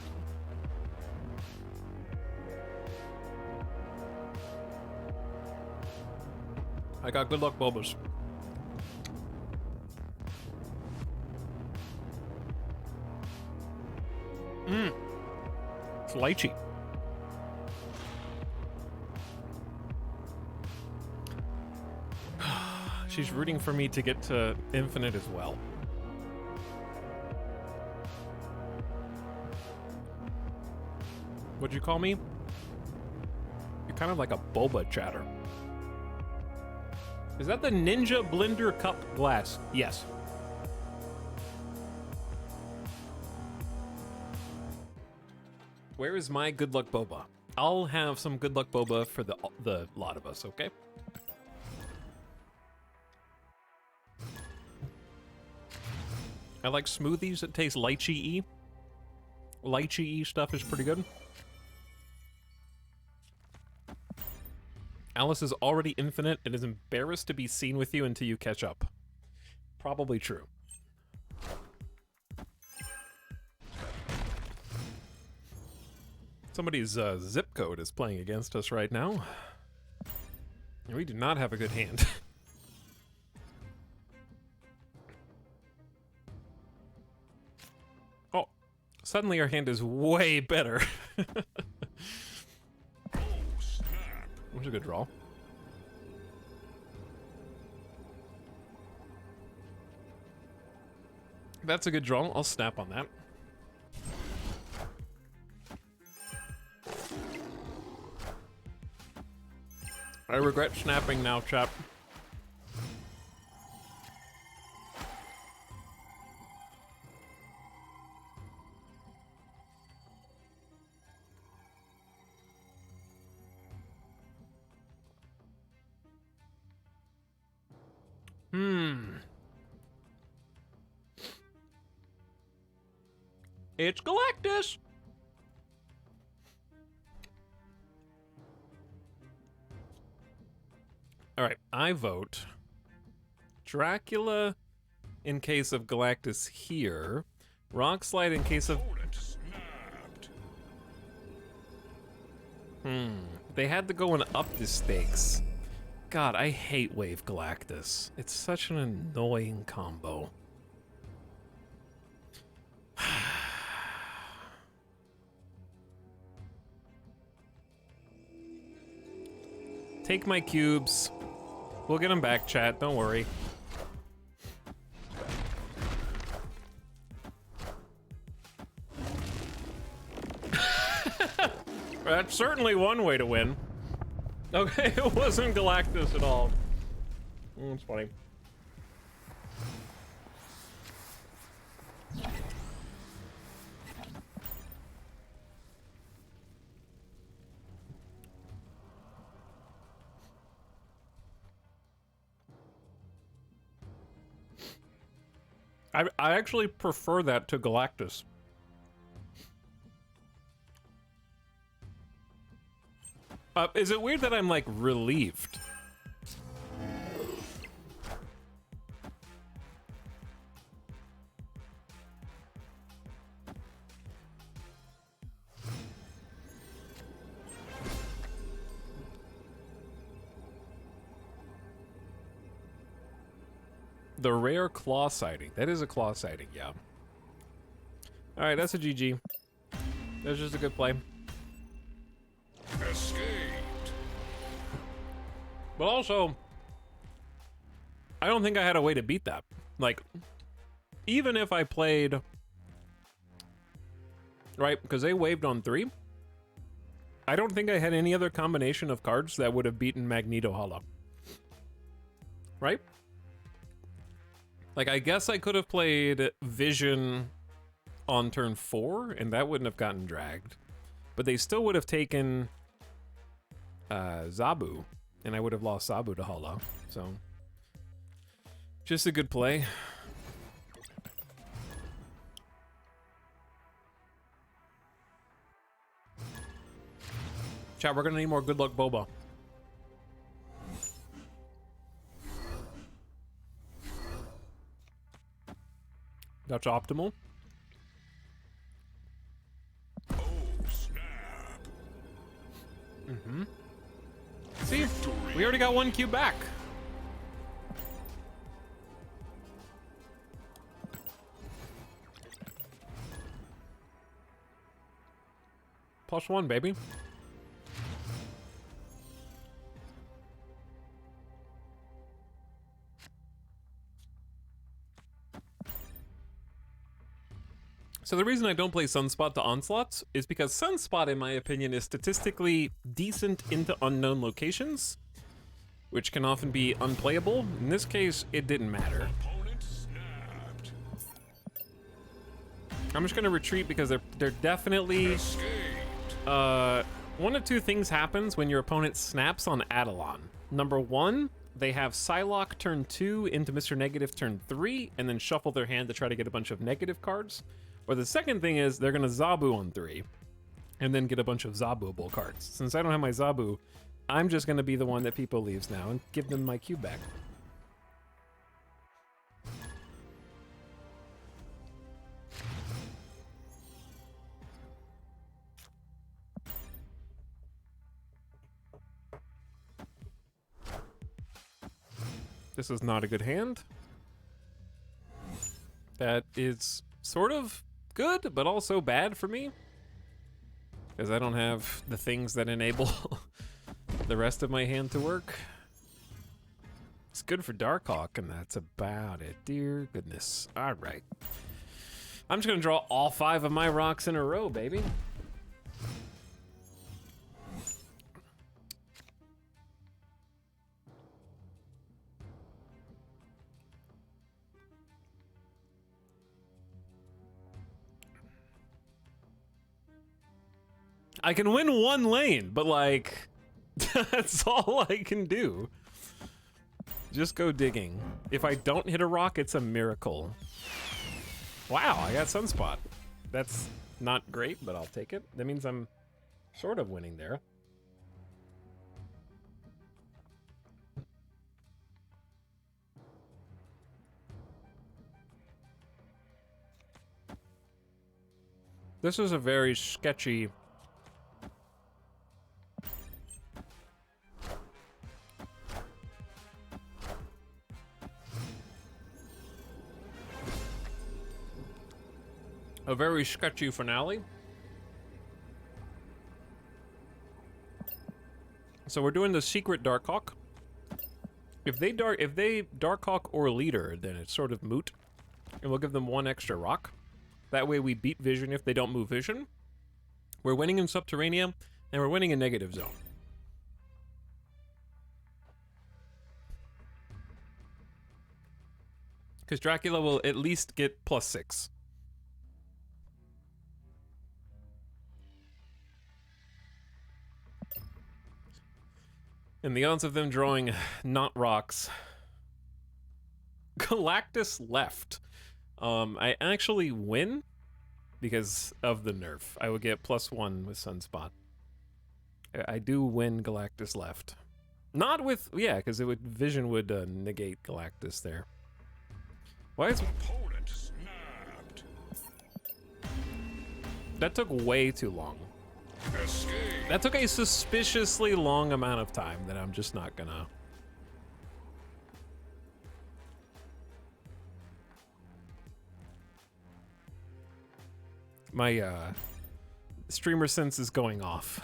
I got good luck bobas. It's lychee. She's rooting for me to get to infinite as well. What'd you call me? You're kind of like a boba chatter. Is that the Ninja Blender Cup glass? Yes. Where is my good luck boba? I'll have some good luck boba for the lot of us, okay? I like smoothies that taste lychee-y. Lychee-y stuff is pretty good. Alice is already infinite and is embarrassed to be seen with you until you catch up. Probably true. Somebody's zip code is playing against us right now. We do not have a good hand. Oh, suddenly our hand is way better. That was a good draw. That's a good draw. I'll snap on that. I regret snapping now, chap. It's Galactus! Alright, I vote Dracula in case of Galactus here, Rockslide in case of... They had to go and up the stakes. God, I hate Wave Galactus. It's such an annoying combo. Take my cubes. We'll get them back, chat. Don't worry. That's certainly one way to win. Okay, it wasn't Galactus at all. It's funny. I actually prefer that to Galactus. Is it weird that I'm, like, relieved? The rare claw sighting. That is a claw sighting, yeah. Alright, that's a GG. That's just a good play. Escaped. But also, I don't think I had a way to beat that. Like, even if I played... Right, because they waved on 3. I don't think I had any other combination of cards that would have beaten Magneto Hala. Right? Like, I guess I could have played Vision on turn 4, and that wouldn't have gotten dragged. but they still would have taken Zabu, and I would have lost Zabu to Hollow. So, just a good play. Chat, we're gonna need more good luck Boba. That's optimal. Mm-hmm. See, we already got 1 cube back. +1, baby. So the reason I don't play Sunspot to Onslaughts is because Sunspot, in my opinion, is statistically decent into unknown locations, which can often be unplayable. In this case, it didn't matter. I'm just gonna retreat because they're definitely one of two things happens when your opponent snaps on Adelon. Number one, they have Psylocke turn 2 into Mr. Negative turn 3, and then shuffle their hand to try to get a bunch of negative cards. Or the second thing is they're gonna Zabu on 3, and then get a bunch of Zabuable cards. Since I don't have my Zabu, I'm just gonna be the one that people leaves now and give them my cube back. This is not a good hand. That is sort of good, but also bad for me. Because I don't have the things that enable the rest of my hand to work. It's good for Darkhawk, and that's about it. Dear goodness. All right. I'm just gonna draw all 5 of my rocks in a row, baby. I can win 1 lane, but like, that's all I can do. Just go digging. If I don't hit a rock, it's a miracle. Wow, I got Sunspot. That's not great, but I'll take it. That means I'm sort of winning there. This is a very sketchy... a very sketchy finale. So we're doing the secret Darkhawk. If they Darkhawk or leader, then it's sort of moot. And we'll give them 1 extra rock. That way we beat Vision if they don't move Vision. We're winning in Subterranea, and we're winning in Negative Zone. Because Dracula will at least get +6. And the odds of them drawing not rocks. Galactus left. I actually win because of the nerf. I would get +1 with Sunspot. I do win Galactus left. Not with, yeah, because Vision would negate Galactus there. Why is... Opponent snapped. That took way too long. Escape. That took a suspiciously long amount of time that I'm just not gonna... My streamer sense is going off.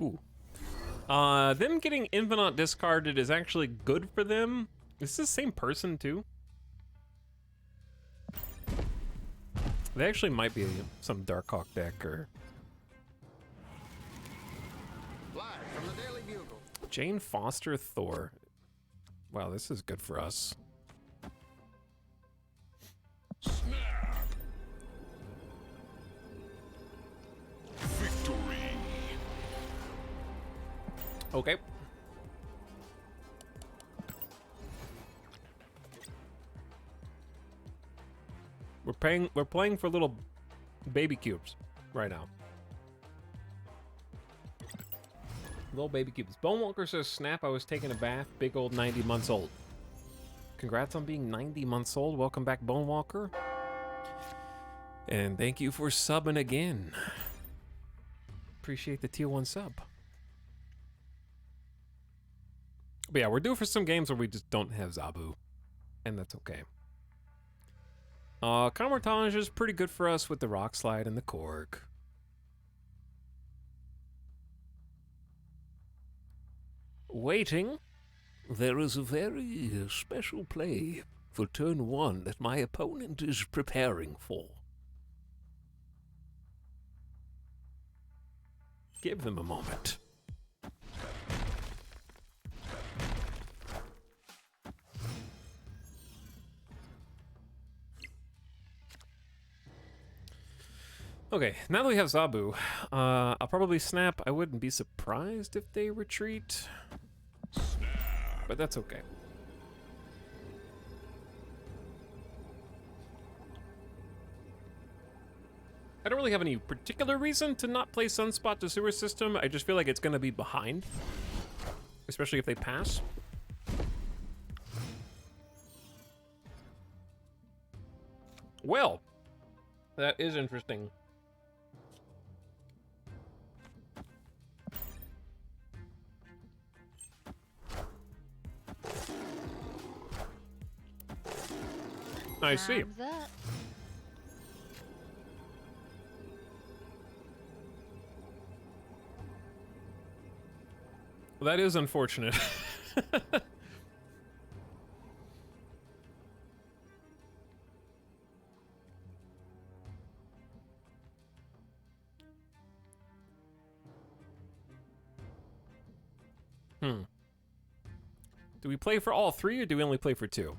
Ooh. Them getting Infinite discarded is actually good for them, Is this the same person too? They actually might be some Darkhawk deck or... Live from the Daily Bugle. Jane Foster Thor. Wow, this is good for us. Snap. Victory. Okay. We're playing for little baby cubes right now. Little baby cubes. Bonewalker says, snap, I was taking a bath, big old 90 months old. Congrats on being 90 months old. Welcome back, Bonewalker. And thank you for subbing again. Appreciate the tier 1 sub. But yeah, we're due for some games where we just don't have Zabu. And that's okay. Kamortage is pretty good for us with the Rock Slide and the Korg. Waiting. There is a very special play for turn 1 that my opponent is preparing for. Give them a moment. Okay, now that we have Zabu, I'll probably snap. I wouldn't be surprised if they retreat. But that's okay. I don't really have any particular reason to not play Sunspot to Sewer System. I just feel like it's going to be behind. Especially if they pass. Well, that is interesting. I see. Well, that is unfortunate. Do we play for all 3 or do we only play for 2?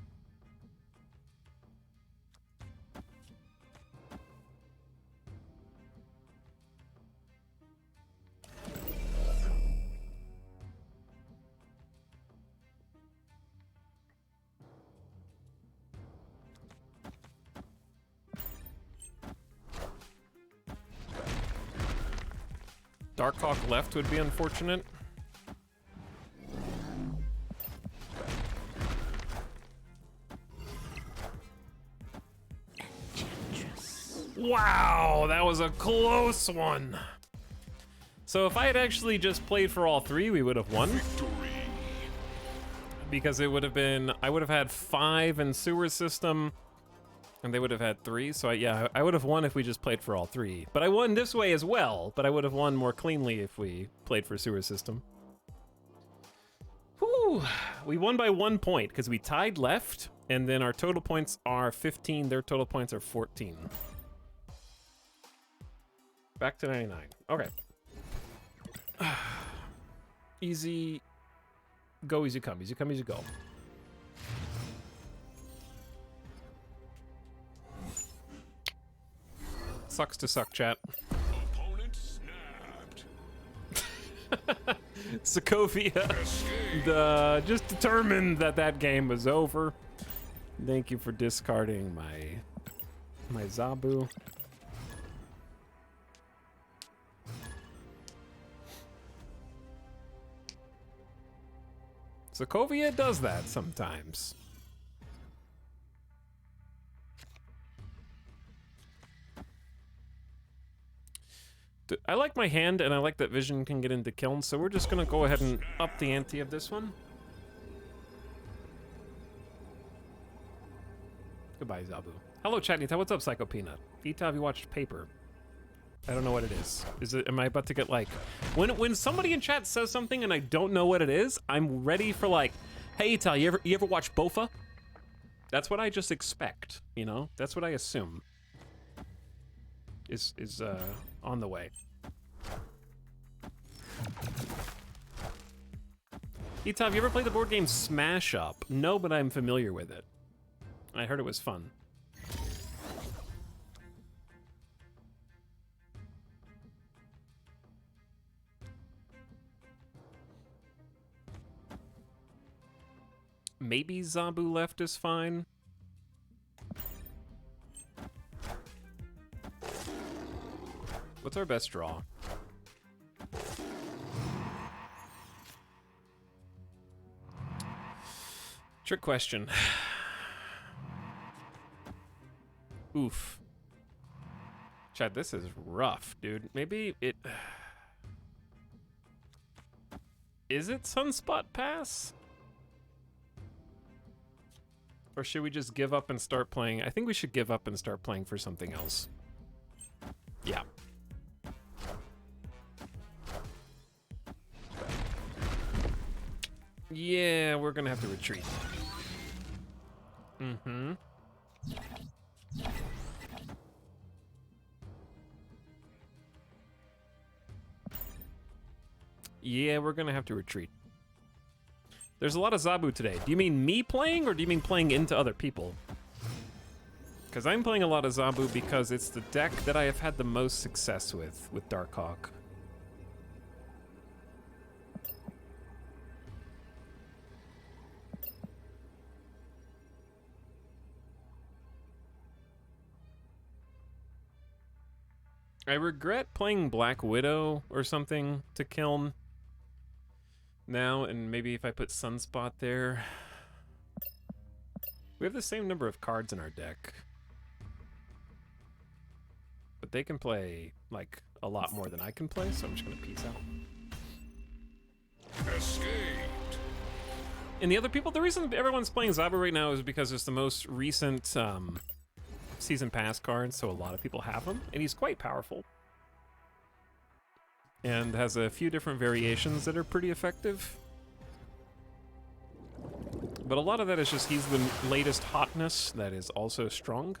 Darkhawk left would be unfortunate. Wow, that was a close one. So if I had actually just played for all 3, we would have won. Because it would have been, I would have had 5 in Sewer System, and they would have had 3. So yeah, I would have won if we just played for all 3. But I won this way as well, but I would have won more cleanly if we played for Sewer System. Whew, we won by 1 point because we tied left, and then our total points are 15, their total points are 14. Back to 99. Okay. Easy. Go, easy come. Easy come, easy go. Sucks to suck, chat. Opponent snapped. Sokovia just determined that game was over. Thank you for discarding my Zabu. Sokovia does that sometimes. I like my hand, and I like that Vision can get into kilns, so we're just gonna go ahead and up the ante of this one. Goodbye, Zabu. Hello, Chatnita. What's up, Psycho Peanut? Vita, have you watched Paper? I don't know what it is. Am I about to get like... When somebody in chat says something and I don't know what it is, I'm ready for like Hey, Tal, you ever watch Bofa? That's what I just expect, you know? That's what I assume is on the way. Etal, have you ever played the board game Smash Up? No, but I'm familiar with it. I heard it was fun. Maybe Zabu left is fine. What's our best draw? Trick question. Oof. Chad, this is rough, dude. Maybe it... Is it Sunspot Pass? Or should we just give up and start playing? I think we should give up and start playing for something else. Yeah. Yeah, we're gonna have to retreat. Mm-hmm. Yeah, we're gonna have to retreat. There's a lot of Zabu today. Do you mean me playing, or do you mean playing into other people? Because I'm playing a lot of Zabu because it's the deck that I have had the most success with Darkhawk. I regret playing Black Widow or something to Kiln now, and maybe if I put Sunspot there. We have the same number of cards in our deck. But they can play, like, a lot more than I can play, so I'm just gonna peace out. Escaped. And the other people, the reason everyone's playing Zabu right now is because it's the most recent Season Pass card, so a lot of people have him, and he's quite powerful. And has a few different variations that are pretty effective. But a lot of that is just he's the latest hotness that is also strong.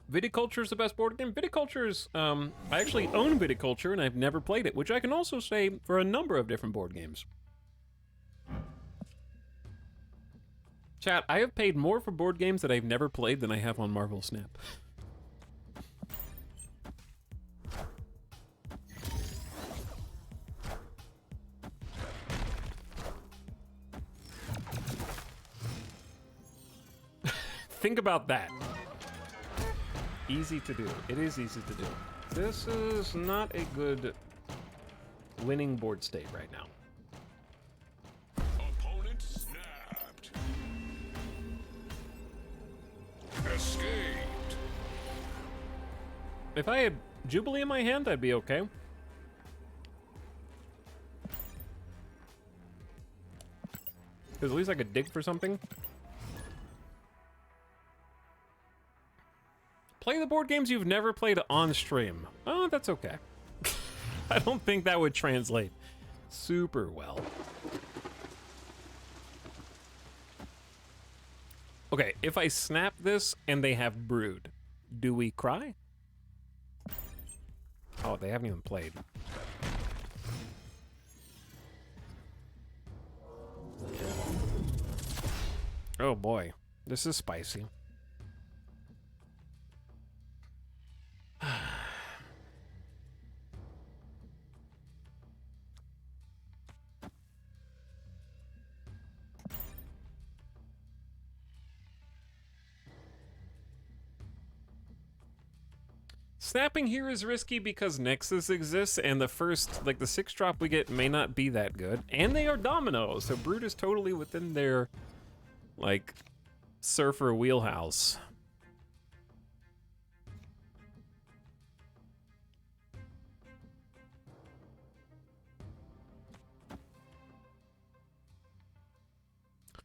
Viticulture is the best board game. Viticulture is, I actually own Viticulture and I've never played it, which I can also say for a number of different board games. Chat, I have paid more for board games that I've never played than I have on Marvel Snap. Think about that. Easy to do. It is easy to do. This is not a good winning board state right now. Opponent snapped. Escaped. If I had Jubilee in my hand, I'd be okay. Because at least I could dig for something. Play the board games you've never played on stream. Oh, that's okay. I don't think that would translate super well. Okay, if I snap this and they have Brood, do we cry? Oh, they haven't even played. Oh boy, this is spicy. Snapping here is risky because Nexus exists, and the first, like the 6-drop we get may not be that good, and they are dominoes, so Brood is totally within their, like, surfer wheelhouse.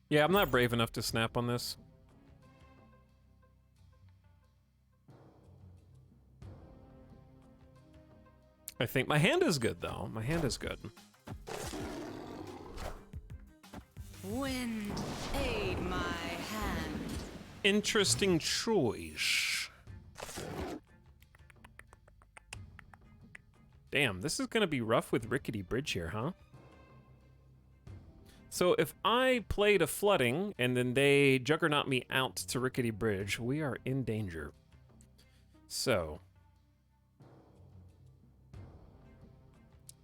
Yeah, I'm not brave enough to snap on this. I think my hand is good, though. My hand is good. Wind, aid my hand. Interesting choice. Damn, this is gonna be rough with Rickety Bridge here, huh? So if I played a flooding and then they juggernaut me out to Rickety Bridge, we are in danger. So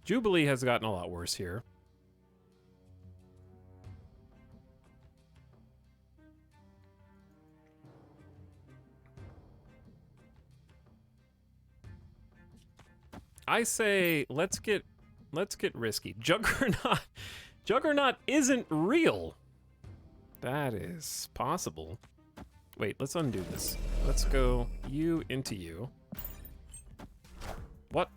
Jubilee has gotten a lot worse here. I say let's get risky. Juggernaut isn't real. That is possible. Wait, let's undo this. Let's go you into you. What?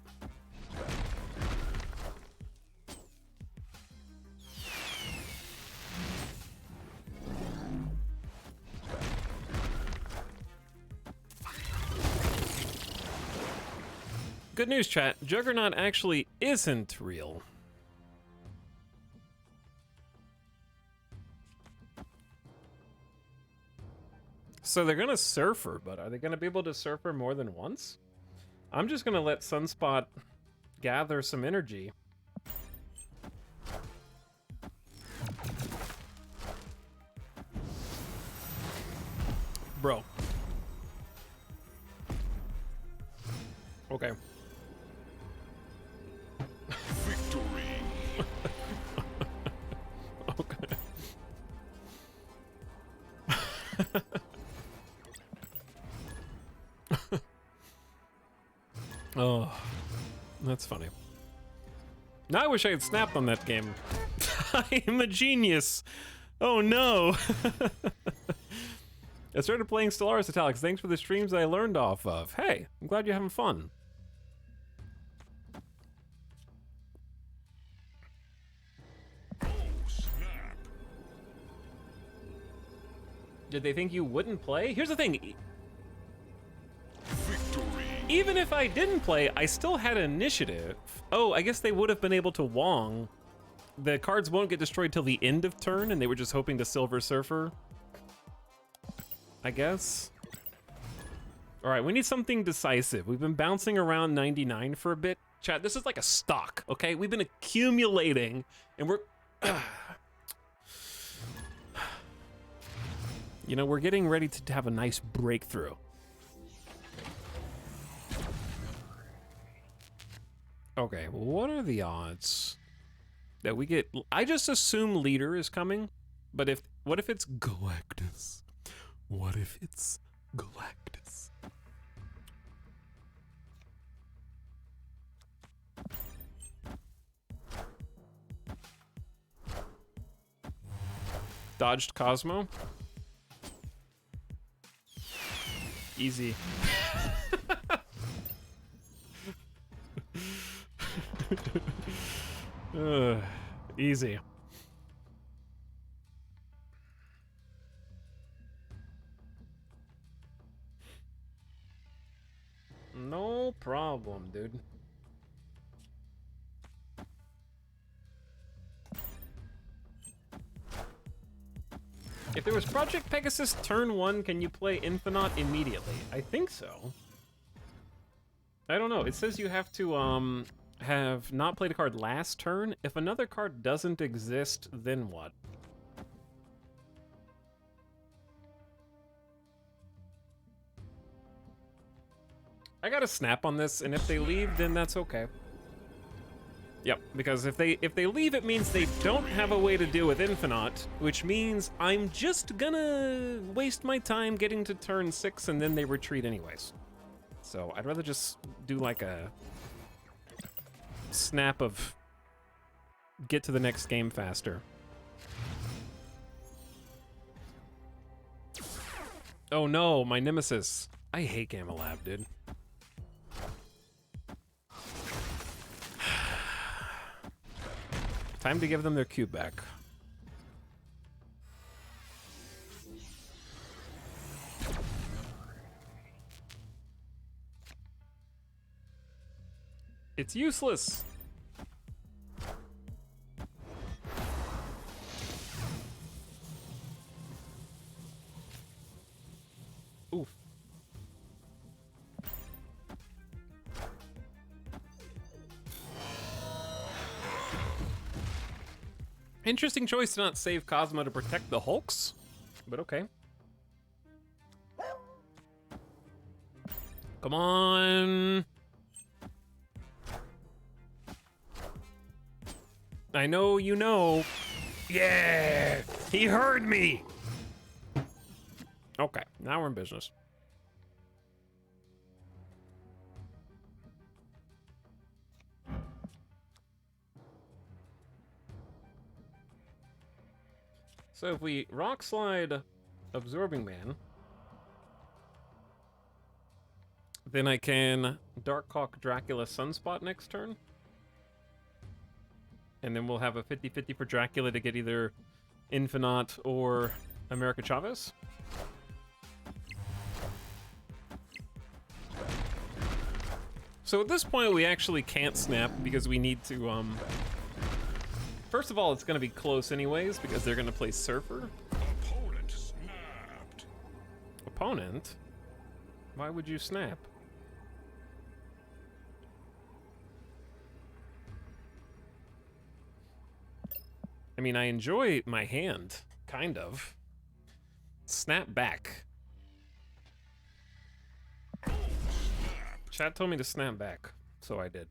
Good news, chat. Juggernaut actually isn't real. So they're gonna surf her, but are they gonna be able to surf her more than once? I'm just gonna let Sunspot gather some energy. Bro. Okay. Victory. Okay. Oh, that's funny. Now I wish I had snapped on that game. I am a genius. Oh no. I started playing Stellaris Italics. Thanks for the streams I learned off of. Hey, I'm glad you're having fun. Oh, snap. Did they think you wouldn't play? Here's the thing. Victory. Even if I didn't play, I still had initiative. Oh, I guess they would have been able to Wong. The cards won't get destroyed till the end of turn, and they were just hoping to Silver Surfer. I guess. All right, we need something decisive. We've been bouncing around 99 for a bit. Chat, this is like a stock, okay? We've been accumulating, and we're... You know, we're getting ready to have a nice breakthrough. Okay, what are the odds that we get... I just assume Leader is coming, but what if it's Galactus? What if it's Galactus? Dodged Cosmo? Easy. Easy. No problem, dude. If there was Project Pegasus turn 1, can you play Infinite immediately? I think so. I don't know. It says you have to have not played a card last turn. If another card doesn't exist, then what? I got a snap on this, and if they leave, then that's okay. Yep, because if they leave, it means they don't have a way to deal with Infinite, which means I'm just gonna waste my time getting to turn 6, and then they retreat anyways. So I'd rather just do like a snap of get to the next game faster. Oh no, my nemesis. I hate Gamma Lab, dude. Time to give them their cube back. It's useless. Oof. Interesting choice to not save Cosmo to protect the Hulks, but okay. Come on. I know you know. Yeah, he heard me. Okay, now we're in business. So if we rock slide Absorbing Man, then I can Darkhawk Dracula Sunspot next turn. And then we'll have a 50-50 for Dracula to get either Infinite or America Chavez. So at this point, we actually can't snap because we need to, First of all, it's going to be close anyways because they're going to play Surfer. Opponent snapped. Opponent? Why would you snap? I mean, I enjoy my hand, kind of. Snap back. Chat told me to snap back, so I did.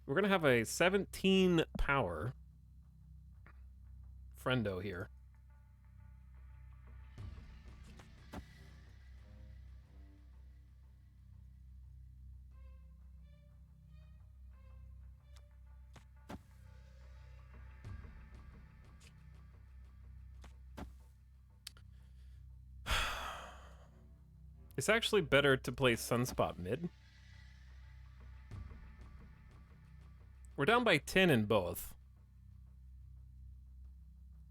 We're gonna have a 17 power friendo here. It's actually better to play Sunspot mid. We're down by 10 in both.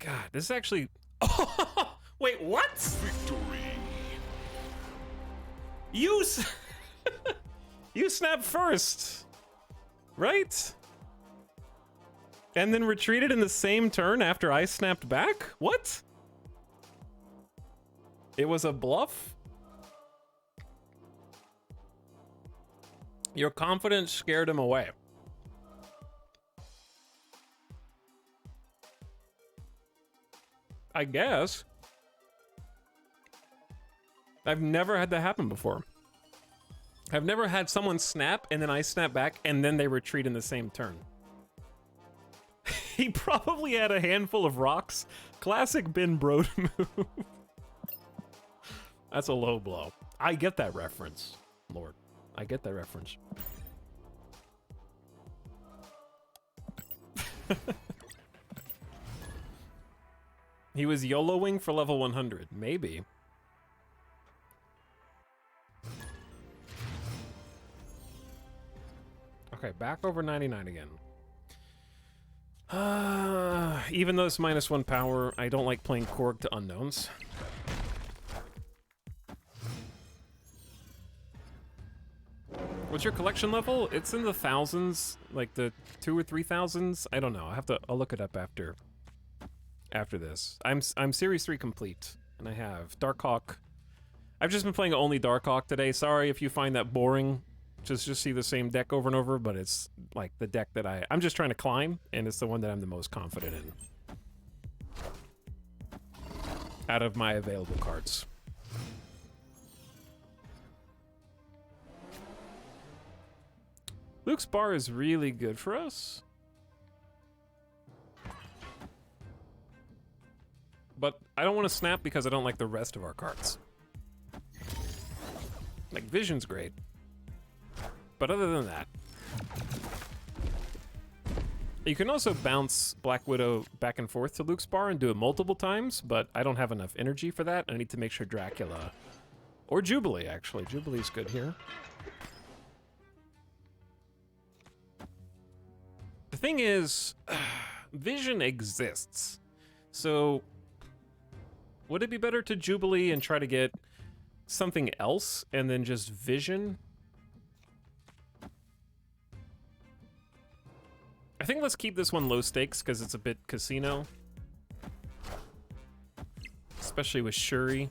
God, this is actually... Oh, wait, what? Victory. You you snapped first, right? And then retreated in the same turn after I snapped back? What? It was a bluff? Your confidence scared him away. I guess. I've never had that happen before. I've never had someone snap and then I snap back and then they retreat in the same turn. He probably had a handful of rocks. Classic Ben Brode move. That's a low blow. I get that reference, Lord. I get that reference. He was YOLOing for level 100. Maybe. Okay, back over 99 again. Even though it's -1 power, I don't like playing Korg to unknowns. What's your collection level? It's in the thousands, like the 2,000 or 3,000s. I don't know. I'll look it up after this. I'm Series 3 complete, and I have Darkhawk. I've just been playing only Darkhawk today. Sorry if you find that boring. Just see the same deck over and over, but it's like the deck that I'm just trying to climb, and it's the one that I'm the most confident in out of my available cards. Luke's bar is really good for us. But I don't want to snap because I don't like the rest of our cards. Like, Vision's great. But other than that... You can also bounce Black Widow back and forth to Luke's bar and do it multiple times, but I don't have enough energy for that. I need to make sure Dracula... Or Jubilee, actually. Jubilee's good here. The thing is, Vision exists. So, would it be better to Jubilee and try to get something else and then just Vision? I think let's keep this one low stakes because it's a bit casino. Especially with Shuri.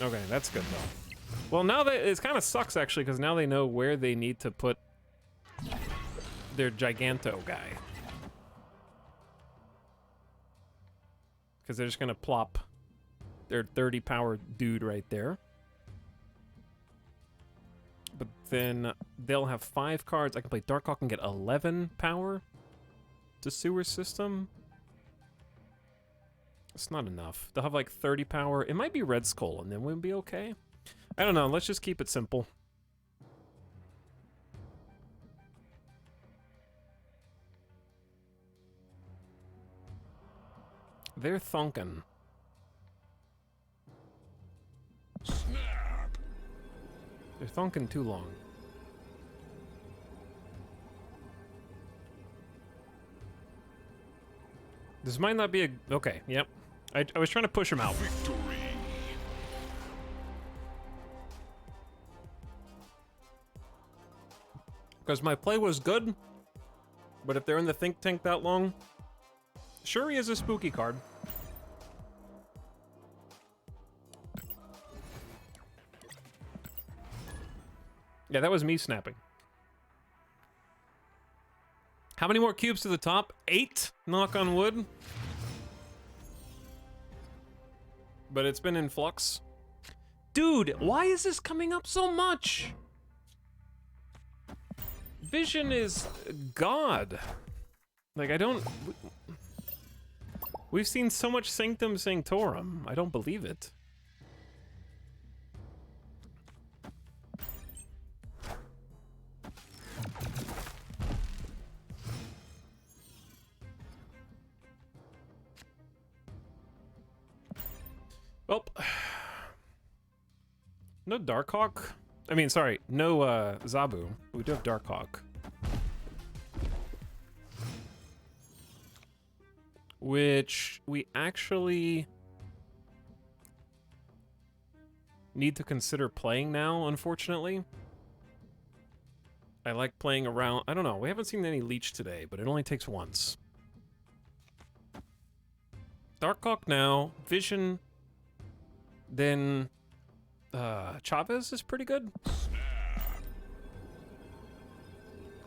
Okay, that's good though. Well, now that it kind of sucks actually because now they know where they need to put their Giganto guy. Because they're just gonna plop their 30 power dude right there. But then they'll have 5 cards. I can play Darkhawk and get 11 power to Sewer System. It's not enough. They'll have like 30 power. It might be Red Skull and then we'll be okay. I don't know. Let's just keep it simple. They're thunkin'. Snap. They're thunking too long. This might not be a... Okay, yep. I was trying to push him out. Victory. Because my play was good. But if they're in the think tank that long... Shuri is a spooky card. Yeah, that was me snapping. How many more cubes to the top? 8? Knock on wood. But it's been in flux. Dude, why is this coming up so much? Vision is God. Like, I don't... We've seen so much Sanctum Sanctorum. I don't believe it. Well, no Darkhawk. I mean, sorry, no Zabu. We do have Darkhawk. Which we actually need to consider playing now, unfortunately. I like playing around. I don't know. We haven't seen any Leech today, but it only takes once. Darkhawk now. Vision. Then Chavez is pretty good.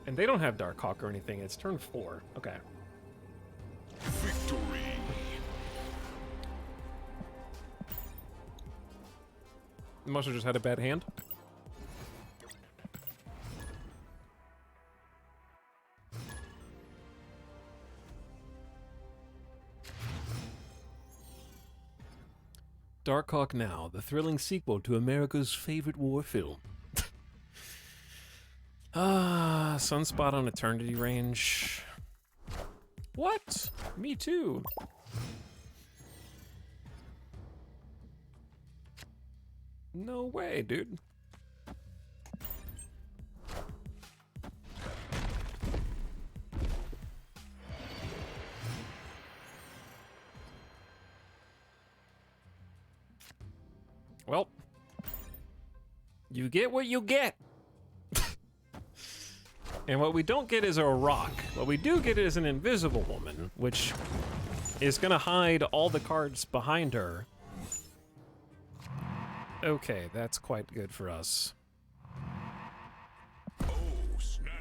And they don't have Darkhawk or anything. It's turn 4. Okay. Victory. Must have just had a bad hand. Darkhawk Now, the thrilling sequel to America's favorite war film. Sunspot on Eternity Range. What? Me too. No way, dude. Well, you get what you get. And what we don't get is a rock. What we do get is an invisible woman, which is gonna hide all the cards behind her. Okay, that's quite good for us. Oh, snap.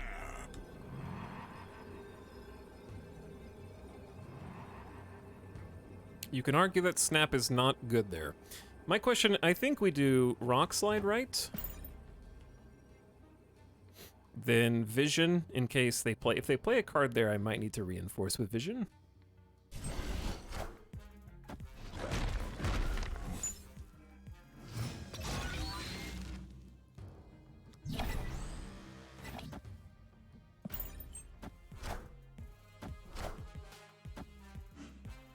You can argue that Snap is not good there. My question, I think we do Rock Slide, right? Then Vision, in case they play... If they play a card there, I might need to reinforce with Vision.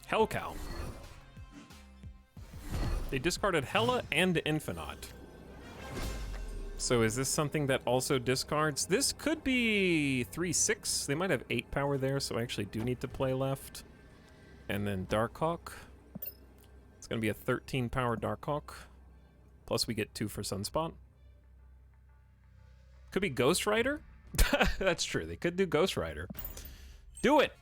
Hellcow. They discarded Hela and Infinite. So is this something that also discards? This could be 3/6. They might have 8 power there, so I actually do need to play left. And then Darkhawk. It's going to be a 13 power Darkhawk. Plus we get 2 for Sunspot. Could be Ghost Rider. That's true. They could do Ghost Rider. Do it!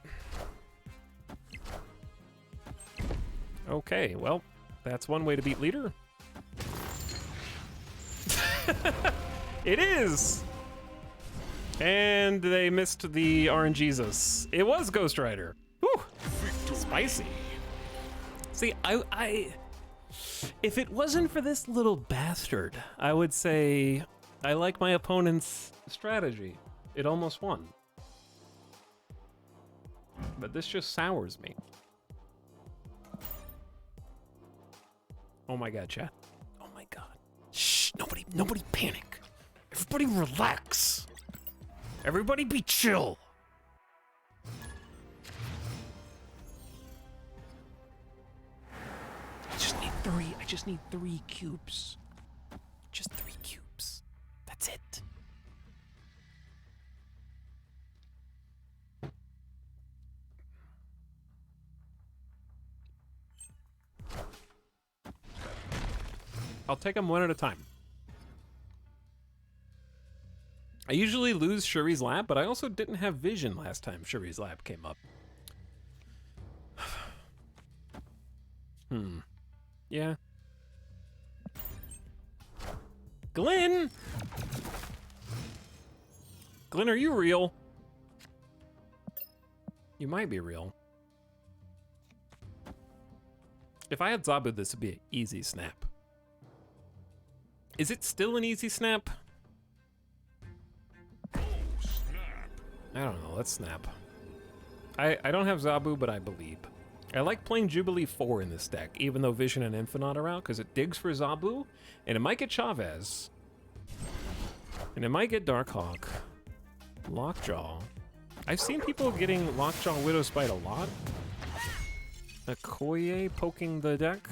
Okay, well, that's one way to beat leader. It is! And they missed the RNGesus. It was Ghost Rider. Whew! Spicy. See, I if it wasn't for this little bastard, I would say I like my opponent's strategy. It almost won. But this just sours me. Oh my god, chat. Oh my god. Shh, nobody panic. Everybody relax. Everybody be chill. I just need 3 cubes. Just 3 cubes. That's it. I'll take them one at a time. I usually lose Shuri's Lab, but I also didn't have vision last time Shuri's Lab came up. Yeah. Glenn! Glenn, are you real? You might be real. If I had Zabu, this would be an easy snap. Is it still an easy snap? I don't know, let's snap. I don't have Zabu, but I believe. I like playing Jubilee 4 in this deck, even though Vision and Infinite are out, because it digs for Zabu, and it might get Chavez. And it might get Darkhawk. Lockjaw. I've seen people getting Lockjaw Widowspite a lot. Okoye poking the deck.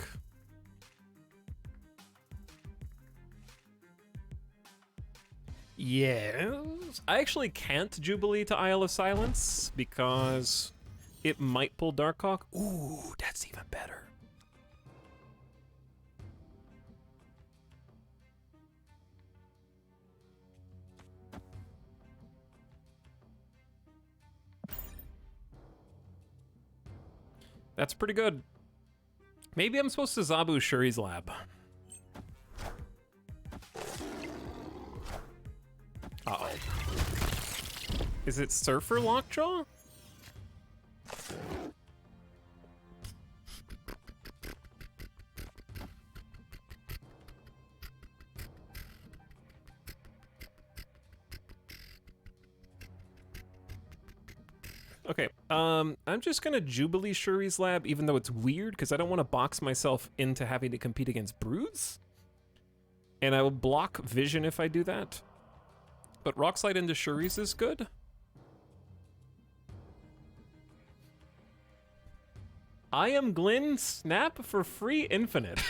Yes. I actually can't Jubilee to Isle of Silence because it might pull Darkhawk. Ooh, that's even better. That's pretty good. Maybe I'm supposed to Zabu Shuri's Lab. Uh-oh. Is it Surfer Lockjaw? Okay, I'm just gonna Jubilee Shuri's Lab, even though it's weird, because I don't want to box myself into having to compete against Broods. And I will block Vision if I do that. But Rock Slide into Shuri's is good. I am Glenn, snap for free infinite.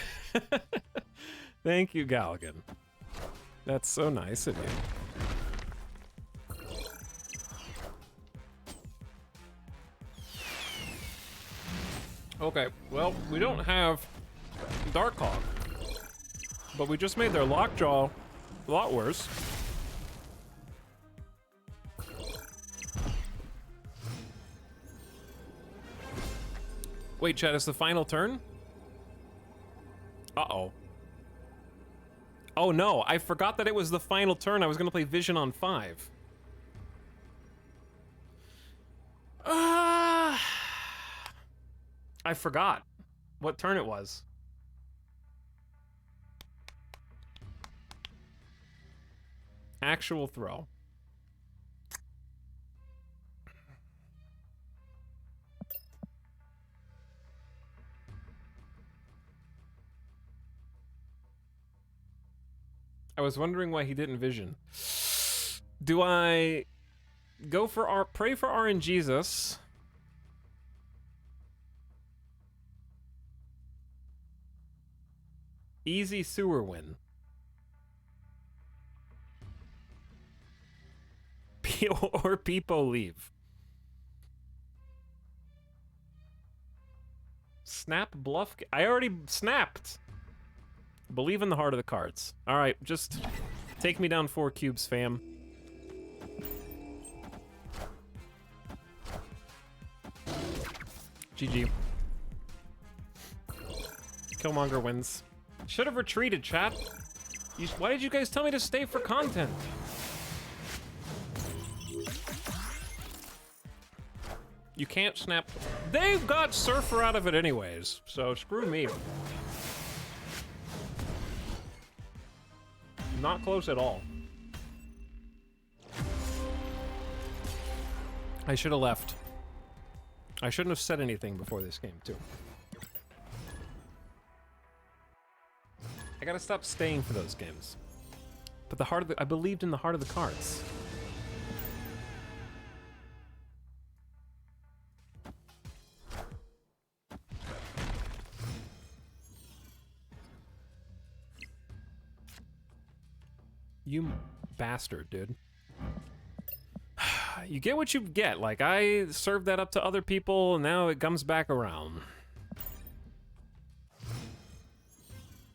Thank you, Galligan. That's so nice of you. Okay, well, we don't have Darkhawk, but we just made their Lockjaw a lot worse. Wait, chat, is the final turn? Uh-oh. Oh no, I forgot that it was the final turn. I was gonna play Vision on 5. I forgot what turn it was. Actual throw. I was wondering why he didn't Vision. Do I go for pray for RNGesus? Easy sewer win. Or Peepo leave. Snap bluff. I already snapped. Believe in the heart of the cards. All right, just take me down 4 cubes, fam. GG. Killmonger wins. Should have retreated, chat. Why did you guys tell me to stay for content? You can't snap. They've got Surfer out of it anyways, so screw me. Not close at all. I should have left. I shouldn't have said anything before this game, too. I gotta stop staying for those games. But the heart of I believed in the heart of the cards. You bastard, dude. You get what you get. Like, I served that up to other people, and now it comes back around.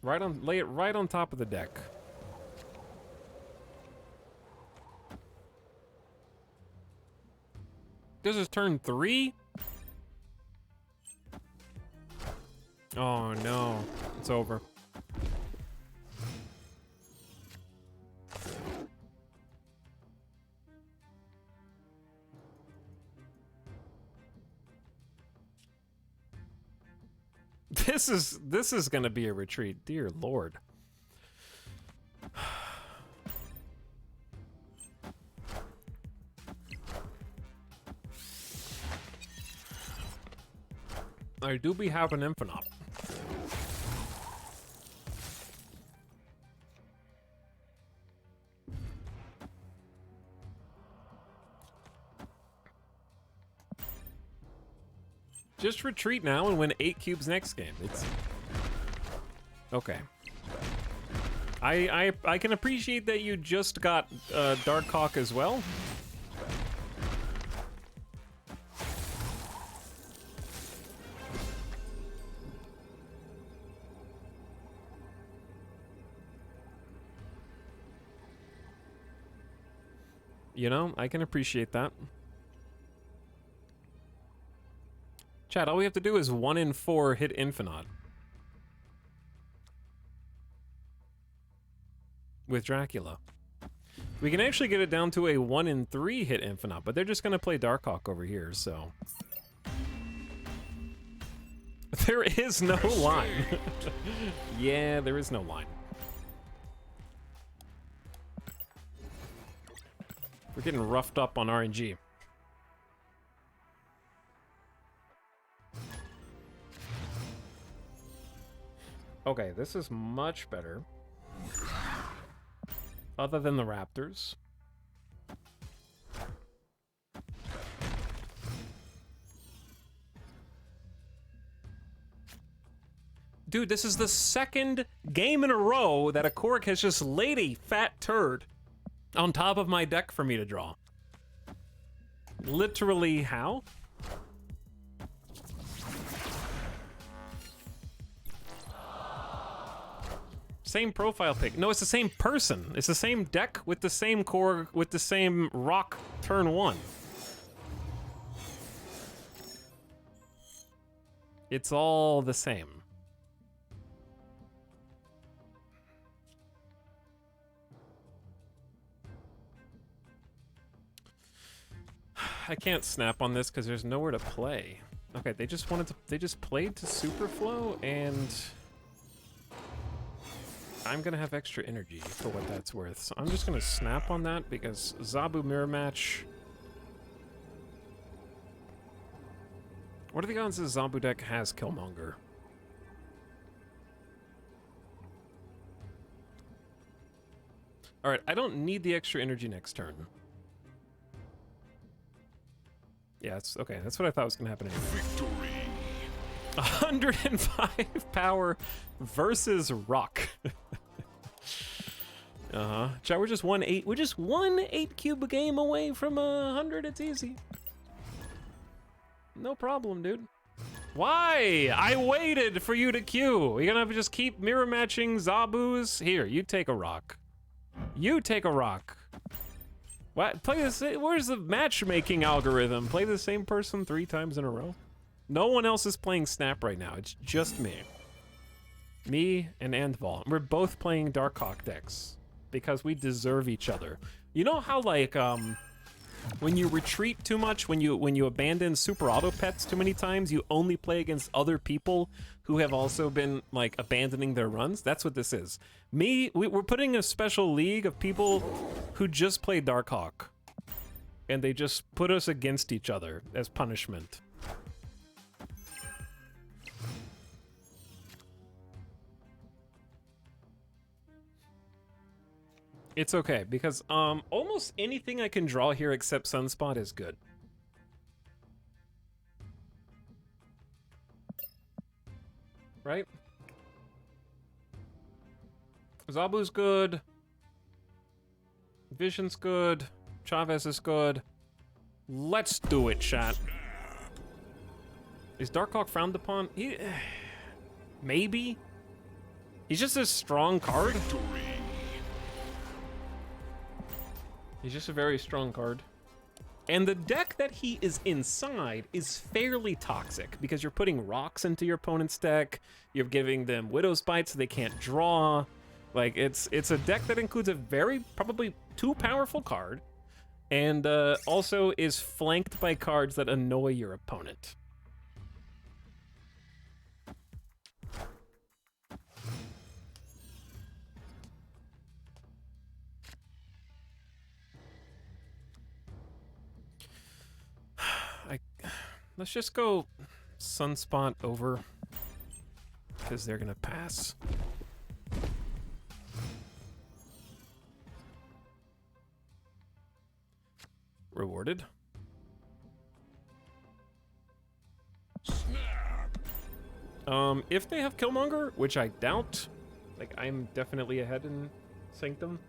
Lay it right on top of the deck. This is turn 3? Oh no, it's over. This is gonna be a retreat, dear Lord. I do be having Infinite. Just retreat now and win 8 cubes next game. It's okay. I can appreciate that you just got Dark Hawk as well. You know, I can appreciate that. Chat, all we have to do is 1 in 4 hit Infinite. With Dracula. We can actually get it down to a 1 in 3 hit Infinite, but they're just gonna play Darkhawk over here, so. There is no line. Yeah, there is no line. We're getting roughed up on RNG. Okay, this is much better. Other than the Raptors. Dude, this is the second game in a row that a Korg has just laid a fat turd on top of my deck for me to draw. Literally, how? Same profile pic. No, it's the same person. It's the same deck with the same core, with the same rock turn 1. It's all the same. I can't snap on this because there's nowhere to play. Okay, they just played to Superflow, and I'm gonna have extra energy for what that's worth. So I'm just gonna snap on that because Zabu mirror match. What are the odds this Zabu deck has Killmonger? Alright, I don't need the extra energy next turn. Yeah, it's okay. That's what I thought was gonna happen anyway. Victory. 105 power versus Rock. Chat, we're just 1-8. We're just 1 8 game away from 100. It's easy. No problem, dude. Why? I waited for you to queue. You're gonna have to just keep mirror matching Zabus. Here, you take a rock. You take a rock. What? Play this. Where's the matchmaking algorithm? Play the same person 3 times in a row? No one else is playing Snap right now. It's just me. Me and Andval. We're both playing Darkhawk decks because we deserve each other. You know how like when you retreat too much, when you abandon super auto pets too many times, you only play against other people who have also been like abandoning their runs? That's what this is. We're putting a special league of people who just play Darkhawk. And they just put us against each other as punishment. It's okay, because almost anything I can draw here except Sunspot is good. Right? Zabu's good. Vision's good. Chavez is good. Let's do it, chat. Is Darkhawk frowned upon? Maybe. He's just a strong card. He's just a very strong card. And the deck that he is inside is fairly toxic because you're putting rocks into your opponent's deck. You're giving them Widow's Bite so they can't draw. Like, it's a deck that includes a very, probably too powerful card. And also is flanked by cards that annoy your opponent. Let's just go Sunspot over, because they're gonna pass. Rewarded. If they have Killmonger, which I doubt, like I'm definitely ahead in Sanctum.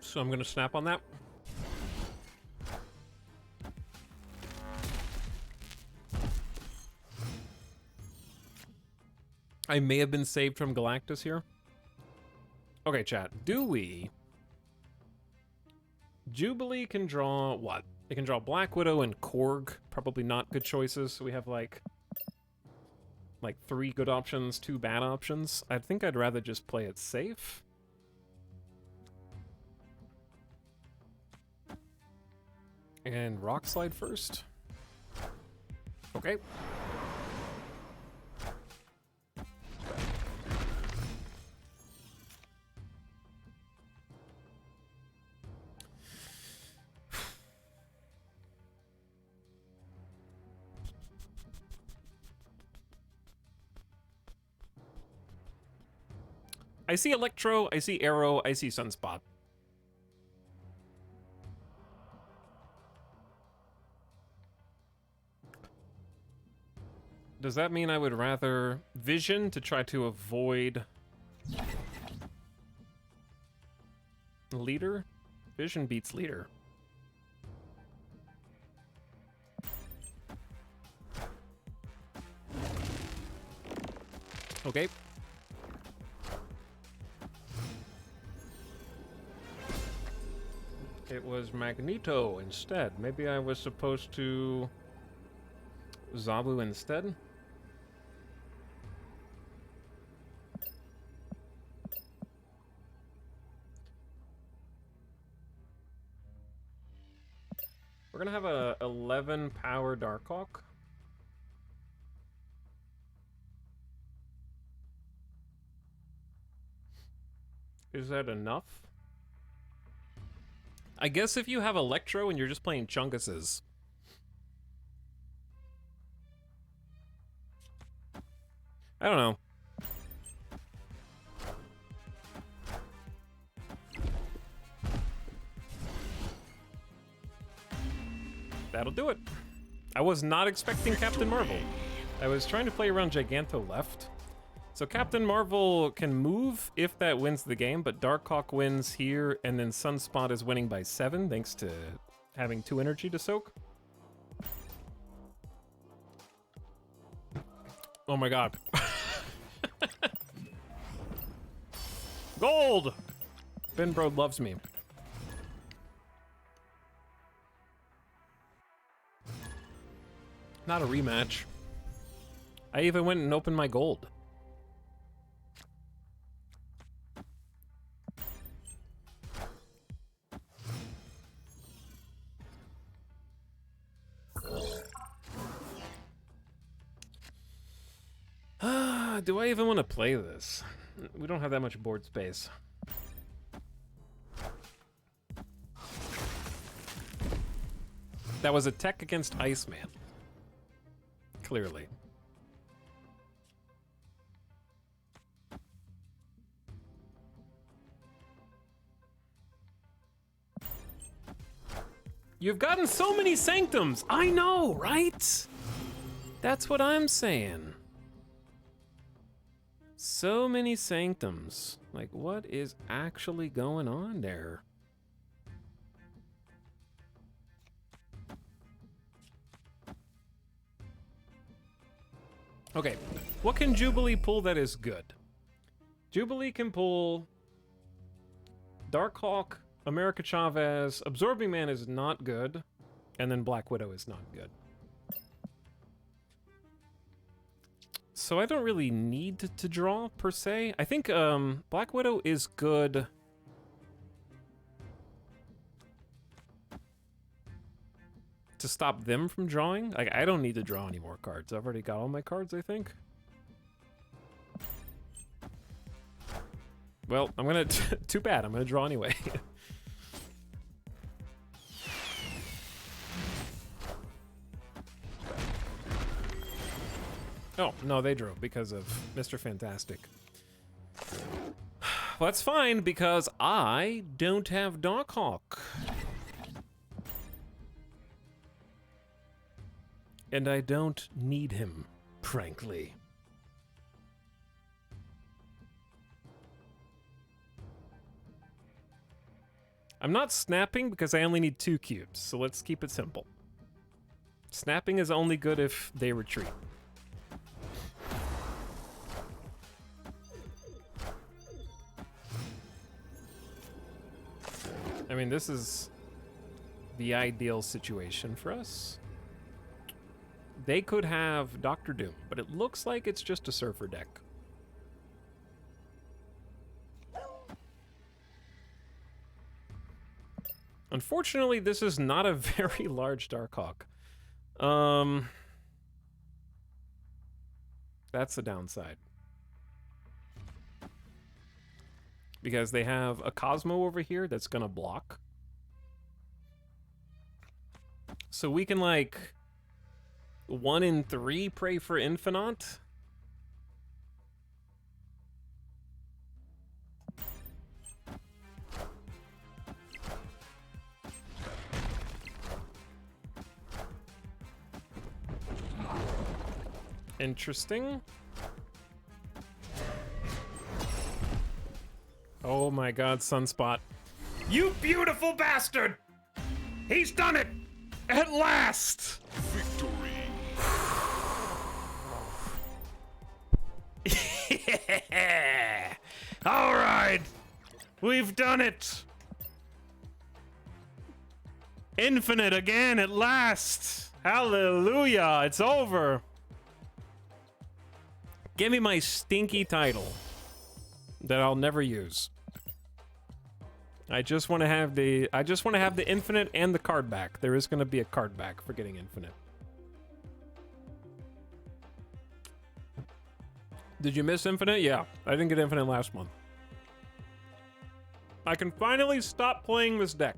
So I'm gonna snap on that. I may have been saved from Galactus here. Okay, chat. Do we? Jubilee can draw what? It can draw Black Widow and Korg. Probably not good choices. So we have like 3 good options, 2 bad options. I think I'd rather just play it safe. And Rock Slide first. Okay. I see Electro, I see Arrow, I see Sunspot. Does that mean I would rather Vision to try to avoid Leader? Vision beats Leader. Okay. It was Magneto instead. Maybe I was supposed to Zabu instead? We're gonna have a 11 power Darkhawk. Is that enough? I guess if you have Electro and you're just playing Chunguses. I don't know. That'll do it. I was not expecting Captain Marvel. I was trying to play around Giganto left. So Captain Marvel can move if that wins the game, but Darkhawk wins here, and then Sunspot is winning by 7 thanks to having 2 energy to soak. Oh my god. Gold! Ben Brode loves me. Not a rematch. I even went and opened my gold. Do I even want to play this? We don't have that much board space. That was a tech against Iceman. Clearly. You've gotten so many sanctums! I know, right? That's what I'm saying. So many sanctums. Like, what is actually going on there? Okay, what can Jubilee pull that is good? Jubilee can pull Darkhawk, America Chavez, Absorbing Man is not good, and then Black Widow is not good. So I don't really need to draw, per se. I think Black Widow is good to stop them from drawing. Like, I don't need to draw any more cards. I've already got all my cards, I think. Well, I'm gonna... too bad, I'm gonna draw anyway. Oh, no, they drew because of Mr. Fantastic. Well, that's fine, because I don't have Darkhawk. And I don't need him, frankly. I'm not snapping because I only need 2 cubes, so let's keep it simple. Snapping is only good if they retreat. I mean, this is the ideal situation for us. They could have Doctor Doom, but it looks like it's just a Surfer deck. Unfortunately, this is not a very large Darkhawk. That's the downside. Because they have a Cosmo over here that's gonna block. So we can, like, 1 in 3 pray for Infinite. Interesting. Oh my god, Sunspot. You beautiful bastard! He's done it! At last! Victory! Yeah! Alright! We've done it! Infinite again at last! Hallelujah! It's over! Give me my stinky title that I'll never use. I just want to have the Infinite and the card back. There is going to be a card back for getting Infinite. Did you miss Infinite? Yeah, I didn't get Infinite last month. I can finally stop playing this deck.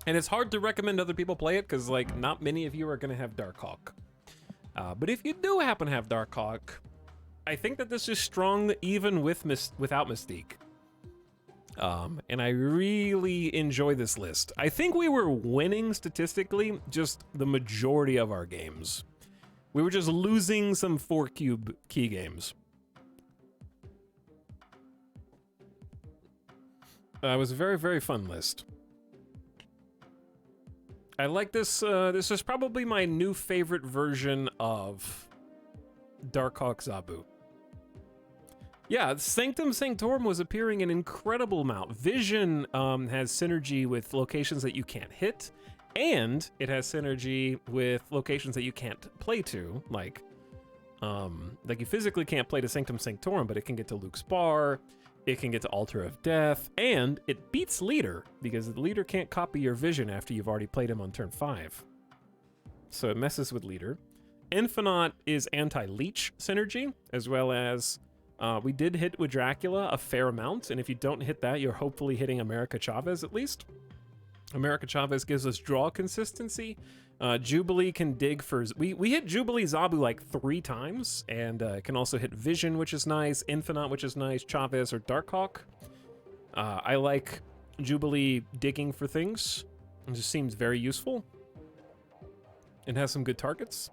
And it's hard to recommend other people play it because, like, not many of you are going to have Darkhawk. But if you do happen to have Darkhawk, I think that this is strong even without Mystique. And I really enjoy this list. I think we were winning statistically just the majority of our games. We were just losing some 4-cube key games. It was a very, very fun list. I like this. This is probably my new favorite version of Darkhawk Zabu. Yeah, Sanctum Sanctorum was appearing an incredible amount. Vision has synergy with locations that you can't hit, and it has synergy with locations that you can't play to, like you physically can't play to Sanctum Sanctorum, but it can get to Luke's Bar, it can get to Altar of Death, and it beats Leader, because the Leader can't copy your Vision after you've already played him on turn 5. So it messes with Leader. Infinite is anti-leech synergy, as well as we did hit with Dracula a fair amount, and if you don't hit that, you're hopefully hitting America Chavez at least. America Chavez gives us draw consistency. Jubilee can dig for... We hit Jubilee Zabu like 3 times, and it can also hit Vision, which is nice, Infinite, which is nice, Chavez or Darkhawk. I like Jubilee digging for things. It just seems very useful. It has some good targets.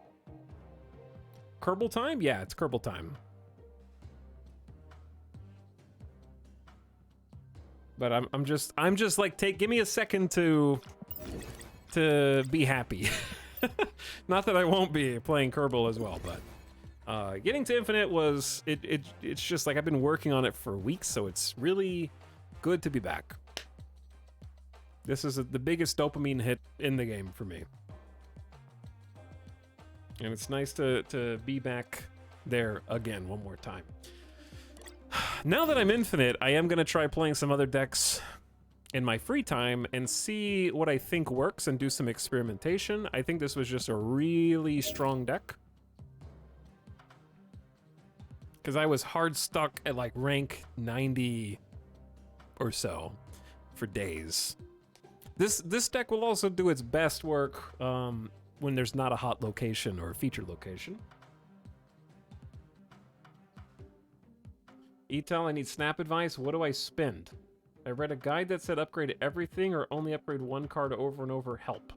Kerbal time? Yeah, it's Kerbal time. But I'm just like, give me a second to be happy. Not that I won't be playing Kerbal as well, but getting to Infinite was it's just like I've been working on it for weeks, so it's really good to be back. This is the biggest dopamine hit in the game for me. And it's nice to be back there again one more time. Now that I'm Infinite, I am going to try playing some other decks in my free time and see what I think works and do some experimentation. I think this was just a really strong deck, because I was hard stuck at like rank 90 or so for days. This deck will also do its best work when there's not a hot location or a feature location. Etel, I need snap advice. What do I spend? I read a guide that said upgrade everything or only upgrade one card over and over. Help.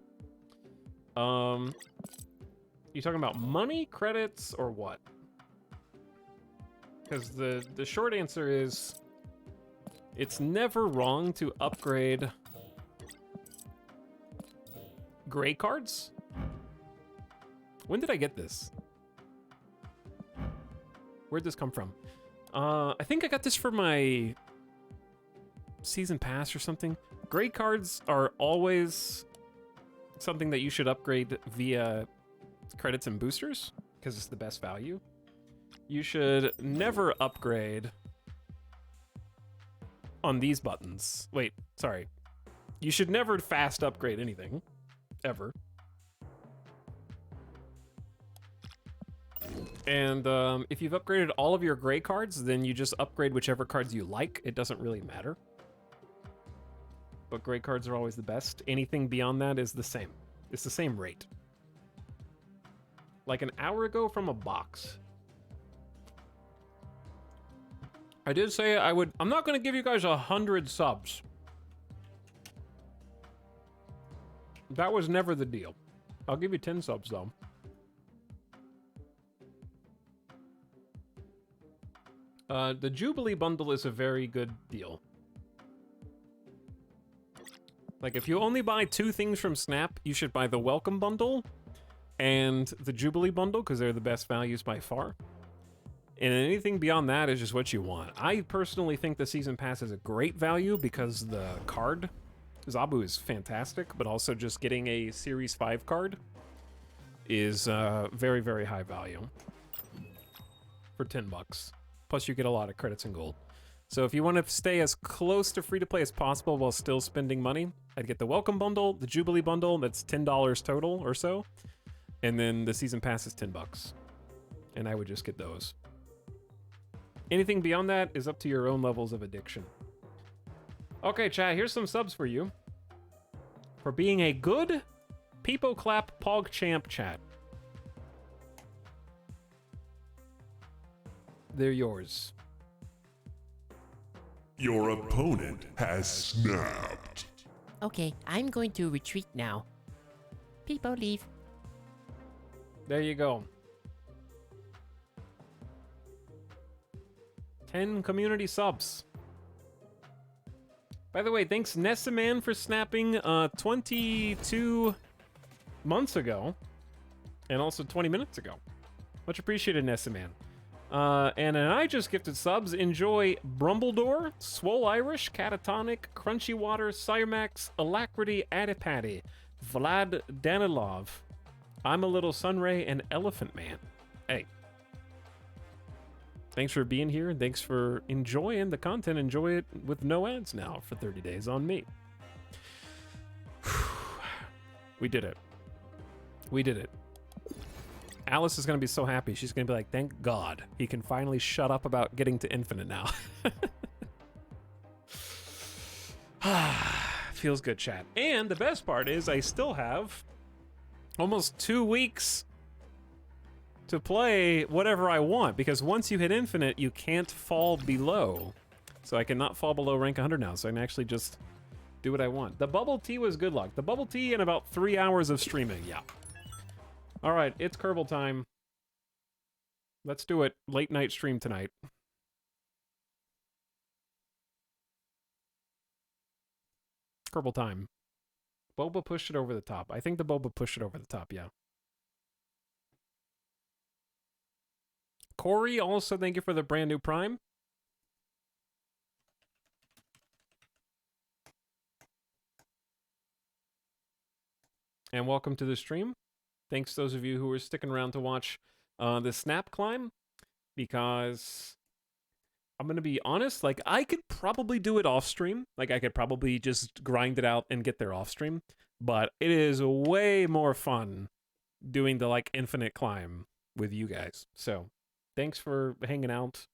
You talking about money, credits, or what? Because the short answer is it's never wrong to upgrade gray cards. When did I get this? Where'd this come from? I think I got this for my season pass or something. Gray cards are always something that you should upgrade via credits and boosters, because it's the best value. You should never upgrade on these buttons. Wait, sorry. You should never fast upgrade anything, ever. And if you've upgraded all of your gray cards, then you just upgrade whichever cards you like. It doesn't really matter. But gray cards are always the best. Anything beyond that is the same. It's the same rate. Like an hour ago from a box. I did say I would... I'm not going to give you guys 100 subs. That was never the deal. I'll give you 10 subs, though. The Jubilee bundle is a very good deal. Like, if you only buy 2 things from Snap, you should buy the Welcome bundle and the Jubilee bundle, because they're the best values by far. And anything beyond that is just what you want. I personally think the Season Pass is a great value because the card, Zabu, is fantastic, but also just getting a Series 5 card is very, very high value for $10. Plus, you get a lot of credits and gold. So if you want to stay as close to free-to-play as possible while still spending money, I'd get the Welcome Bundle, the Jubilee Bundle, that's $10 total or so, and then the Season Pass is $10. And I would just get those. Anything beyond that is up to your own levels of addiction. Okay, chat, here's some subs for you. For being a good Peepo Clap PogChamp chat. They're yours. Your opponent has snapped. Okay, I'm going to retreat now. People leave. There you go. 10 community subs. By the way, thanks Nessaman for snapping 22 months ago. And also 20 minutes ago. Much appreciated, Nessaman. And I just gifted subs. Enjoy Brumbledore, Swole Irish, Catatonic, Crunchy Water, Cymax, Alacrity, Adipati, Vlad Danilov, I'm a Little Sunray, and Elephant Man. Hey. Thanks for being here, and thanks for enjoying the content. Enjoy it with no ads now for 30 days on me. We did it. We did it. Alice is going to be so happy. She's going to be like, thank God he can finally shut up about getting to infinite now. Feels good, chat. And the best part is I still have almost 2 weeks to play whatever I want, because once you hit infinite, you can't fall below. So I cannot fall below rank 100 now, so I can actually just do what I want. The bubble tea was good luck. The bubble tea in about 3 hours of streaming, yeah. All right, it's Kerbal time. Let's do it. Late night stream tonight. Kerbal time. Boba pushed it over the top. I think the Boba pushed it over the top, yeah. Corey, also thank you for the brand new Prime. And welcome to the stream. Thanks to those of you who are sticking around to watch the Snap Climb, because I'm going to be honest, like, I could probably do it off stream. Like, I could probably just grind it out and get there off stream, but it is way more fun doing the, like, infinite climb with you guys. So thanks for hanging out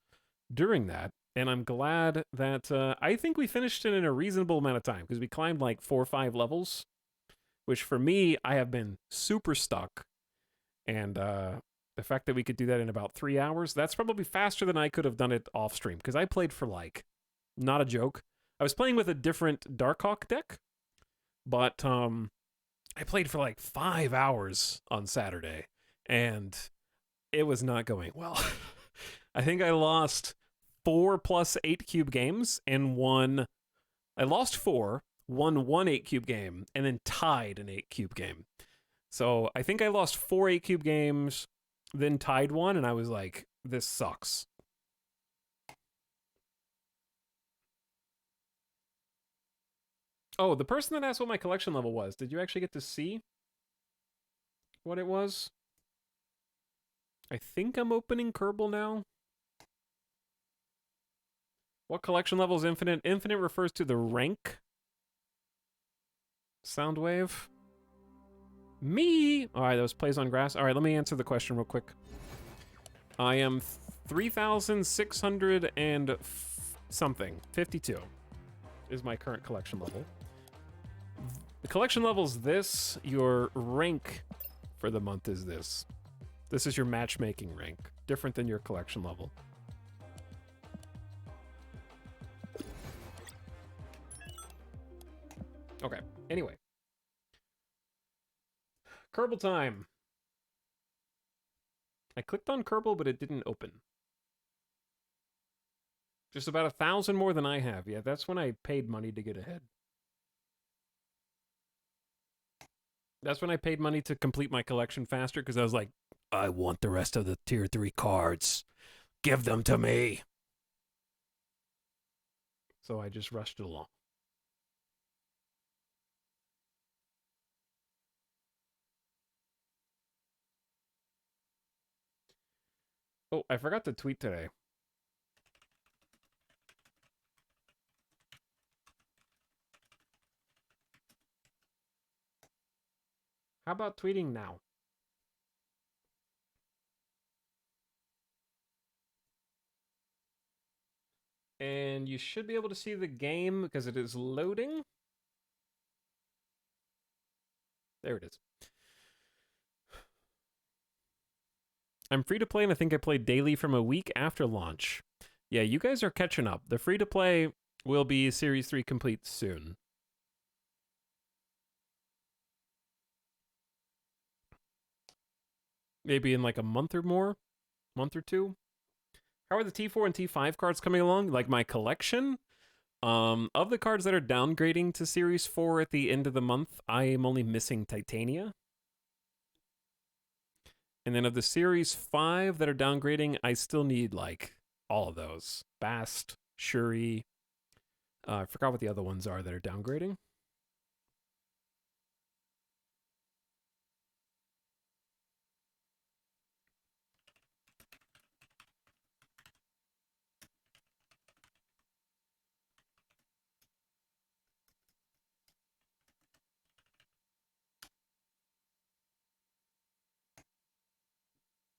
during that. And I'm glad that I think we finished it in a reasonable amount of time, because we climbed like 4 or 5 levels, which for me, I have been super stuck. And the fact that we could do that in about 3 hours, that's probably faster than I could have done it off stream, because I played for, like, not a joke, I was playing with a different Darkhawk deck, but I played for like 5 hours on Saturday, and it was not going well. I think I lost 4 plus 8 cube games and I lost 4, won 1 8 cube game, and then tied an 8 cube game. So I think I lost 4 8 cube games, then tied 1, and I was like, this sucks. Oh, the person that asked what my collection level was, did you actually get to see what it was? I think I'm opening Kerbal now. What collection level is infinite? Infinite refers to the rank. Soundwave. Me! Alright, that was Plays on Grass. Alright, let me answer the question real quick. I am 3,600 and something. 52 is my current collection level. The collection level is this. Your rank for the month is this. This is your matchmaking rank. Different than your collection level. Okay, anyway. Kerbal time. I clicked on Kerbal, but it didn't open. Just about 1,000 more than I have. Yeah, that's when I paid money to get ahead. That's when I paid money to complete my collection faster, because I was like, I want the rest of the tier 3 cards. Give them to me. So I just rushed it along. Oh, I forgot to tweet today. How about tweeting now? And you should be able to see the game because it is loading. There it is. I'm free to play, and I think I played daily from a week after launch. Yeah, you guys are catching up. The free to play will be Series 3 complete soon. Maybe in like a month or more? Month or two? How are the T4 and T5 cards coming along? Like my collection? Of the cards that are downgrading to Series 4 at the end of the month, I am only missing Titania. And then of the Series 5 that are downgrading, I still need, like, all of those. Bast, Shuri. I forgot what the other ones are that are downgrading.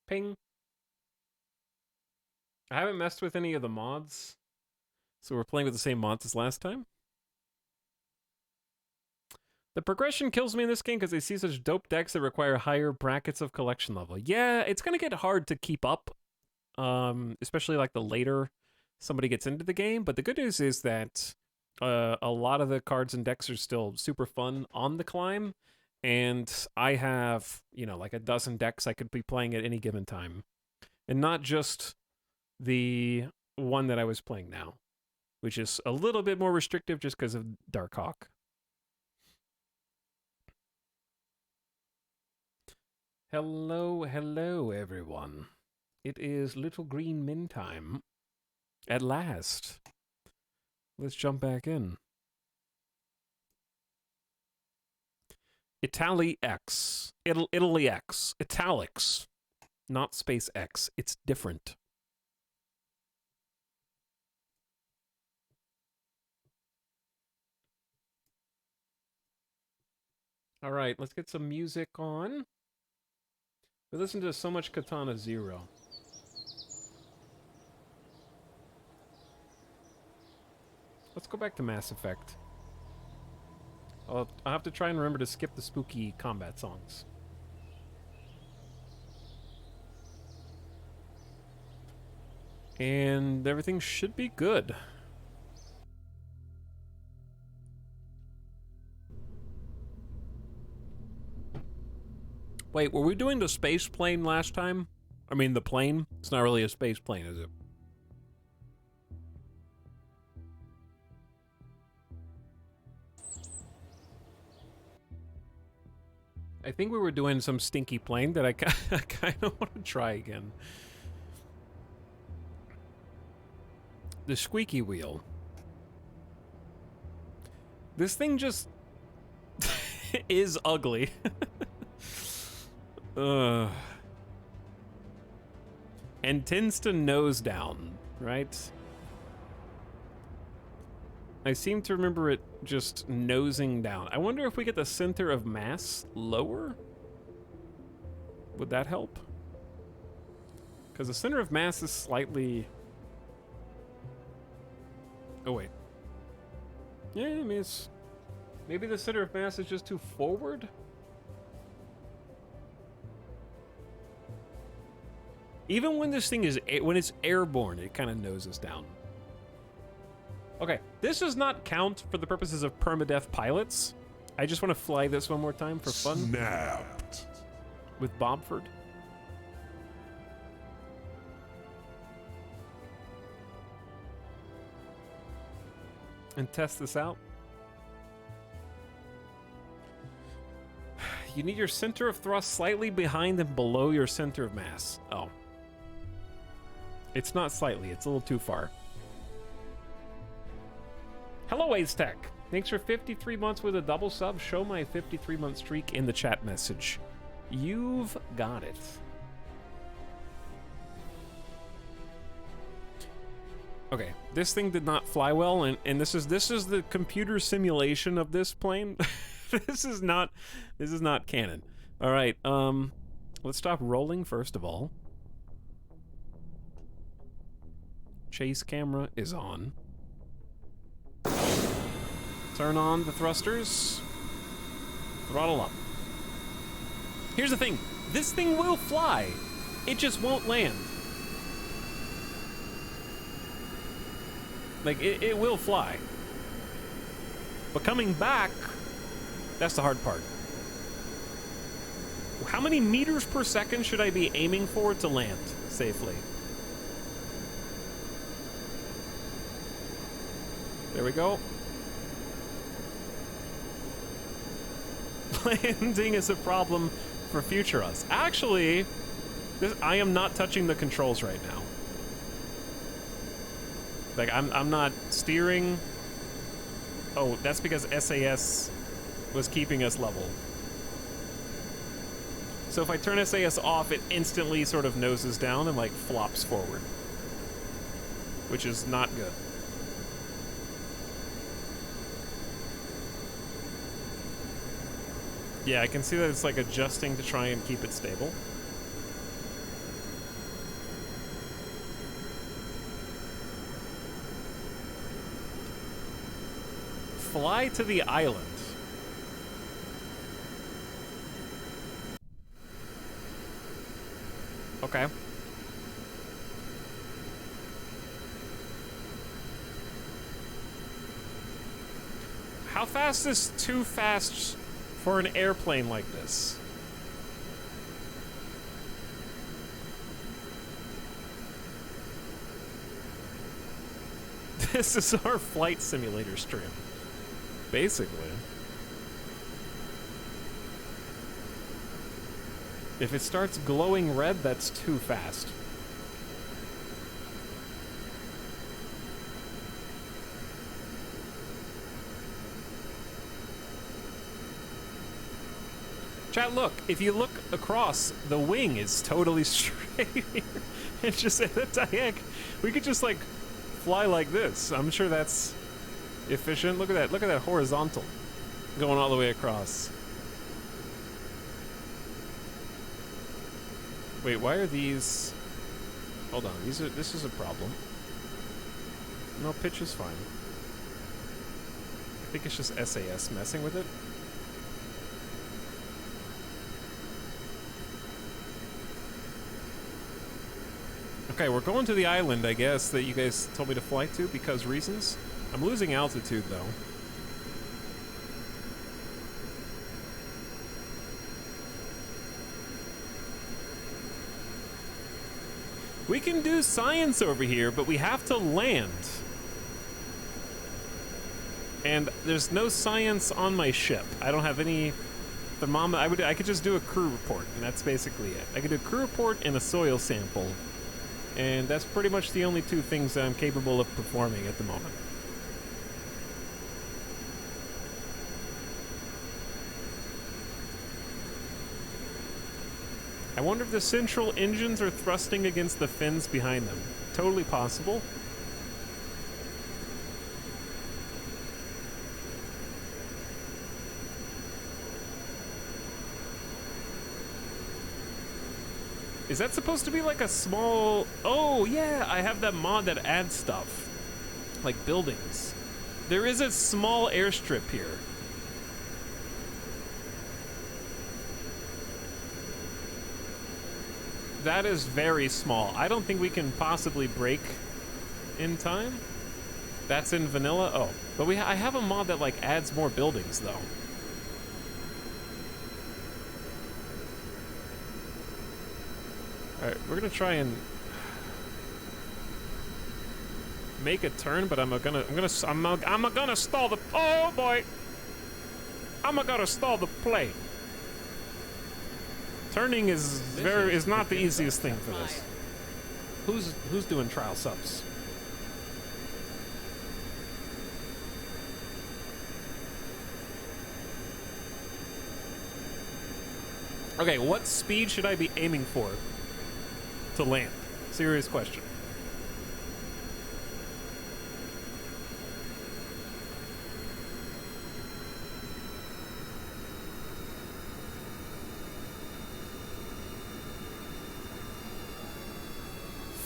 Ping. I haven't messed with any of the mods, so we're playing with the same mods as last time. The progression kills me in this game because I see such dope decks that require higher brackets of collection level. Yeah, it's going to get hard to keep up, especially like the later somebody gets into the game. But the good news is that a lot of the cards and decks are still super fun on the climb. And I have, you know, like a dozen decks I could be playing at any given time. And not just the one that I was playing now, which is a little bit more restrictive just because of Darkhawk. Hello, hello, everyone. It is Little Green Min time. At last. Let's jump back in. Italy X. Italy X. Italics. Not space X. It's different. All right, let's get some music on. We listened to so much Katana Zero. Let's go back to Mass Effect. I'll have to try and remember to skip the spooky combat songs. And everything should be good. Wait, were we doing the space plane last time? I mean, the plane? It's not really a space plane, is it? I think we were doing some stinky plane that I kind of want to try again. The squeaky wheel. This thing just is ugly. And tends to nose down, right? I seem to remember it just nosing down. I wonder if we get the center of mass lower? Would that help? Because the center of mass is slightly... Oh, wait. Yeah, I mean, it's... Maybe the center of mass is just too forward? Even when this thing is... When it's airborne, it kind of noses down. Okay, this does not count for the purposes of permadeath pilots. I just want to fly this one more time for fun. Snapped. With Bobford. And test this out. You need your center of thrust slightly behind and below your center of mass. Oh. It's not slightly, it's a little too far. Hello, Aztec. Thanks for 53 months with a double sub. Show my 53-month streak in the chat message. You've got it. Okay, this thing did not fly well, and this is the computer simulation of this plane. This is not canon. All right, let's stop rolling first of all. Chase camera is on. Turn on the thrusters. Throttle up. Here's the thing. This thing will fly. It just won't land. Like, it will fly. But coming back, that's the hard part. How many meters per second should I be aiming for to land safely? There we go. Landing is a problem for future us. Actually, I am not touching the controls right now. Like, I'm not steering. Oh, that's because SAS was keeping us level. So if I turn SAS off, it instantly sort of noses down and like flops forward, which is not good. Yeah, I can see that it's like adjusting to try and keep it stable. Fly to the island. Okay. How fast is too fast for an airplane like this? This is our flight simulator stream, basically. If it starts glowing red, that's too fast. Chat, look. If you look across, the wing is totally straight here. It's just at a diag. We could just, like, fly like this. I'm sure that's efficient. Look at that. Look at that horizontal going all the way across. Wait, why are these... Hold on, this is a problem. No, pitch is fine. I think it's just SAS messing with it. Okay, we're going to the island, I guess, that you guys told me to fly to because reasons. I'm losing altitude, though. We can do science over here, but we have to land. And there's no science on my ship. I don't have any thermometer. I could just do a crew report, and that's basically it. I could do a crew report and a soil sample. And that's pretty much the only two things that I'm capable of performing at the moment. I wonder if the central engines are thrusting against the fins behind them. Totally possible. Is that supposed to be like a small... Oh, yeah, I have that mod that adds stuff. Like buildings. There is a small airstrip here. That is very small. I don't think we can possibly break in time. That's in vanilla. Oh, but I have a mod that like adds more buildings though. All right, we're gonna try and make a turn, but I'm gonna stall the. Oh boy! I'm gonna stall the plane. Turning is not the easiest thing for this. Who's doing trial subs? Okay, what speed should I be aiming for to land? Serious question.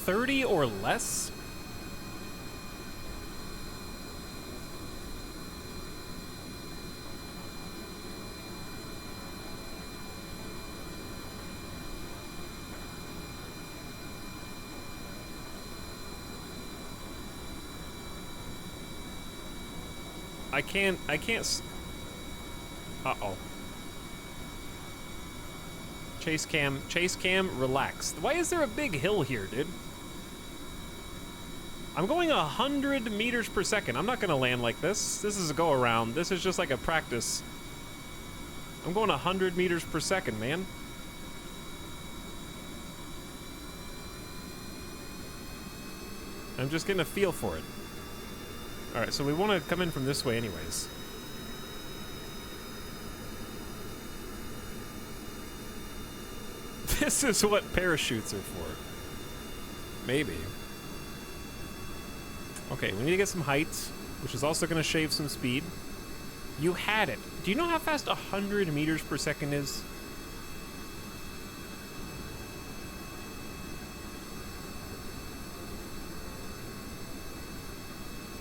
$30 or less? I can't uh-oh. Chase cam, relax. Why is there a big hill here, dude? I'm going 100 meters per second. I'm not gonna land like this. This is a go around. This is just like a practice. I'm going 100 meters per second, man. I'm just getting a feel for it. Alright, so we want to come in from this way anyways. This is what parachutes are for. Maybe. Okay, we need to get some height, which is also going to shave some speed. You had it. Do you know how fast 100 meters per second is?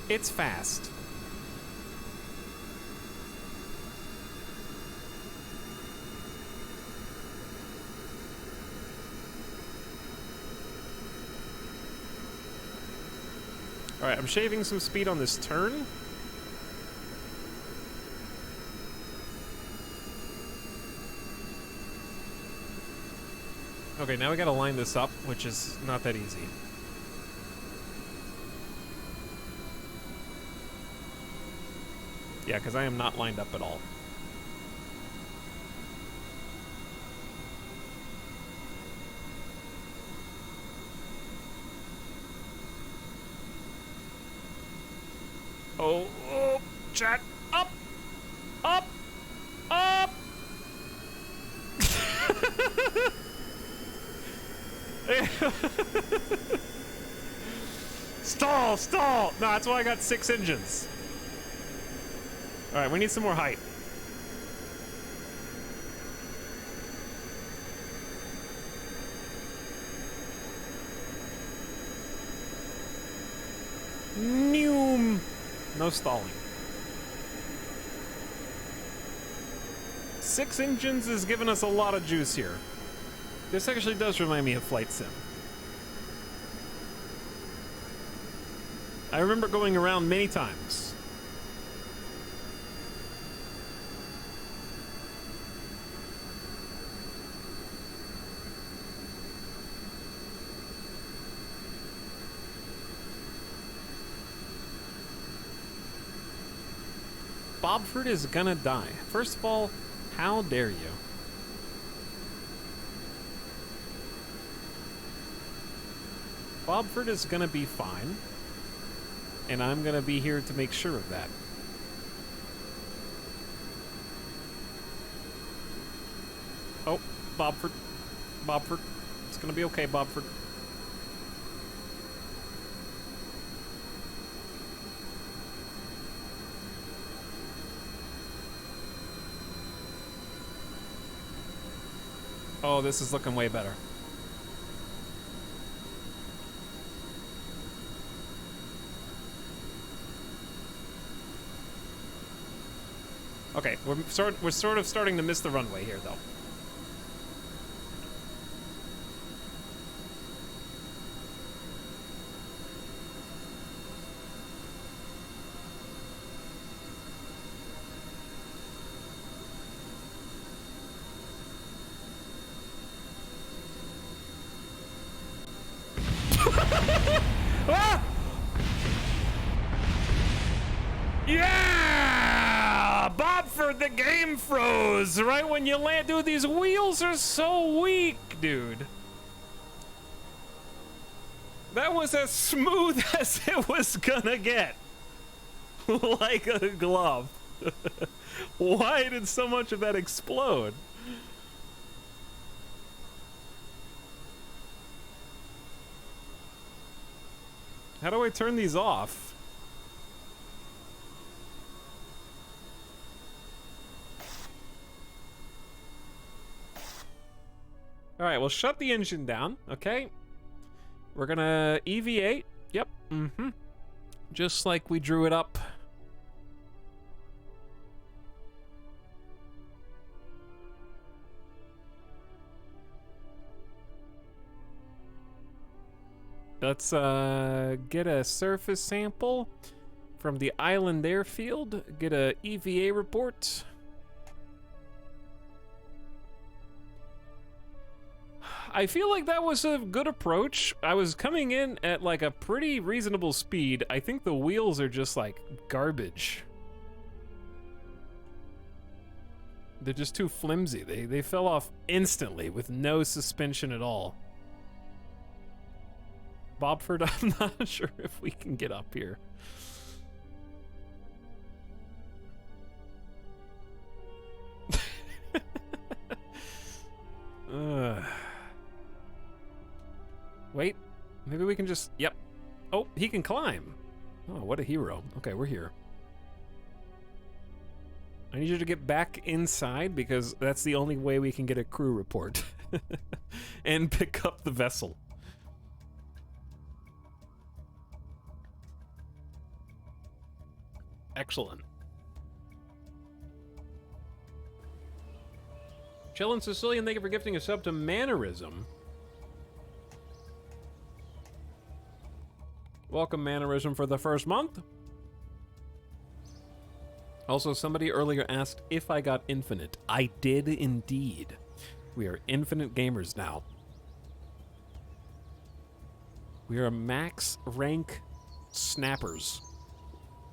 It's fast. All right, I'm shaving some speed on this turn. Okay, now we gotta line this up, which is not that easy. Yeah, because I am not lined up at all. Oh, chat, up, up, up. Stall, stall. No, that's why I got 6 engines. All right, we need some more height. Noom. No stalling. 6 engines is giving us a lot of juice here. This actually does remind me of Flight Sim. I remember going around many times. Bobford is gonna die. First of all, how dare you? Bobford is gonna be fine, and I'm gonna be here to make sure of that. Oh, Bobford. Bobford. It's gonna be okay, Bobford. Oh, this is looking way better. Okay, we're sort of starting to miss the runway here, though. Ah! Yeah! Bobford, the game froze right when you land. Dude, these wheels are so weak, dude. That was as smooth as it was gonna get. Like a glove. Why did so much of that explode? How do I turn these off? All right, we'll shut the engine down, okay? We're gonna EV8. Yep, just like we drew it up. Let's get a surface sample from the island airfield, get a EVA report. I feel like that was a good approach. I was coming in at like a pretty reasonable speed. I think the wheels are just like garbage. They're just too flimsy. They fell off instantly with no suspension at all. Bobford, I'm not sure if we can get up here. Wait, maybe we can just, yep. Oh, he can climb. Oh, what a hero. Okay, we're here. I need you to get back inside because that's the only way we can get a crew report. And pick up the vessel. Excellent. Chillin' Sicilian, thank you for gifting a sub to Mannerism. Welcome, Mannerism, for the first month. Also, somebody earlier asked if I got Infinite. I did indeed. We are Infinite gamers now. We are max rank snappers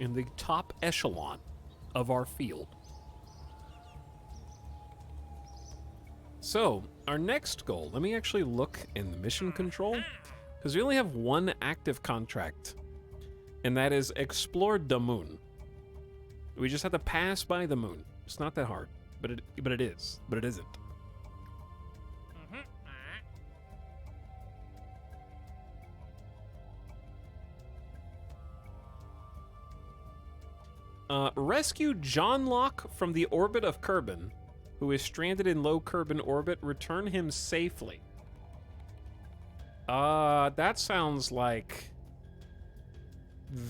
in the top echelon of our field. So, our next goal, let me actually look in the mission control, because we only have one active contract, and that is explore the moon. We just have to pass by the moon. It's not that hard, but it is, but it isn't. Rescue John Locke from the orbit of Kerbin, who is stranded in low Kerbin orbit. Return him safely. That sounds like...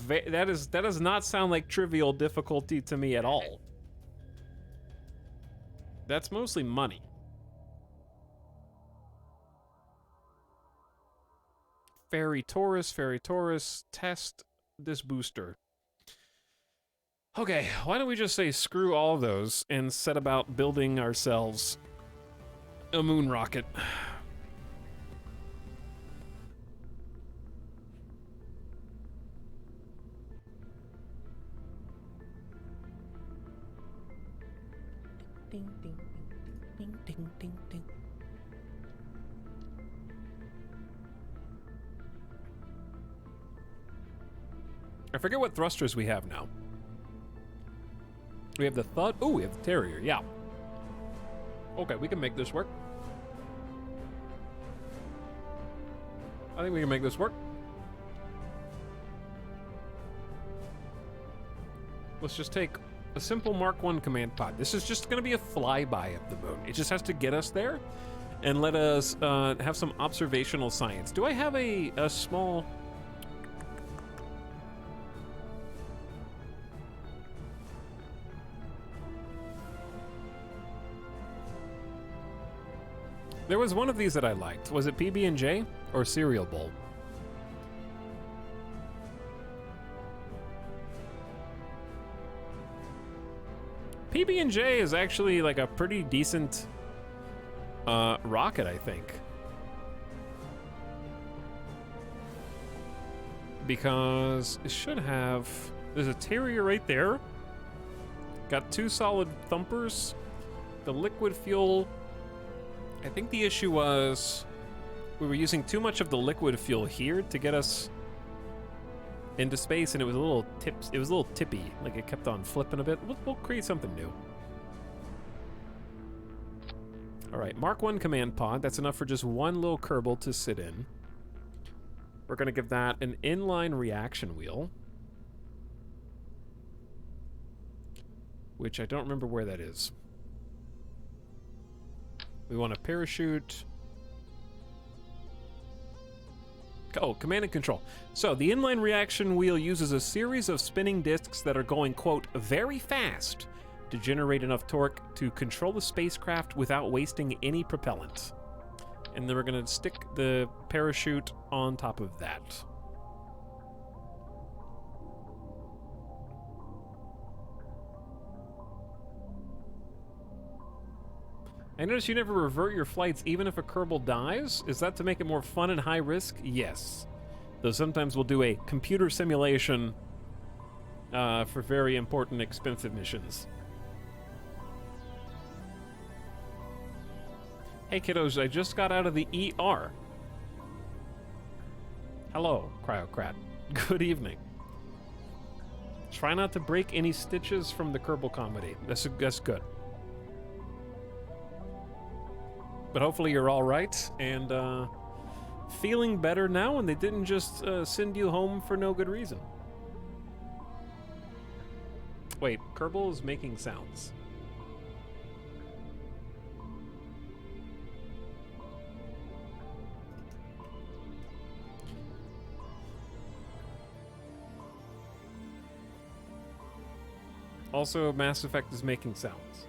that does not sound like trivial difficulty to me at all. That's mostly money. Ferry Taurus, test this booster. Okay, why don't we just say screw all of those and set about building ourselves a moon rocket. Ding, ding, ding, ding, ding, ding. I forget what thrusters we have now. We have the Thud. Oh, we have the Terrier, yeah. Okay, we can make this work. I think we can make this work. Let's just take a simple Mark 1 command pod. This is just going to be a flyby of the moon. It just has to get us there and let us have some observational science. Do I have a small... There was one of these that I liked. Was it PB&J or Cereal Bowl? PB&J is actually like a pretty decent rocket, I think. Because it should have... There's a Terrier right there. Got 2 solid thumpers. The liquid fuel... I think the issue was we were using too much of the liquid fuel here to get us into space, and it was a little tippy, like it kept on flipping a bit. We'll create something new. All right, Mark 1 command pod. That's enough for just one little Kerbal to sit in. We're going to give that an inline reaction wheel, which I don't remember where that is. We want a parachute. Oh, command and control. So the inline reaction wheel uses a series of spinning discs that are going, quote, very fast to generate enough torque to control the spacecraft without wasting any propellant. And then we're going to stick the parachute on top of that. I notice you never revert your flights even if a Kerbal dies. Is that to make it more fun and high risk? Yes. Though sometimes we'll do a computer simulation for very important, expensive missions. Hey kiddos, I just got out of the ER. Hello, Cryocrat. Good evening. Try not to break any stitches from the Kerbal comedy. That's good. But hopefully you're all right and feeling better now, and they didn't just send you home for no good reason. Wait, Kerbal is making sounds. Also, Mass Effect is making sounds.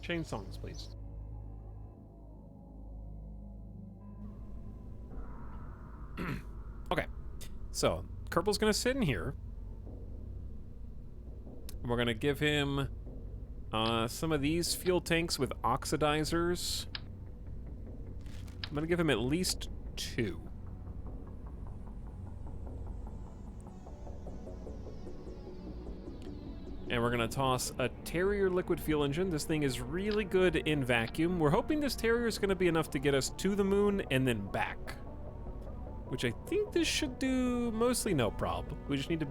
Change songs, please. Okay, so Kerbal's gonna sit in here. We're gonna give him some of these fuel tanks with oxidizers. I'm gonna give him at least 2. And we're gonna toss a Terrier liquid fuel engine. This thing is really good in vacuum. We're hoping this Terrier is gonna be enough to get us to the moon and then back. Which I think this should do mostly no problem. We just need to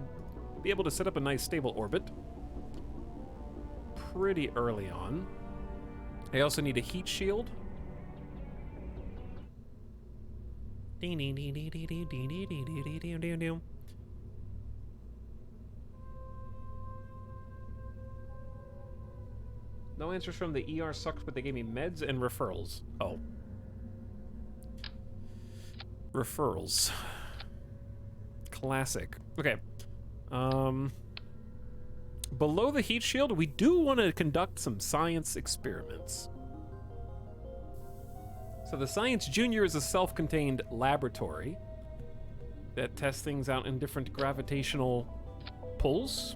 be able to set up a nice stable orbit pretty early on. I also need a heat shield. No answers from the ER sucks, but they gave me meds and referrals. Oh. Referrals. Classic. Okay. Below the heat shield, we do want to conduct some science experiments. So the Science Junior is a self-contained laboratory that tests things out in different gravitational pulls.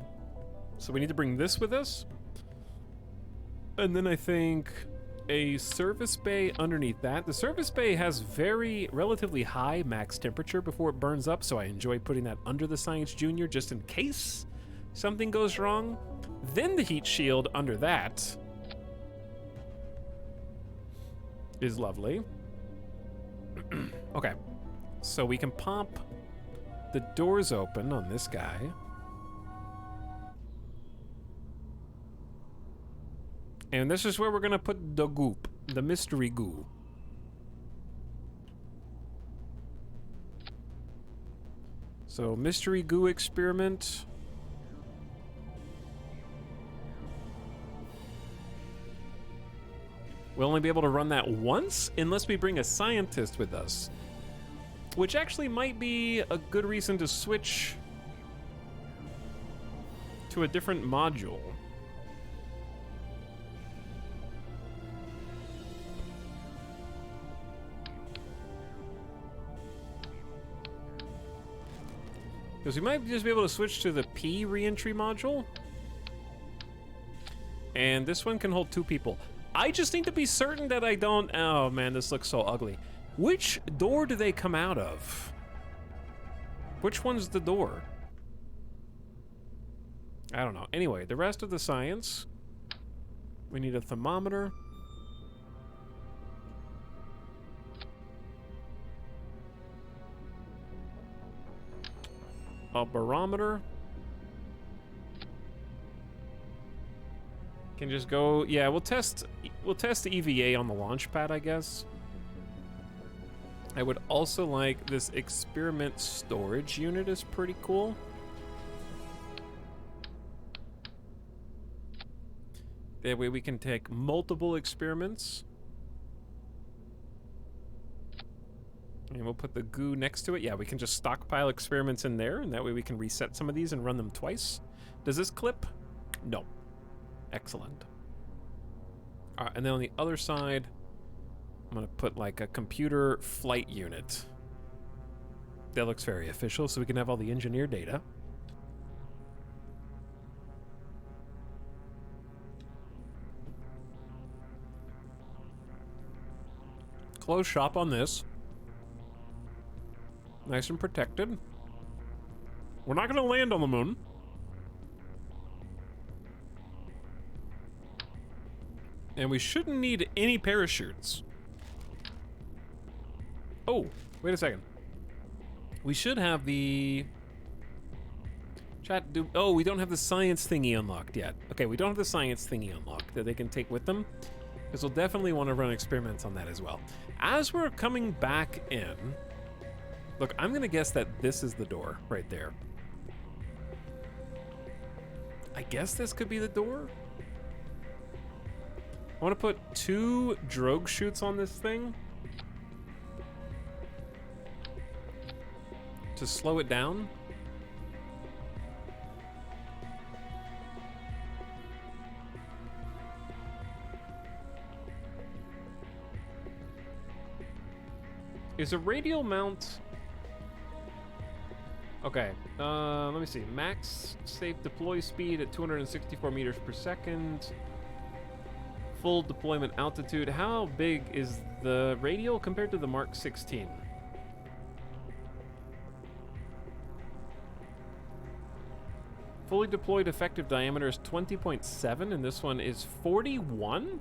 So we need to bring this with us. And then I think a service bay underneath that. The service bay has relatively high max temperature before it burns up, so I enjoy putting that under the Science Junior just in case something goes wrong. Then the heat shield under that is lovely. Okay, so we can pop the doors open on this guy. And this is where we're gonna put the goop, the mystery goo. So, mystery goo experiment. We'll only be able to run that once unless we bring a scientist with us. Which actually might be a good reason to switch to a different module. Because we might just be able to switch to the P re-entry module. And this one can hold 2 people. I just need to be certain that I don't... Oh man, this looks so ugly. Which door do they come out of? Which one's the door? I don't know. Anyway, the rest of the science. We need a thermometer. A barometer. Can just go, yeah, we'll test the EVA on the launch pad, I guess. I would also like this experiment storage unit is pretty cool. That way we can take multiple experiments. And we'll put the goo next to it. Yeah, we can just stockpile experiments in there, and that way we can reset some of these and run them twice. Does this clip? No. Excellent. All right, and then on the other side, I'm gonna put like a computer flight unit. That looks very official, so we can have all the engineer data. Close shop on this. Nice and protected. We're not gonna land on the moon. And we shouldn't need any parachutes. Oh, wait a second. We should have the chat do. Oh, we don't have the science thingy unlocked yet. Okay, we don't have the science thingy unlocked that they can take with them, because we'll definitely want to run experiments on that as well. As we're coming back in, look, I'm gonna guess that this is the door right there. I guess this could be the door. I want to put 2 drogue chutes on this thing to slow it down. Is a radial mount... Okay, let me see. Max safe deploy speed at 264 meters per second. Full deployment altitude. How big is the radial compared to the Mark 16? Fully deployed effective diameter is 20.7, and this one is 41?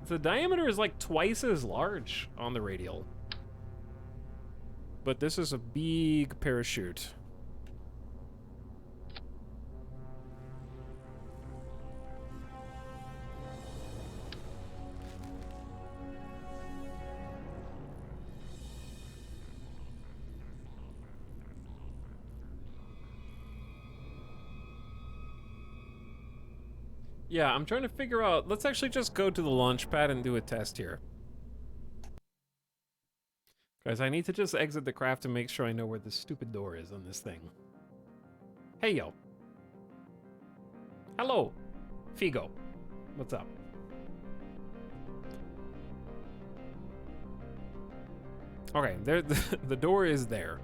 The diameter is like twice as large on the radial. But this is a big parachute. Yeah, I'm trying to figure out. Let's actually just go to the launch pad and do a test here. Guys, I need to just exit the craft to make sure I know where the stupid door is on this thing. Hey, yo. Hello, Figo. What's up? Okay, there. The door is there.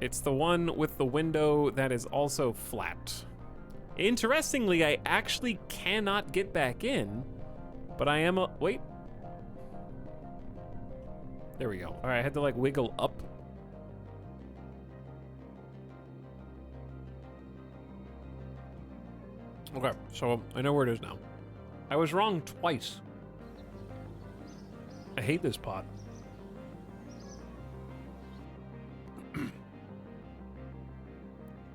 It's the one with the window that is also flat. Interestingly, I actually cannot get back in, but I am a... Wait. There we go. All right, I had to like wiggle up. Okay, so I know where it is now. I was wrong twice. I hate this pod.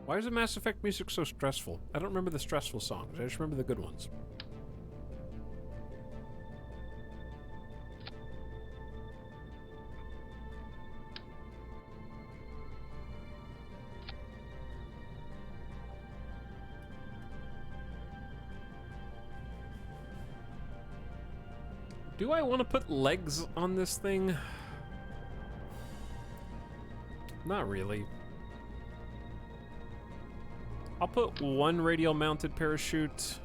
Why is the Mass Effect music so stressful? I don't remember the stressful songs. I just remember the good ones. Do I want to put legs on this thing? Not really. I'll put 1 radial mounted parachute.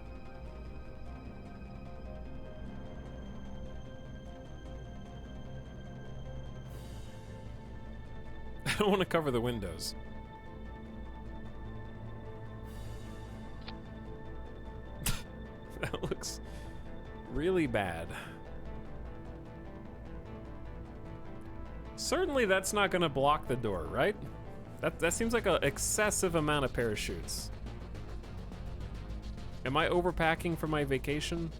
I don't want to cover the windows. That looks really bad. Certainly that's not going to block the door, right? That seems like an excessive amount of parachutes. Am I overpacking for my vacation?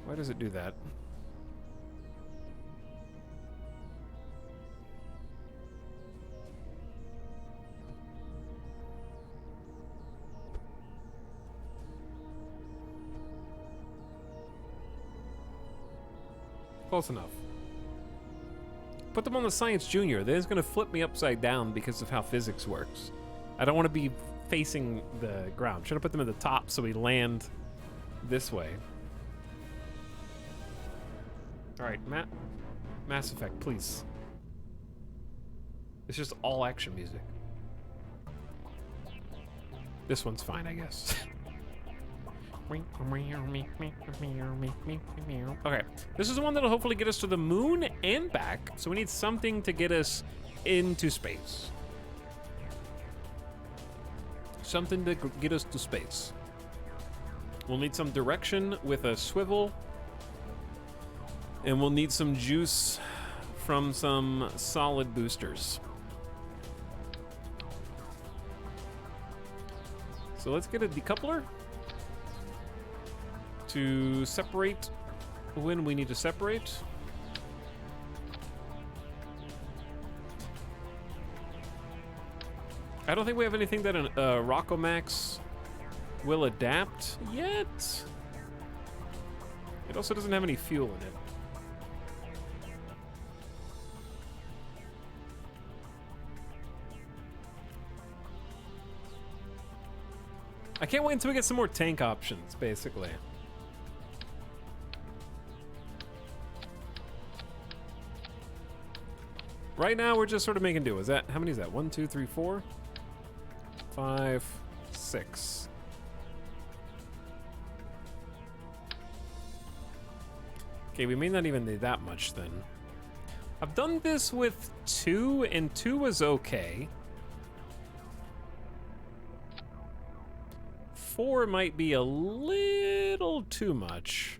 Why does it do that? Close enough. Put them on the Science Junior. Then it's going to flip me upside down because of how physics works. I don't want to be facing the ground. Should have put them at the top so we land this way. All right, Mass Effect, please. It's just all action music. This one's fine, I guess. Okay, this is the one that'll hopefully get us to the moon and back, so we need something to get us into space. Something to get us to space. We'll need some direction with a swivel, and we'll need some juice from some solid boosters. So let's get a decoupler to separate when we need to separate. I don't think we have anything that a Rockomax will adapt yet. It also doesn't have any fuel in it. I can't wait until we get some more tank options, basically. Right now, we're just sort of making do. Is that, how many is that? 1, 2, 3, 4, 5, 6. Okay, we may not even need that much then. I've done this with 2, and 2 was okay. 4 might be a little too much.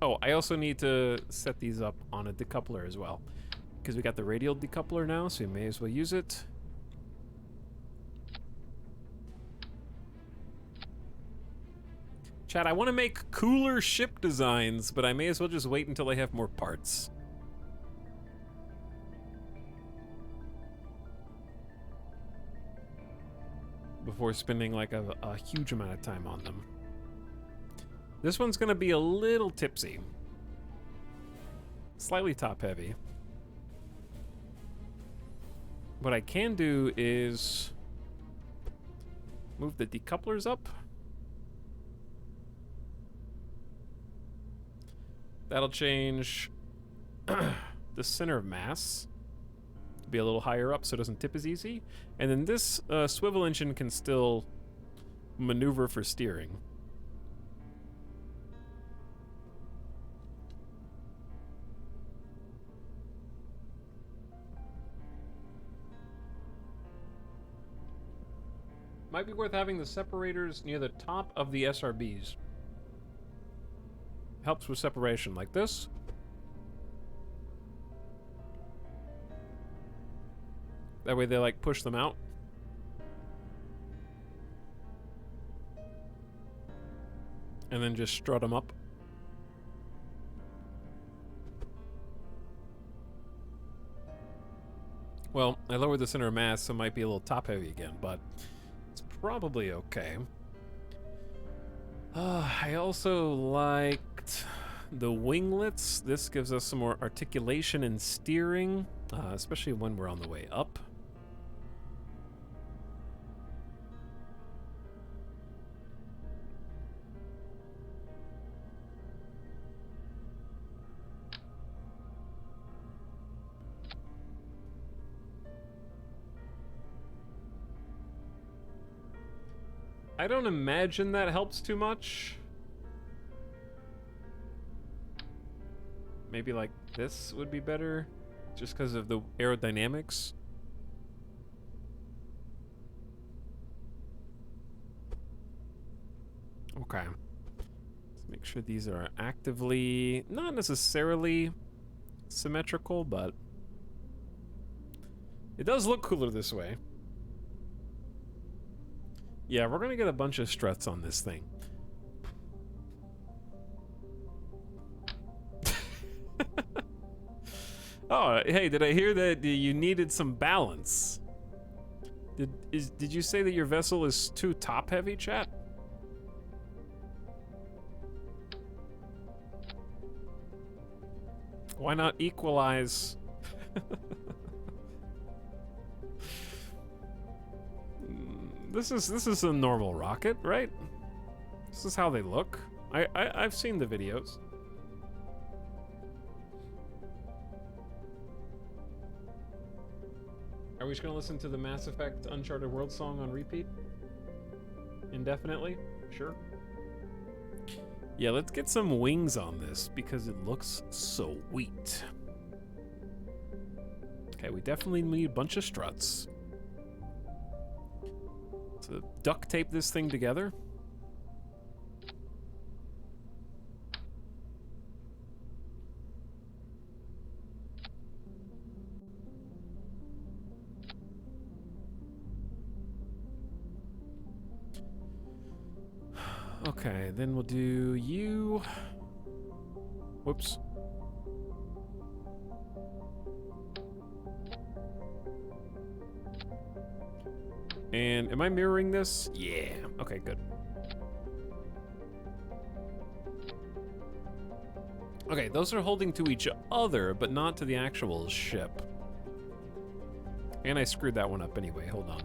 Oh, I also need to set these up on a decoupler as well, because we got the radial decoupler now, so we may as well use it. Chat, I want to make cooler ship designs, but I may as well just wait until I have more parts. Before spending like a huge amount of time on them. This one's gonna be a little tipsy. Slightly top heavy. What I can do is move the decouplers up. That'll change the center of mass to be a little higher up so it doesn't tip as easy. And then this swivel engine can still maneuver for steering. Might be worth having the separators near the top of the SRBs. Helps with separation like this. That way they like push them out. And then just strut them up. Well, I lowered the center of mass, so it might be a little top heavy again, but it's probably okay. I also liked the winglets. This gives us some more articulation and steering, especially when we're on the way up. I don't imagine that helps too much. Maybe like this would be better, just because of the aerodynamics. Okay. Let's make sure these are actively, not necessarily symmetrical, but it does look cooler this way. Yeah, we're gonna get a bunch of struts on this thing. Oh, hey, did I hear that you needed some balance? Did you say that your vessel is too top heavy, chat? Why not equalize? This is a normal rocket, right? This is how they look. I've seen the videos. Are we just gonna listen to the Mass Effect Uncharted World song on repeat? Indefinitely? Sure. Yeah, let's get some wings on this because it looks sweet. Okay, we definitely need a bunch of struts. So duct tape this thing together. Okay, then we'll do you. Whoops. And am I mirroring this? Yeah. Okay, good. Okay, those are holding to each other, but not to the actual ship. And I screwed that one up anyway. Hold on.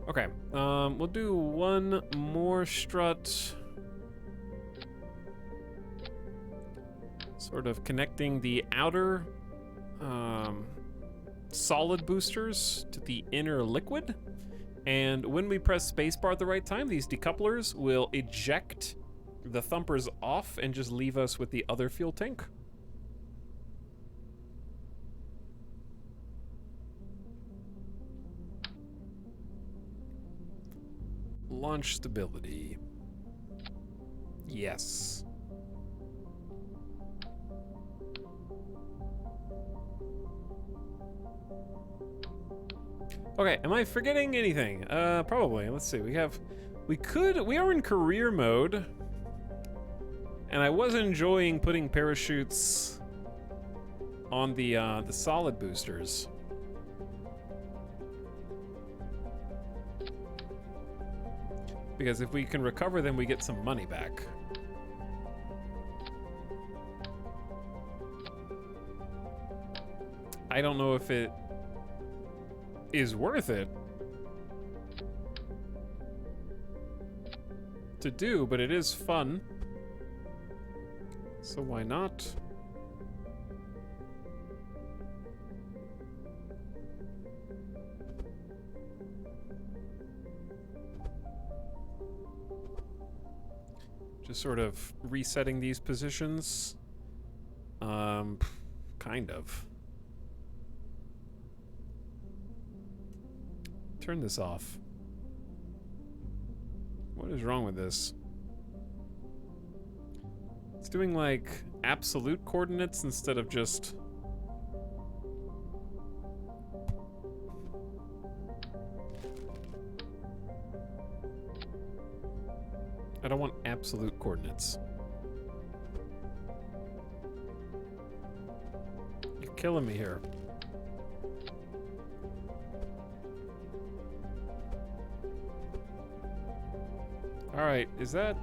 Okay, we'll do one more strut. Sort of connecting the outer solid boosters to the inner liquid. And when we press spacebar at the right time, these decouplers will eject the thumpers off and just leave us with the other fuel tank. Launch stability. Yes. Okay, am I forgetting anything? Probably. Let's see. We are in career mode. And I was enjoying putting parachutes on the solid boosters. Because if we can recover them, we get some money back. I don't know if it is worth it to do, but it is fun. So why not? Just sort of resetting these positions. Kind of. Turn this off. What is wrong with this? It's doing like absolute coordinates instead of just... I don't want absolute coordinates. You're killing me here. All right, is that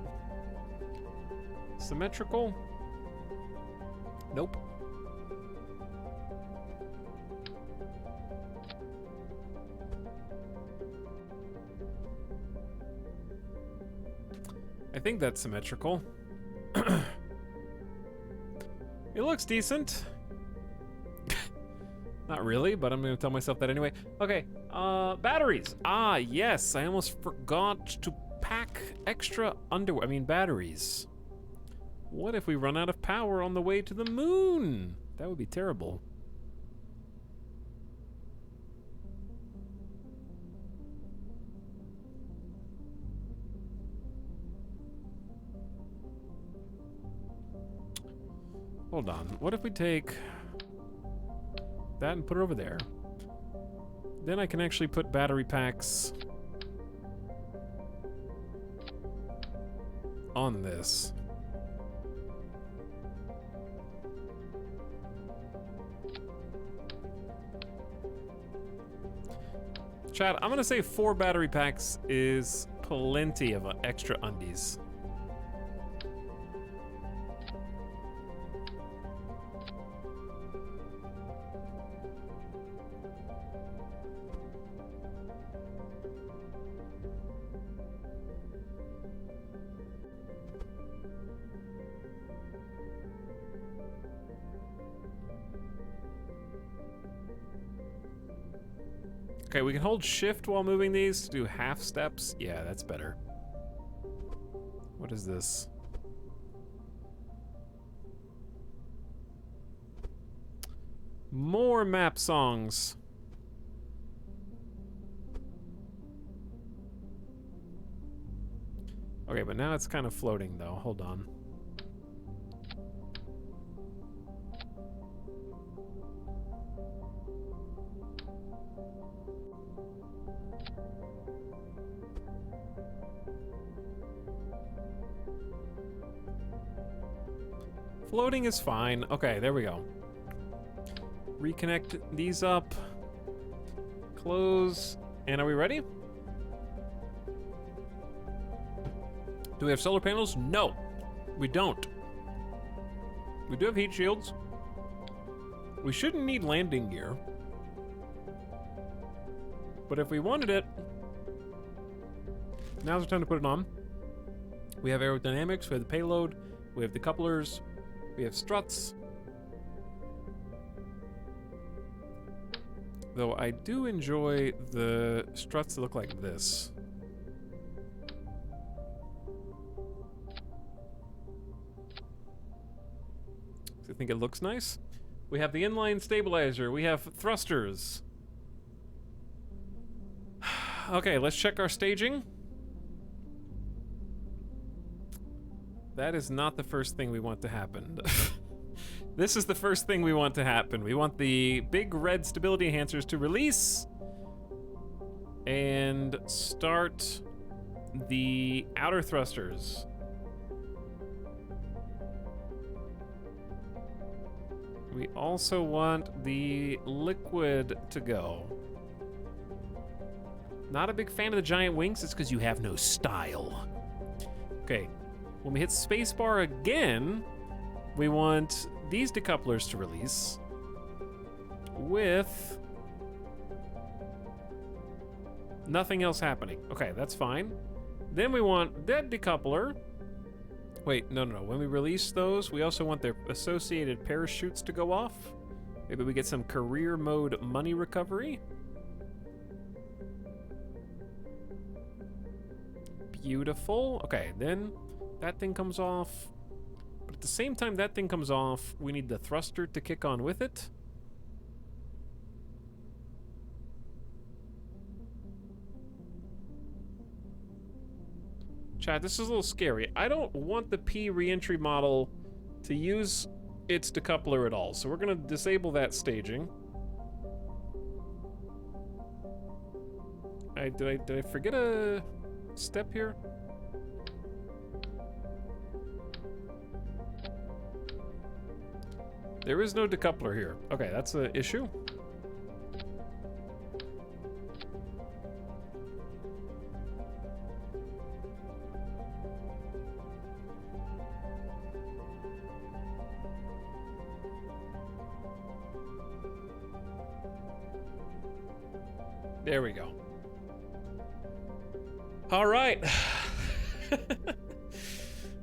symmetrical? Nope. I think that's symmetrical. It looks decent. Not really, but I'm gonna tell myself that anyway. Okay, batteries. Ah, yes, I almost forgot to pack extra batteries. What if we run out of power on the way to the moon? That would be terrible. Hold on. What if we take that and put it over there? Then I can actually put battery packs on this. Chat, I'm gonna say 4 battery packs is plenty of extra undies. Okay, we can hold shift while moving these to do half steps. Yeah, that's better. What is this? More map songs. Okay, but now it's kind of floating though. Hold on. Floating is fine. Okay, there we go. Reconnect these up. Close. And are we ready? Do we have solar panels? No, we don't. We do have heat shields. We shouldn't need landing gear. But if we wanted it, now's the time to put it on. We have aerodynamics, we have the payload, we have the couplers, we have struts. Though I do enjoy the struts that look like this. I think it looks nice. We have the inline stabilizer, we have thrusters. Okay, let's check our staging. That is not the first thing we want to happen. This is the first thing we want to happen. We want the big red stability enhancers to release and start the outer thrusters. We also want the liquid to go. Not a big fan of the giant wings, it's because you have no style. Okay, when we hit spacebar again, we want these decouplers to release with nothing else happening. Okay, that's fine. Then we want that decoupler. Wait, no. When we release those, we also want their associated parachutes to go off. Maybe we get some career mode money recovery. Beautiful. Okay, then that thing comes off. But at the same time that thing comes off, we need the thruster to kick on with it. Chat, this is a little scary. I don't want the P reentry model to use its decoupler at all, so we're gonna disable that staging. Did I forget a step here? There is no decoupler here. Okay, that's an issue. There we go. All right.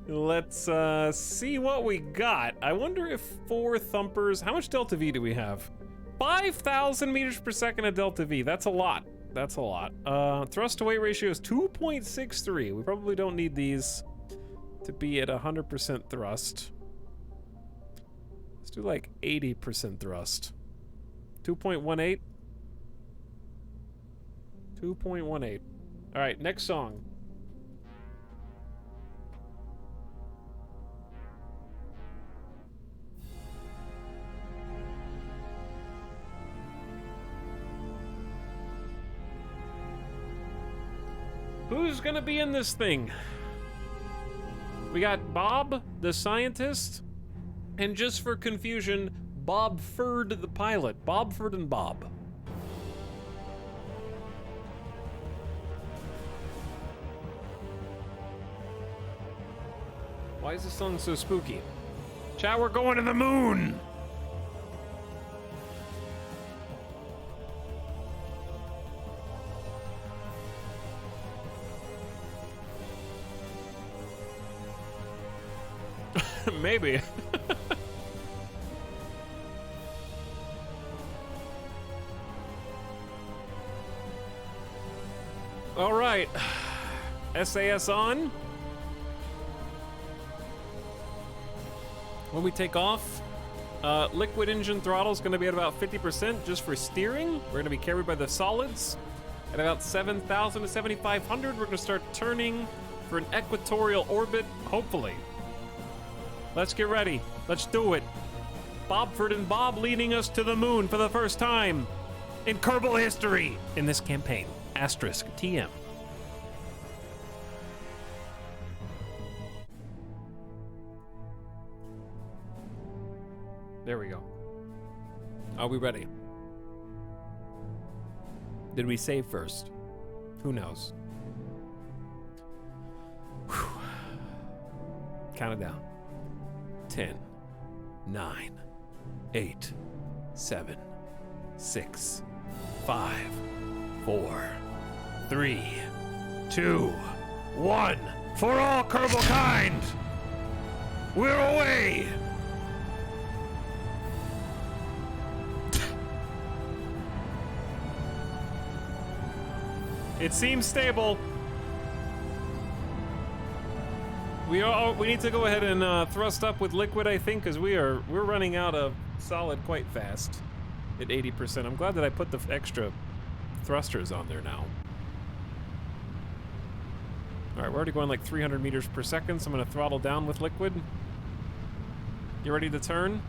Let's see what we got. I wonder if 4 thumpers... How much Delta V do we have? 5,000 meters per second of Delta V. That's a lot. That's a lot. Thrust to weight ratio is 2.63. We probably don't need these to be at 100% thrust. Let's do like 80% thrust. 2.18. 2.18. All right, next song. Who's gonna be in this thing? We got Bob, the scientist, and just for confusion, Bob Ferd, the pilot. Bob Ferd and Bob. Why is this song so spooky? Chat, we're going to the moon! Maybe. All right. SAS on. When we take off, liquid engine throttle is going to be at about 50% just for steering. We're going to be carried by the solids. At about 7,000 to 7,500, we're going to start turning for an equatorial orbit, hopefully. Let's get ready. Let's do it. Bobford and Bob leading us to the moon for the first time in Kerbal history in this campaign. Asterisk TM. There we go. Are we ready? Did we save first? Who knows? Whew. Count it down. 10, 9, 8, 7, 6, 5, 4, 3, 2, 1. For all Kerbal kind! We're away! It seems stable. We need to go ahead and thrust up with liquid, I think, because we're running out of solid quite fast at 80%. I'm glad that I put the extra thrusters on there now. All right, we're already going like 300 meters per second, so I'm going to throttle down with liquid. You ready to turn?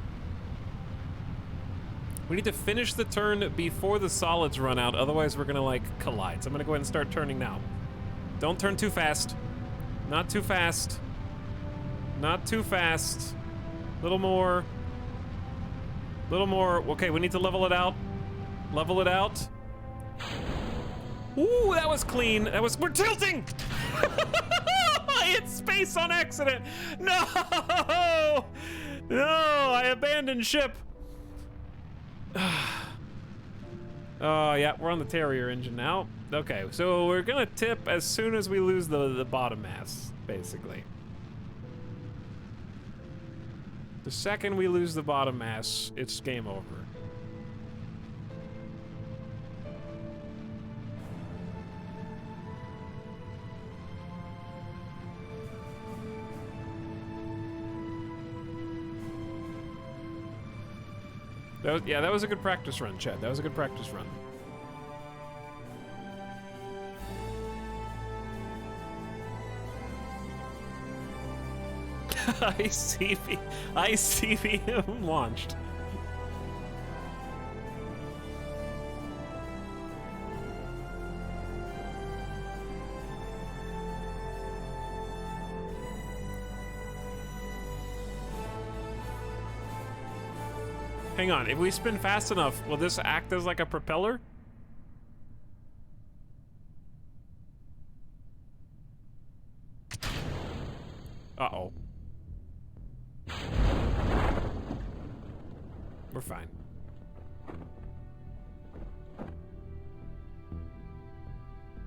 We need to finish the turn before the solids run out, otherwise we're gonna like collide. So I'm gonna go ahead and start turning now. Don't turn too fast. Not too fast. Not too fast. Little more. Little more. Okay, we need to level it out. Level it out. Ooh, that was clean. We're tilting! I hit space on accident. No! No, I abandoned ship. Oh, yeah, we're on the Terrier engine now. Okay, so we're gonna tip as soon as we lose the bottom mass, basically. The second we lose the bottom mass, it's game over. That was a good practice run, Chad. That was a good practice run. ICV launched. Hang on, if we spin fast enough, will this act as like a propeller? Uh-oh. We're fine.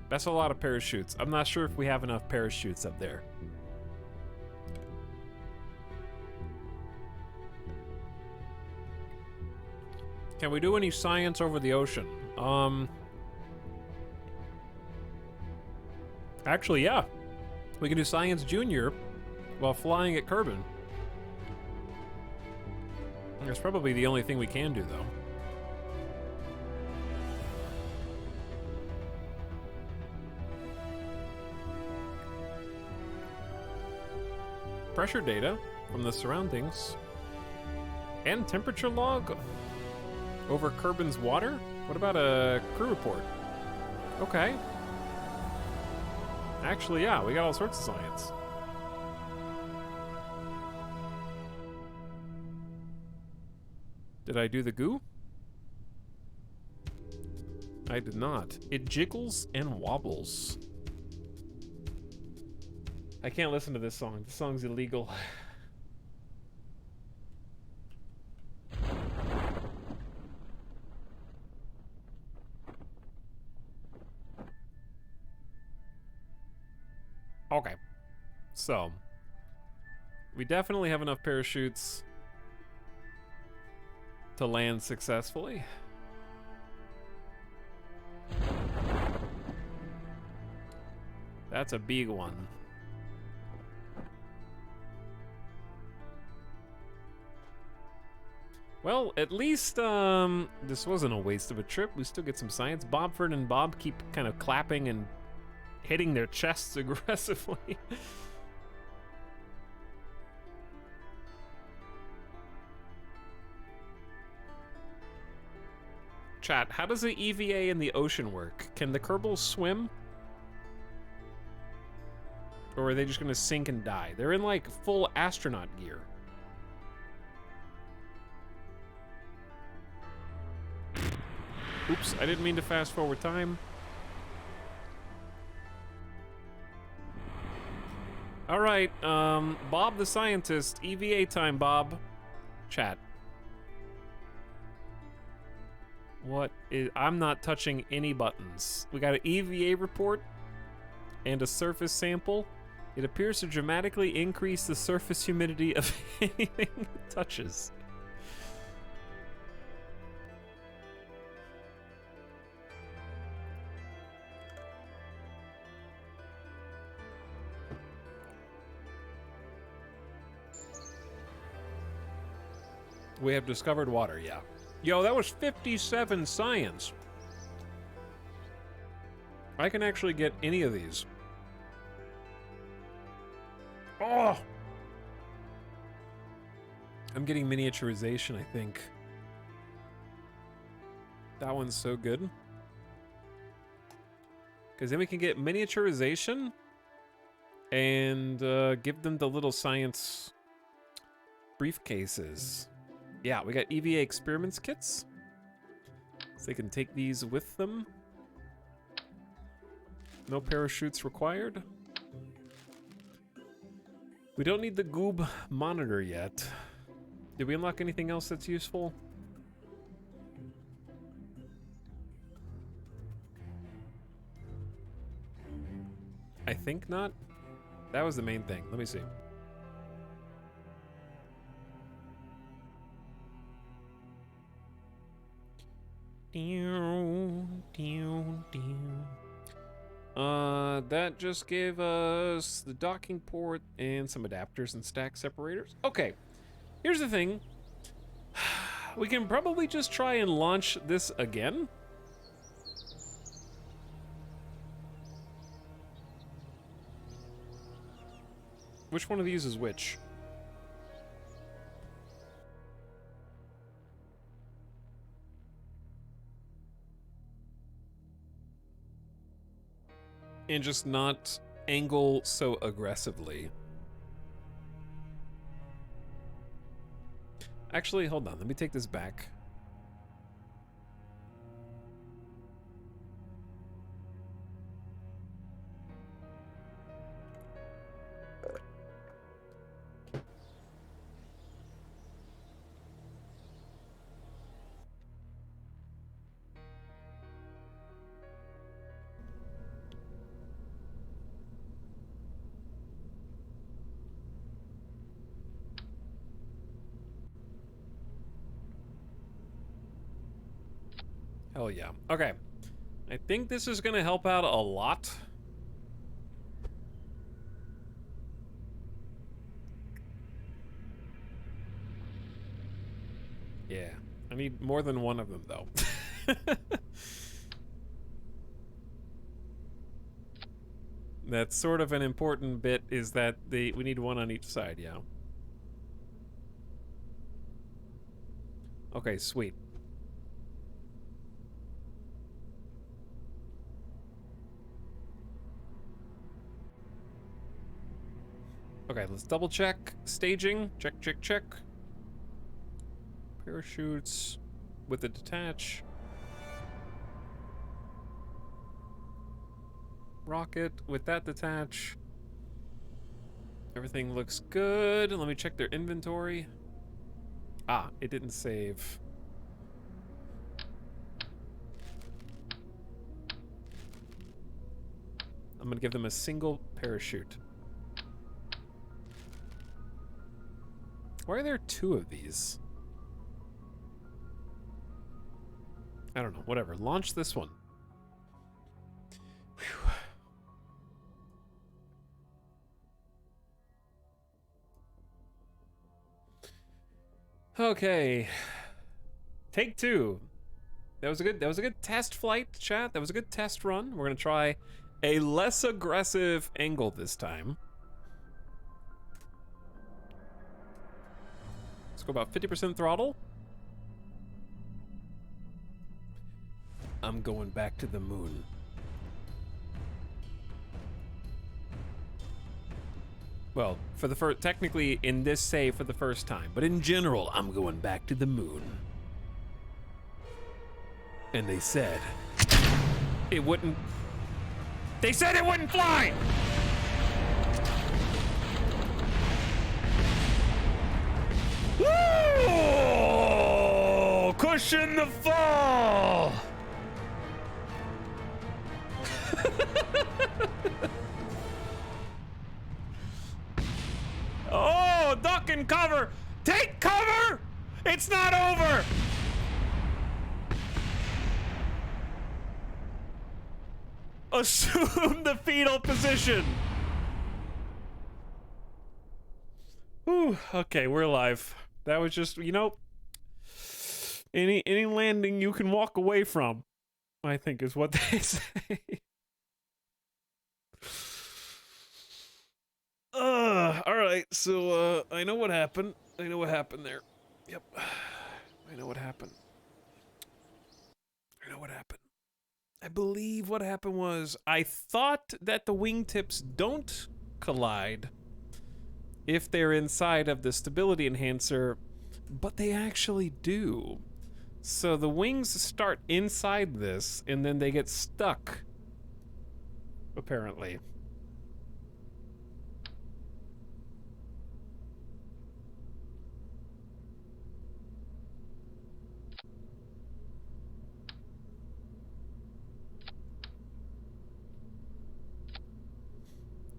That's a lot of parachutes. I'm not sure if we have enough parachutes up there. Can we do any science over the ocean? Actually, yeah. We can do Science Junior while flying at Kerbin. That's probably the only thing we can do, though. Pressure data from the surroundings. And temperature log over Kerbin's water? What about a crew report? Okay. Actually, yeah, we got all sorts of science. Did I do the goo? I did not. It jiggles and wobbles. I can't listen to this song. This song's illegal. Okay. So, we definitely have enough parachutes to land successfully. That's a big one. Well, at least this wasn't a waste of a trip. We still get some science. Bobford and Bob keep kind of clapping and hitting their chests aggressively. Chat, how does the EVA in the ocean work? Can the Kerbals swim? Or are they just gonna sink and die? They're in like full astronaut gear. Oops, I didn't mean to fast forward time. All right, Bob the scientist, EVA time, Bob. Chat. What is... I'm not touching any buttons. We got an EVA report and a surface sample. It appears to dramatically increase the surface humidity of anything it touches. We have discovered water, yeah. Yo, that was 57 science. I can actually get any of these. Oh! I'm getting miniaturization, I think. That one's so good. Because then we can get miniaturization and give them the little science briefcases. Yeah, we got EVA experiments kits. So they can take these with them. No parachutes required. We don't need the Goob monitor yet. Did we unlock anything else that's useful? I think not. That was the main thing. Let me see. That just gave us the docking port and some adapters and stack separators. Okay, here's the thing. We can probably just try and launch this again. Which one of these is which? And just not angle so aggressively. Actually, hold on. Let me take this back. Hell yeah. Okay. I think this is going to help out a lot. Yeah. I need more than one of them, though. That's sort of an important bit, is that we need one on each side, yeah. Okay, sweet. Okay, let's double check. Staging. Check, check, check. Parachutes with the detach. Rocket with that detach. Everything looks good. Let me check their inventory. Ah, it didn't save. I'm gonna give them a single parachute. Why are there two of these? I don't know. Whatever. Launch this one. Whew. Okay. Take two. That was a good test flight, chat. That was a good test run. We're gonna try a less aggressive angle this time. Let's go about 50% throttle. I'm going back to the moon. Well, for the first, technically in this save for the first time, but in general, I'm going back to the moon. And they said it wouldn't. They said it wouldn't fly! Woo! Cushion the fall! Oh, duck and cover! Take cover! It's not over! Assume the fetal position. Whew, okay, we're alive. That was just, you know, any landing you can walk away from, I think is what they say. All right, so I know what happened. I know what happened there. Yep. I know what happened. I know what happened. I believe what happened was I thought that the wingtips don't collide if they're inside of the stability enhancer, but they actually do. So the wings start inside this and then they get stuck, apparently.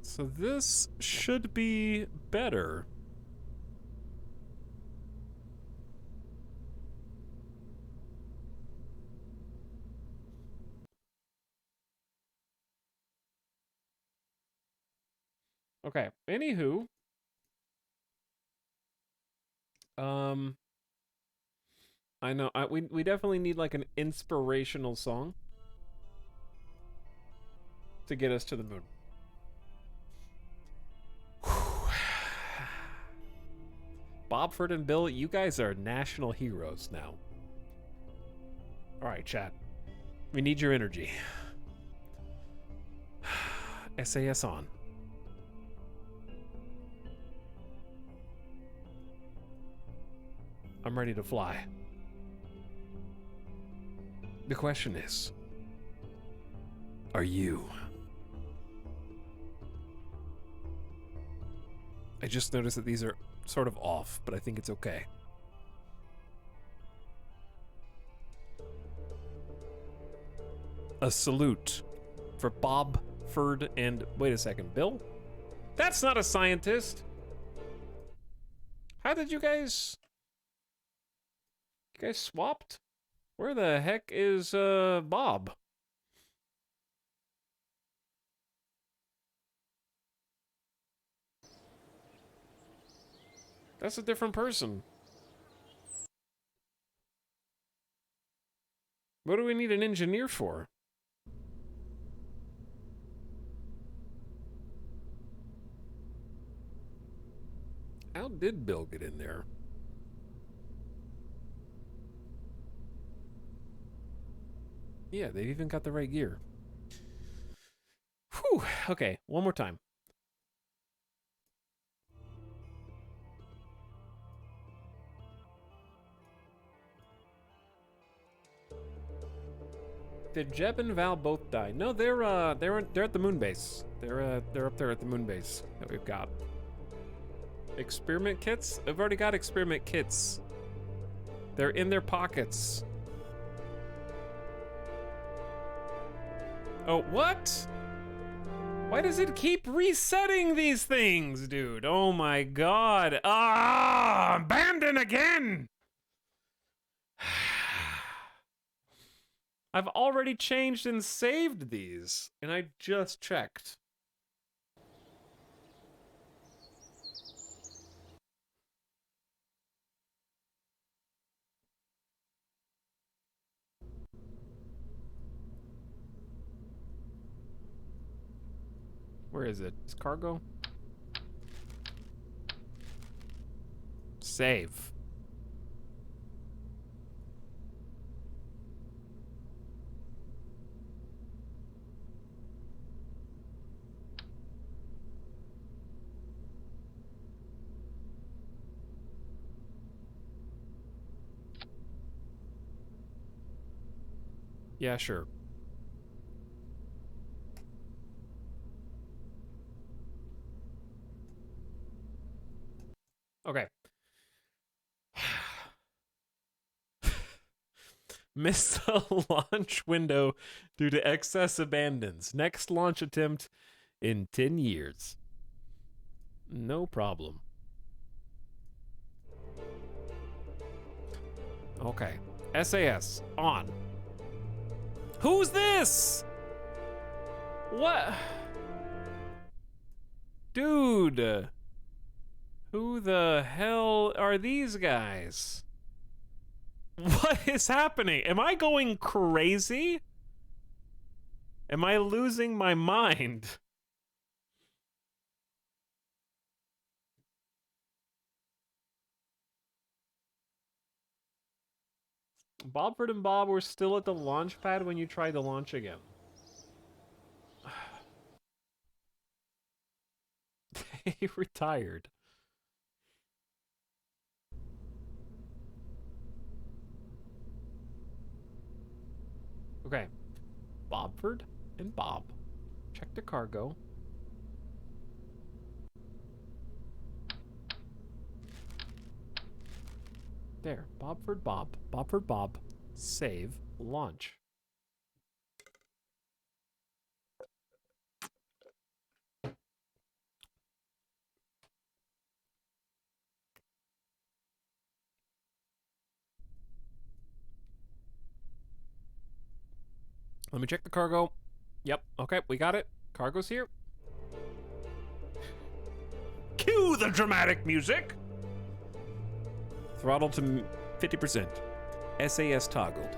So this should be better. Okay, anywho. I know, we definitely need like an inspirational song to get us to the moon. Bobford and Bill, you guys are national heroes now. Alright, chat. We need your energy. SAS on. I'm ready to fly. The question is, are you? I just noticed that these are sort of off, but I think it's okay. A salute for Bob, Ferd, and wait a second, Bill? That's not a scientist. How did you guys swapped? Where the heck is Bob? That's a different person. What do we need an engineer for? How did Bill get in there? Yeah, they've even got the right gear. Whew. Okay, one more time. Did Jeb and Val both die? No, they're at the moon base. They're up there at the moon base that we've got. Experiment kits? I've already got experiment kits. They're in their pockets. Oh, what? Why does it keep resetting these things, dude? Oh my god. Ah, abandon again! I've already changed and saved these, and I just checked. Where is it? Is cargo? Save. Yeah, sure. Okay. Missed the launch window due to excess abandons. Next launch attempt in 10 years. No problem. Okay. SAS, on. Who's this? What? Dude. Who the hell are these guys? What is happening? Am I going crazy? Am I losing my mind? Bobford and Bob were still at the launch pad when you tried to launch again. They retired. Okay. Bobford and Bob. Check the cargo. There. Bobford Bob. Bobford Bob. Save. Launch. Let me check the cargo. Yep. Okay, we got it. Cargo's here. Cue the dramatic music! Throttle to 50%. SAS toggled.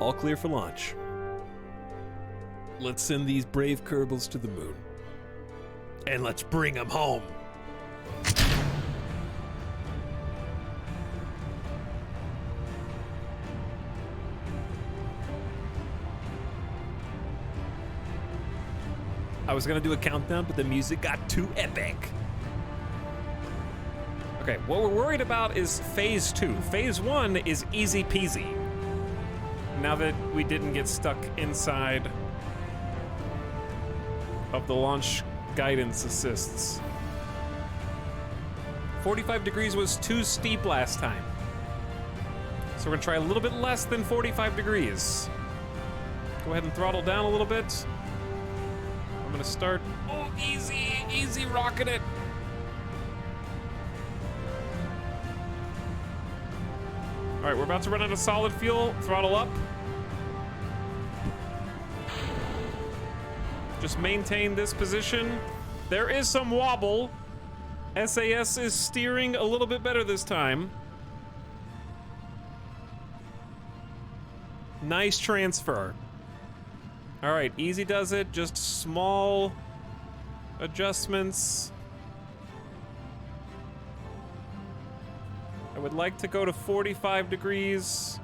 All clear for launch. Let's send these brave Kerbals to the moon. And let's bring them home. I was gonna do a countdown, but the music got too epic. Okay, what we're worried about is phase 2. Phase 1 is easy peasy. Now that we didn't get stuck inside of the launch guidance assists. 45 degrees was too steep last time. So we're gonna try a little bit less than 45 degrees. Go ahead and throttle down a little bit. I'm gonna start, oh, easy rocking it. All right, we're about to run out of solid fuel. Throttle up. Just maintain this position. There is some wobble. SAS is steering a little bit better this time. Nice transfer. All right, easy does it. Just small adjustments. I would like to go to 45 degrees.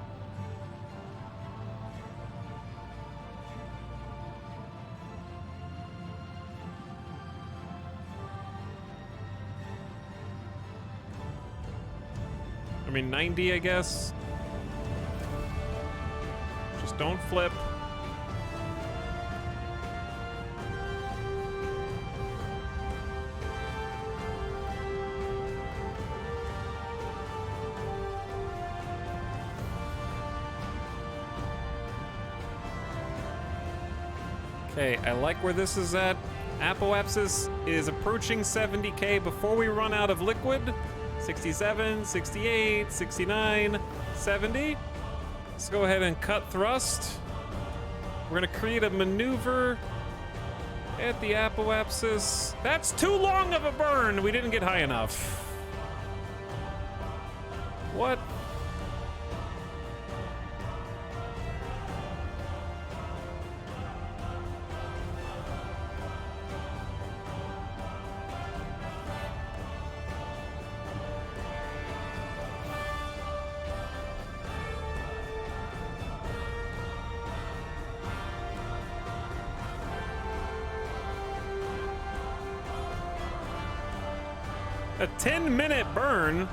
I mean, 90, I guess. Just don't flip. Okay, I like where this is at. Apoapsis is approaching 70k before we run out of liquid. 67, 68, 69, 70. Let's go ahead and cut thrust. We're gonna create a maneuver at the apoapsis. That's too long of a burn. We didn't get high enough. What? A 10-minute burn.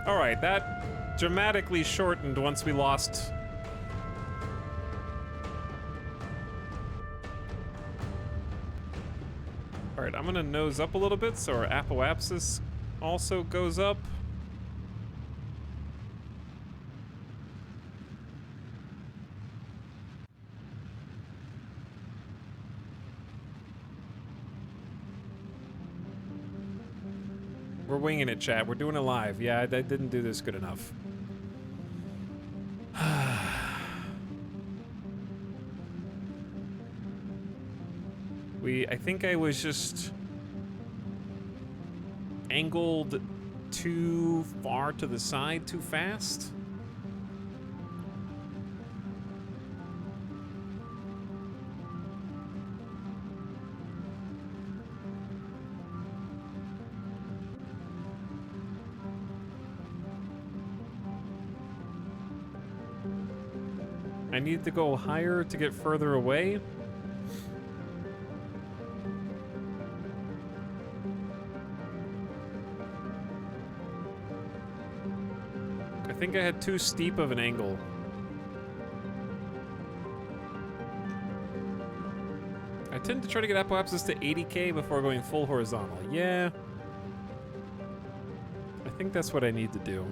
All right, that dramatically shortened once we lost. All right, I'm gonna nose up a little bit so our apoapsis also goes up. We're winging it, chat. We're doing it live. Yeah, I didn't do this good enough. I think I was just angled too far to the side too fast. I need to go higher to get further away. I think I had too steep of an angle. I tend to try to get apoapsis to 80k before going full horizontal. Yeah. I think that's what I need to do.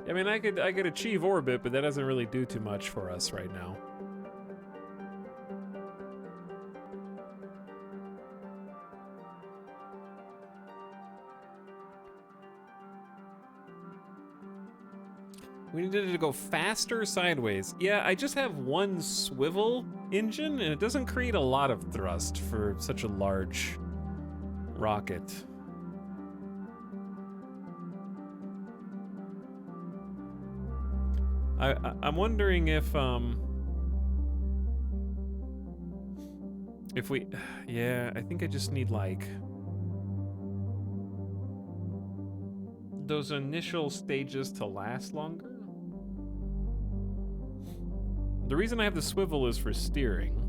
I mean, I could achieve orbit, but that doesn't really do too much for us right now. We needed to go faster sideways. Yeah, I just have one swivel engine, and it doesn't create a lot of thrust for such a large rocket. I'm wondering if we, yeah, I think I just need like those initial stages to last longer. The reason I have the swivel is for steering.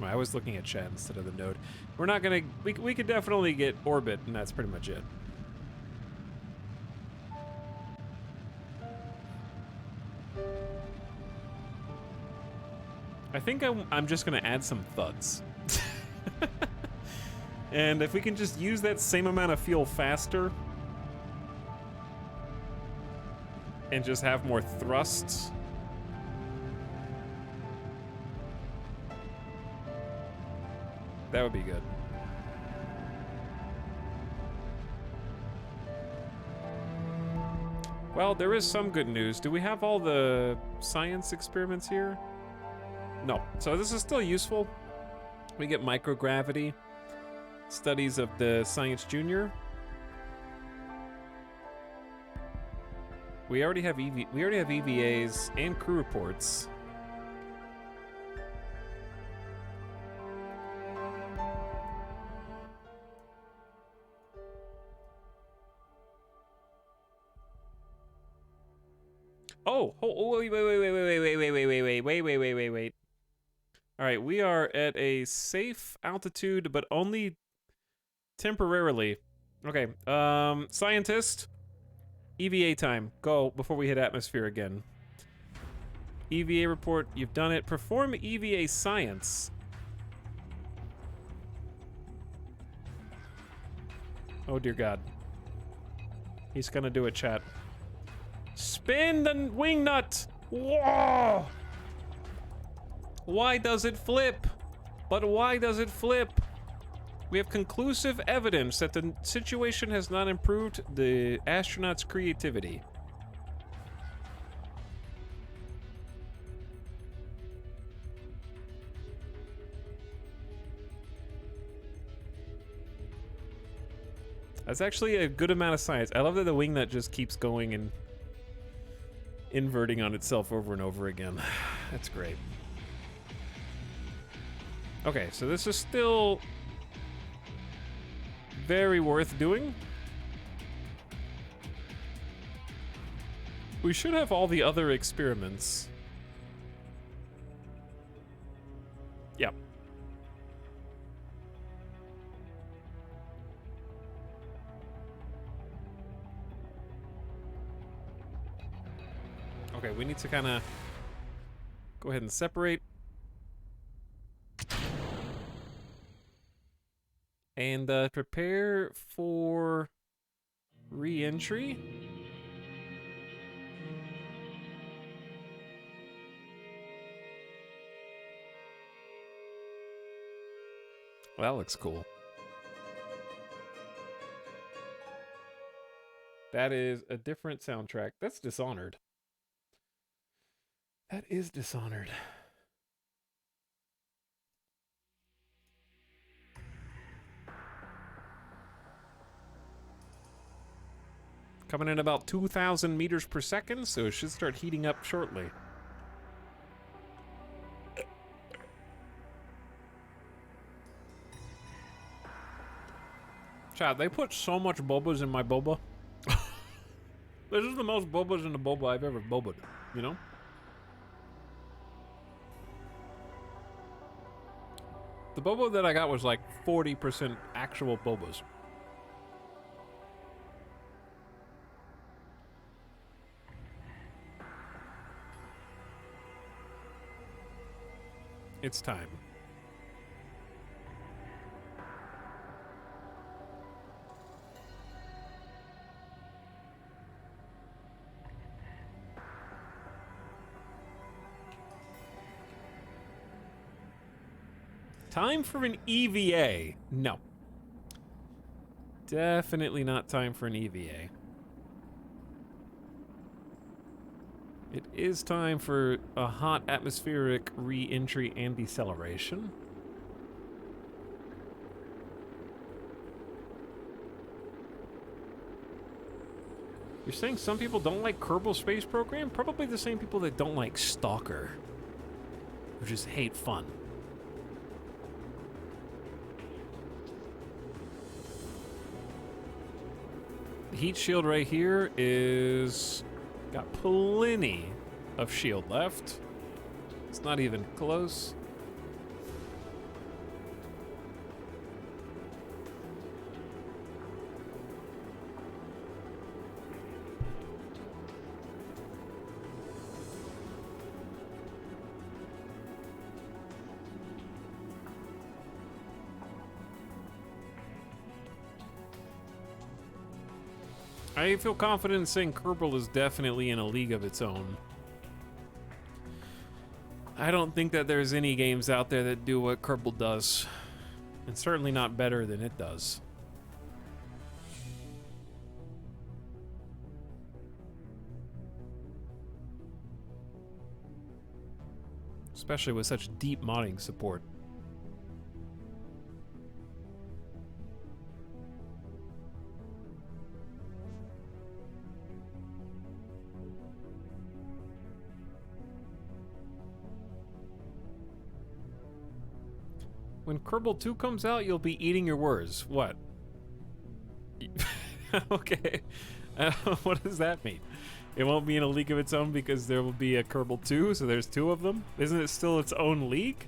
I was looking at chat instead of the node. We're not gonna, we could definitely get orbit, and that's pretty much it. I think I'm just gonna add some thuds. And if we can just use that same amount of fuel faster and just have more thrusts. That would be good. Well, there is some good news. Do we have all the science experiments here? No. So this is still useful. We get microgravity, studies of the Science Junior. We already have EVAs and crew reports. Oh, wait. All right, we are at a safe altitude, but only temporarily. Okay, scientist, EVA time. Go before we hit atmosphere again. EVA report, you've done it. Perform EVA science. Oh, dear God. He's gonna do it, chat. Spin the wing nut! Whoa! Why does it flip? But why does it flip? We have conclusive evidence that the situation has not improved the astronauts' creativity. That's actually a good amount of science. I love that the wing nut just keeps going and inverting on itself over and over again. That's great. Okay, so this is still very worth doing. We should have all the other experiments. Yep. Okay, we need to kind of go ahead and separate. And prepare for re-entry. Well, that looks cool. That is a different soundtrack. That's Dishonored. That is Dishonored. Coming in about 2,000 meters per second, so it should start heating up shortly. Chad, they put so much bobas in my boba. This is the most bobas in the boba I've ever boba'd, you know? The boba that I got was like 40% actual bobas. It's time. Time for an EVA. No. Definitely not time for an EVA. It is time for a hot atmospheric re-entry and deceleration. You're saying some people don't like Kerbal Space Program? Probably the same people that don't like Stalker. Who just hate fun. The heat shield right here is... got plenty of shield left. It's not even close. I feel confident in saying Kerbal is definitely in a league of its own. I don't think that there's any games out there that do what Kerbal does. And certainly not better than it does. Especially with such deep modding support. When Kerbal 2 comes out, you'll be eating your words. What? Okay. What does that mean? It won't be in a league of its own because there will be a Kerbal 2, so there's two of them? Isn't it still its own league?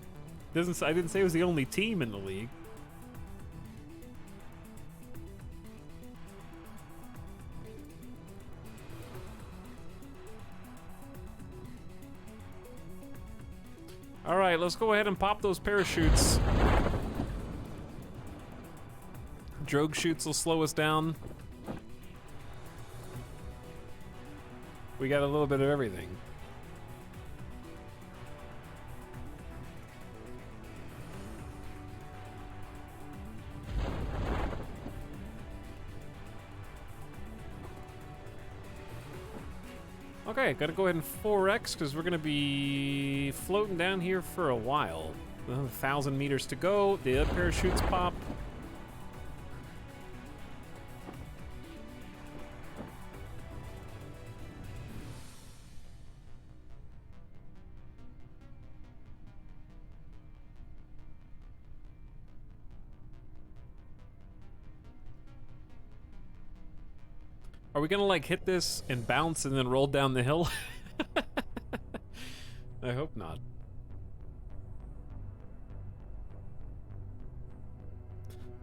I didn't say it was the only team in the league. Alright, let's go ahead and pop those parachutes. Drogue shoots will slow us down. We got a little bit of everything. Okay, gotta go ahead and 4X because we're gonna be floating down here for a while. 1,000 meters to go. The parachutes pop. Are we gonna like hit this and bounce and then roll down the hill? I hope not.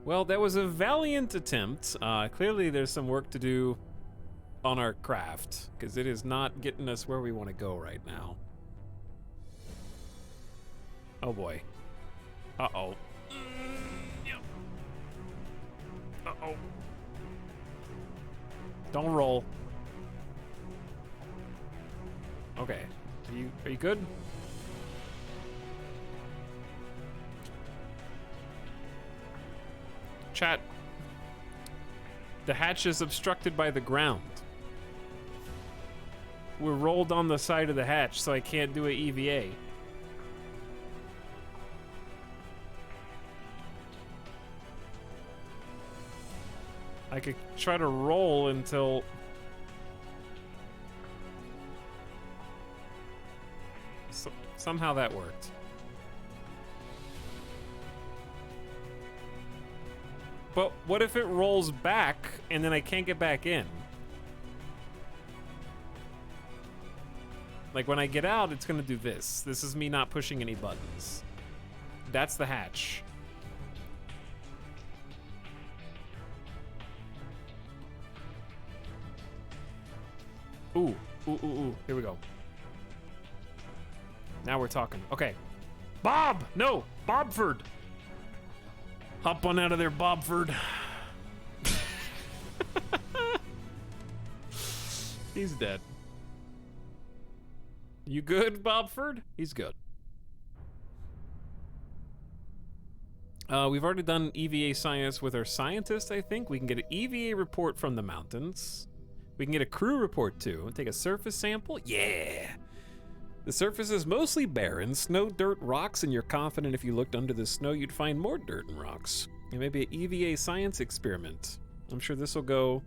Well, that was a valiant attempt. Clearly there's some work to do on our craft, because it is not getting us where we want to go right now. Oh boy. Uh-oh. Uh-oh. Don't roll. Okay. Are you good? Chat. The hatch is obstructed by the ground. We're rolled on the side of the hatch, so I can't do a EVA. I could try to roll until... somehow that worked. But what if it rolls back and then I can't get back in? Like when I get out, it's gonna do this. This is me not pushing any buttons. That's the hatch. Ooh, ooh, ooh, ooh. Here we go. Now we're talking. Okay. Bob! No! Bobford! Hop on out of there, Bobford. He's dead. You good, Bobford? He's good. We've already done EVA science with our scientist, I think. We can get an EVA report from the mountains. We can get a crew report, too. Take a surface sample. Yeah! The surface is mostly barren, snow, dirt, rocks, and you're confident if you looked under the snow, you'd find more dirt and rocks. And maybe an EVA science experiment. I'm sure this will go...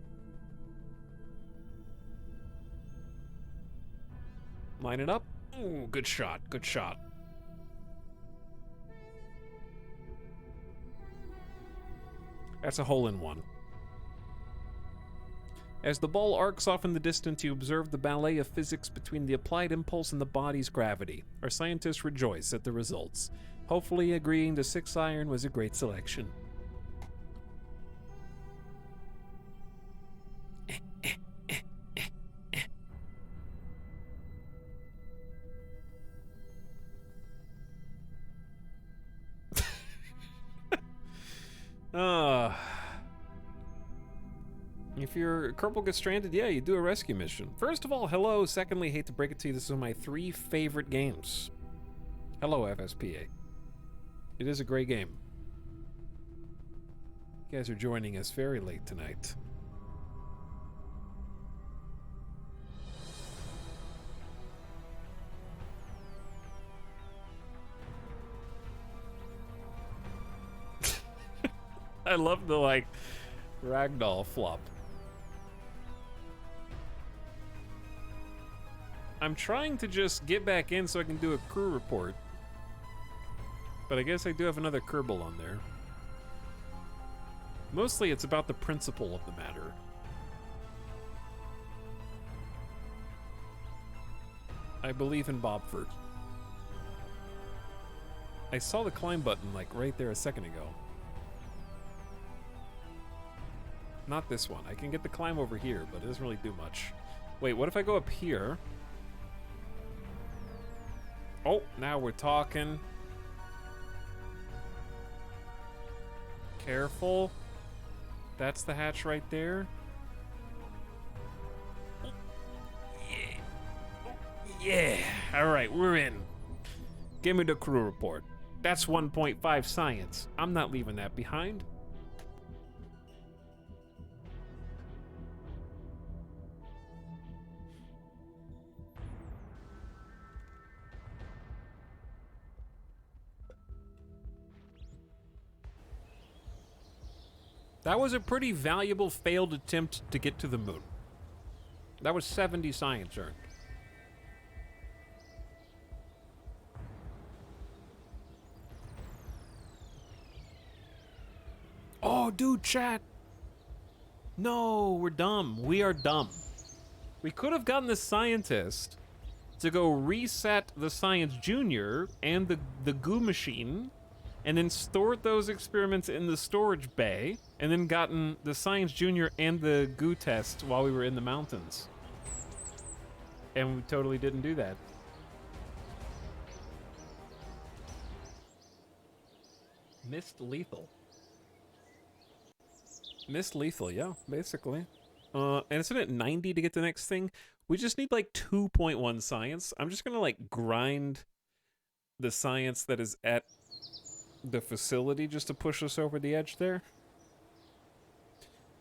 Line it up. Ooh, good shot, good shot. That's a hole-in-one. As the ball arcs off in the distance, you observe the ballet of physics between the applied impulse and the body's gravity. Our scientists rejoice at the results, hopefully agreeing the 6 iron was a great selection. If your Kerbal gets stranded, yeah, you do a rescue mission. First of all, hello. Secondly, hate to break it to you, this is one of my 3 favorite games. Hello, FSPA. It is a great game. You guys are joining us very late tonight. I love the, like, ragdoll flop. I'm trying to just get back in so I can do a crew report. But I guess I do have another Kerbal on there. Mostly it's about the principle of the matter. I believe in Bobford. I saw the climb button like right there a second ago. Not this one. I can get the climb over here, but it doesn't really do much. Wait, what if I go up here? Oh, now we're talking. Careful. That's the hatch right there. Yeah. All right, we're in. Give me the crew report. That's 1.5 science. I'm not leaving that behind. That was a pretty valuable failed attempt to get to the moon. That was 70 science earned. Oh, dude, chat. No, we're dumb. We are dumb. We could have gotten the scientist to go reset the Science Junior and the goo machine, and then stored those experiments in the storage bay, and then gotten the Science Junior and the goo test while we were in the mountains. And we totally didn't do that. Missed lethal. Missed lethal, yeah, basically. And isn't it 90 to get the next thing? We just need like 2.1 science. I'm just gonna like grind the science that is at the facility just to push us over the edge there.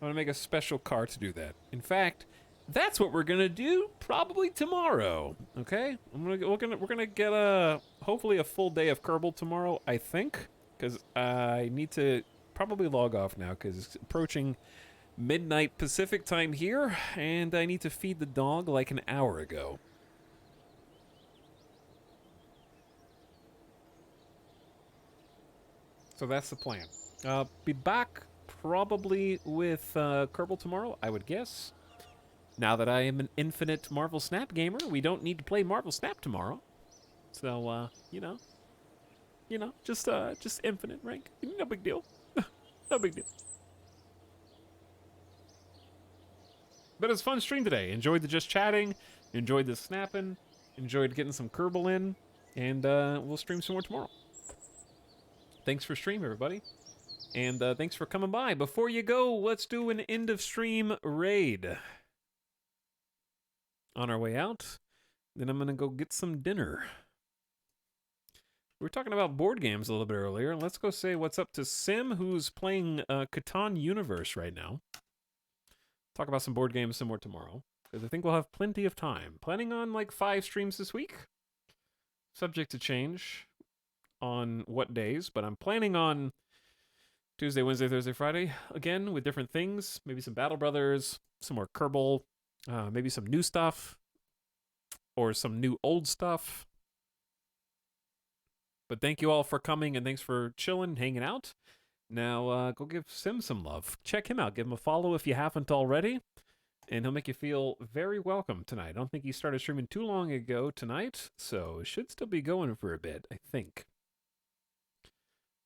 I'm gonna make a special car to do that. In fact, that's what we're gonna do probably tomorrow. Okay, we're gonna get hopefully a full day of Kerbal tomorrow. I think, because I need to probably log off now because it's approaching midnight Pacific time here, and I need to feed the dog like an hour ago. So that's the plan. Be back probably with Kerbal tomorrow, I would guess. Now that I am an infinite Marvel Snap gamer, we don't need to play Marvel Snap tomorrow. So, you know, just infinite rank. No big deal. No big deal. But it's a fun stream today. Enjoyed the just chatting, enjoyed the snapping, enjoyed getting some Kerbal in, and we'll stream some more tomorrow. Thanks for stream, everybody. And thanks for coming by. Before you go, let's do an end of stream raid. On our way out, then I'm going to go get some dinner. We were talking about board games a little bit earlier. Let's go say what's up to Sim, who's playing Catan Universe right now. Talk about some board games some more tomorrow, because I think we'll have plenty of time. Planning on like 5 streams this week. Subject to change on what days, but I'm planning on Tuesday, Wednesday, Thursday, Friday, again, with different things. Maybe some Battle Brothers, some more Kerbal, maybe some new stuff, or some new old stuff. But thank you all for coming, and thanks for chilling, hanging out. Now, go give Sim some love. Check him out. Give him a follow if you haven't already, and he'll make you feel very welcome tonight. I don't think he started streaming too long ago tonight, so it should still be going for a bit, I think.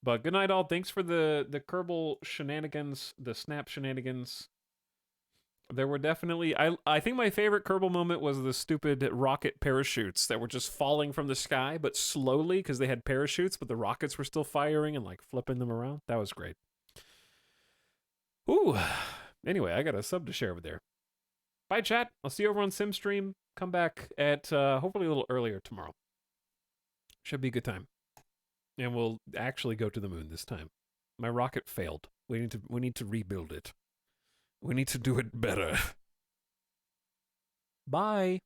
But good night, all. Thanks for the Kerbal shenanigans, the Snap shenanigans. There were definitely... I think my favorite Kerbal moment was the stupid rocket parachutes that were just falling from the sky, but slowly, because they had parachutes, but the rockets were still firing and, like, flipping them around. That was great. Ooh. Anyway, I got a sub to share over there. Bye, chat. I'll see you over on SimStream. Come back at hopefully a little earlier tomorrow. Should be a good time. And we'll actually go to the moon this time. My rocket failed. We need to rebuild it. We need to do it better. Bye.